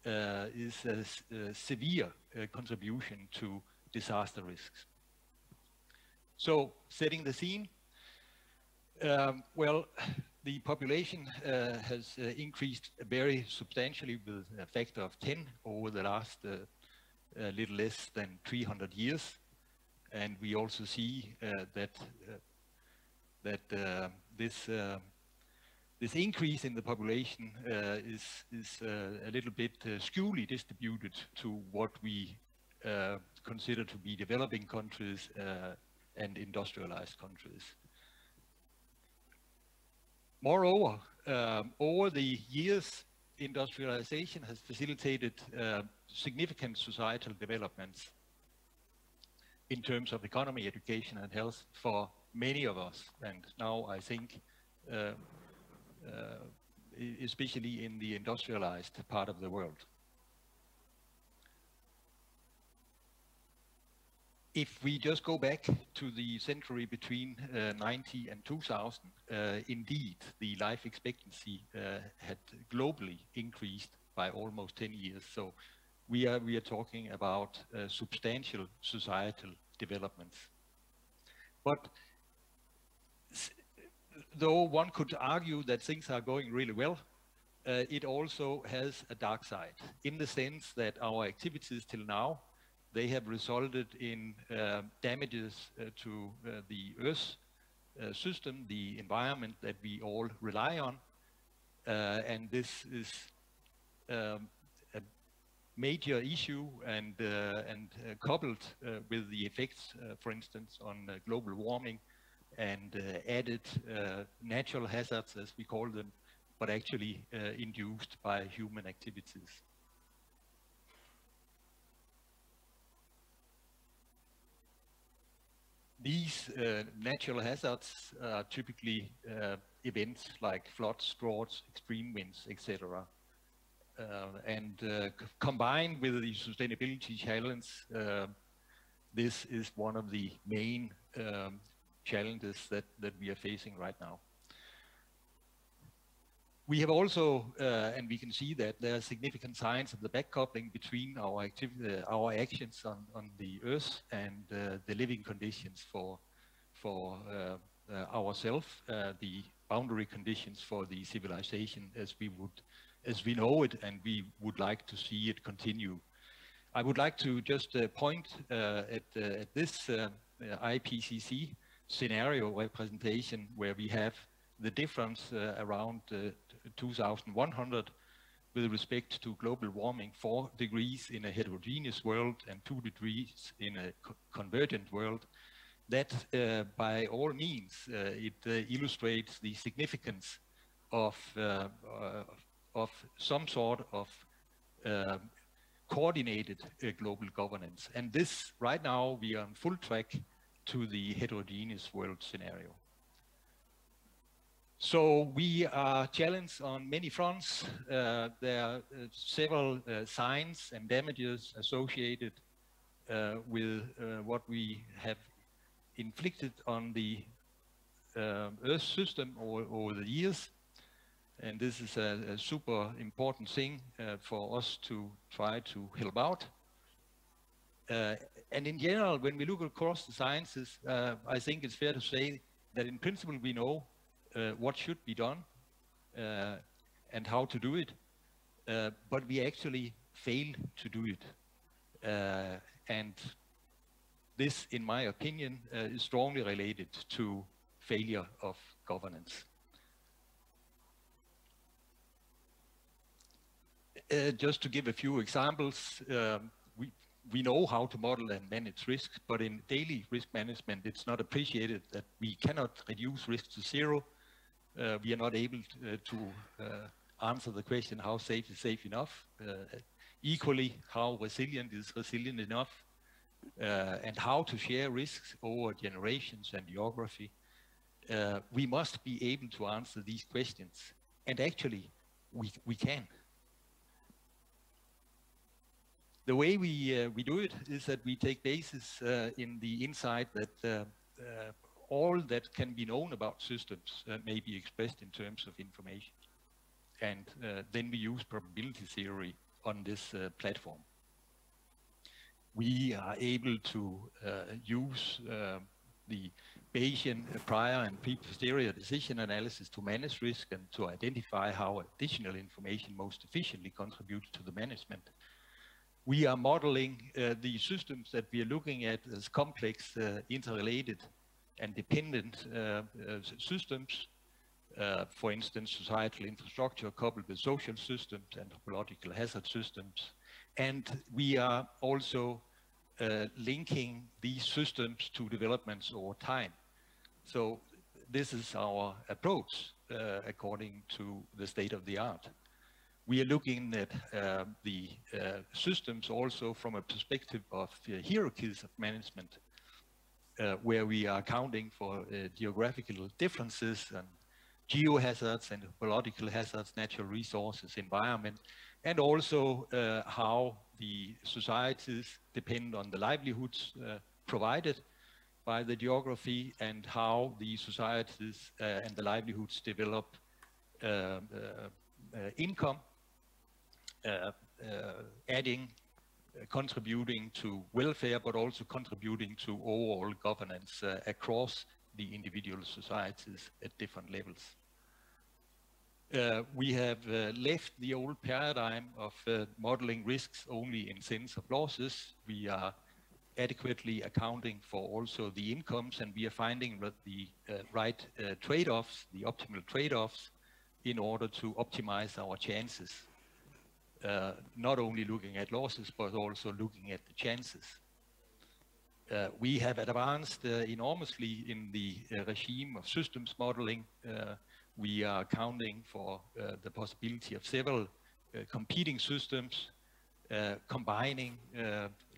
is a severe contribution to disaster risks. So, setting the scene, well, the population has increased very substantially with a factor of 10 over the last little less than 300 years. And we also see that this increase in the population is a little bit skewly distributed to what we consider to be developing countries and industrialized countries. Moreover, over the years, industrialization has facilitated significant societal developments in terms of economy, education, and health for many of us. And now I think, especially in the industrialized part of the world. If we just go back to the century between 90 and 2000, indeed, the life expectancy had globally increased by almost 10 years. So we are talking about substantial societal developments. But though one could argue that things are going really well, it also has a dark side, in the sense that our activities till now, they have resulted in damages to the Earth system, the environment that we all rely on. And this is a major issue, and coupled with the effects, for instance, on global warming and added natural hazards, as we call them, but actually induced by human activities. These natural hazards are typically events like floods, droughts, extreme winds, etc. Combined with the sustainability challenge, this is one of the main challenges that we are facing right now. We have also, and we can see that there are significant signs of the backcoupling between our actions on the Earth and the living conditions for ourselves, the boundary conditions for the civilization as we know it, and we would like to see it continue. I would like to just point at this IPCC scenario representation, where we have the difference around 2100 with respect to global warming, 4 degrees in a heterogeneous world and 2 degrees in a convergent world. That by all means, it illustrates the significance of some sort of coordinated global governance. And this, right now, we are on full track to the heterogeneous world scenario. So we are challenged on many fronts. There are several signs and damages associated with what we have inflicted on the Earth system over the years. And this is a super important thing for us to try to help out. And in general, when we look across the sciences, I think it's fair to say that in principle we know what should be done and how to do it, but we actually fail to do it. And this, in my opinion, is strongly related to failure of governance. Just to give a few examples, we know how to model and manage risks, but in daily risk management, it's not appreciated that we cannot reduce risk to zero. We are not able to answer the question, how safe is safe enough? Equally, how resilient is resilient enough? And how to share risks over generations and geography. We must be able to answer these questions. And actually, we can. The way we do it is that we take basis in the insight that all that can be known about systems may be expressed in terms of information. And then we use probability theory on this platform. We are able to use the Bayesian prior and pre-posterior decision analysis to manage risk and to identify how additional information most efficiently contributes to the management. We are modeling the systems that we are looking at as complex, interrelated and dependent systems. For instance, societal infrastructure coupled with social systems and topological hazard systems. And we are also linking these systems to developments over time. So this is our approach according to the state of the art. We are looking at the systems also from a perspective of hierarchies of management, where we are accounting for geographical differences and geohazards and biological hazards, natural resources, environment, and also how the societies depend on the livelihoods provided by the geography and how the societies and the livelihoods develop income, contributing to welfare, but also contributing to overall governance across the individual societies at different levels. We have left the old paradigm of modeling risks only in sense of losses. We are adequately accounting for also the incomes, and we are finding the right trade-offs, the optimal trade-offs, in order to optimize our chances. Not only looking at losses, but also looking at the chances. We have advanced enormously in the regime of systems modeling. We are accounting for the possibility of several competing systems, combining,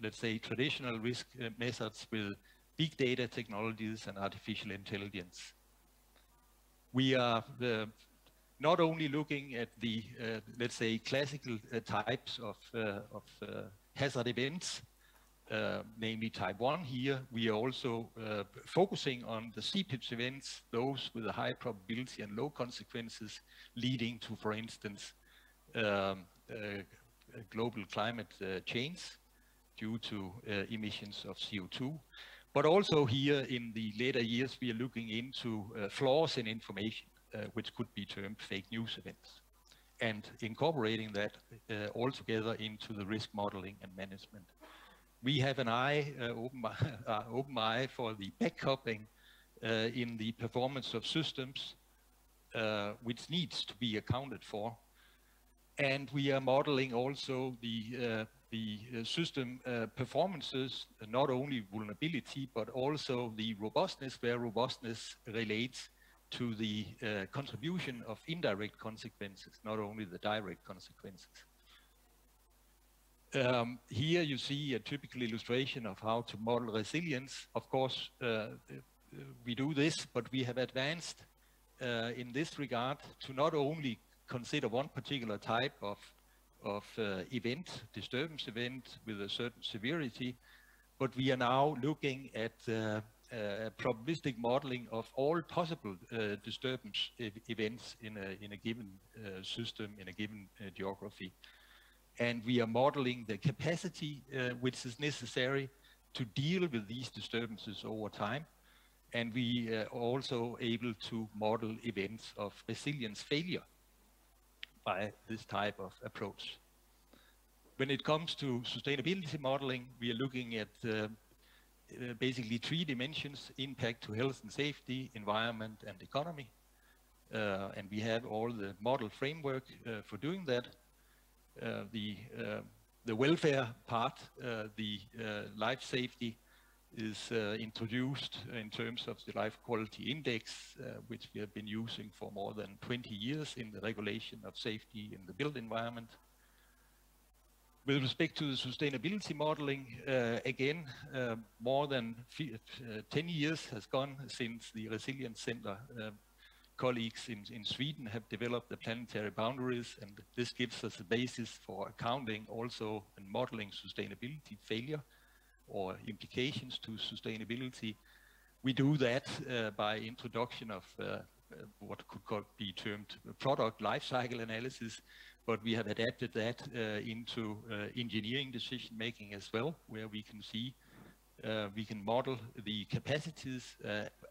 let's say, traditional risk methods with big data technologies and artificial intelligence. We are not only looking at the, let's say, classical types of hazard events, namely type 1 here. We are also focusing on the CPIPS events, those with a high probability and low consequences, leading to, for instance, global climate change due to emissions of CO2. But also here in the later years, we are looking into flaws in information, which could be termed fake news events, and incorporating that altogether into the risk modeling and management. We have an eye, open eye for the backcoupling in the performance of systems, which needs to be accounted for. And we are modeling also the system performances, not only vulnerability, but also the robustness, where robustness relates to the contribution of indirect consequences, not only the direct consequences. Here you see a typical illustration of how to model resilience. Of course, we do this, but we have advanced in this regard to not only consider one particular type of event, disturbance event with a certain severity, but we are now looking at probabilistic modeling of all possible disturbance events in a given system, in a given geography. And we are modeling the capacity which is necessary to deal with these disturbances over time. And we are also able to model events of resilience failure by this type of approach. When it comes to sustainability modeling, we are looking at basically 3 dimensions: impact to health and safety, environment, and economy. And we have all the model framework for doing that. The welfare part, the life safety, is introduced in terms of the life quality index, which we have been using for more than 20 years in the regulation of safety in the built environment. With respect to the sustainability modeling, again, more than 10 years has gone since the Resilience Center colleagues in Sweden have developed the planetary boundaries, and this gives us a basis for accounting also and modeling sustainability failure or implications to sustainability. We do that by introduction of what could be termed product life cycle analysis, but we have adapted that into engineering decision making as well, where we can see, we can model the capacities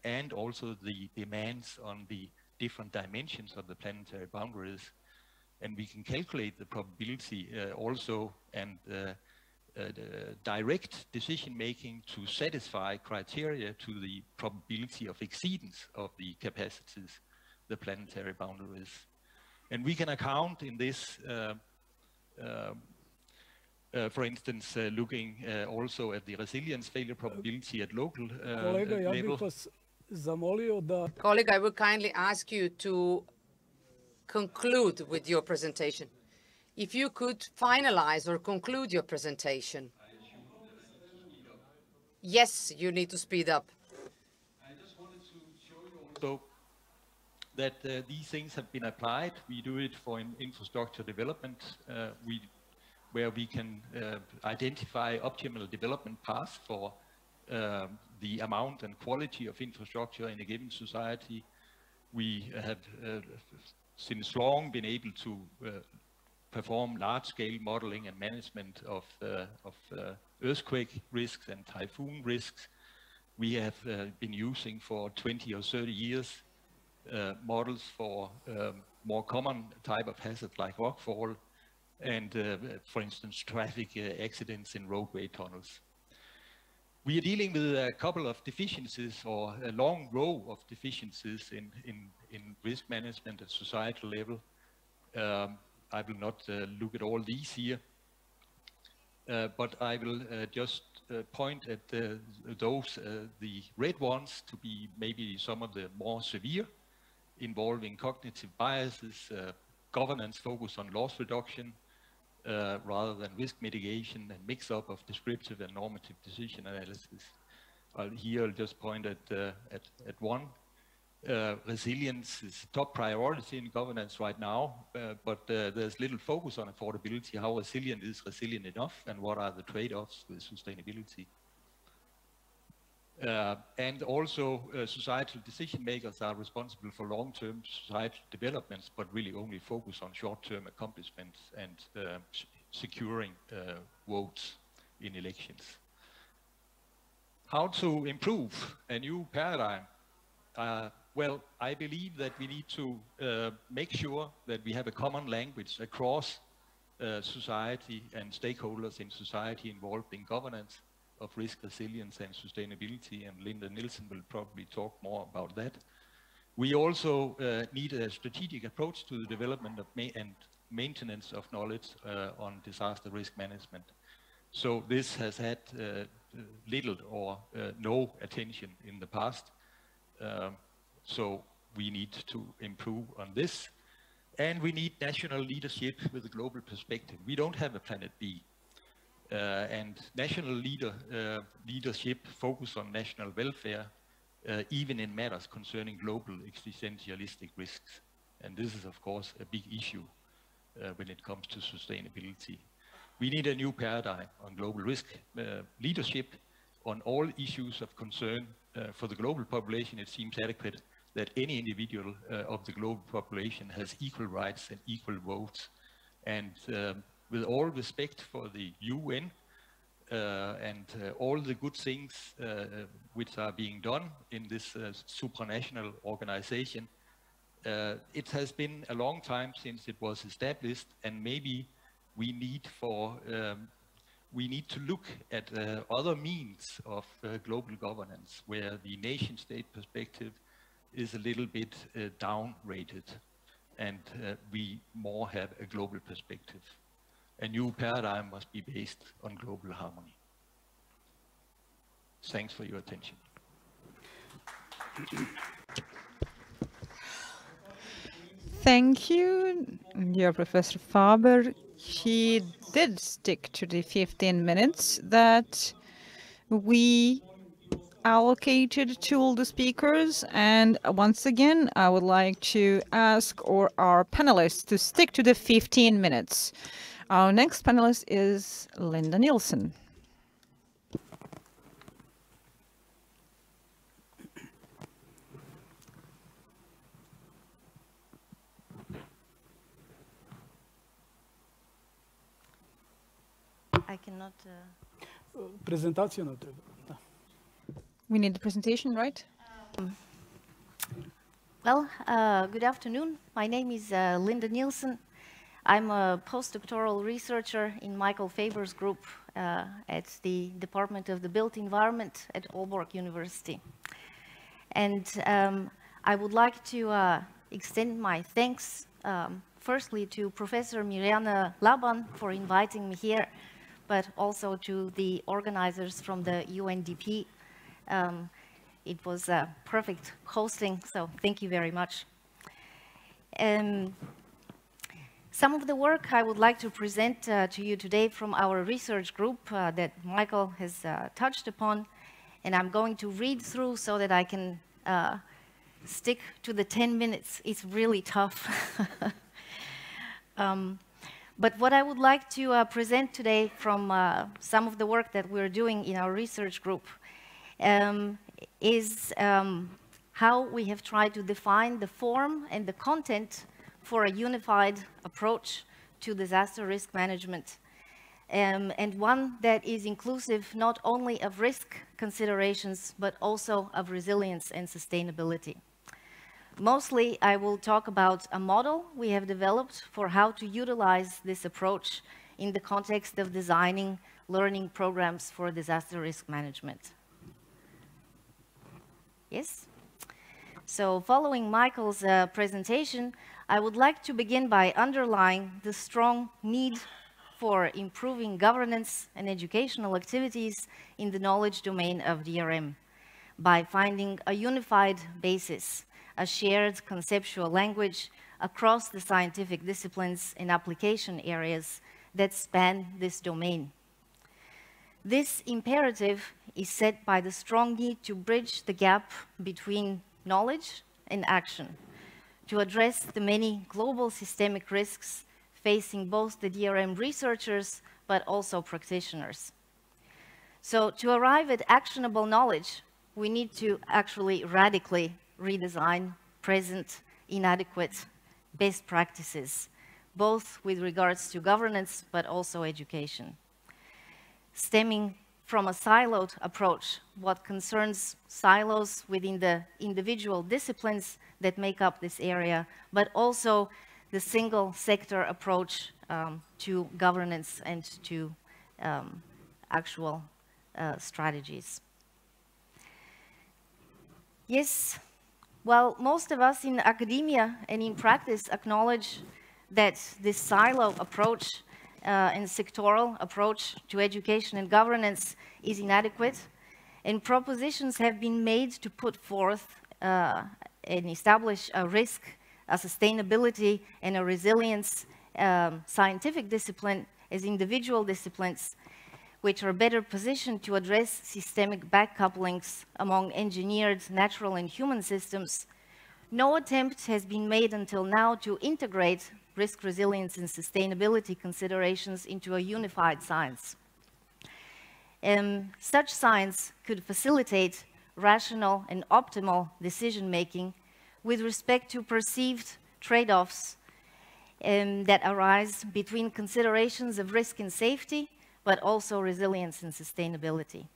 and also the demands on the different dimensions of the planetary boundaries. And we can calculate the probability also and direct decision making to satisfy criteria to the probability of exceedance of the capacities, the planetary boundaries. And we can account in this, for instance, looking also at the resilience failure probability at local level. Colleague, I would kindly ask you to conclude with your presentation. If you could finalize or conclude your presentation. Yes, you need to speed up. I just wanted to show you also that these things have been applied. We do it for infrastructure development, where we can identify optimal development paths for the amount and quality of infrastructure in a given society. We have since long been able to perform large-scale modeling and management of earthquake risks and typhoon risks. We have been using for 20 or 30 years models for more common type of hazards like rockfall and, for instance, traffic accidents in roadway tunnels. We are dealing with a couple of deficiencies, or a long row of deficiencies in risk management at societal level. I will not look at all these here, but I will just point at those, the red ones, to be maybe some of the more severe, involving cognitive biases, governance focus on loss reduction, rather than risk mitigation, and mix-up of descriptive and normative decision analysis. Here I'll just point at one. Resilience is top priority in governance right now, but there's little focus on affordability. How resilient is resilient enough, and what are the trade-offs with sustainability? And also societal decision makers are responsible for long-term societal developments, but really only focus on short-term accomplishments and securing votes in elections. How to improve a new paradigm? Well, I believe that we need to make sure that we have a common language across society and stakeholders in society involved in governance of risk resilience and sustainability, and Linda Nielsen will probably talk more about that. We also need a strategic approach to the development of and maintenance of knowledge on disaster risk management. So this has had little or no attention in the past. So we need to improve on this. And we need national leadership with a global perspective. We don't have a planet B. And national leadership focus on national welfare, even in matters concerning global existentialistic risks. And this is, of course, a big issue when it comes to sustainability. We need a new paradigm on global risk leadership, on all issues of concern for the global population, it seems adequate that any individual of the global population has equal rights and equal votes. And with all respect for the UN and all the good things which are being done in this supranational organization, it has been a long time since it was established, and maybe we need to look at other means of global governance where the nation-state perspective is a little bit down-rated, and we more have a global perspective. A new paradigm must be based on global harmony. Thanks for your attention. Thank you, dear Professor Faber. He did stick to the 15 minutes that we allocated to all the speakers. And once again, I would like to ask our panelists to stick to the 15 minutes. Our next panelist is Linda Nielsen. I cannot... Презентацию не треба. We need the presentation, right? Well, good afternoon. My name is Linda Nielsen. I'm a postdoctoral researcher in Michael Faber's group at the Department of the Built Environment at Aalborg University. And I would like to extend my thanks firstly to Professor Mirjana Laban for inviting me here, but also to the organizers from the UNDP. It was a perfect hosting, so thank you very much. Some of the work I would like to present to you today from our research group that Michael has touched upon, and I'm going to read through so that I can stick to the 10 minutes. It's really tough. But what I would like to present today from some of the work that we're doing in our research group is how we have tried to define the form and the content for a unified approach to disaster risk management, and one that is inclusive not only of risk considerations, but also of resilience and sustainability. Mostly, I will talk about a model we have developed for how to utilize this approach in the context of designing learning programs for disaster risk management. Yes? So following Michael's presentation, I would like to begin by underlining the strong need for improving governance and educational activities in the knowledge domain of DRM by finding a unified basis, a shared conceptual language across the scientific disciplines and application areas that span this domain. This imperative is set by the strong need to bridge the gap between knowledge and action, to address the many global systemic risks facing both the DRM researchers but also practitioners. So to arrive at actionable knowledge, we need to actually radically redesign present inadequate best practices, both with regards to governance but also education. Stemming from a siloed approach, what concerns silos within the individual disciplines that make up this area, but also the single sector approach to governance and to actual strategies. Yes, well, most of us in academia and in practice acknowledge that this silo approach and sectoral approach to education and governance is inadequate, and propositions have been made to put forth and establish a risk, a sustainability, and a resilience scientific discipline as individual disciplines, which are better positioned to address systemic backcouplings among engineered natural and human systems. No attempt has been made until now to integrate risk resilience and sustainability considerations into a unified science. Such science could facilitate rational and optimal decision-making with respect to perceived trade-offs that arise between considerations of risk and safety, but also resilience and sustainability.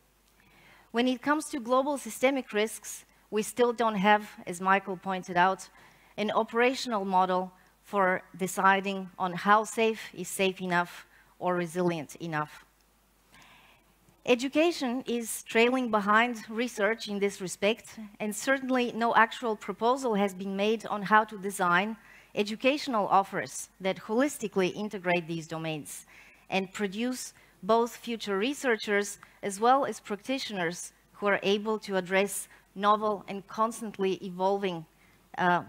When it comes to global systemic risks, we still don't have, as Michael pointed out, an operational model for deciding on how safe is safe enough or resilient enough. Education is trailing behind research in this respect, and certainly no actual proposal has been made on how to design educational offers that holistically integrate these domains and produce both future researchers as well as practitioners who are able to address novel and constantly evolving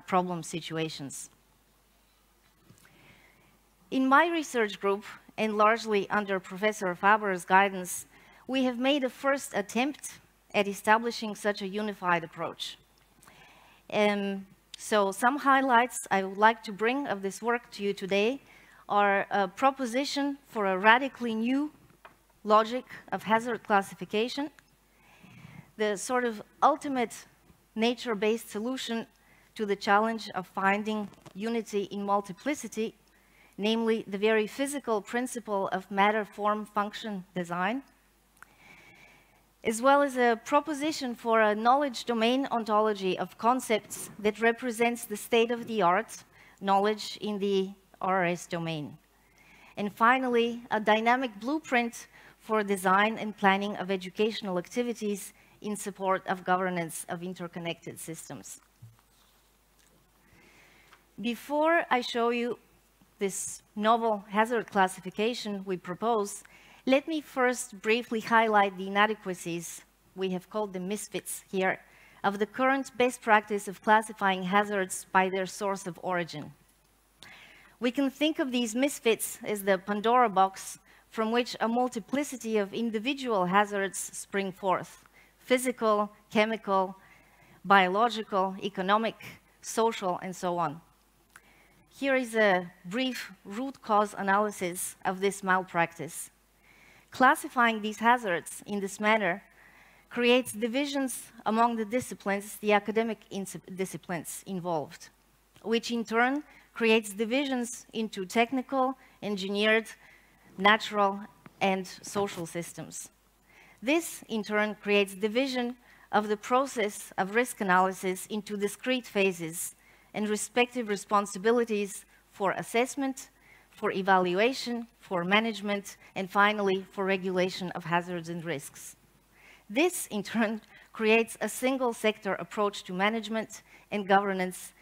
problem situations. In my research group, and largely under Professor Faber's guidance, we have made a first attempt at establishing such a unified approach. So some highlights I would like to bring of this work to you today are a proposition for a radically new logic of hazard classification, the sort of ultimate nature-based solution to the challenge of finding unity in multiplicity, namely the very physical principle of matter, form, function, design, as well as a proposition for a knowledge domain ontology of concepts that represents the state-of-the-art knowledge in the RRS domain. And finally, a dynamic blueprint for design and planning of educational activities in support of governance of interconnected systems. Before I show you this novel hazard classification we propose, let me first briefly highlight the inadequacies, we have called them misfits here, of the current best practice of classifying hazards by their source of origin. We can think of these misfits as the Pandora box from which a multiplicity of individual hazards spring forth: physical, chemical, biological, economic, social, and so on. Here is a brief root cause analysis of this malpractice. Classifying these hazards in this manner creates divisions among the disciplines, the academic disciplines involved, which in turn creates divisions into technical, engineered, natural, and social systems. This, in turn, creates division of the process of risk analysis into discrete phases and respective responsibilities for assessment, for evaluation, for management, and finally, for regulation of hazards and risks. This, in turn, creates a single sector approach to management and governance,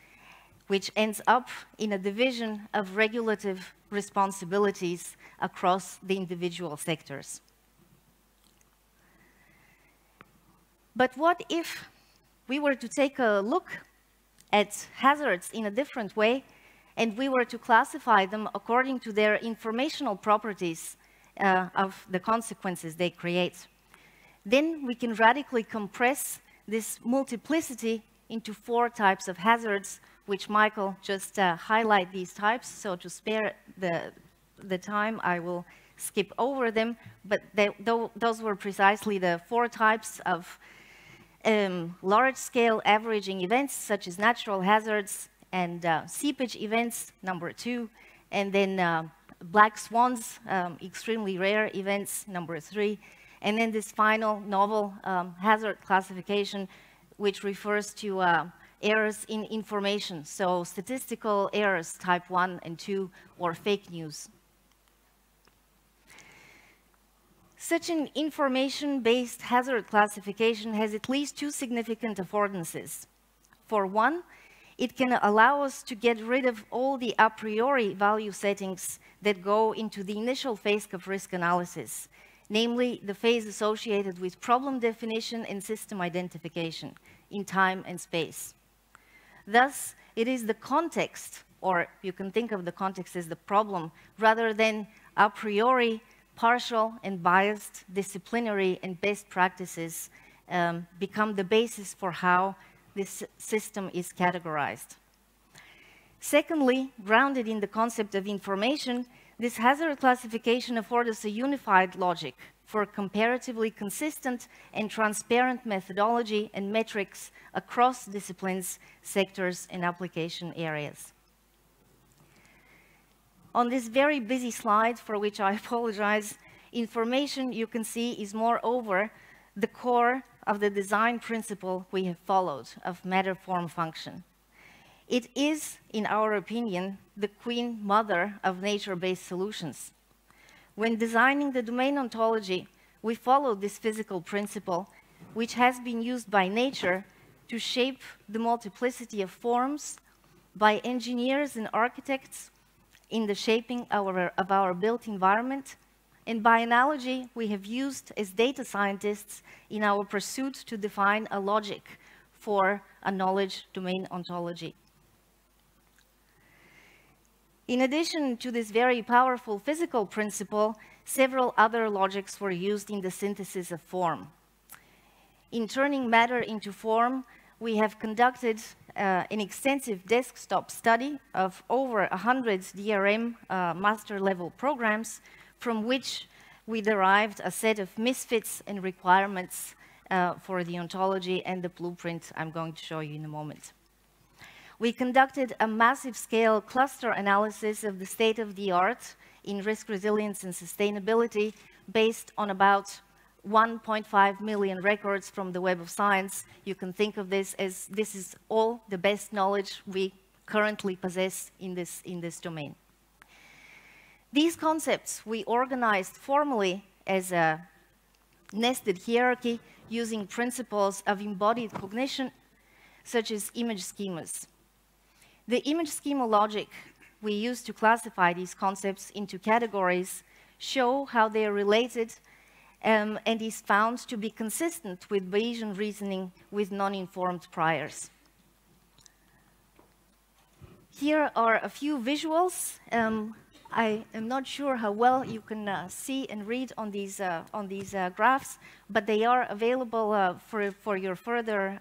which ends up in a division of regulative responsibilities across the individual sectors. But what if we were to take a look at hazards in a different way, and we were to classify them according to their informational properties of the consequences they create? Then we can radically compress this multiplicity into 4 types of hazards, which Michael just highlight these types. So to spare the time, I will skip over them. But those were precisely the 4 types of large-scale averaging events, such as natural hazards and seepage events, number 2, and then black swans, extremely rare events, number 3, and then this final novel hazard classification, which refers to errors in information, so statistical errors type 1 and 2, or fake news. Such an information-based hazard classification has at least 2 significant affordances. For one, it can allow us to get rid of all the a priori value settings that go into the initial phase of risk analysis, namely the phase associated with problem definition and system identification in time and space. Thus, it is the context, or you can think of the context as the problem, rather than a priori partial and biased disciplinary and best practices become the basis for how this system is categorized. Secondly, grounded in the concept of information, this hazard classification affords us a unified logic for comparatively consistent and transparent methodology and metrics across disciplines, sectors, and application areas. On this very busy slide, for which I apologize, information you can see is moreover the core of the design principle we have followed of matter, form, function. It is, in our opinion, the queen mother of nature-based solutions. When designing the domain ontology, we followed this physical principle, which has been used by nature to shape the multiplicity of forms by engineers and architects in the shaping of our built environment, and by analogy, we have used as data scientists in our pursuit to define a logic for a knowledge domain ontology. In addition to this very powerful physical principle, several other logics were used in the synthesis of form. In turning matter into form, we have conducted an extensive desktop study of over 100 DRM master-level programs, from which we derived a set of misfits and requirements for the ontology and the blueprint I'm going to show you in a moment. We conducted a massive-scale cluster analysis of the state-of-the-art in risk resilience and sustainability based on about 1.5 million records from the Web of Science. You can think of this as this is all the best knowledge we currently possess in this domain. These concepts we organized formally as a nested hierarchy using principles of embodied cognition, such as image schemas. The image schema logic we use to classify these concepts into categories show how they are related and is found to be consistent with Bayesian reasoning with non-informed priors. Here are a few visuals. I am not sure how well you can see and read on these graphs, but they are available for your further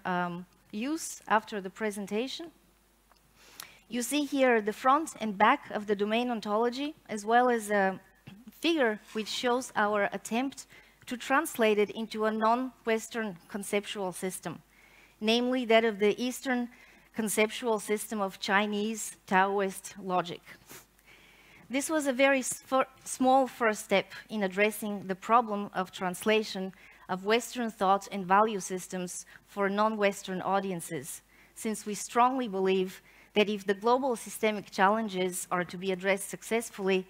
use after the presentation. You see here the front and back of the domain ontology, as well as a figure which shows our attempt to translate it into a non-Western conceptual system, namely that of the Eastern conceptual system of Chinese Taoist logic. This was a very small first step in addressing the problem of translation of Western thought and value systems for non-Western audiences, since we strongly believe that if the global systemic challenges are to be addressed successfully,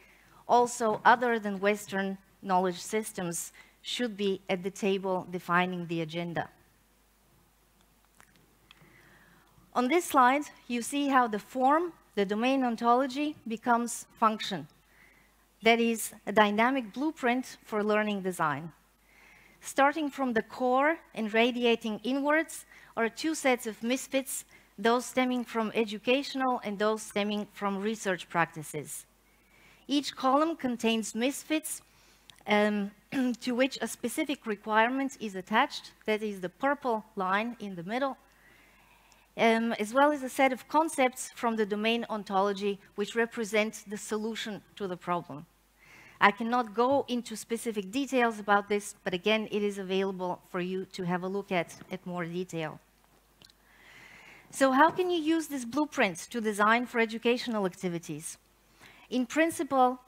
also other than Western knowledge systems should be at the table defining the agenda. On this slide, you see how the form, the domain ontology, becomes function. That is a dynamic blueprint for learning design. Starting from the core and radiating inwards are two sets of misfits, those stemming from educational and those stemming from research practices. Each column contains misfits to which a specific requirement is attached, that is the purple line in the middle, as well as a set of concepts from the domain ontology which represent the solution to the problem. I cannot go into specific details about this, but again, it is available for you to have a look at more detail. So how can you use this blueprint to design for educational activities? In principle,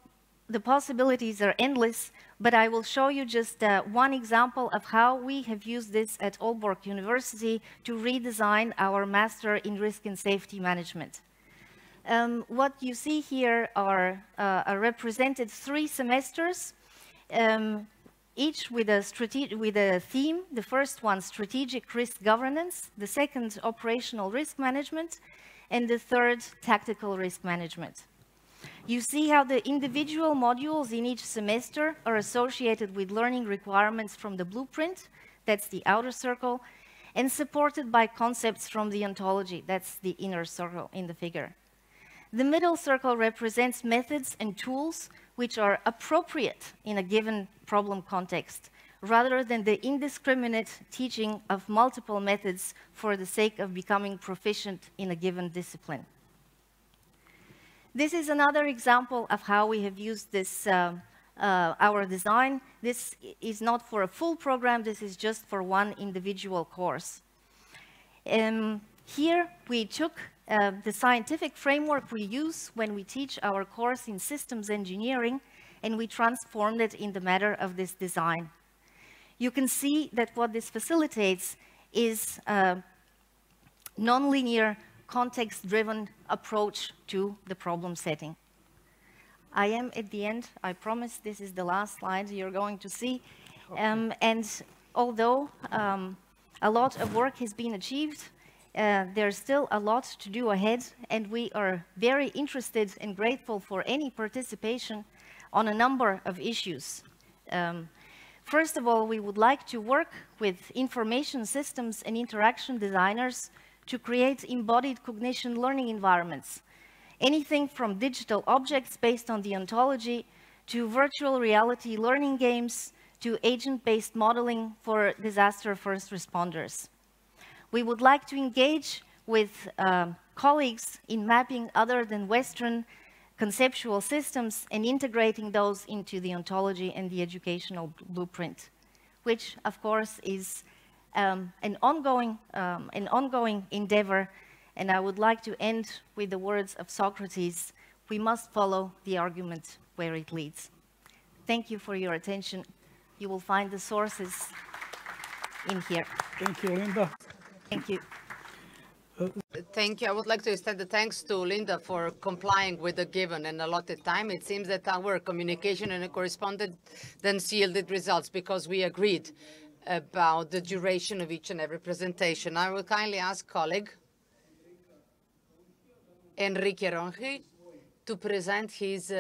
the possibilities are endless, but I will show you just one example of how we have used this at Aalborg University to redesign our Master in Risk and Safety Management. What you see here are represented 3 semesters, each with a theme. The first one, strategic risk governance, the second, operational risk management, and the third, tactical risk management. You see how the individual modules in each semester are associated with learning requirements from the blueprint, that's the outer circle, and supported by concepts from the ontology, that's the inner circle in the figure. The middle circle represents methods and tools which are appropriate in a given problem context, rather than the indiscriminate teaching of multiple methods for the sake of becoming proficient in a given discipline. This is another example of how we have used this our design. This is not for a full program, this is just for one individual course. Here we took the scientific framework we use when we teach our course in systems engineering, and we transformed it in the matter of this design. You can see that what this facilitates is a non-linear, context-driven approach to the problem setting. I am at the end. I promise this is the last slide you're going to see. Okay. And although a lot of work has been achieved, there's still a lot to do ahead, and we are very interested and grateful for any participation on a number of issues. First of all, we would like to work with information systems and interaction designers to create embodied cognition learning environments. Anything from digital objects based on the ontology to virtual reality learning games to agent-based modeling for disaster first responders. We would like to engage with colleagues in mapping other than Western conceptual systems and integrating those into the ontology and the educational blueprint, which of course is an ongoing endeavor. And I would like to end with the words of Socrates: we must follow the argument where it leads. Thank you for your attention. You will find the sources in here. Thank you, Linda. Thank you. Thank you. I would like to extend the thanks to Linda for complying with the given and allotted time. It seems that our communication and correspondence yielded results because we agreed about the duration of each and every presentation. I will kindly ask colleague Enrique Ronchi to present his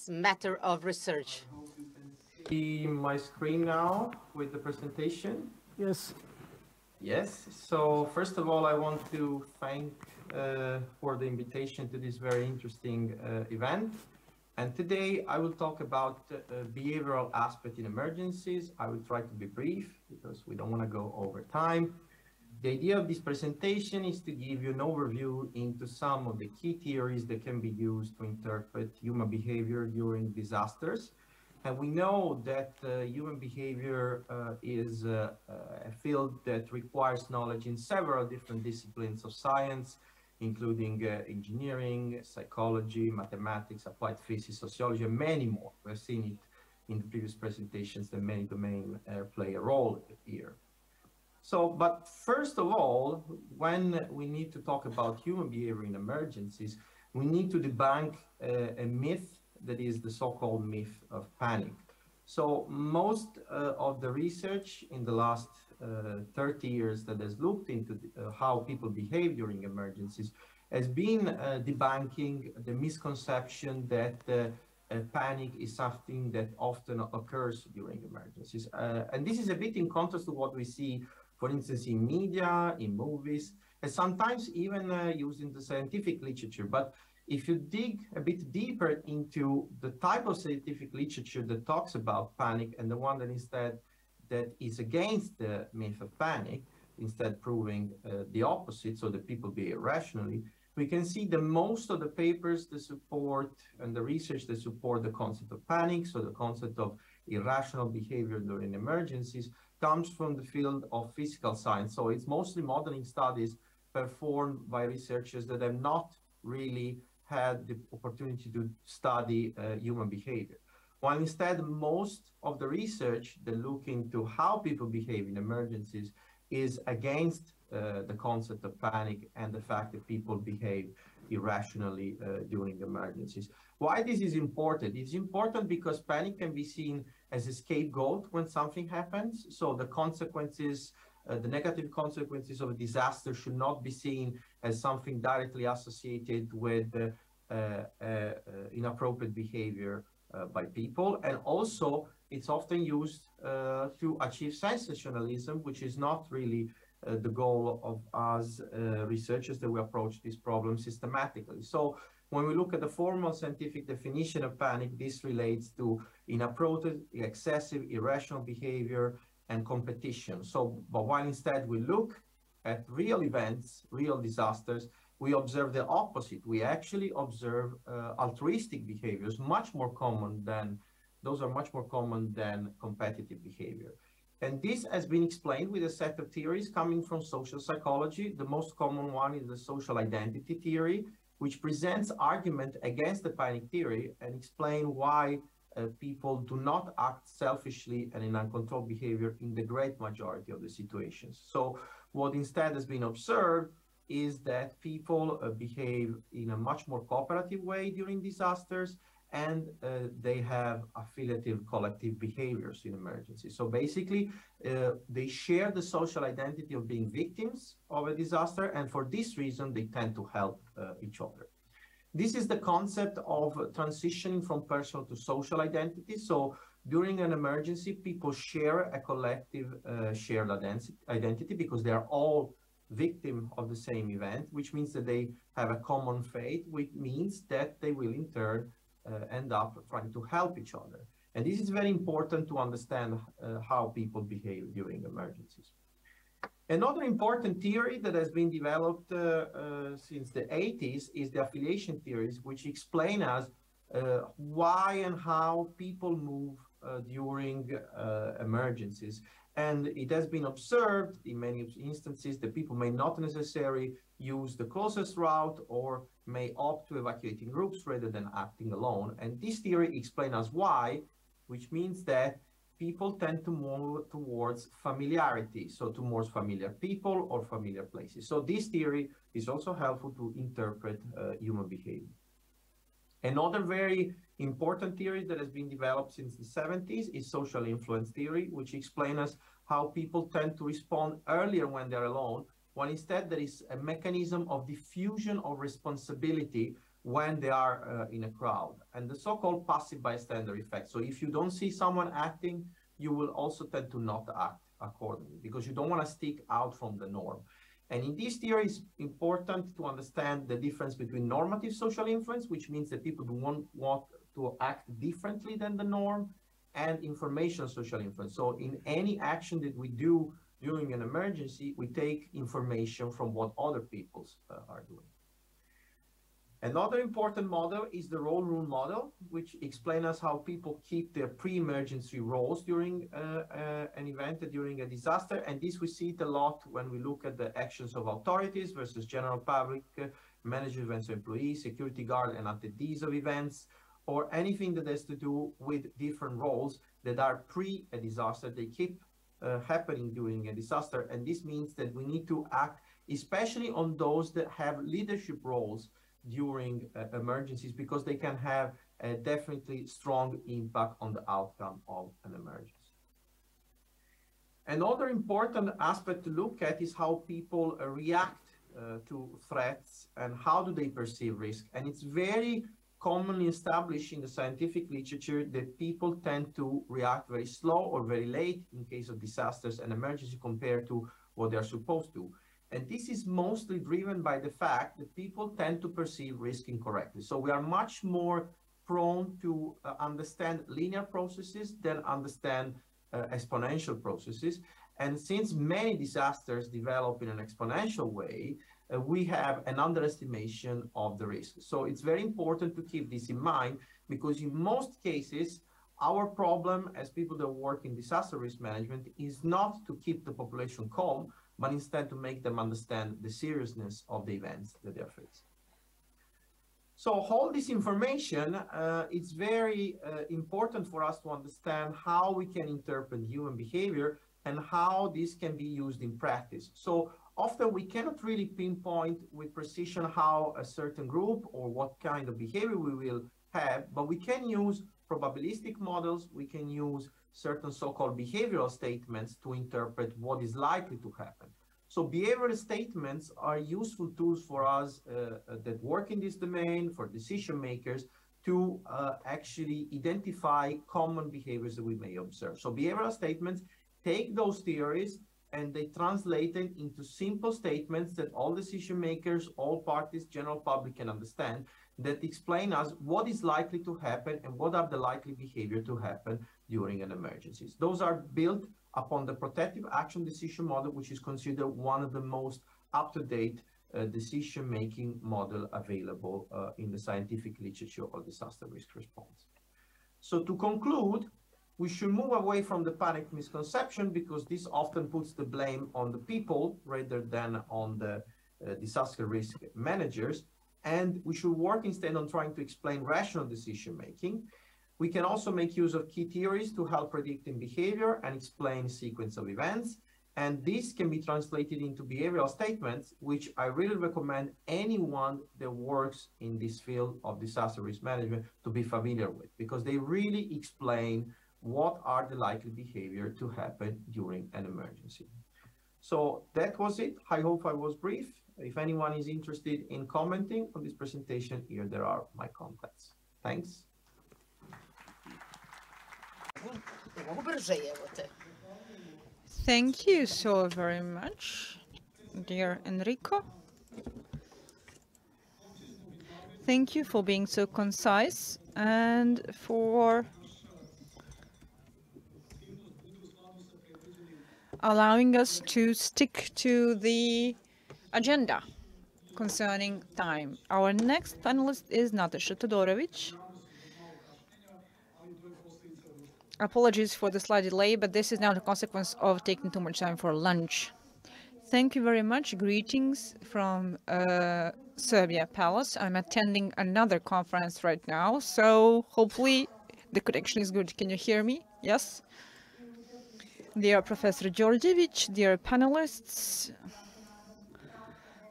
matter of research. See my screen now with the presentation? Yes. Yes. So first of all, I want to thank for the invitation to this very interesting event. And today I will talk about behavioral aspect in emergencies. I will try to be brief because we don't want to go over time. The idea of this presentation is to give you an overview into some of the key theories that can be used to interpret human behavior during disasters. And we know that human behavior is a field that requires knowledge in several different disciplines of science, including engineering, psychology, mathematics, applied physics, sociology, and many more. We've seen it in the previous presentations that many domains play a role here. So, but first of all, when we need to talk about human behavior in emergencies, we need to debunk a myth that is the so-called myth of panic. So most of the research in the last 30 years that has looked into how people behave during emergencies has been debunking the misconception that panic is something that often occurs during emergencies. And this is a bit in contrast to what we see, for instance, in media, in movies, and sometimes even used in the scientific literature. But if you dig a bit deeper into the type of scientific literature that talks about panic and the one that is against the myth of panic, instead proving the opposite, so that people behave irrationally, we can see that most of the papers that support and the research that support the concept of panic, so the concept of irrational behavior during emergencies, comes from the field of physical science. So it's mostly modeling studies performed by researchers that have not really had the opportunity to study human behavior. While instead, most of the research that look into how people behave in emergencies is against the concept of panic and the fact that people behave irrationally during emergencies. Why this is important? It's important because panic can be seen as a scapegoat when something happens. So the consequences, the negative consequences of a disaster should not be seen as something directly associated with inappropriate behavior by people. And also, it's often used to achieve sensationalism, which is not really the goal of us researchers that we approach this problem systematically. So when we look at the formal scientific definition of panic, this relates to inappropriate, excessive, irrational behavior and competition. So, but while instead we look at real events, real disasters, we observe the opposite. We actually observe altruistic behaviors, those are much more common than competitive behavior. And this has been explained with a set of theories coming from social psychology. The most common one is the social identity theory, which presents argument against the panic theory and explain why people do not act selfishly and in uncontrolled behavior in the great majority of the situations. So what instead has been observed is that people behave in a much more cooperative way during disasters, and they have affiliative collective behaviors in emergencies. So basically, they share the social identity of being victims of a disaster, and for this reason, they tend to help each other. This is the concept of transitioning from personal to social identity. So during an emergency, people share a collective shared identity because they are all victim of the same event, which means that they have a common fate, which means that they will in turn end up trying to help each other. And this is very important to understand how people behave during emergencies. Another important theory that has been developed since the 80s is the affiliation theories, which explain us why and how people move during emergencies. And it has been observed in many instances that people may not necessarily use the closest route or may opt to evacuate in groups rather than acting alone. And this theory explains us why, which means that people tend to move towards familiarity, so towards familiar people or familiar places. So this theory is also helpful to interpret human behavior. Another very important theory that has been developed since the 70s is social influence theory, which explains us how people tend to respond earlier when they're alone, when instead there is a mechanism of diffusion of responsibility when they are in a crowd, and the so-called passive bystander effect. So if you don't see someone acting, you will also tend to not act accordingly because you don't want to stick out from the norm. And in this theory, it's important to understand the difference between normative social influence, which means that people do want to act differently than the norm, and information social influence. So in any action that we do during an emergency, we take information from what other people are doing. Another important model is the role rule model, which explains us how people keep their pre-emergency roles during an event, during a disaster. And this we see it a lot when we look at the actions of authorities versus general public, management events employees, security guard and attendees of events, or anything that has to do with different roles that are pre a disaster. They keep happening during a disaster. And this means that we need to act especially on those that have leadership roles during emergencies, because they can have a definitely strong impact on the outcome of an emergency. Another important aspect to look at is how people react to threats and how do they perceive risk. And it's very commonly established in the scientific literature that people tend to react very slow or very late in case of disasters and emergency compared to what they're supposed to. And this is mostly driven by the fact that people tend to perceive risk incorrectly. So we are much more prone to understand linear processes than understand exponential processes. And since many disasters develop in an exponential way, we have an underestimation of the risk. So it's very important to keep this in mind, because in most cases, our problem as people that work in disaster risk management is not to keep the population calm, but instead to make them understand the seriousness of the events that they're facing. So all this information, it's very important for us to understand how we can interpret human behavior and how this can be used in practice. So often we cannot really pinpoint with precision how a certain group or what kind of behavior we will have, but we can use probabilistic models, we can use certain so-called behavioral statements to interpret what is likely to happen. So behavioral statements are useful tools for us that work in this domain, for decision makers, to actually identify common behaviors that we may observe. So behavioral statements take those theories and they translate them into simple statements that all decision makers, all parties, general public can understand, that explain us what is likely to happen and what are the likely behavior to happen during an emergency. Those are built upon the protective action decision model, which is considered one of the most up-to-date decision-making model available in the scientific literature of disaster risk response. So to conclude, we should move away from the panic misconception, because this often puts the blame on the people rather than on the disaster risk managers. And we should work instead on trying to explain rational decision-making. We can also make use of key theories to help predicting behavior and explain sequence of events. And this can be translated into behavioral statements, which I really recommend anyone that works in this field of disaster risk management to be familiar with, because they really explain what are the likely behavior to happen during an emergency. So that was it. I hope I was brief. If anyone is interested in commenting on this presentation, here there are my contacts. Thanks. Thank you so very much, dear Enrico. Thank you for being so concise and for allowing us to stick to the agenda concerning time. Our next panelist is Nataša Todorović. Apologies for the slight delay, but this is now the consequence of taking too much time for lunch. Thank you very much. Greetings from Serbia Palace. I'm attending another conference right now, so hopefully the connection is good. Can you hear me? Yes? Dear Professor Đorđević, dear panelists,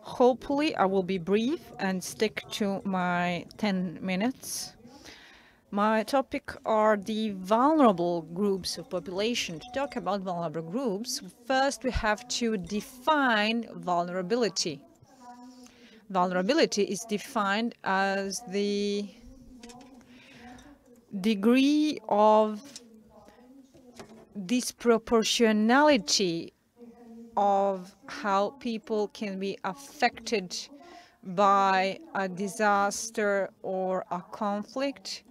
hopefully I will be brief and stick to my 10 minutes. My topic are the vulnerable groups of population. To talk about vulnerable groups, first we have to define vulnerability. Vulnerability is defined as the degree of disproportionality of how people can be affected by a disaster or a conflict,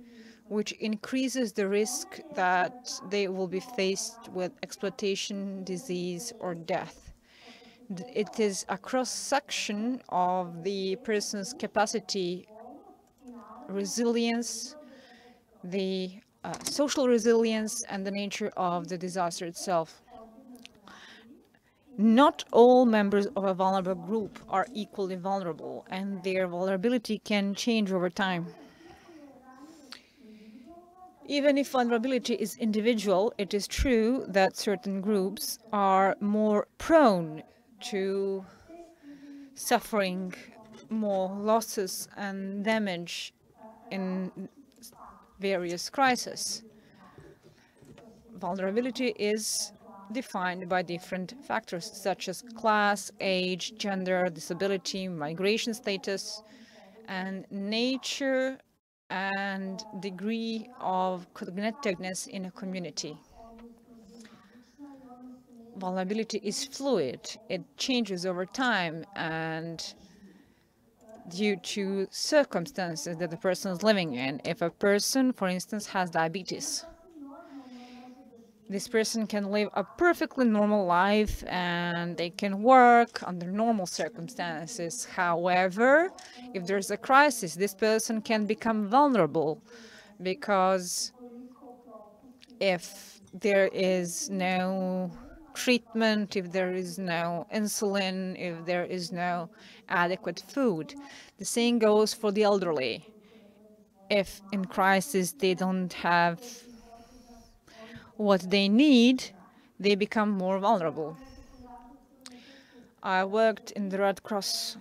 which increases the risk that they will be faced with exploitation, disease, or death. It is a cross-section of the person's capacity, resilience, the social resilience, and the nature of the disaster itself. Not all members of a vulnerable group are equally vulnerable, and their vulnerability can change over time. Even if vulnerability is individual, it is true that certain groups are more prone to suffering more losses and damage in various crises. Vulnerability is defined by different factors such as class, age, gender, disability, migration status, and nature and degree of connectedness in a community. Vulnerability is fluid. It changes over time and due to circumstances that the person is living in. If a person, for instance, has diabetes, this person can live a perfectly normal life and they can work under normal circumstances. However, if there's a crisis, this person can become vulnerable because if there is no treatment, if there is no insulin, if there is no adequate food, the same goes for the elderly. If in crisis they don't have what they need, they become more vulnerable. I worked in the Red Cross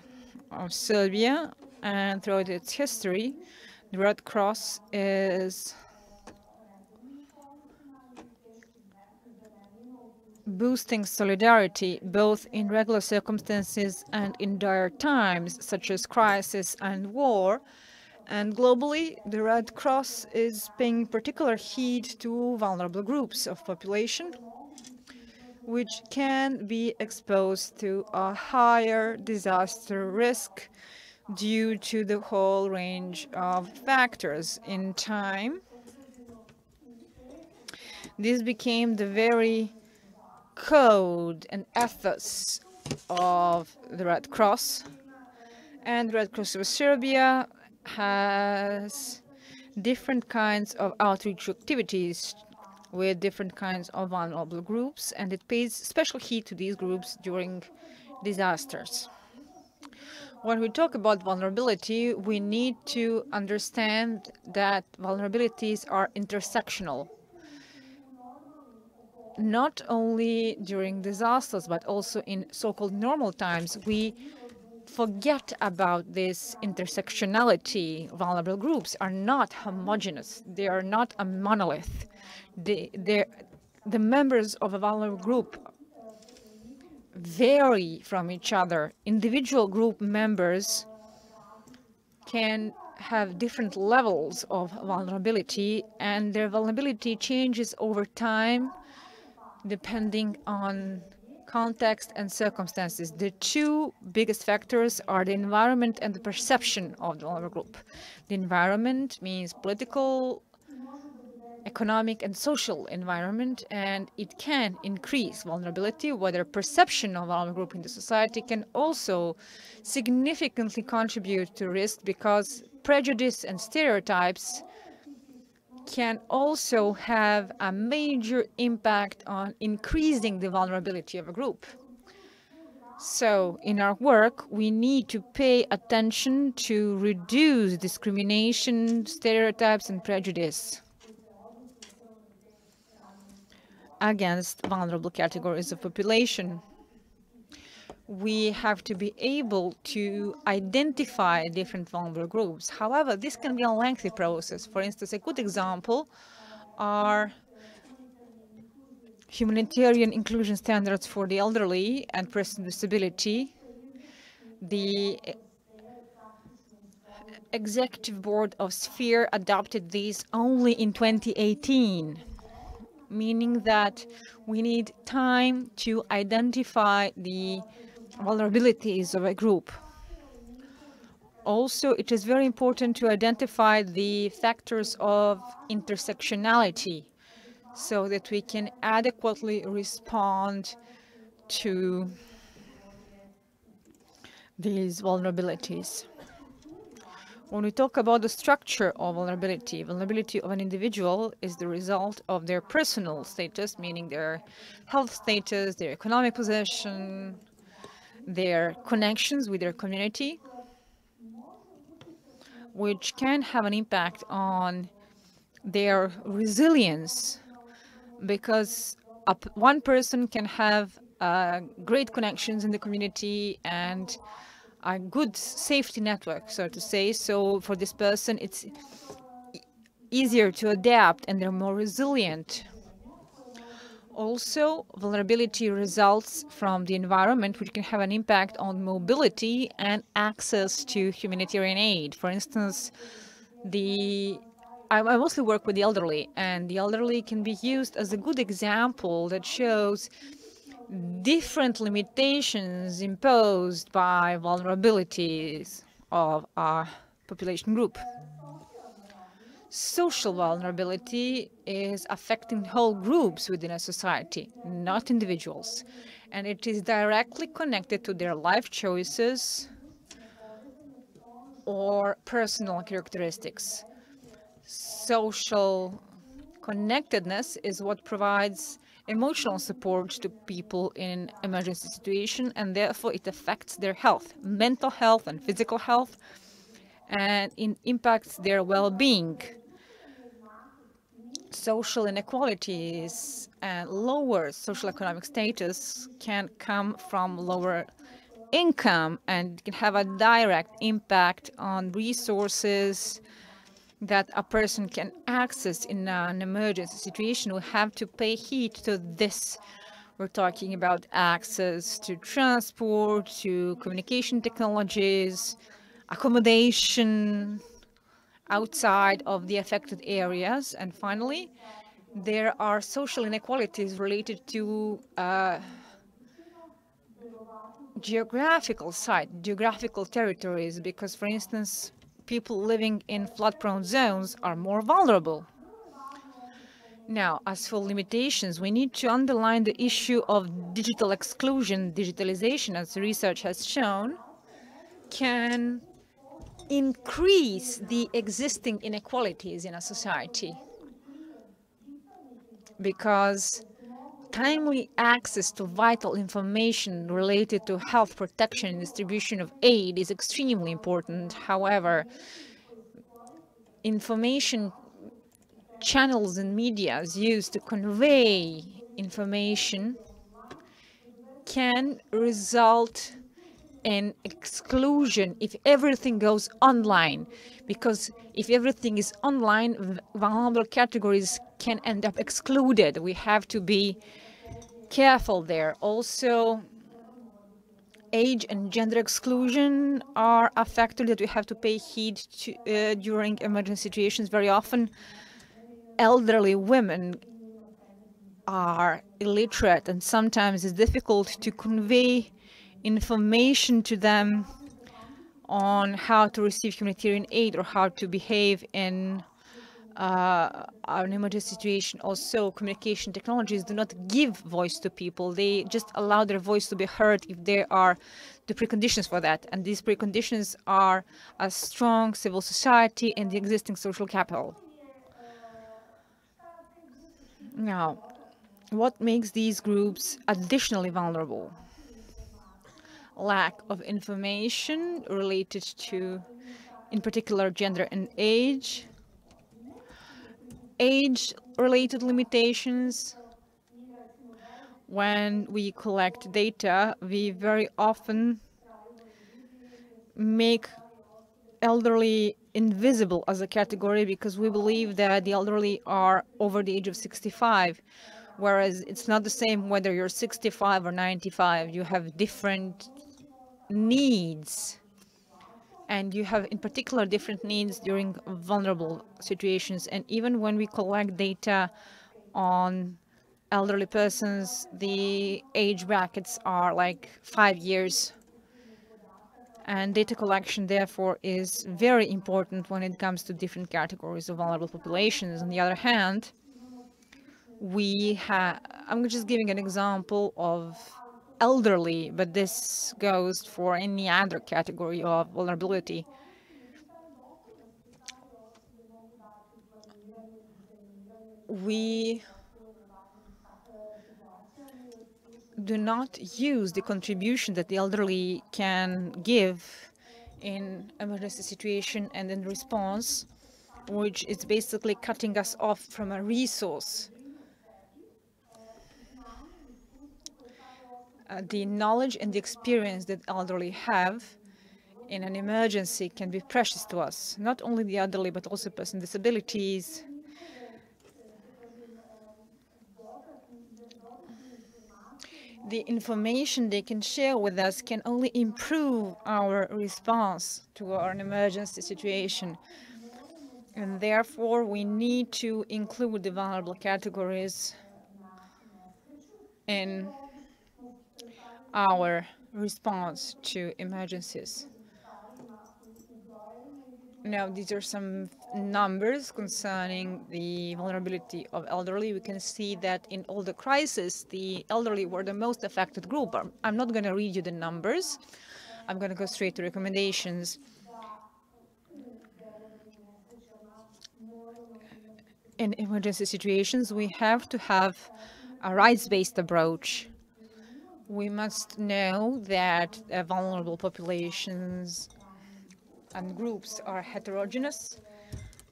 of Serbia, and throughout its history, the Red Cross is boosting solidarity both in regular circumstances and in dire times, such as crisis and war. And globally, the Red Cross is paying particular heed to vulnerable groups of population, which can be exposed to a higher disaster risk due to the whole range of factors. In time, this became the very code and ethos of the Red Cross. And the Red Cross of Serbia has different kinds of outreach activities with different kinds of vulnerable groups, and it pays special heed to these groups during disasters. When we talk about vulnerability, we need to understand that vulnerabilities are intersectional. Not only during disasters, but also in so-called normal times, we forget about this intersectionality. Vulnerable groups are not homogeneous. They are not a monolith. The members of a vulnerable group vary from each other. Individual group members can have different levels of vulnerability, and their vulnerability changes over time depending on context and circumstances. The two biggest factors are the environment and the perception of the vulnerable group. The environment means political, economic, and social environment, and it can increase vulnerability, whether perception of vulnerable group in the society can also significantly contribute to risk, because prejudice and stereotypes can also have a major impact on increasing the vulnerability of a group. So in our work, we need to pay attention to reduce discrimination, stereotypes, and prejudice against vulnerable categories of population. We have to be able to identify different vulnerable groups. However, this can be a lengthy process. For instance, a good example are humanitarian inclusion standards for the elderly and persons with disability. The Executive Board of Sphere adopted these only in 2018, meaning that we need time to identify the vulnerabilities of a group. Also, it is very important to identify the factors of intersectionality so that we can adequately respond to these vulnerabilities. When we talk about the structure of vulnerability, vulnerability of an individual is the result of their personal status, meaning their health status, their economic position, their connections with their community, which can have an impact on their resilience, because one person can have great connections in the community and a good safety network, so to say. So for this person, it's easier to adapt and they're more resilient. Also, vulnerability results from the environment, which can have an impact on mobility and access to humanitarian aid. For instance, I mostly work with the elderly, and the elderly can be used as a good example that shows different limitations imposed by vulnerabilities of our population group. Social vulnerability is affecting whole groups within a society, not individuals, and it is directly connected to their life choices or personal characteristics. Social connectedness is what provides emotional support to people in emergency situation, and therefore it affects their health, mental health and physical health, and it impacts their well-being. Social inequalities and lower social economic status can come from lower income and can have a direct impact on resources that a person can access in an emergency situation. We have to pay heed to this. We're talking about access to transport, to communication technologies, accommodation outside of the affected areas. And finally, there are social inequalities related to geographical territories, because, for instance, people living in flood-prone zones are more vulnerable. Now, as for limitations, we need to underline the issue of digital exclusion. Digitalization, as the research has shown, can increase the existing inequalities in a society, because timely access to vital information related to health protection and distribution of aid is extremely important. However, information channels and media used to convey information can result in exclusion if everything goes online, because if everything is online, vulnerable categories can end up excluded. We have to be careful there. Also, age and gender exclusion are a factor that we have to pay heed to during emergency situations. Very often, elderly women are illiterate, and sometimes it's difficult to convey information to them on how to receive humanitarian aid or how to behave in an emergency situation. Also, communication technologies do not give voice to people. They just allow their voice to be heard if there are the preconditions for that. And these preconditions are a strong civil society and the existing social capital. Now, what makes these groups additionally vulnerable? Lack of information related to, in particular, gender and age, age-related limitations. When we collect data, we very often make elderly invisible as a category because we believe that the elderly are over the age of 65, whereas it's not the same whether you're 65 or 95. You have different needs, and you have in particular different needs during vulnerable situations. And even when we collect data on elderly persons, the age brackets are like 5 years. And data collection, therefore, is very important when it comes to different categories of vulnerable populations. On the other hand, I'm just giving an example of elderly, but this goes for any other category of vulnerability. We do not use the contribution that the elderly can give in emergency situation and in response, which is basically cutting us off from a resource. The knowledge and the experience that elderly have in an emergency can be precious to us, not only the elderly, but also persons with disabilities. The information they can share with us can only improve our response to an emergency situation. And therefore, we need to include the vulnerable categories in our response to emergencies. Now, these are some numbers concerning the vulnerability of elderly. We can see that in all the crises, the elderly were the most affected group. I'm not going to read you the numbers. I'm going to go straight to recommendations. In emergency situations, we have to have a rights-based approach. We must know that vulnerable populations and groups are heterogeneous.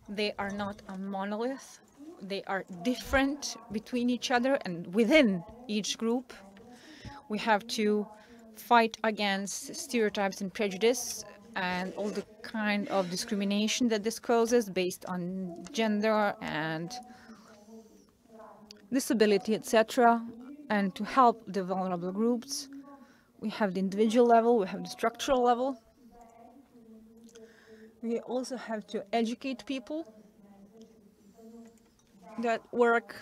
They are not a monolith. They are different between each other and within each group. We have to fight against stereotypes and prejudice and all the kind of discrimination that this causes based on gender and disability, etc. And to help the vulnerable groups, we have the individual level, we have the structural level. We also have to educate people that work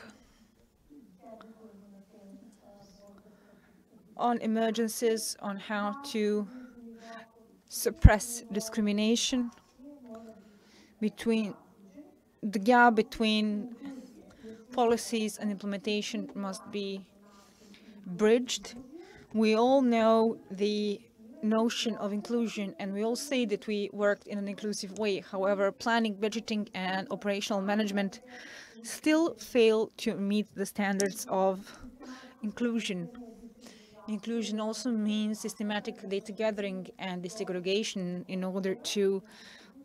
on emergencies, on how to suppress discrimination, between the gap between policies and implementation must be bridged. We all know the notion of inclusion, and we all say that we worked in an inclusive way. However, planning, budgeting, and operational management still fail to meet the standards of inclusion. Inclusion also means systematic data gathering and desegregation in order to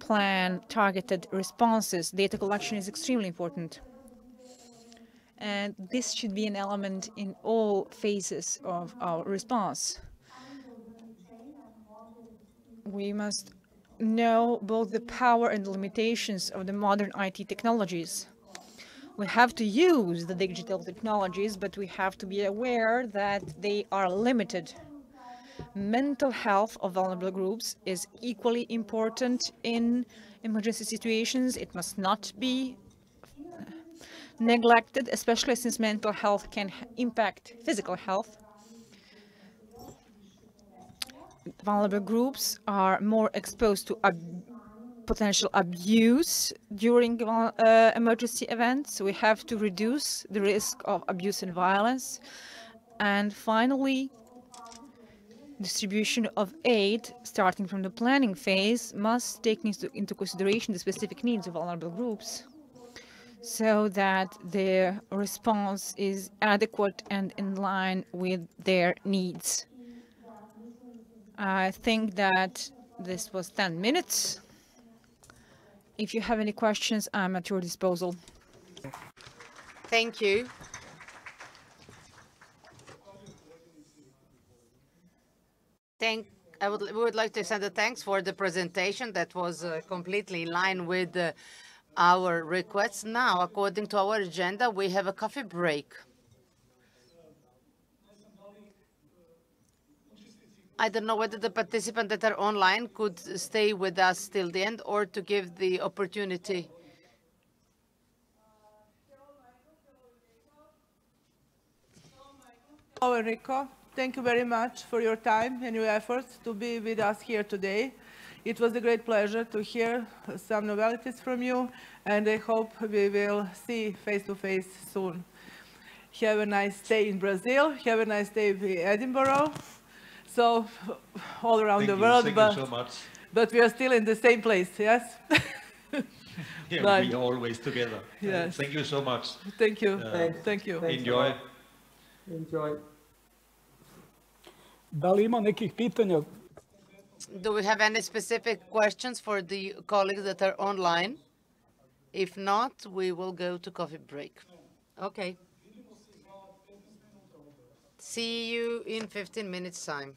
plan targeted responses. Data collection is extremely important. And this should be an element in all phases of our response. We must know both the power and the limitations of the modern IT technologies. We have to use the digital technologies, but we have to be aware that they are limited. Mental health of vulnerable groups is equally important in emergency situations. It must not be neglected, especially since mental health can impact physical health. Vulnerable groups are more exposed to potential abuse during emergency events. We have to reduce the risk of abuse and violence. And finally, distribution of aid, starting from the planning phase, must take into consideration the specific needs of vulnerable groups so that their response is adequate and in line with their needs. I think that this was 10 minutes. If you have any questions, I'm at your disposal. Thank you. We would like to extend the thanks for the presentation that was completely in line with our requests. Now, according to our agenda, we have a coffee break. I don't know whether the participants that are online could stay with us till the end or to give the opportunity. Hello, Enrico. Thank you very much for your time and your efforts to be with us here today. It was a great pleasure to hear some novelties from you, and I hope we will see face-to-face soon. Have a nice day in Brazil. Have a nice day in Edinburgh. So all around the world, Thank you so much. But we are still in the same place, yes? Yeah, we are always together. Yes. Thank you so much. Thank you. Thank you. Enjoy. Enjoy. Da li ima nekih pitanja? Do we have any specific questions for the colleagues that are online? If not, we will go to coffee break. Okay. See you in 15 minutes' time.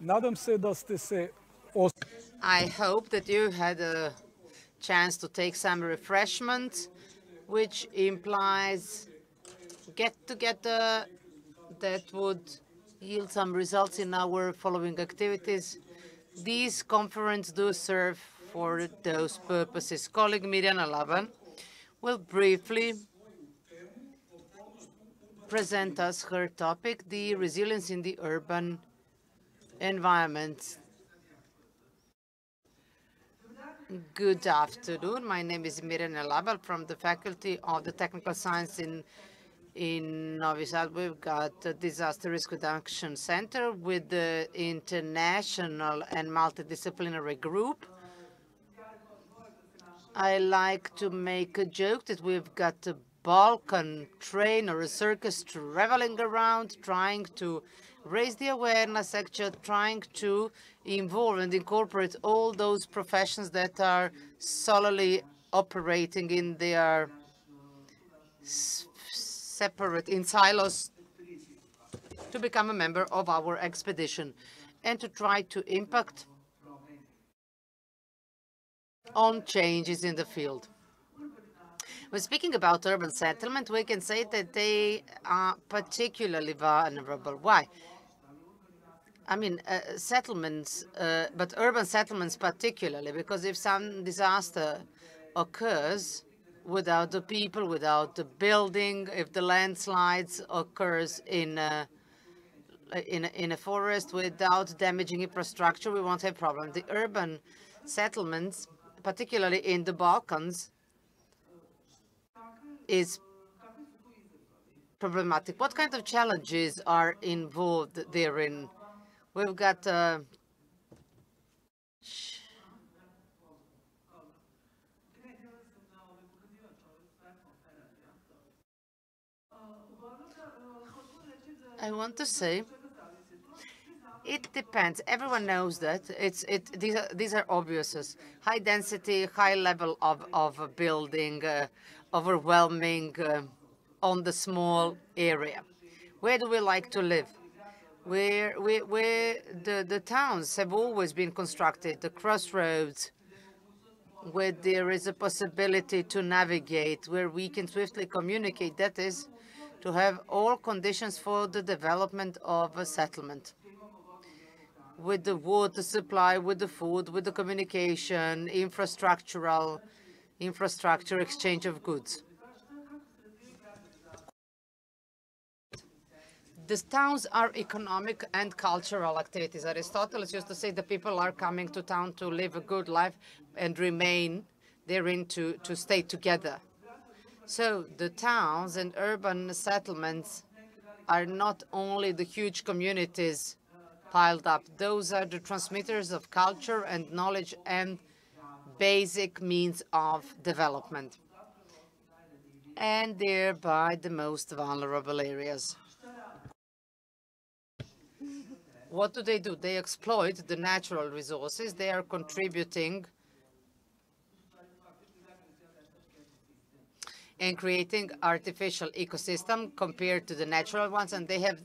Nadam se da ste se... I hope that you had a chance to take some refreshment, which implies get-together that would yield some results in our following activities. These conferences do serve for those purposes. Colleague Miriam Alaban will briefly present us her topic, the resilience in the urban environment. Good afternoon. My name is Miriam Alabal from the Faculty of the Technical Science in Novi Sad. We've got the Disaster Risk Reduction Center with the international and multidisciplinary group. I like to make a joke that we've got a Balkan train or a circus traveling around, trying to raise the awareness, actually trying to involve and incorporate all those professions that are solely operating in their separate, in silos, to become a member of our expedition and to try to impact on changes in the field. When speaking about urban settlement, we can say that they are particularly vulnerable. Why? I mean, settlements, but urban settlements particularly, because if some disaster occurs without the people, without the building, if the landslides occurs in a forest without damaging infrastructure, we won't have a problem. The urban settlements, particularly in the Balkans, is problematic. What kind of challenges are involved therein? We've got I want to say it depends. Everyone knows that these are obvious. High density, high level of building, overwhelming on the small area. Where do we like to live? Where the towns have always been constructed, the crossroads, where there is a possibility to navigate, where we can swiftly communicate. That is, to have all conditions for the development of a settlement, with the water supply, with the food, with the communication, infrastructure, exchange of goods. The towns are economic and cultural activities. Aristotle used to say the people are coming to town to live a good life and remain therein to stay together. So the towns and urban settlements are not only the huge communities piled up. Those are the transmitters of culture and knowledge and basic means of development, and thereby the most vulnerable areas. What do? They exploit the natural resources. They are contributing and creating artificial ecosystem compared to the natural ones, and they have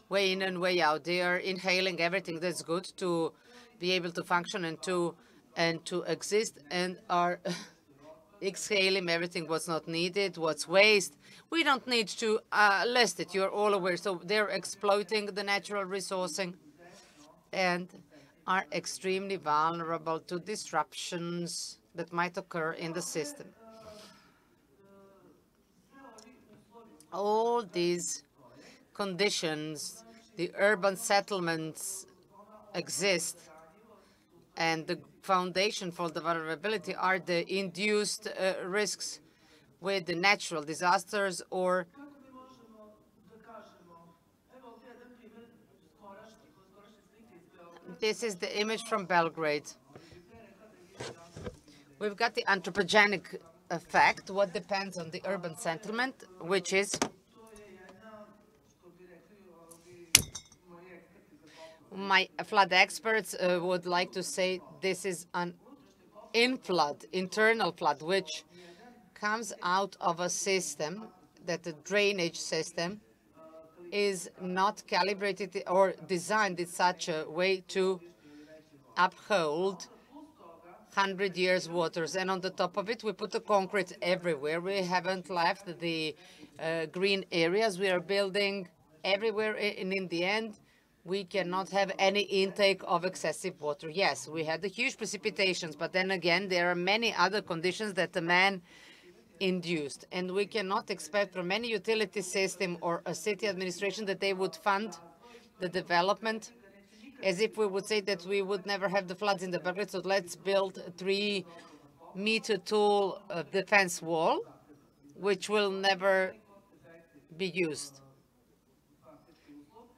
way in and way out. They are inhaling everything that's good to be able to function and to exist, and are exhaling everything what's not needed, what's waste. We don't need to list it. You're all aware. So they're exploiting the natural resourcing and are extremely vulnerable to disruptions that might occur in the system. All these conditions, the urban settlements exist, and the foundation for the vulnerability are the induced risks with the natural disasters or this is the image from Belgrade. We've got the anthropogenic effect, what depends on the urban settlement, which is my flood experts would like to say this is an internal flood, which comes out of a system, that the drainage system is not calibrated or designed in such a way to uphold 100 years waters. And on the top of it, we put the concrete everywhere. We haven't left the green areas. We are building everywhere, and in the end, we cannot have any intake of excessive water. Yes, we had the huge precipitations, but then again, there are many other conditions that the man induced. And we cannot expect from any utility system or a city administration that they would fund the development as if we would say that we would never have the floods in the Belgrade, so let's build a 3-meter tall defense wall, which will never be used.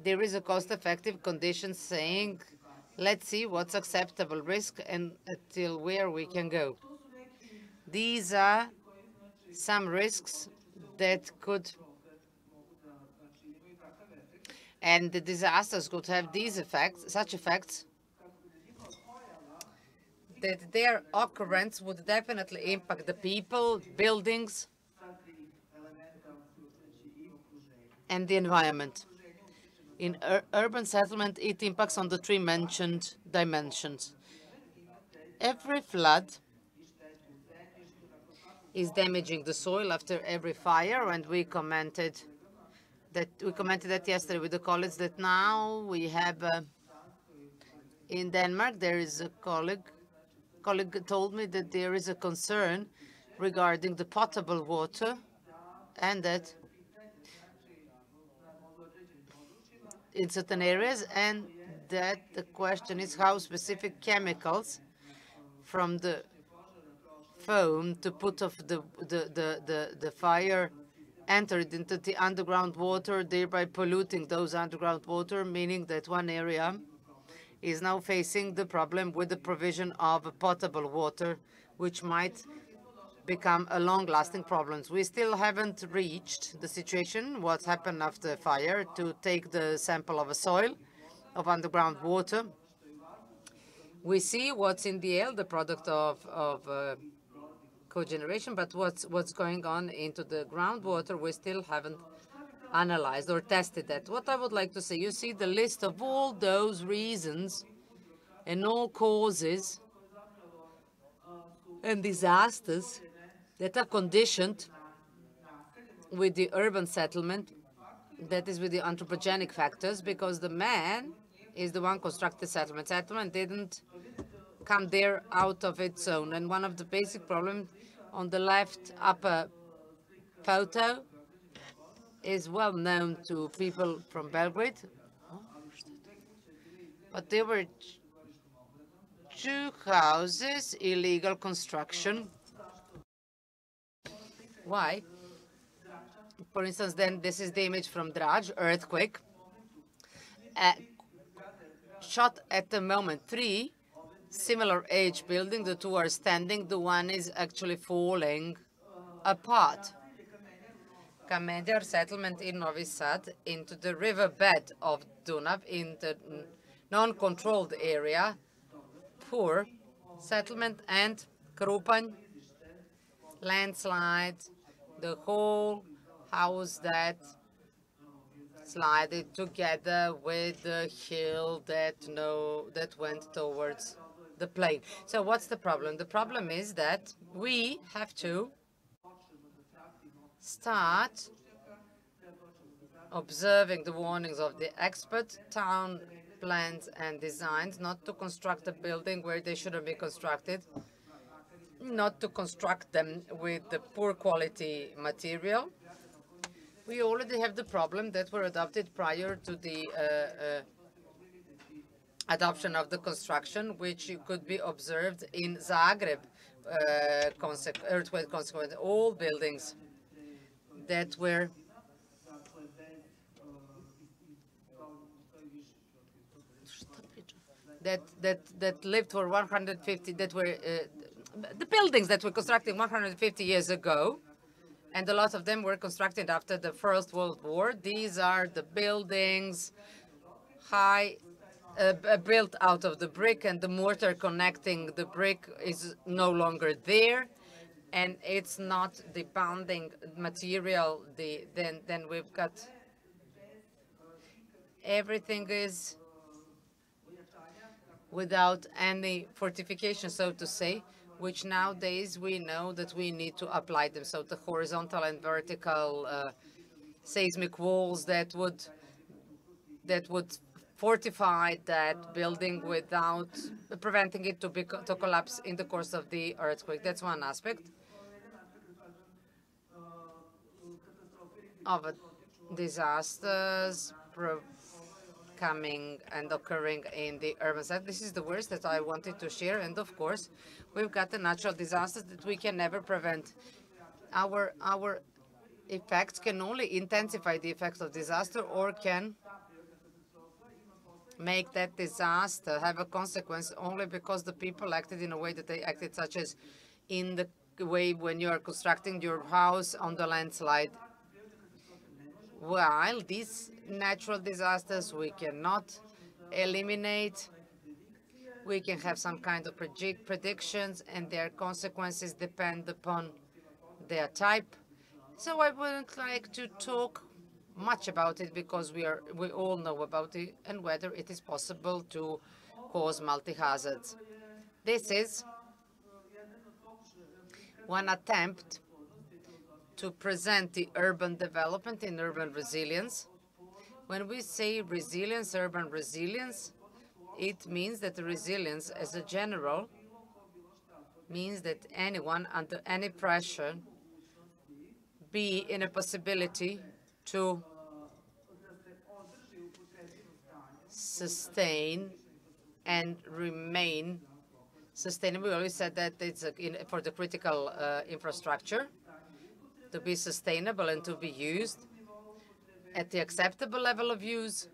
There is a cost-effective condition saying, let's see what's acceptable risk and until where we can go. These are some risks that could, and the disasters could have these effects, such effects, that their occurrence would definitely impact the people, buildings, and the environment. In urban settlement, it impacts on the three mentioned dimensions. Every flood is damaging the soil after every fire, and we commented that yesterday with the colleagues, that now we have in Denmark, there is a colleague told me that there is a concern regarding the potable water, and that in certain areas, and that the question is how specific chemicals from the foam to put off the fire entered into the underground water, thereby polluting those underground water, meaning that one area is now facing the problem with the provision of potable water, which might become a long-lasting problem. We still haven't reached the situation, what happened after the fire, to take the sample of a soil, of underground water. We see what's in the air, the product of cogeneration, but what's going on into the groundwater, we still haven't analyzed or tested that. What I would like to say, you see the list of all those reasons and all causes and disasters that are conditioned with the urban settlement, that is with the anthropogenic factors, because the man is the one constructed settlement. Settlement didn't come there out of its own. And one of the basic problems on the left upper photo is well known to people from Belgrade. But there were two houses, illegal construction. Why? For instance, then this is the image from Draj, earthquake. Shot at the moment, 3 similar age buildings, the 2 are standing, the one is actually falling apart. Kameder settlement in Novi Sad into the riverbed of Dunav in the non-controlled area, poor settlement, and Krupanj, landslide, the whole house that slided together with the hill that went towards the plain. So what's the problem? The problem is that we have to start observing the warnings of the expert, town plans and designs, not to construct a building where they shouldn't be constructed, not to construct them with the poor quality material. We already have the problem that were adopted prior to the adoption of the construction, which could be observed in Zagreb, earthquake consequence, all buildings that were that lived for 150, that were the buildings that were constructed 150 years ago, and a lot of them were constructed after the First World War. These are the buildings built out of the brick, and the mortar connecting the brick is no longer there, and it's not the bonding material. Then we've got everything is without any fortification, so to say, which nowadays we know that we need to apply them. So the horizontal and vertical seismic walls that would fortify that building without preventing it to collapse in the course of the earthquake. That's one aspect of disasters coming and occurring in the urban side. This is the worst that I wanted to share. And of course, we've got the natural disasters that we can never prevent. Our effects can only intensify the effects of disaster or can make that disaster have a consequence only because the people acted in a way that they acted, such as in the way when you are constructing your house on the landslide. While these natural disasters we cannot eliminate, we can have some kind of predictions, and their consequences depend upon their type. So I wouldn't like to talk much about it because we all know about it and whether it is possible to cause multi-hazards. This is one attempt to present the urban development in urban resilience. When we say resilience, urban resilience, it means that the resilience as a general means that anyone under any pressure be in a possibility to sustain and remain sustainable. We always said that it's for the critical infrastructure to be sustainable and to be used at the acceptable level of use,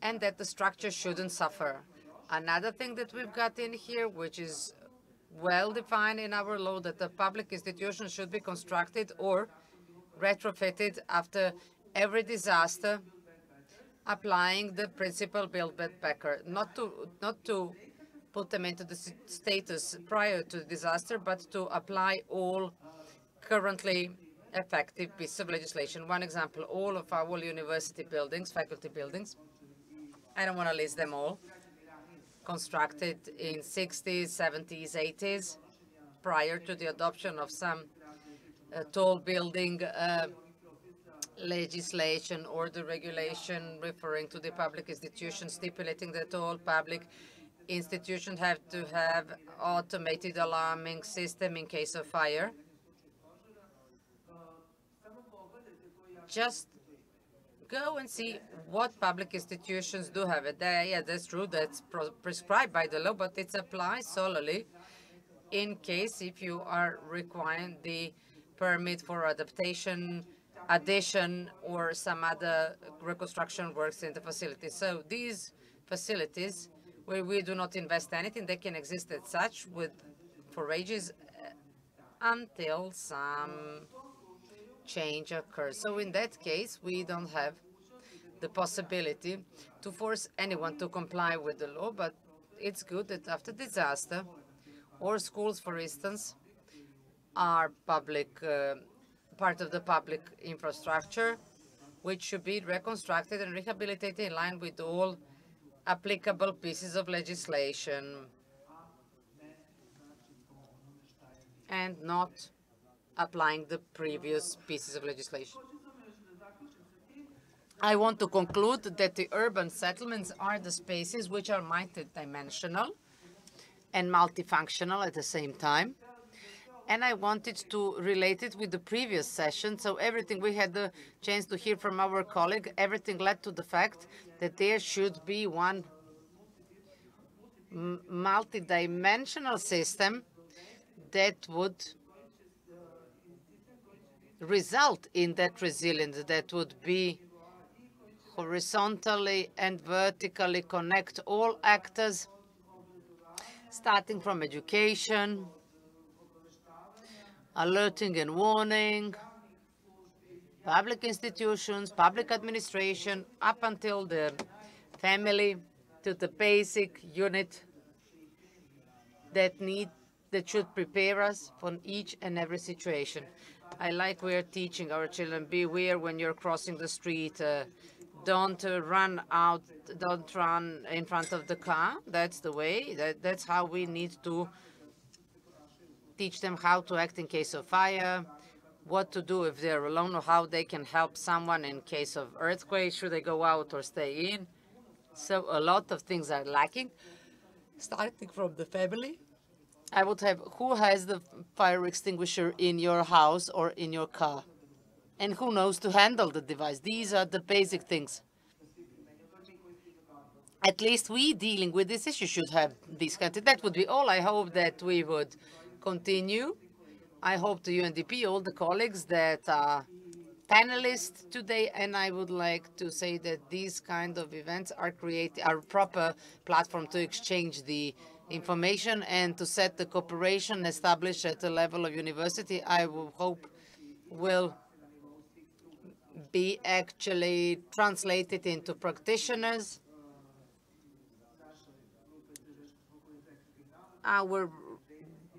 and that the structure shouldn't suffer. Another thing that we've got in here, which is well defined in our law, that the public institutions should be constructed or retrofitted after every disaster, applying the principle build back better, not to put them into the status prior to the disaster, but to apply all currently effective pieces of legislation. One example, all of our university buildings, faculty buildings, I don't want to list them all, constructed in 60s, 70s, 80s, prior to the adoption of some tall building legislation or the regulation referring to the public institutions, stipulating that all public institutions have to have automated alarming system in case of fire. Just go and see what public institutions do have it. Yeah, that's true, that's prescribed by the law, but it applies solely in case if you are requiring the permit for adaptation, addition, or some other reconstruction works in the facility. So these facilities where we do not invest anything, they can exist as such for ages until some change occurs. So in that case, we don't have the possibility to force anyone to comply with the law, but it's good that after disaster, or schools, for instance, are public, part of the public infrastructure, which should be reconstructed and rehabilitated in line with all applicable pieces of legislation and not applying the previous pieces of legislation. I want to conclude that the urban settlements are the spaces which are multidimensional and multifunctional at the same time. And I wanted to relate it with the previous session. So everything we had the chance to hear from our colleague, everything led to the fact that there should be one multidimensional system that would result in that resilience, that would be horizontally and vertically connect all actors, starting from education, alerting and warning, public institutions, public administration, up until the family, to the basic unit that should prepare us for each and every situation. I like we're teaching our children, beware when you're crossing the street, don't run in front of the car. That's the way. That's how we need to teach them how to act in case of fire, what to do if they're alone, or how they can help someone in case of earthquake. Should they go out or stay in? So a lot of things are lacking, starting from the family. I would have, who has the fire extinguisher in your house or in your car? And who knows to handle the device? These are the basic things. At least we dealing with this issue should have these kinds of, that would be all. I hope that we would continue. I hope the UNDP, all the colleagues that are panelists today, and I would like to say that these kind of events are a proper platform to exchange the information and to set the cooperation established at the level of university. I will hope will be actually translated into practitioners. Our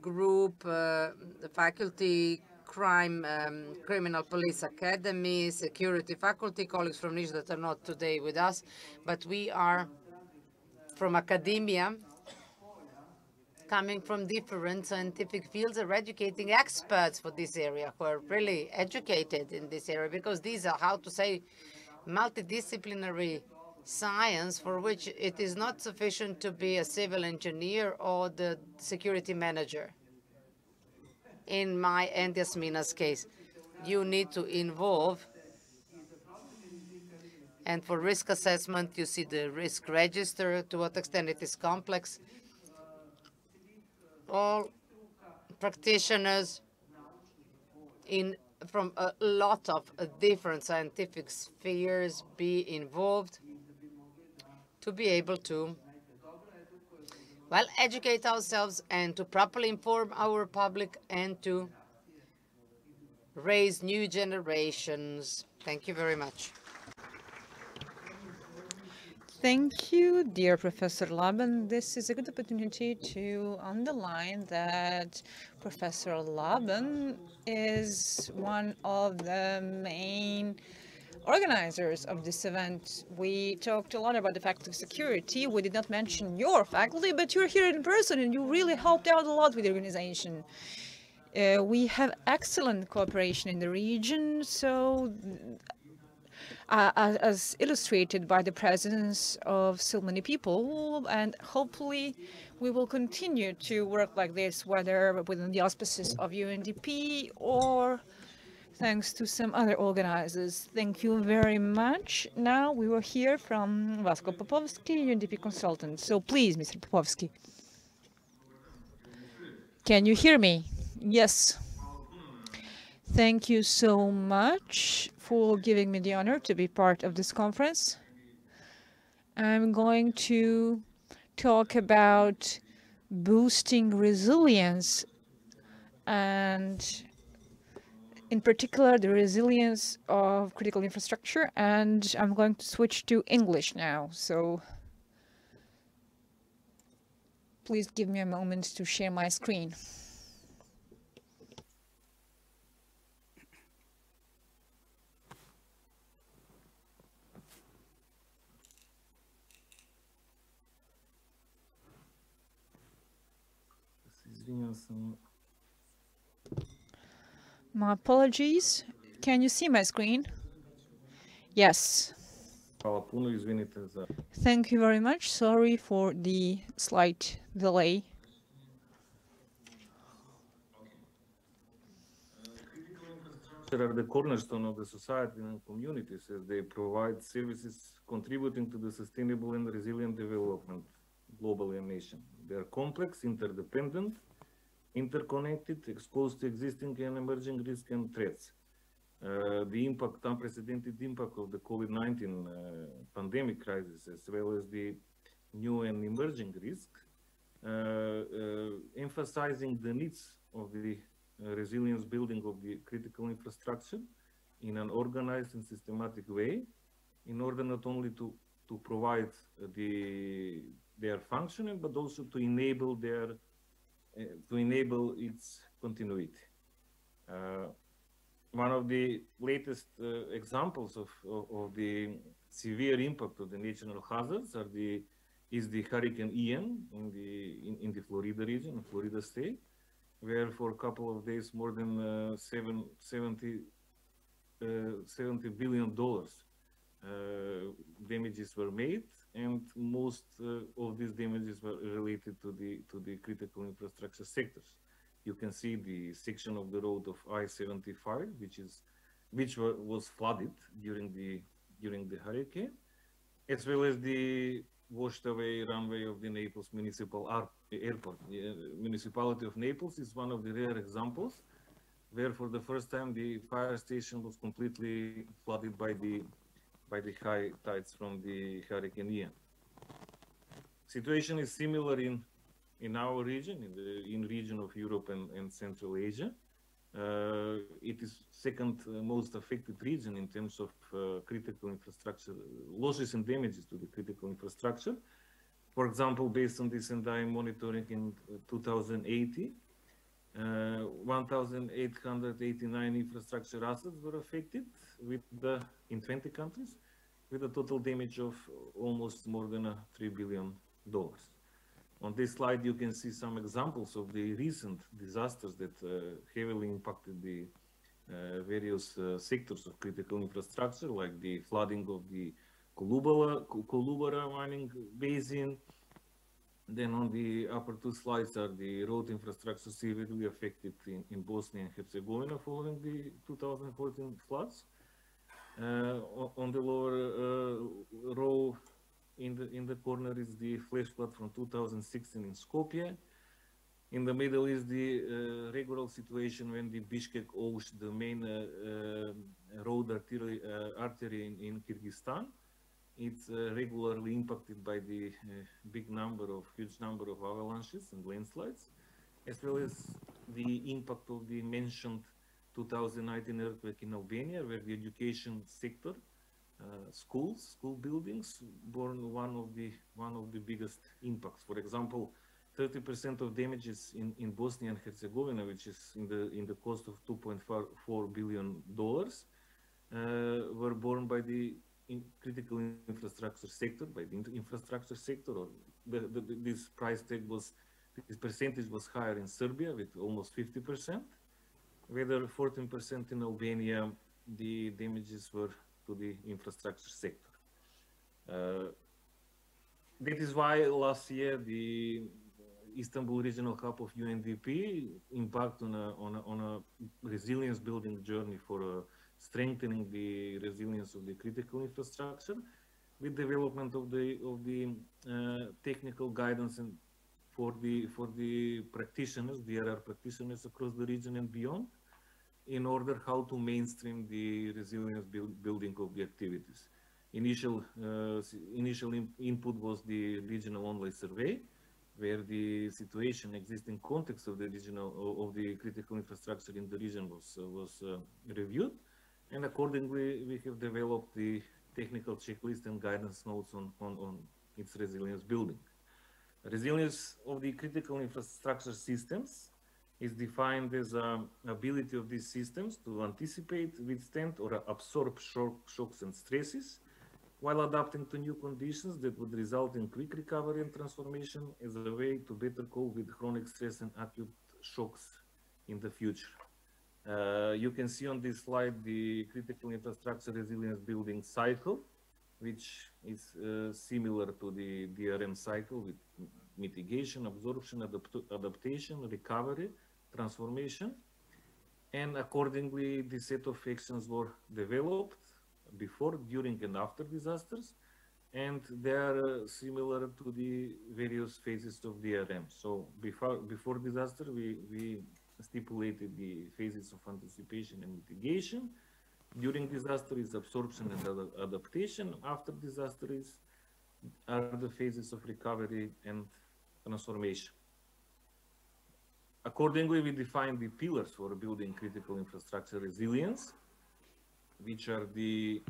group, the faculty, criminal police academy, security faculty, colleagues from Niš that are not today with us, but we are from academia, coming from different scientific fields, are educating experts for this area who are really educated in this area, because these are, how to say, multidisciplinary science for which it is not sufficient to be a civil engineer or the security manager. In my and Yasmina's case, you need to involve, and for risk assessment, you see the risk register, to what extent it is complex. All practitioners from a lot of different scientific spheres be involved to be able to, well, educate ourselves and to properly inform our public and to raise new generations. Thank you very much. Thank you, dear Professor Laban. This is a good opportunity to underline that Professor Laban is one of the main organizers of this event. We talked a lot about the faculty of security. We did not mention your faculty, but you're here in person and you really helped out a lot with the organization. We have excellent cooperation in the region, so as illustrated by the presence of so many people, and hopefully we will continue to work like this, whether within the auspices of UNDP or thanks to some other organizers. Thank you very much. Now we will hear from Vasko Popovski, UNDP consultant. So please, Mr. Popovski. Can you hear me? Yes. Thank you so much for giving me the honor to be part of this conference. I'm going to talk about boosting resilience, and in particular the resilience of critical infrastructure, and I'm going to switch to English now. So please give me a moment to share my screen. My apologies. Can you see my screen? Yes. Thank you very much. Sorry for the slight delay. Are the cornerstone of the society and communities, as they provide services contributing to the sustainable and resilient development globally and nation. They are complex, interdependent, interconnected, exposed to existing and emerging risks and threats. The unprecedented impact of the COVID-19 pandemic crisis, as well as the new and emerging risks, emphasizing the needs of the resilience building of the critical infrastructure in an organized and systematic way, in order not only to provide their functioning, but also to enable its continuity. One of the latest examples of the severe impact of the natural hazards is the Hurricane Ian in the Florida region, Florida state, where for a couple of days more than $70 billion damages were made, and most of these damages were related to the critical infrastructure sectors. You can see the section of the road of I-75, which was flooded during the hurricane, as well as the washed away runway of the Naples Municipal Airport. The municipality of Naples is one of the rare examples where for the first time the fire station was completely flooded by the high tides from the Hurricane Ian. Situation is similar in our region, in the region of Europe and Central Asia. It is second most affected region in terms of critical infrastructure, losses and damages to the critical infrastructure. For example, based on this and I monitoring in 2018, 1,889 infrastructure assets were affected in 20 countries, with a total damage of almost more than $3 billion. On this slide, you can see some examples of the recent disasters that heavily impacted the various sectors of critical infrastructure, like the flooding of the Kolubara mining basin. Then on the upper two slides are the road infrastructure severely affected in Bosnia and Herzegovina following the 2014 floods. On the lower row in the corner is the flash flood from 2016 in Skopje. In the middle is the regular situation when the Bishkek-Osh, the main road artery in Kyrgyzstan, it's regularly impacted by the huge number of avalanches and landslides, as well as the impact of the mentioned 2019 earthquake in Albania, where the education sector, school buildings, borne one of the biggest impacts. For example, 30% of damages in Bosnia and Herzegovina, which is in the cost of $2.4 billion, were borne by the critical infrastructure sector, by the infrastructure sector. Or this percentage was higher in Serbia with almost 50%, whether 14% in Albania. The damages were to the infrastructure sector. That is why last year the Istanbul Regional Hub of UNDP embarked on a resilience building journey for strengthening the resilience of the critical infrastructure, with development of the technical guidance and for the practitioners, DRR practitioners across the region and beyond, in order how to mainstream the resilience building of the activities. Initial input was the regional online survey, where the situation, existing context of the critical infrastructure in the region was reviewed, and accordingly we have developed the technical checklist and guidance notes on its resilience building. Resilience of the critical infrastructure systems is defined as ability of these systems to anticipate, withstand, or absorb shocks and stresses, while adapting to new conditions that would result in quick recovery and transformation as a way to better cope with chronic stress and acute shocks in the future. You can see on this slide the critical infrastructure resilience building cycle, which is similar to the DRM cycle with mitigation, absorption, adaptation, recovery, transformation. And accordingly, the set of actions were developed before, during, and after disasters, and they are similar to the various phases of DRM. So before disaster, we stipulated the phases of anticipation and mitigation. During disaster is absorption and adaptation. After disaster are the phases of recovery and transformation. Accordingly, we define the pillars for building critical infrastructure resilience, which are the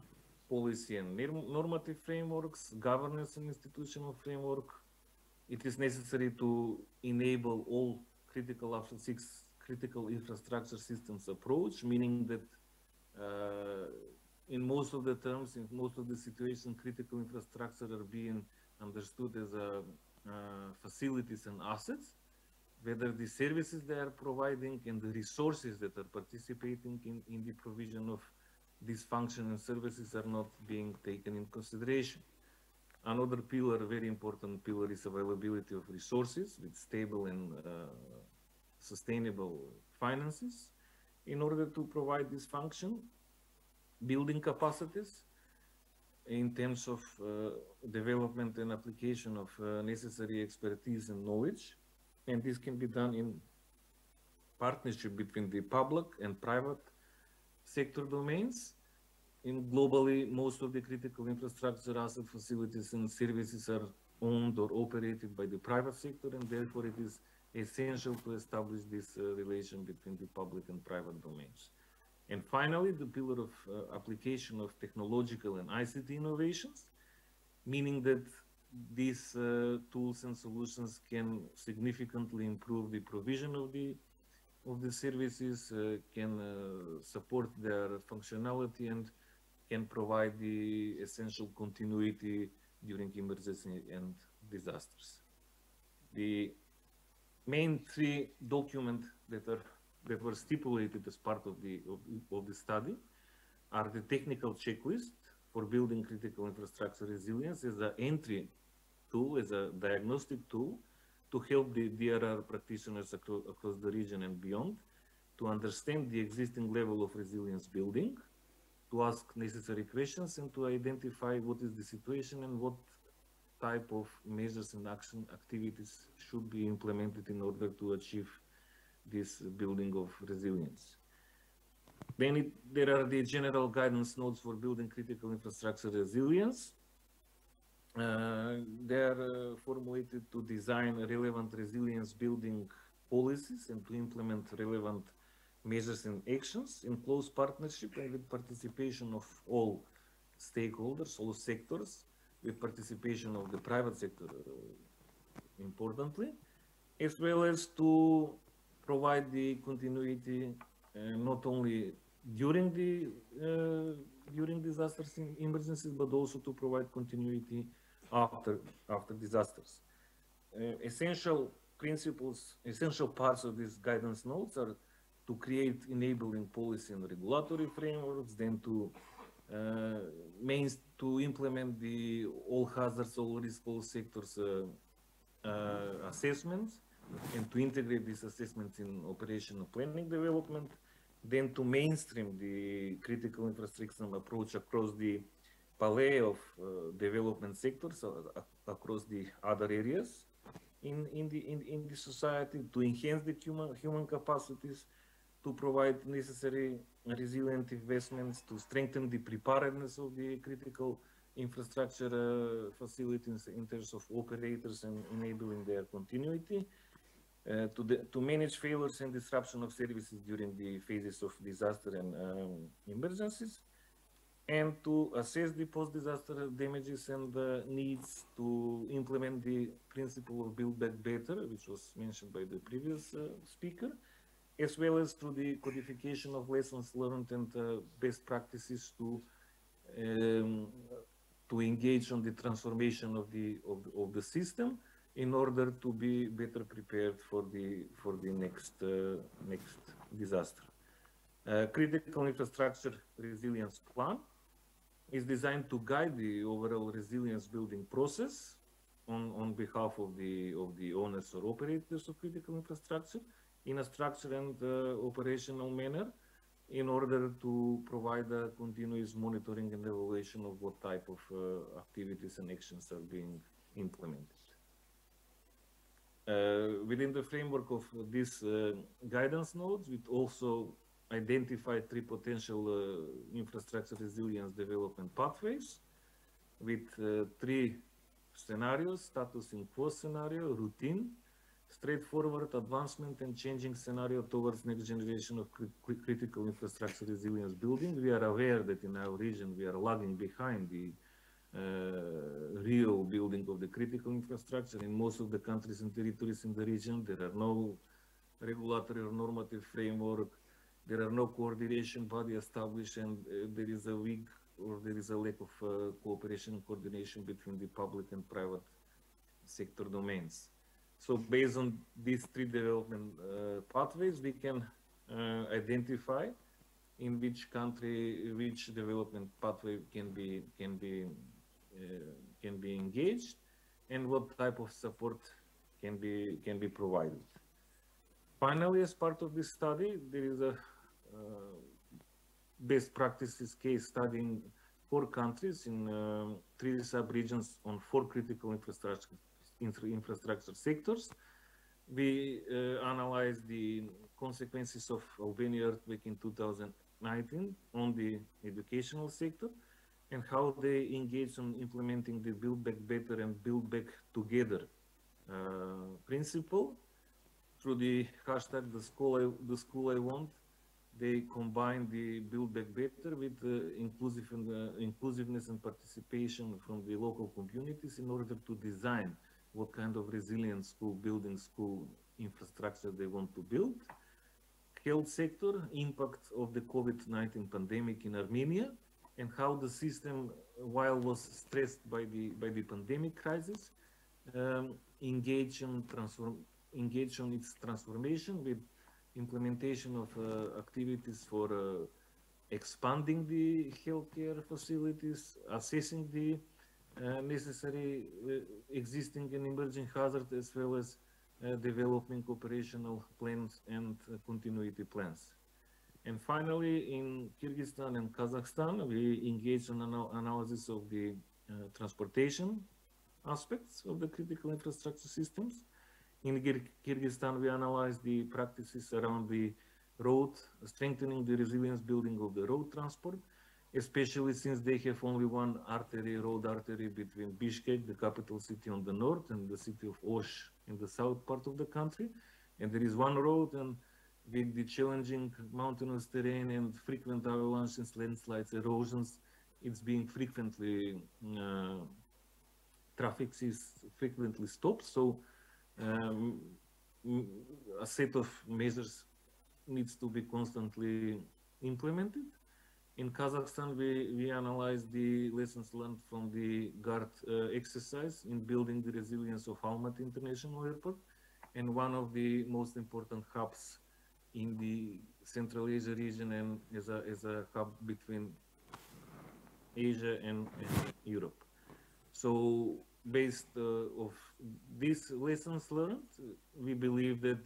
policy and normative frameworks, governance and institutional framework. It is necessary to enable all critical infrastructure systems approach, meaning that in most of the terms, in most of the situations, critical infrastructure are being understood as facilities and assets, whether the services they are providing and the resources that are participating in the provision of these functions and services are not being taken in consideration. Another pillar, very important pillar, is availability of resources with stable and sustainable finances in order to provide this function, building capacities in terms of development and application of necessary expertise and knowledge. And this can be done in partnership between the public and private sector domains. In globally, most of the critical infrastructure asset facilities and services are owned or operated by the private sector, and therefore it is essential to establish this relation between the public and private domains. And finally, the pillar of application of technological and ICT innovations, meaning that these tools and solutions can significantly improve the provision of the services, can support their functionality, and can provide the essential continuity during emergency and disasters. The main three documents that were stipulated as part of the study are the technical checklist for building critical infrastructure resilience as an entry tool, as a diagnostic tool to help the DRR practitioners across the region and beyond to understand the existing level of resilience building, to ask necessary questions, and to identify what is the situation and what type of measures and action activities should be implemented in order to achieve this building of resilience. Then there are the general guidance notes for building critical infrastructure resilience. They are formulated to design relevant resilience building policies and to implement relevant measures and actions in close partnership and with participation of all stakeholders, all sectors, with participation of the private sector, importantly, as well as to provide the continuity not only during disasters and emergencies, but also to provide continuity after disasters. Essential principles, essential parts of these guidance notes are to create enabling policy and regulatory frameworks, then to implement the all hazards, all risk, all sectors assessments, and to integrate these assessments in operational planning development, then to mainstream the critical infrastructure approach across the palette of development sectors, across the other areas in the society, to enhance the human capacities, to provide necessary resilient investments, to strengthen the preparedness of the critical infrastructure facilities in terms of operators and enabling their continuity, to manage failures and disruption of services during the phases of disaster and emergencies, and to assess the post-disaster damages and needs, to implement the principle of build back better, which was mentioned by the previous speaker, as well as through the codification of lessons learned and best practices to engage on the transformation of the system in order to be better prepared for the next disaster. Critical infrastructure resilience plan is designed to guide the overall resilience building process on behalf of the owners or operators of critical infrastructure in a structured and operational manner, in order to provide a continuous monitoring and evaluation of what type of activities and actions are being implemented. Within the framework of these guidance nodes, we also identified 3 potential infrastructure resilience development pathways with 3 scenarios: status in quo scenario, routine, straightforward, advancement, and changing scenario towards next generation of critical infrastructure resilience building. We are aware that in our region we are lagging behind the real building of the critical infrastructure. In most of the countries and territories in the region, there are no regulatory or normative framework. There are no coordination body established, and there is a weak or there is a lack of cooperation and coordination between the public and private sector domains. So based on these three development pathways, we can identify in which country which development pathway can be engaged, and what type of support can be provided. Finally, as part of this study, there is a best practices case study in 4 countries in 3 sub-regions on 4 critical infrastructure sectors. We analyzed the consequences of Albania earthquake in 2019 on the educational sector, and how they engage in implementing the Build Back Better and Build Back Together principle. Through the hashtag the school I want, they combine the Build Back Better with inclusiveness and participation from the local communities in order to design what kind of resilient school infrastructure they want to build. Health sector, impact of the COVID-19 pandemic in Armenia, and how the system, while was stressed by the pandemic crisis, engage on its transformation with implementation of activities for expanding the healthcare facilities, assessing the necessary existing and emerging hazards, as well as developing operational plans and continuity plans. And finally, in Kyrgyzstan and Kazakhstan, we engaged in analysis of the transportation aspects of the critical infrastructure systems. In Kyrgyzstan, we analyzed the practices around the road, strengthening the resilience building of the road transport, especially since they have only one road artery between Bishkek, the capital city on the north, and the city of Osh in the south part of the country. And there is one road, and with the challenging mountainous terrain and frequent avalanches, landslides, erosions, it's being frequently, traffic is frequently stopped. So a set of measures needs to be constantly implemented. In Kazakhstan, we analyzed the lessons learned from the GUARD exercise in building the resilience of Almaty International Airport, and one of the most important hubs in the Central Asia region, and as a hub between Asia and Europe. So based of these lessons learned, we believe that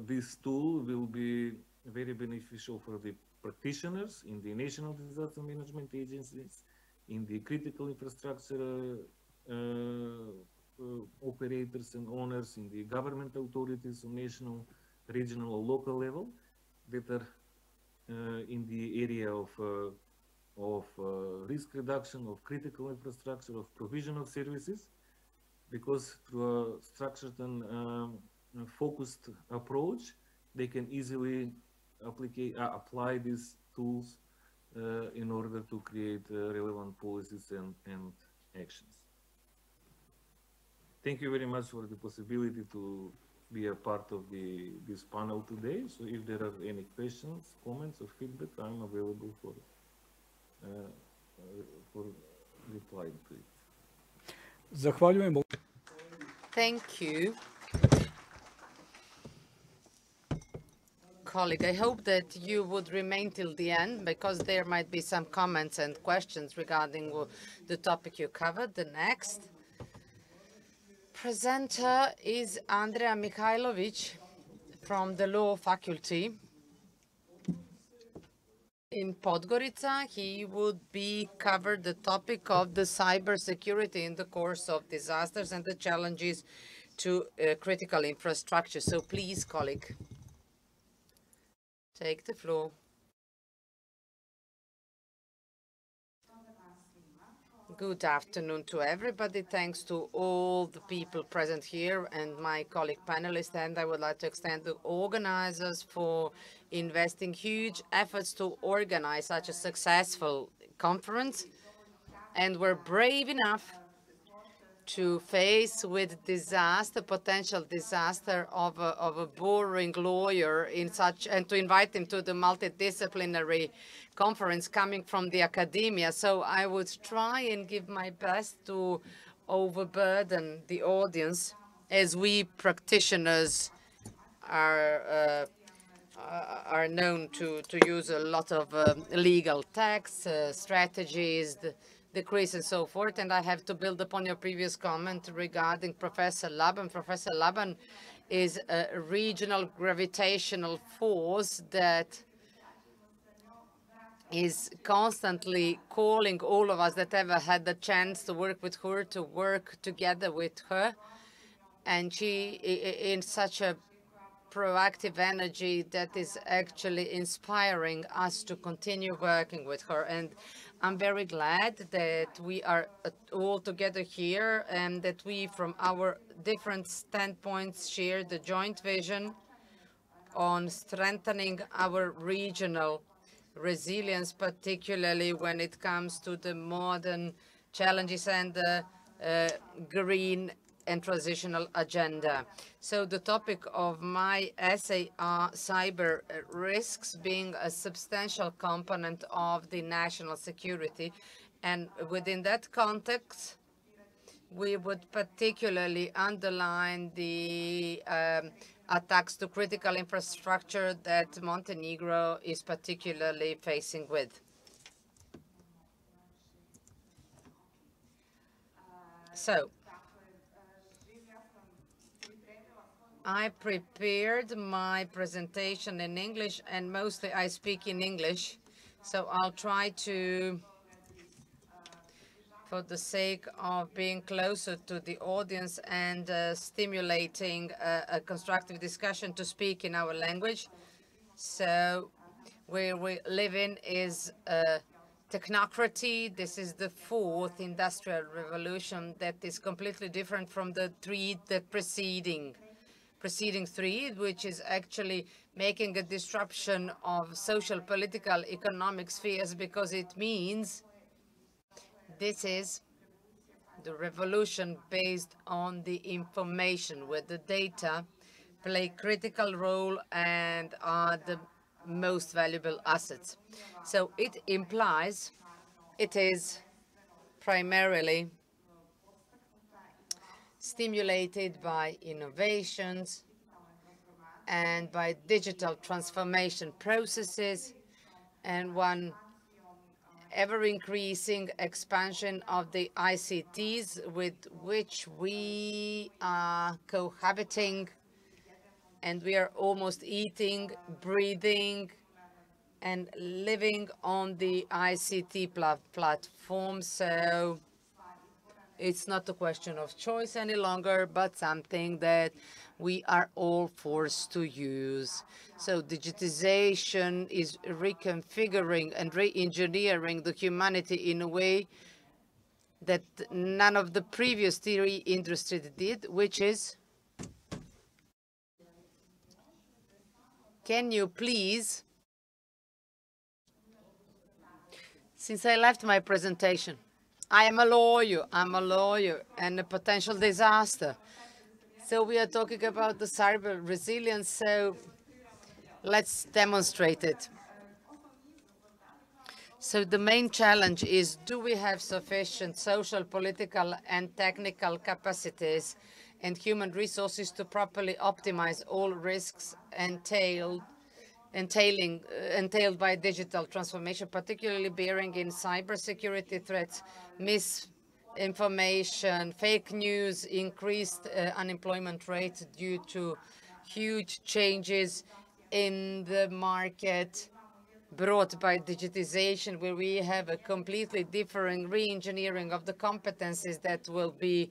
this tool will be very beneficial for the practitioners in the national disaster management agencies, in the critical infrastructure operators and owners, in the government authorities on national, regional, or local level that are in the area of risk reduction, of critical infrastructure, of provision of services, because through a structured and focused approach, they can easily apply these tools in order to create relevant policies and actions. Thank you very much for the possibility to be a part of this panel today. So if there are any questions, comments, or feedback, I'm available for replying to it. Zahvaljujem. Thank you, colleague. I hope that you would remain till the end, because there might be some comments and questions regarding the topic you covered. The next presenter is Andrea Mikhailovic from the Law Faculty in Podgorica. He would be covered the topic of the cybersecurity in the course of disasters and the challenges to critical infrastructure. So please, colleague, take the floor. Good afternoon to everybody. Thanks to all the people present here and my colleague panelists. And I would like to extend the organizers for investing huge efforts to organize such a successful conference. And we're brave enough to face with disaster, potential disaster of a boring lawyer and to invite him to the multidisciplinary conference coming from the academia. So I would try and give my best to overburden the audience, as we practitioners are known to use a lot of legal texts, strategies, decrees, and so forth. And I have to build upon your previous comment regarding Professor Laban. Professor Laban is a regional gravitational force that is constantly calling all of us that ever had the chance to work with her, to work together with her. And she, in such a proactive energy that is actually inspiring us to continue working with her. And I'm very glad that we are all together here and that we, from our different standpoints, share the joint vision on strengthening our regional resilience, particularly when it comes to the modern challenges and the green and transitional agenda. So the topic of my essay are cyber risks being a substantial component of the national security. And within that context, we would particularly underline the attacks to critical infrastructure that Montenegro is particularly facing with. So, I prepared my presentation in English, and mostly I speak in English. So I'll try to, for the sake of being closer to the audience and stimulating a constructive discussion, to speak in our language. So where we live in is technocracy. This is the fourth industrial revolution that is completely different from the preceding three, which is actually making a disruption of social, political, economic spheres, because it means this is the revolution based on the information, where the data play a critical role and are the most valuable assets. So it implies it is primarily stimulated by innovations and by digital transformation processes and one ever-increasing expansion of the ICTs with which we are cohabiting, and we are almost eating, breathing, and living on the ICT platform. So it's not a question of choice any longer, but something that we are all forced to use. So digitization is reconfiguring and re-engineering the humanity in a way that none of the previous three industries did, which is, can you please, since I left my presentation, I'm a lawyer and a potential disaster. So we are talking about the cyber resilience, so let's demonstrate it. So the main challenge is, do we have sufficient social, political, and technical capacities and human resources to properly optimize all risks entailed by digital transformation, particularly bearing in cybersecurity threats, misinformation, fake news, increased unemployment rate due to huge changes in the market brought by digitization, where we have a completely different re-engineering of the competencies that will be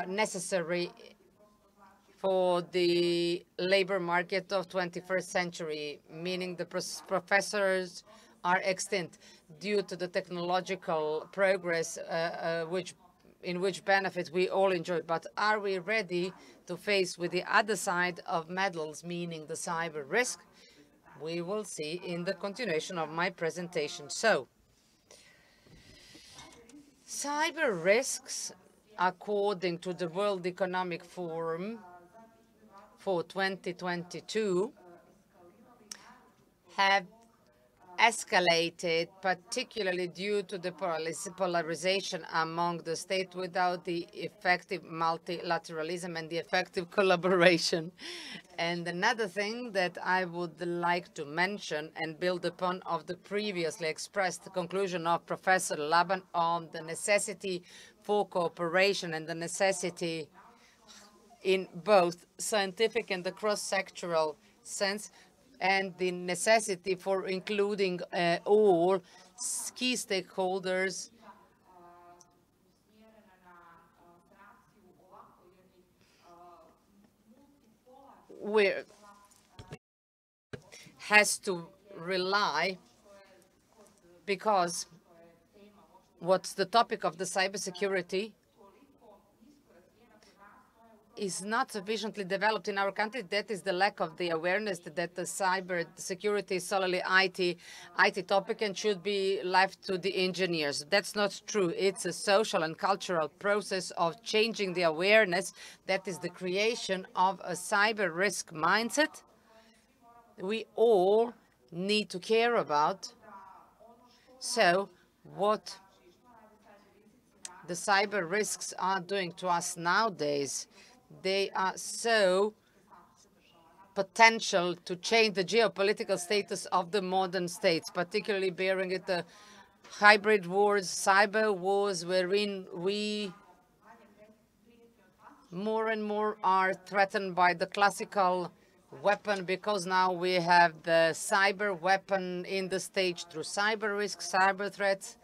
necessary for the labor market of 21st century, meaning the professors are extinct due to the technological progress in which benefit we all enjoy. But are we ready to face with the other side of medals, meaning the cyber risk? We will see in the continuation of my presentation. So Cyber risks, according to the World Economic Forum for 2022, have escalated, particularly due to the polarization among the states without the effective multilateralism and the effective collaboration. And another thing that I would like to mention and build upon of the previously expressed conclusion of Professor Laban on the necessity for cooperation and the necessity in both scientific and the cross-sectoral sense, and the necessity for including all key stakeholders where has to rely, because what's the topic of the cybersecurity is not sufficiently developed in our country. That is the lack of the awareness that the cyber security is solely IT topic and should be left to the engineers. That's not true. It's a social and cultural process of changing the awareness. That is the creation of a cyber risk mindset we all need to care about. So what the cyber risks are doing to us nowadays, they are so potential to change the geopolitical status of the modern states, particularly bearing it the hybrid wars, cyber wars, wherein we more and more are threatened by the classical weapon, because now we have the cyber weapon in the stage through cyber risks, cyber threats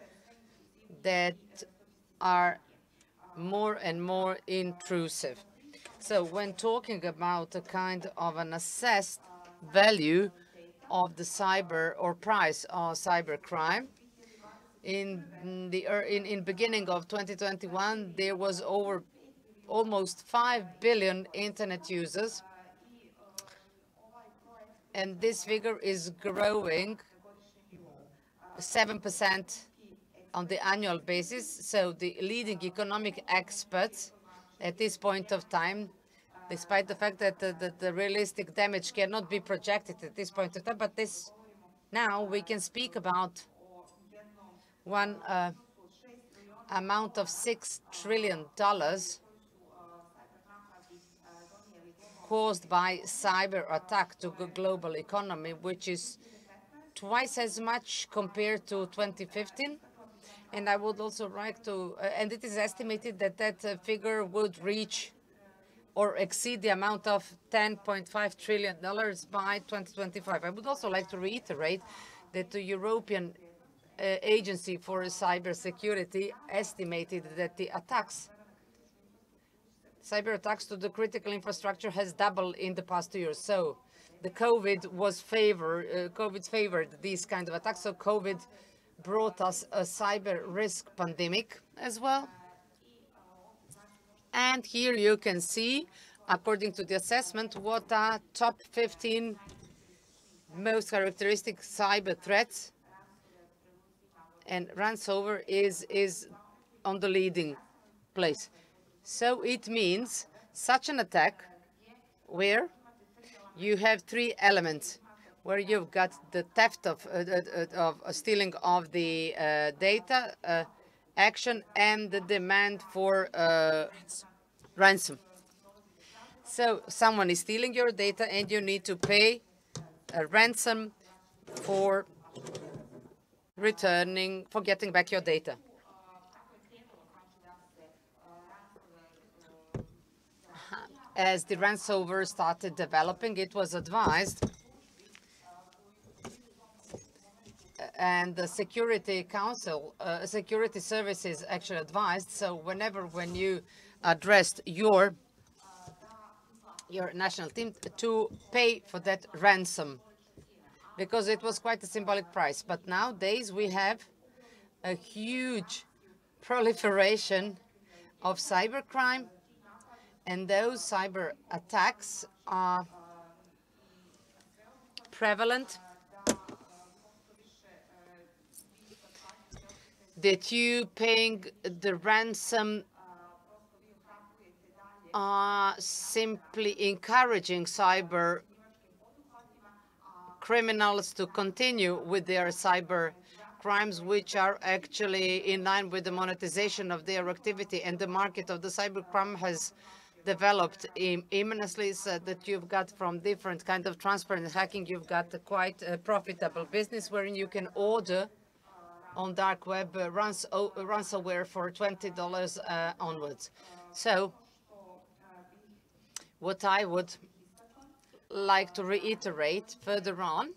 that are more and more intrusive. So when talking about a kind of an assessed value of the cyber or price of cyber crime, in beginning of 2021, there was almost 5 billion internet users, and this figure is growing 7% on the annual basis. So the leading economic experts at this point of time, despite the fact that the realistic damage cannot be projected at this point of time, but now we can speak about one amount of $6 trillion caused by cyber attack to the global economy, which is twice as much compared to 2015. And I would also like to, and it is estimated that that figure would reach or exceed the amount of $10.5 trillion by 2025. I would also like to reiterate that the European Agency for Cybersecurity estimated that the cyber attacks to the critical infrastructure has doubled in the past 2 years. So the COVID favored these kind of attacks. So COVID brought us a cyber risk pandemic as well. And here you can see, according to the assessment, what are top 15 most characteristic cyber threats. And ransomware is on the leading place. So it means such an attack where you have three elements, where you've got the theft of stealing of the data, action, and the demand for ransom. So someone is stealing your data and you need to pay a ransom for getting back your data. As the ransomware started developing, it was advised, and the Security Council, security services actually advised, so when you addressed your national team, to pay for that ransom, because it was quite a symbolic price. But nowadays we have a huge proliferation of cybercrime, and those cyber attacks are prevalent. that you paying the ransom are simply encouraging cyber criminals to continue with their cyber crimes, which are actually in line with the monetization of their activity, and the market of the cybercrime has developed immensely, so that you've got from different kind of transparent hacking, you've got a quite a profitable business wherein you can order on dark web ransomware for $20 onwards. So what I would like to reiterate further on,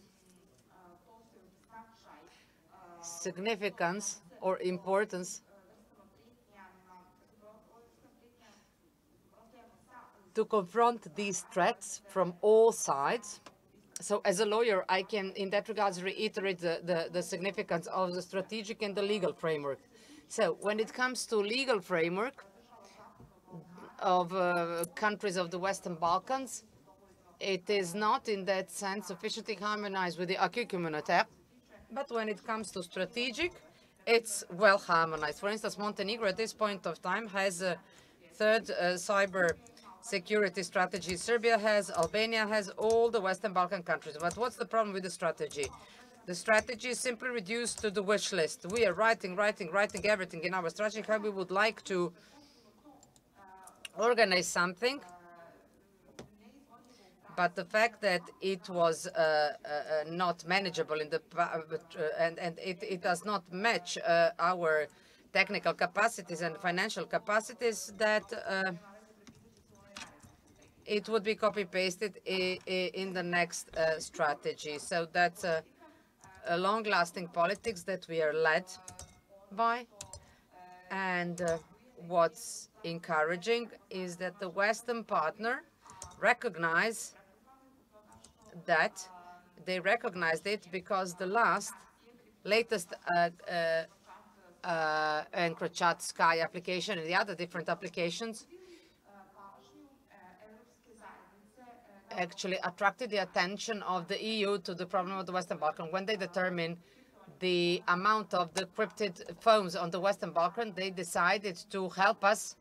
significance or importance to confront these threats from all sides. So as a lawyer, I can, in that regards, reiterate the significance of the strategic and the legal framework. So when it comes to legal framework of countries of the Western Balkans, it is not in that sense sufficiently harmonized with the acquis communautaire. But when it comes to strategic, it's well harmonized. For instance, Montenegro at this point of time has a third cyber security strategy. Serbia has, Albania has, all the Western Balkan countries. But what's the problem with the strategy? The strategy is simply reduced to the wish list. We are writing everything in our strategy, how we would like to organize something. But the fact that it was not manageable in the and it does not match our technical capacities and financial capacities, that it would be copy-pasted in the next strategy. So that's a long-lasting politics that we are led by. And what's encouraging is that the Western partner recognize that. They recognized it because the latest EncroChat Sky application and the other different applications actually attracted the attention of the EU to the problem of the Western Balkan. When they determined the amount of decrypted phones on the Western Balkan, they decided to help us,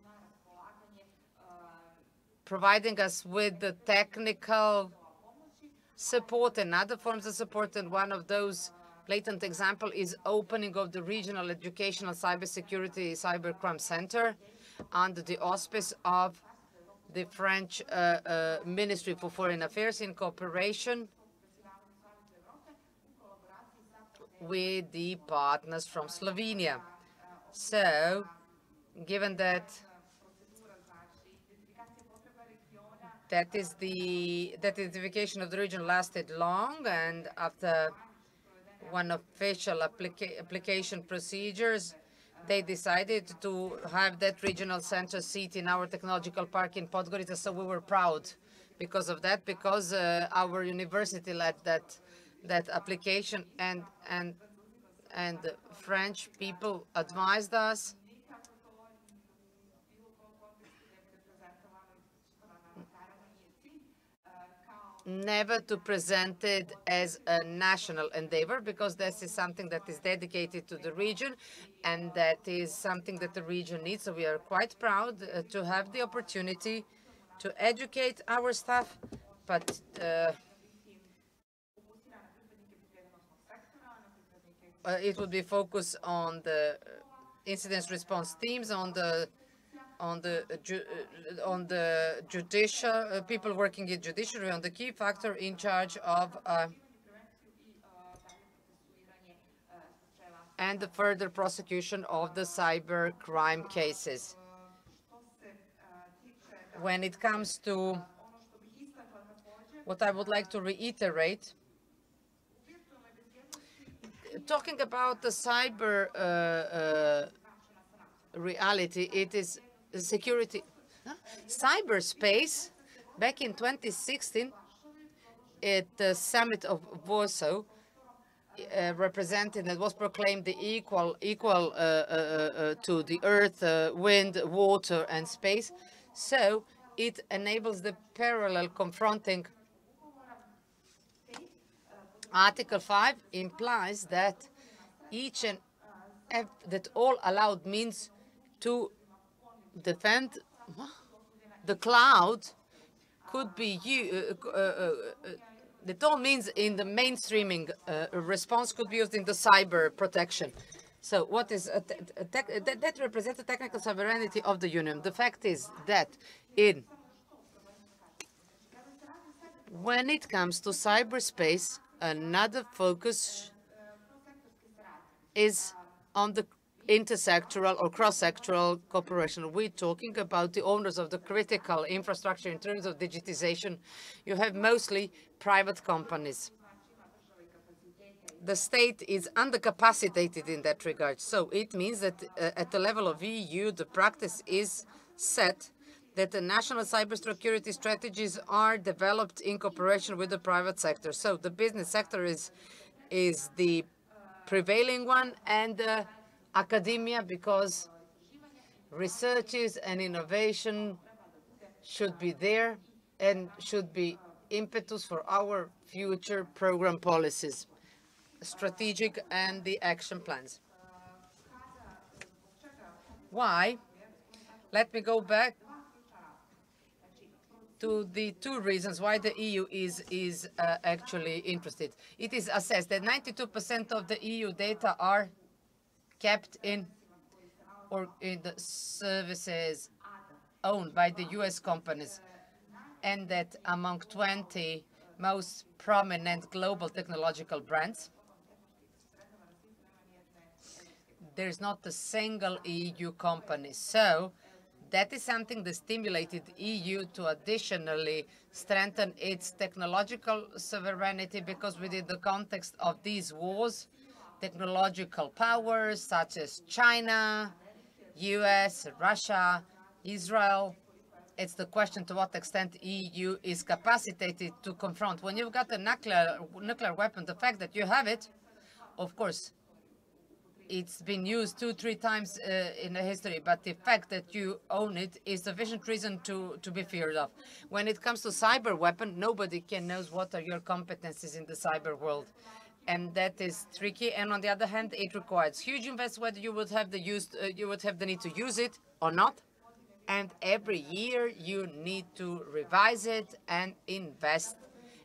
providing us with the technical support and other forms of support. And one of those blatant example is opening of the regional educational cybersecurity cybercrime center under the auspice of the French Ministry for Foreign Affairs in cooperation with the partners from Slovenia. So, given that the identification of the region lasted long, and after one official application procedures, they decided to have that regional center seat in our technological park in Podgorica. So we were proud because of that, because our university led that application, and the French people advised us never to present it as a national endeavor, because this is something that is dedicated to the region, and that is something that the region needs. So we are quite proud to have the opportunity to educate our staff, but it would be focused on the incident response teams, on the judicial people working in judiciary, on the key factor in charge of and the further prosecution of the cyber crime cases. When it comes to what I would like to reiterate, talking about the cyber reality, it is security. Cyberspace, back in 2016, at the summit of Warsaw, represented and was proclaimed the equal to the earth, wind, water, and space. So it enables the parallel confronting. Article 5 implies that each and that all allowed means to defend the cloud could be that all means in the mainstreaming response could be used in the cyber protection. So what is that represents the technical sovereignty of the Union. The fact is that when it comes to cyberspace, another focus is on the intersectoral or cross-sectoral cooperation. We're talking about the owners of the critical infrastructure in terms of digitization. You have mostly private companies. The state is undercapacitated in that regard. So it means that at the level of EU, the practice is set that the national cybersecurity strategies are developed in cooperation with the private sector. So the business sector is the prevailing one, and academia, because researches and innovation should be there and should be impetus for our future program policies, strategic and the action plans. Why? Let me go back to the two reasons why the EU is actually interested. It is assessed that 92% of the EU data are kept in the services owned by the US companies, and that among 20 most prominent global technological brands, there's not a single EU company. So that is something that stimulated EU to additionally strengthen its technological sovereignty, because within the context of these wars, technological powers such as China, US, Russia, Israel, it's the question to what extent EU is capacitated to confront. When you've got a nuclear weapon, the fact that you have it, of course, it's been used 2-3 times in the history, but the fact that you own it is sufficient reason to be feared of. When it comes to cyber weapon, nobody can know what are your competencies in the cyber world. And that is tricky. And on the other hand, it requires huge investment, whether you would have the need to use it or not. And every year you need to revise it and invest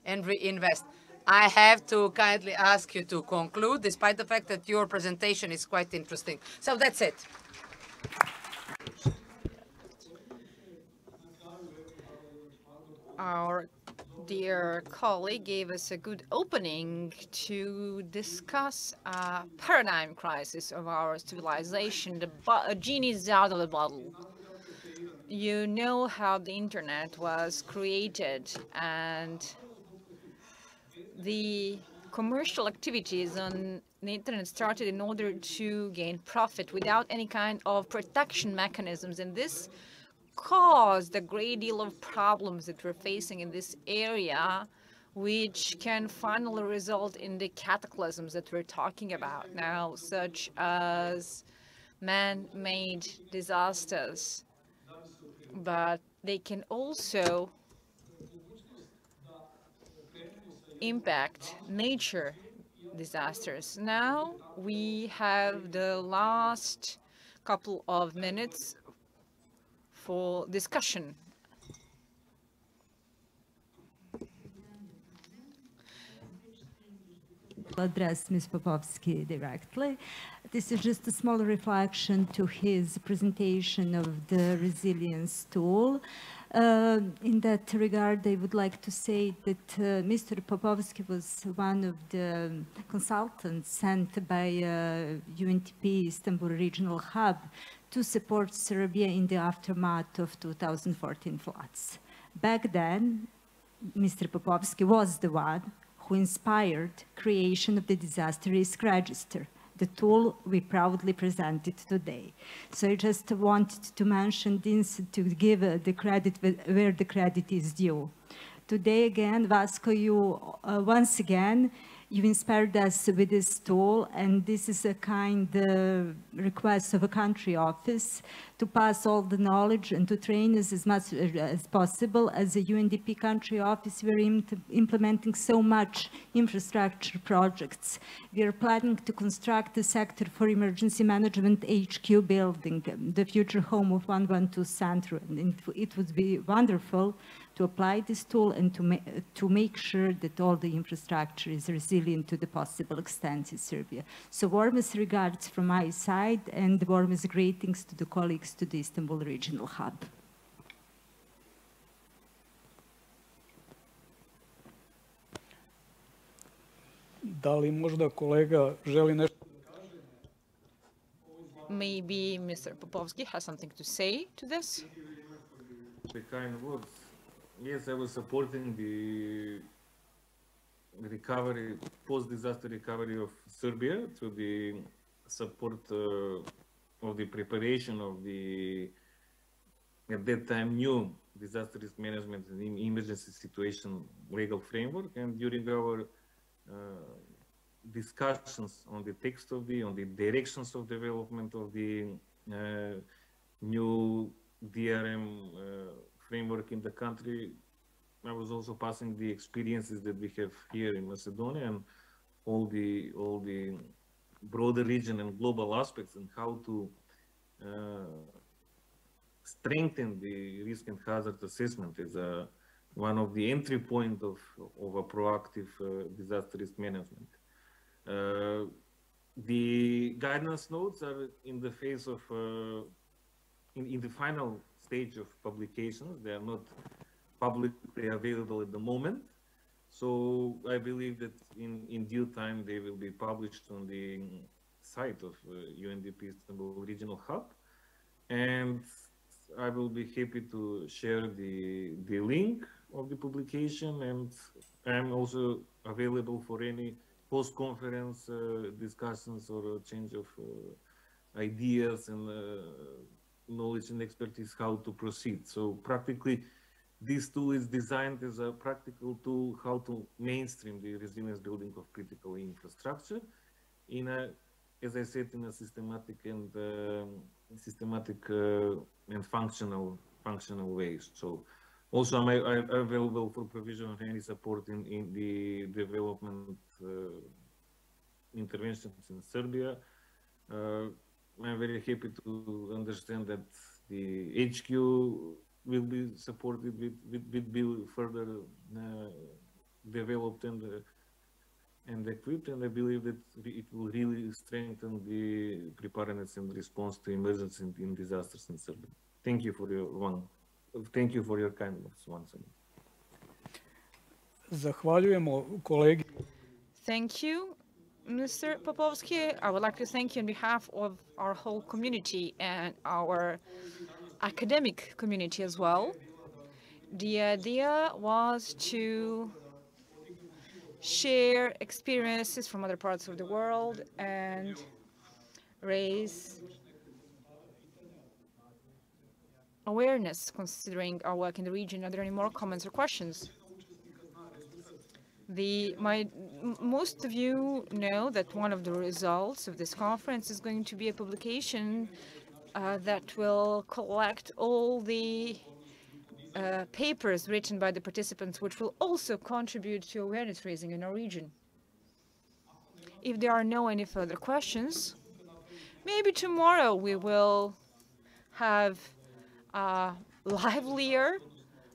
and reinvest. I have to kindly ask you to conclude, despite the fact that your presentation is quite interesting. So that's it. Our dear colleague gave us a good opening to discuss a paradigm crisis of our civilization. The genie is out of the bottle. You know how the internet was created, and the commercial activities on the internet started in order to gain profit without any kind of protection mechanisms, and this caused a great deal of problems that we're facing in this area, which can finally result in the cataclysms that we're talking about now, such as man-made disasters. But they can also impact nature disasters. Now we have the last couple of minutes for discussion. Address Ms. Popovsky directly. This is just a small reflection to his presentation of the resilience tool. In that regard, I would like to say that Mr. Popovsky was one of the consultants sent by UNDP Istanbul Regional Hub to support Serbia in the aftermath of 2014 floods. Back then, Mr. Popovsky was the one who inspired creation of the disaster risk register, the tool we proudly presented today. So I just wanted to mention this to give the credit where the credit is due. Today again, Vasco, you once again, you inspired us with this tool, and this is a kind request of a country office to pass all the knowledge and to train us as much as possible. As a UNDP country office, we're implementing so much infrastructure projects. We are planning to construct the Sector for Emergency Management HQ building, the future home of 112 Centro. And it would be wonderful to apply this tool and to make sure that all the infrastructure is resilient to the possible extent in Serbia. So warmest regards from my side and warmest greetings to the colleagues to the Istanbul Regional Hub. Da li možda kolega želi nešto? Maybe Mr. Popovsky has something to say to this. The kind words. Yes, I was supporting the recovery, post-disaster recovery of Serbia through the support of the preparation of the, at that time, new disaster risk management and emergency situation legal framework. And during our discussions on the text of on the directions of development of the new DRM framework in the country, I was also passing the experiences that we have here in Macedonia and all the broader region and global aspects and how to strengthen the risk and hazard assessment as one of the entry point of a proactive disaster risk management. The guidance notes are in the phase of in the final stage of publications. They are not publicly available at the moment. So I believe that in due time they will be published on the site of UNDP Istanbul Regional Hub. And I will be happy to share the link of the publication, and I'm also available for any post-conference discussions or change of ideas and knowledge and expertise how to proceed. So practically, this tool is designed as a practical tool how to mainstream the resilience building of critical infrastructure in a, as I said, in a systematic and functional ways. So also I'm available for provision of any support in the development interventions in Serbia. I'm very happy to understand that the HQ will be supported with be further developed and equipped, and I believe that it will really strengthen the preparedness and response to emergencies and disasters in Serbia. Thank you for your kind words once again. Zahvaljujemo kolegi. Thank you, Mr. Popovsky. I would like to thank you on behalf of our whole community and our academic community as well. The idea was to share experiences from other parts of the world and raise awareness considering our work in the region. Are there any more comments or questions? Most of you know that one of the results of this conference is going to be a publication that will collect all the papers written by the participants, which will also contribute to awareness raising in our region. If there are no any further questions, maybe tomorrow we will have a livelier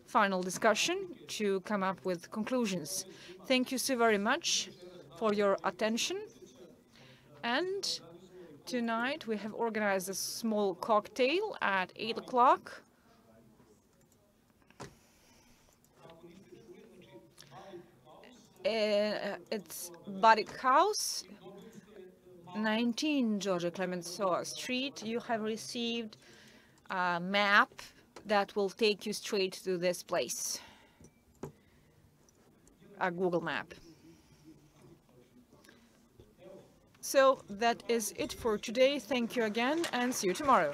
final discussion to come up with conclusions. Thank you so very much for your attention. And tonight we have organized a small cocktail at 8 o'clock. It's Barik House, 19 Georgia Clemenceau Street. You have received a map that will take you straight to this place, a Google map. So that is it for today. Thank you again and see you tomorrow.